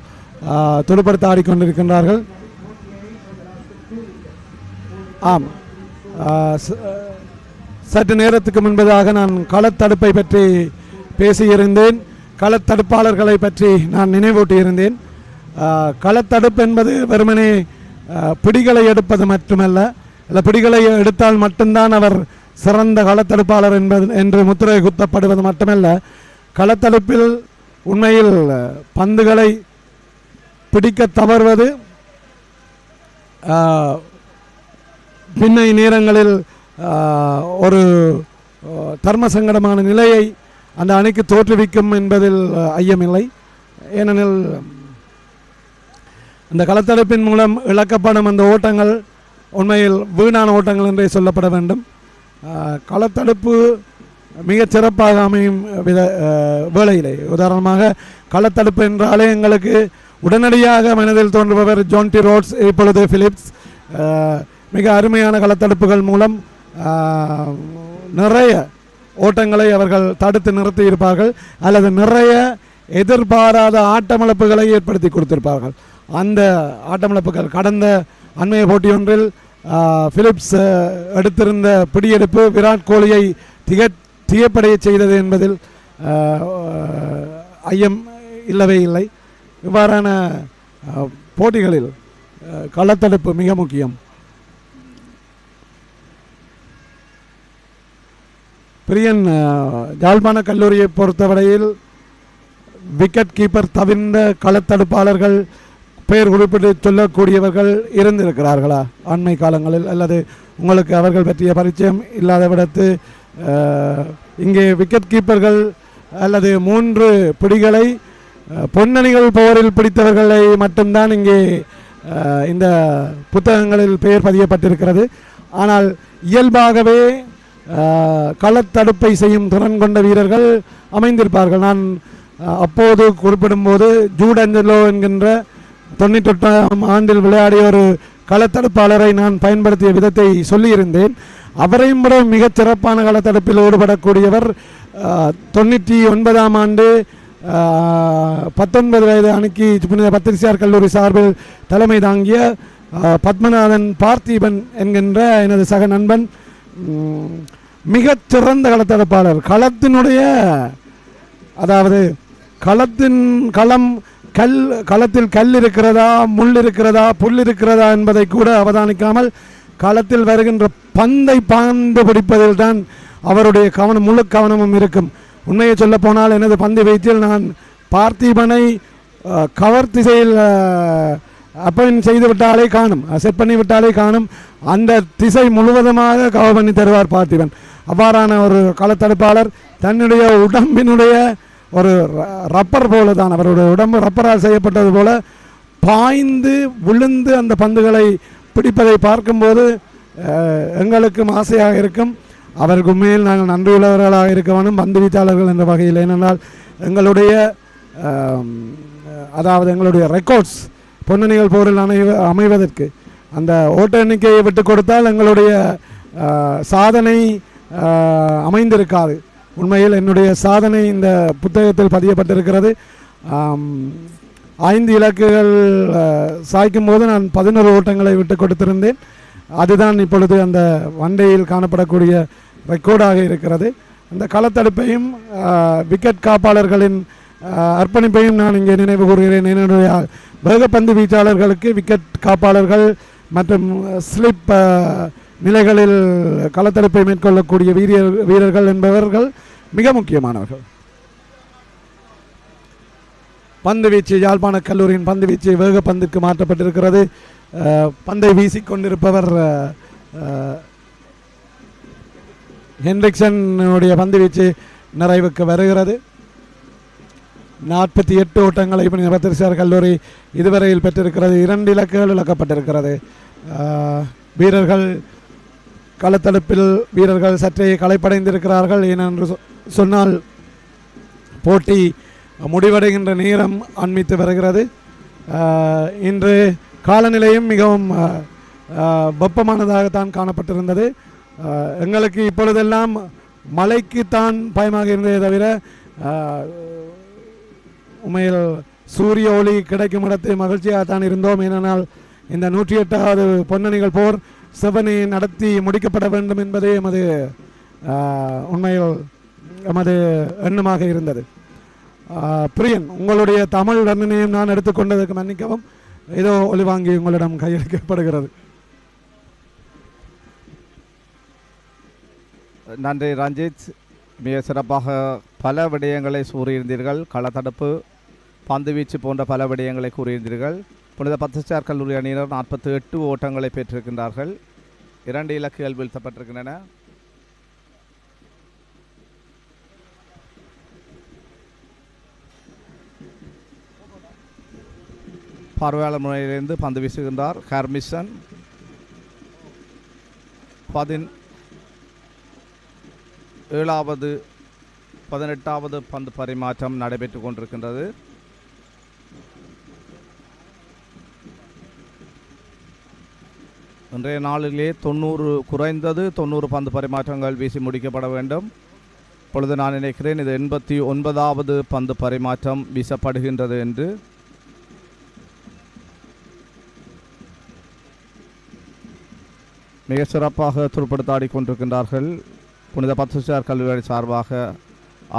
துடுப்படுத்த ஆடிக்கொண்டிருக்கின்றார்கள். ஆம், சற்று நேரத்துக்கு முன்பதாக நான் களத்தடுப்பை பற்றி பேசியிருந்தேன். களத்தடுப்பாளர்களை பற்றி நான் நினைவூட்டியிருந்தேன். களத்தடுப்பு என்பது வெறுமனே பிடிகளை எடுப்பது மட்டுமல்ல, இல்லை பிடிகளை எடுத்தால் மட்டும்தான் அவர் சிறந்த களத்தடுப்பாளர் என்று முத்திரை குத்தப்படுவது மட்டுமல்ல, களத்தடுப்பில் உண்மையில் பந்துகளை பிடிக்க தவறுவது, பின்னை நேரங்களில் ஒரு தர்ம சங்கடமான நிலையை அந்த அணிக்கு தோற்றுவிக்கும் என்பதில் ஐயமில்லை. ஏனெனில் அந்த களத்தடுப்பின் மூலம் இழக்கப்படும் அந்த ஓட்டங்கள் உண்மையில் வீணான ஓட்டங்கள் என்றே சொல்லப்பட வேண்டும். களத்தடுப்பு மிகச் சிறப்பாக அமையும் வேளையிலே, உதாரணமாக களத்தடுப்பு என்றாலே எங்களுக்கு உடனடியாக மனதில் தோன்றுபவர் ஜான்டி ரோட்ஸ், இப்பொழுது பிலிப்ஸ். மிக அருமையான களத்தடுப்புகள் மூலம் நிறைய ஓட்டங்களை அவர்கள் தடுத்து நிறுத்தி இருப்பார்கள் அல்லது நிறைய எதிர்பாராத ஆட்டமிழப்புகளை ஏற்படுத்தி கொடுத்திருப்பார்கள். அந்த ஆட்டமிழப்புகள் கடந்த அண்மைய போட்டி ஒன்றில் பிலிப்ஸ் எடுத்திருந்த பிடியெடுப்பு விராட் கோலியை திகைப்படைய செய்தது என்பதில் ஐயம் இல்லவே இல்லை. இவ்வாறான போட்டிகளில் களத்தடுப்பு மிக முக்கியம். பிரியன், யாழ்ப்பாண கல்லூரியை பொறுத்தவரையில் விக்கெட் கீப்பர் தவிர்ந்த களத்தடுப்பாளர்கள் பெயர் குறிப்பிட்டு சொல்லக்கூடியவர்கள் இருந்திருக்கிறார்களா அண்மை காலங்களில், அல்லது உங்களுக்கு அவர்கள் பற்றிய பரிச்சயம் இல்லாத விடத்து இங்கே விக்கெட் கீப்பர்கள் அல்லது 3 பிடிகளை பொன்னணிகள் போரில் பிடித்தவர்களை மட்டும்தான் இங்கே இந்த புத்தகங்களில் பெயர் பதியப்பட்டிருக்கிறது. ஆனால் இயல்பாகவே களத்தடுப்பை செய்யும் திறன் கொண்ட வீரர்கள் அமைந்திருப்பார்கள். நான் அப்போது குறிப்பிடும்போது ஜூடஞ்சலோ என்கின்ற 98ஆம் ஆண்டில் விளையாடிய ஒரு களத்தடுப்பாளரை நான் பயன்படுத்திய விதத்தை சொல்லியிருந்தேன். அவரையும் விட மிகச் சிறப்பான களத்தடுப்பில் ஈடுபடக்கூடியவர் 99ஆம் ஆண்டு 19 வயது அணிக்கு புனித பத்திரிசியார் கல்லூரி சார்பில் தலைமை தாங்கிய பத்மநாதன் பார்த்திபன் என்கின்ற எனது சக நண்பன். மிகச்சிறந்த களத்தடுப்பாளர். களத்தினுடைய அதாவது களத்தில் கல் இருக்கிறதா, முள் இருக்கிறதா, புல் இருக்கிறதா என்பதை கூட அவதானிக்காமல் களத்தில் வருகின்ற பந்தை பாய்ந்து பிடிப்பதில் தான் அவருடைய கவனம், முழு கவனமும் இருக்கும். உண்மையை சொல்ல போனால் எனது பந்து வீச்சில் நான் பார்த்திபனை கவர் திசையில் அப்பாயின்ட் செய்து விட்டாலே காணும், செட் பண்ணி விட்டாலே காணும். அந்த திசை முழுவதுமாக கவர் பண்ணி தருவார் பார்த்திபன். அவ்வாறான ஒரு களத்தடுப்பாளர். தன்னுடைய உடம்பினுடைய ஒரு ரப்பர் போல தான், அவருடைய உடம்பு ரப்பரால் செய்யப்பட்டது போல பாய்ந்து விழுந்து அந்த பந்துகளை பிடிப்பதை பார்க்கும்போது எங்களுக்கும் ஆசையாக இருக்கும். அவருக்கு உண்மையில் நாங்கள் நன்றியுள்ளவர்களாக இருக்க வேண்டும் பந்து வீச்சாளர்கள் என்ற வகையில். ஏனென்றால் எங்களுடைய அதாவது எங்களுடைய ரெக்கார்ட்ஸ் பொன்னணிகள் போரில் அமைவதற்கு அந்த ஓட்ட எண்ணிக்கையை விட்டு கொடுத்தால் எங்களுடைய சாதனை அமைந்திருக்காது. உண்மையில் என்னுடைய சாதனை இந்த புத்தகத்தில் பதியப்பட்டிருக்கிறது. 5 இலக்குகள் சாய்க்கும் போது நான் 11 ஓட்டங்களை விட்டு கொடுத்திருந்தேன். அதுதான் இப்பொழுது அந்த வண்டையில் காணப்படக்கூடிய ரெக்கார்டாக இருக்கிறது. அந்த களத்தடுப்பையும் விக்கெட் காப்பாளர்களின் அர்ப்பணிப்பையும் நான் இங்கே நினைவு கூறுகிறேன். என்னுடைய வேகப்பந்து வீச்சாளர்களுக்கு விக்கெட் காப்பாளர்கள் மற்றும் ஸ்லிப் நிலைகளில் களத்தடுப்பை மேற்கொள்ளக்கூடிய வீரர்கள் என்பவர்கள் மிக முக்கியமானவர்கள். பந்து வீச்சு, யாழ்ப்பாண கல்லூரியின் பந்து வீச்சு வேகப்பந்துக்கு மாற்றப்பட்டிருக்கிறது. பந்தை வீசிக்கொண்டிருப்பவர் ஹென்ரிக்சனுடைய பந்து வீச்சு நிறைவுக்கு வருகிறது. 48 ஓட்டங்களை பத்திரிசியார் கல்லூரி இதுவரையில் பெற்றிருக்கிறது. 2 இலக்குகள் இழக்கப்பட்டிருக்கிறது. வீரர்கள் களத்தடுப்பில் வீரர்கள் சற்றே களைப்படைந்திருக்கிறார்கள். ஏனென்று சொன்னால் போட்டி முடிவடைகின்ற நேரம் அண்மித்து வருகிறது. இன்று காலநிலையும் மிகவும் வெப்பமானதாகத்தான் காணப்பட்டிருந்தது. எங்களுக்கு இப்பொழுதெல்லாம் மழைக்குத்தான் பயமாக இருந்ததே தவிர உண்மையில் சூரிய ஒளி கிடைக்கும் இடத்தை மகிழ்ச்சியாகத்தான் இருந்தோம். ஏனென்றால் இந்த 108வது பொன்னணிகள் போர் செவனை நடத்தி முடிக்கப்பட வேண்டும் என்பதே எமது உண்மையில் எமது எண்ணமாக இருந்தது. பிரியன், உங்களுடைய தமிழ் வர்ணனையும் நான் எடுத்துக்கொண்டதுக்கு மன்னிக்கவும். ஏதோ ஒளி வாங்கி உங்களிடம் கையளிக்கப்படுகிறது. நன்றி ரஞ்சித், மிக சிறப்பாக பல விடயங்களை கூறியிருந்தீர்கள். களத்தடுப்பு, பந்து வீச்சு போன்ற பல விடயங்களை கூறியிருந்தீர்கள். புனித பத்திரிசியார் கல்லூரி அணியினர் 48 ஓட்டங்களை பெற்றிருக்கின்றார்கள். 2 இலக்குகள் வீழ்த்தப்பட்டிருக்கின்றன. பார்வையாளர் முறையிலிருந்து பந்து வீசுகின்றார் ஹார்மிசன். 18வது பந்து பரிமாற்றம் நடைபெற்று கொண்டிருக்கின்றது. இன்றைய நாளிலே 90 குறைந்தது 90 பந்து பரிமாற்றங்கள் வீசி முடிக்கப்பட வேண்டும். இப்பொழுது நான் நினைக்கிறேன் இது 89வது பந்து பரிமாற்றம் வீசப்படுகின்றது என்று. மிக சிறப்பாக துடுப்படுத்தாடி கொண்டிருக்கின்றார்கள். புனித பத்மசார் கல்லூரி சார்பாக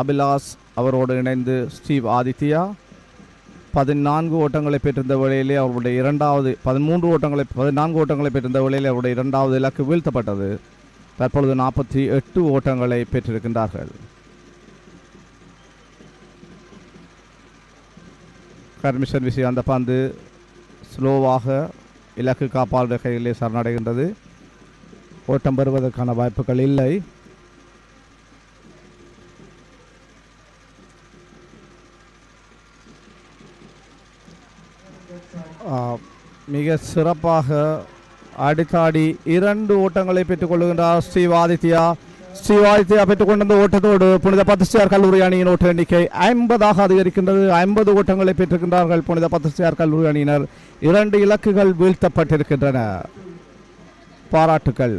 அபிலாஷ் அவரோடு இணைந்து ஸ்டீவ் ஆதித்யா 14 ஓட்டங்களை பெற்றிருந்த வேளையிலே அவருடைய 14 ஓட்டங்களை பெற்றிருந்த வேளையிலே அவருடைய 2வது இலக்கு வீழ்த்தப்பட்டது. தற்பொழுது 48 ஓட்டங்களை பெற்றிருக்கின்றார்கள். கர்மிஷன் விஷயம் அந்த பந்து ஸ்லோவாக இலக்கு காப்பாளர் கையிலே சரணடைகின்றது. ஓட்டம் பெறுவதற்கான வாய்ப்புகள் இல்லை. மிக சிறப்பாக அடித்தாடி 2 ஓட்டங்களை பெற்றுக்கொள்கின்றார் ஸ்டீவ் ஆதித்யா. ஸ்டீவ் ஆதித்யா பெற்றுக்கொண்ட ஓட்டத்தோடு புனித பத்மசார் கல்லூரி அணியின் ஓட்ட எண்ணிக்கை 50ஆக அதிகரிக்கின்றது. 50 ஓட்டங்களை பெற்றிருக்கின்றார்கள் புனித பத்மசார் கல்லூரி அணியினர். 2 இலக்குகள் வீழ்த்தப்பட்டிருக்கின்றன. பாராட்டுக்கள்.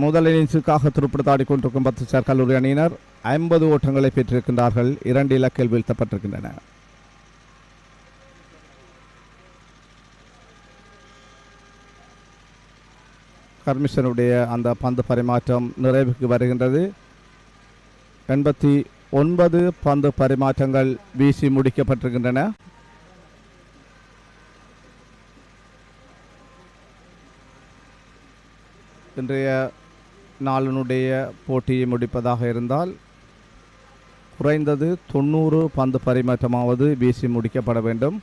முதல் இன்னிங்ஸுக்காக துடுப்படுத்தாடி கொண்டிருக்கும் பத்மசார் கல்லூரி அணியினர் 50 ஓட்டங்களை பெற்றிருக்கின்றார்கள். 2 இலக்கில் வீழ்த்தப்பட்டிருக்கின்றன. கர்மிஷனுடைய அந்த பந்து பரிமாற்றம் நிறைவுக்கு வருகின்றது. 89 பந்து பரிமாற்றங்கள் வீசி முடிக்கப்பட்டிருக்கின்றன. இன்றைய நாளினுடைய போட்டியை முடிப்பதாக இருந்தால் குறைந்தது 90 பந்து பரிமாற்றமாவது வீசி முடிக்கப்பட வேண்டும்.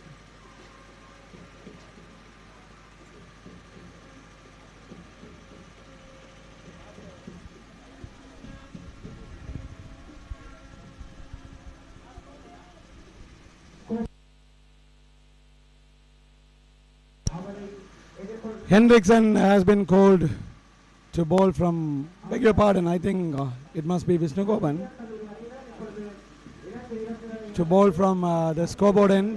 Hendrickson has been called to bowl from, beg your pardon, I think it must be Vishnu Goban, to bowl from the scoreboard end.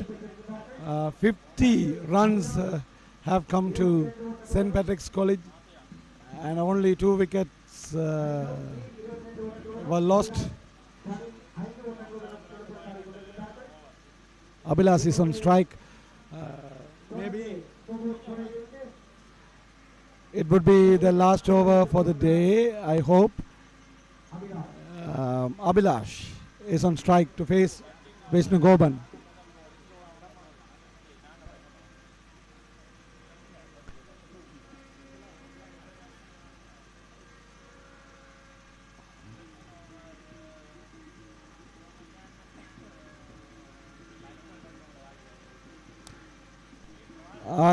50 runs have come to St. Patrick's College and only 2 wickets were lost. Abhilash is on strike. Maybe it would be the last over for the day, I hope. Abhilash is on strike to face Vishnu Goban.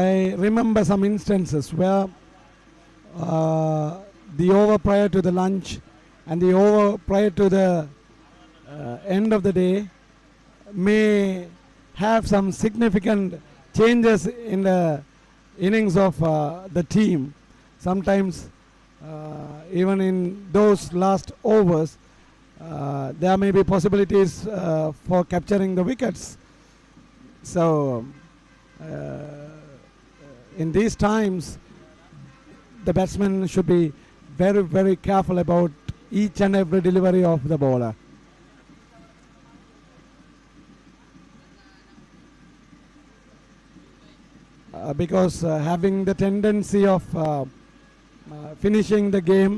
I remember some instances where the over prior to the lunch and the over prior to the end of the day may have some significant changes in the innings of the team. Sometimes even in those last overs there may be possibilities for capturing the wickets. So in these times the batsman should be very, very careful about each and every delivery of the bowler. Because having the tendency of finishing the game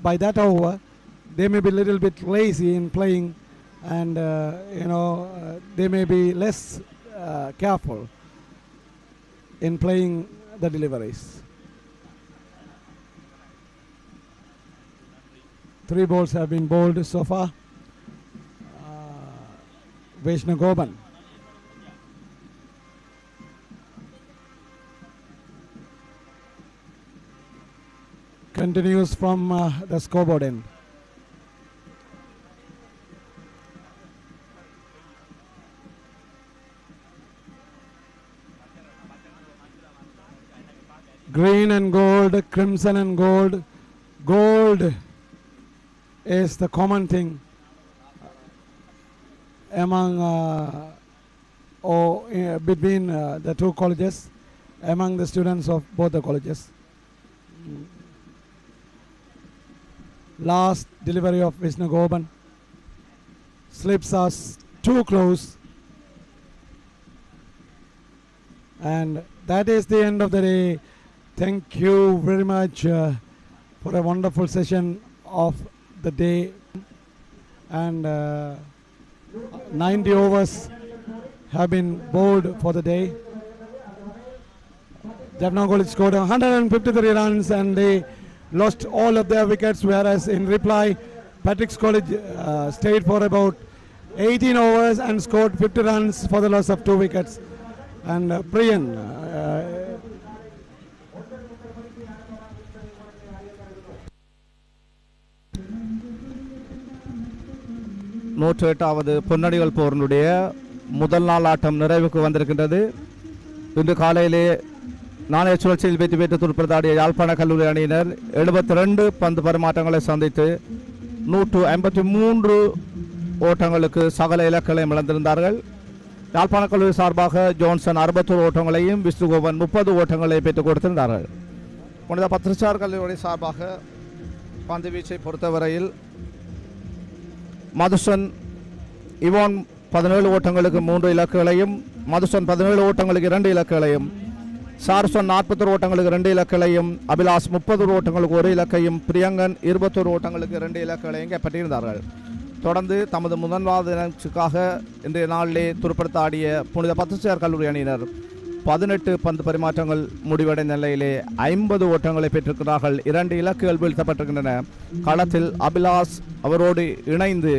by that over, they may be a little bit lazy in playing, and they may be less careful in playing the deliveries. 3 balls have been bowled so far. Vishnu Goban. Continues from the scoreboard end. Green and gold, crimson and gold. Gold is the common thing among or between the two colleges, among the students of both the colleges. Last delivery of Vishnu Goban slips us too close, and that is the end of the day. Thank you very much for a wonderful session of the day, and 90 overs have been bowled for the day. Jaffna College scored 153 runs and they lost all of their wickets, whereas in reply Patrick's College stayed for about 18 overs and scored 50 runs for the loss of 2 wickets. And Priyan நூற்று எட்டாவது பொன்னடிகள் போரினுடைய முதல் நாள் ஆட்டம் நிறைவுக்கு வந்திருக்கின்றது. இன்று காலையிலே நாணய சுழற்சியில் வெற்றி பெற்று துடுப்படுத்தாடிய யாழ்ப்பாண கல்லூரி அணியினர் 72 பந்து பரிமாற்றங்களை சந்தித்து 153 ஓட்டங்களுக்கு சகல இலக்குகளையும் இழந்திருந்தார்கள். யாழ்ப்பாண கல்லூரி சார்பாக ஜோன்சன் 61 ஓட்டங்களையும் விஷ்ணுகோபன் 30 ஓட்டங்களை பெற்றுக் கொடுத்திருந்தார்கள். புனித பத்ரிசார் கல்லூரி சார்பாக பந்து வீச்சை பொறுத்தவரையில் மதுசன் இவான் 17 ஓட்டங்களுக்கு 3 இலக்குகளையும், மதுசன் 17 ஓட்டங்களுக்கு 2 இலக்குகளையும், சார்சன் 41 ஓட்டங்களுக்கு 2 இலக்குகளையும், அபிலாஷ் 30 ஓட்டங்களுக்கு 1 இலக்கையும், பிரியங்கன் 21 ஓட்டங்களுக்கு 2 இலக்குகளையும் கைப்பற்றியிருந்தார்கள். தொடர்ந்து தமது முதன்வாத நிகழ்ச்சிக்காக இன்றைய நாளிலே துடுப்படுத்த ஆடிய புனித பத்ரிசார் கல்லூரி அணியினர் 18 பந்து பரிமாற்றங்கள் முடிவடைந்த நிலையிலே 50 ஓட்டங்களை பெற்றிருக்கிறார்கள். 2 இலக்குகள் வீழ்த்தப்பட்டிருக்கின்றன. களத்தில் அபிலாஷ் அவரோடு இணைந்து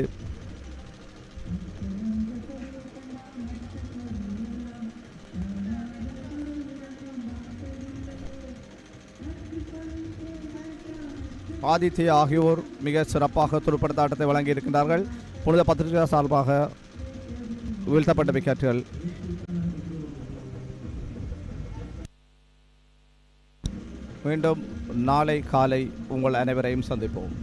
ஆதித்யா ஆகியோர் மிக சிறப்பாக துடுப்படுத்த ஆட்டத்தை வழங்கி இருக்கின்றார்கள். புனித பத்திரிகா சார்பாக வீழ்த்தப்பட்ட விக்கெட்டுகள். மீண்டும் நாளை காலை உங்கள் அனைவரையும் சந்திப்போம்.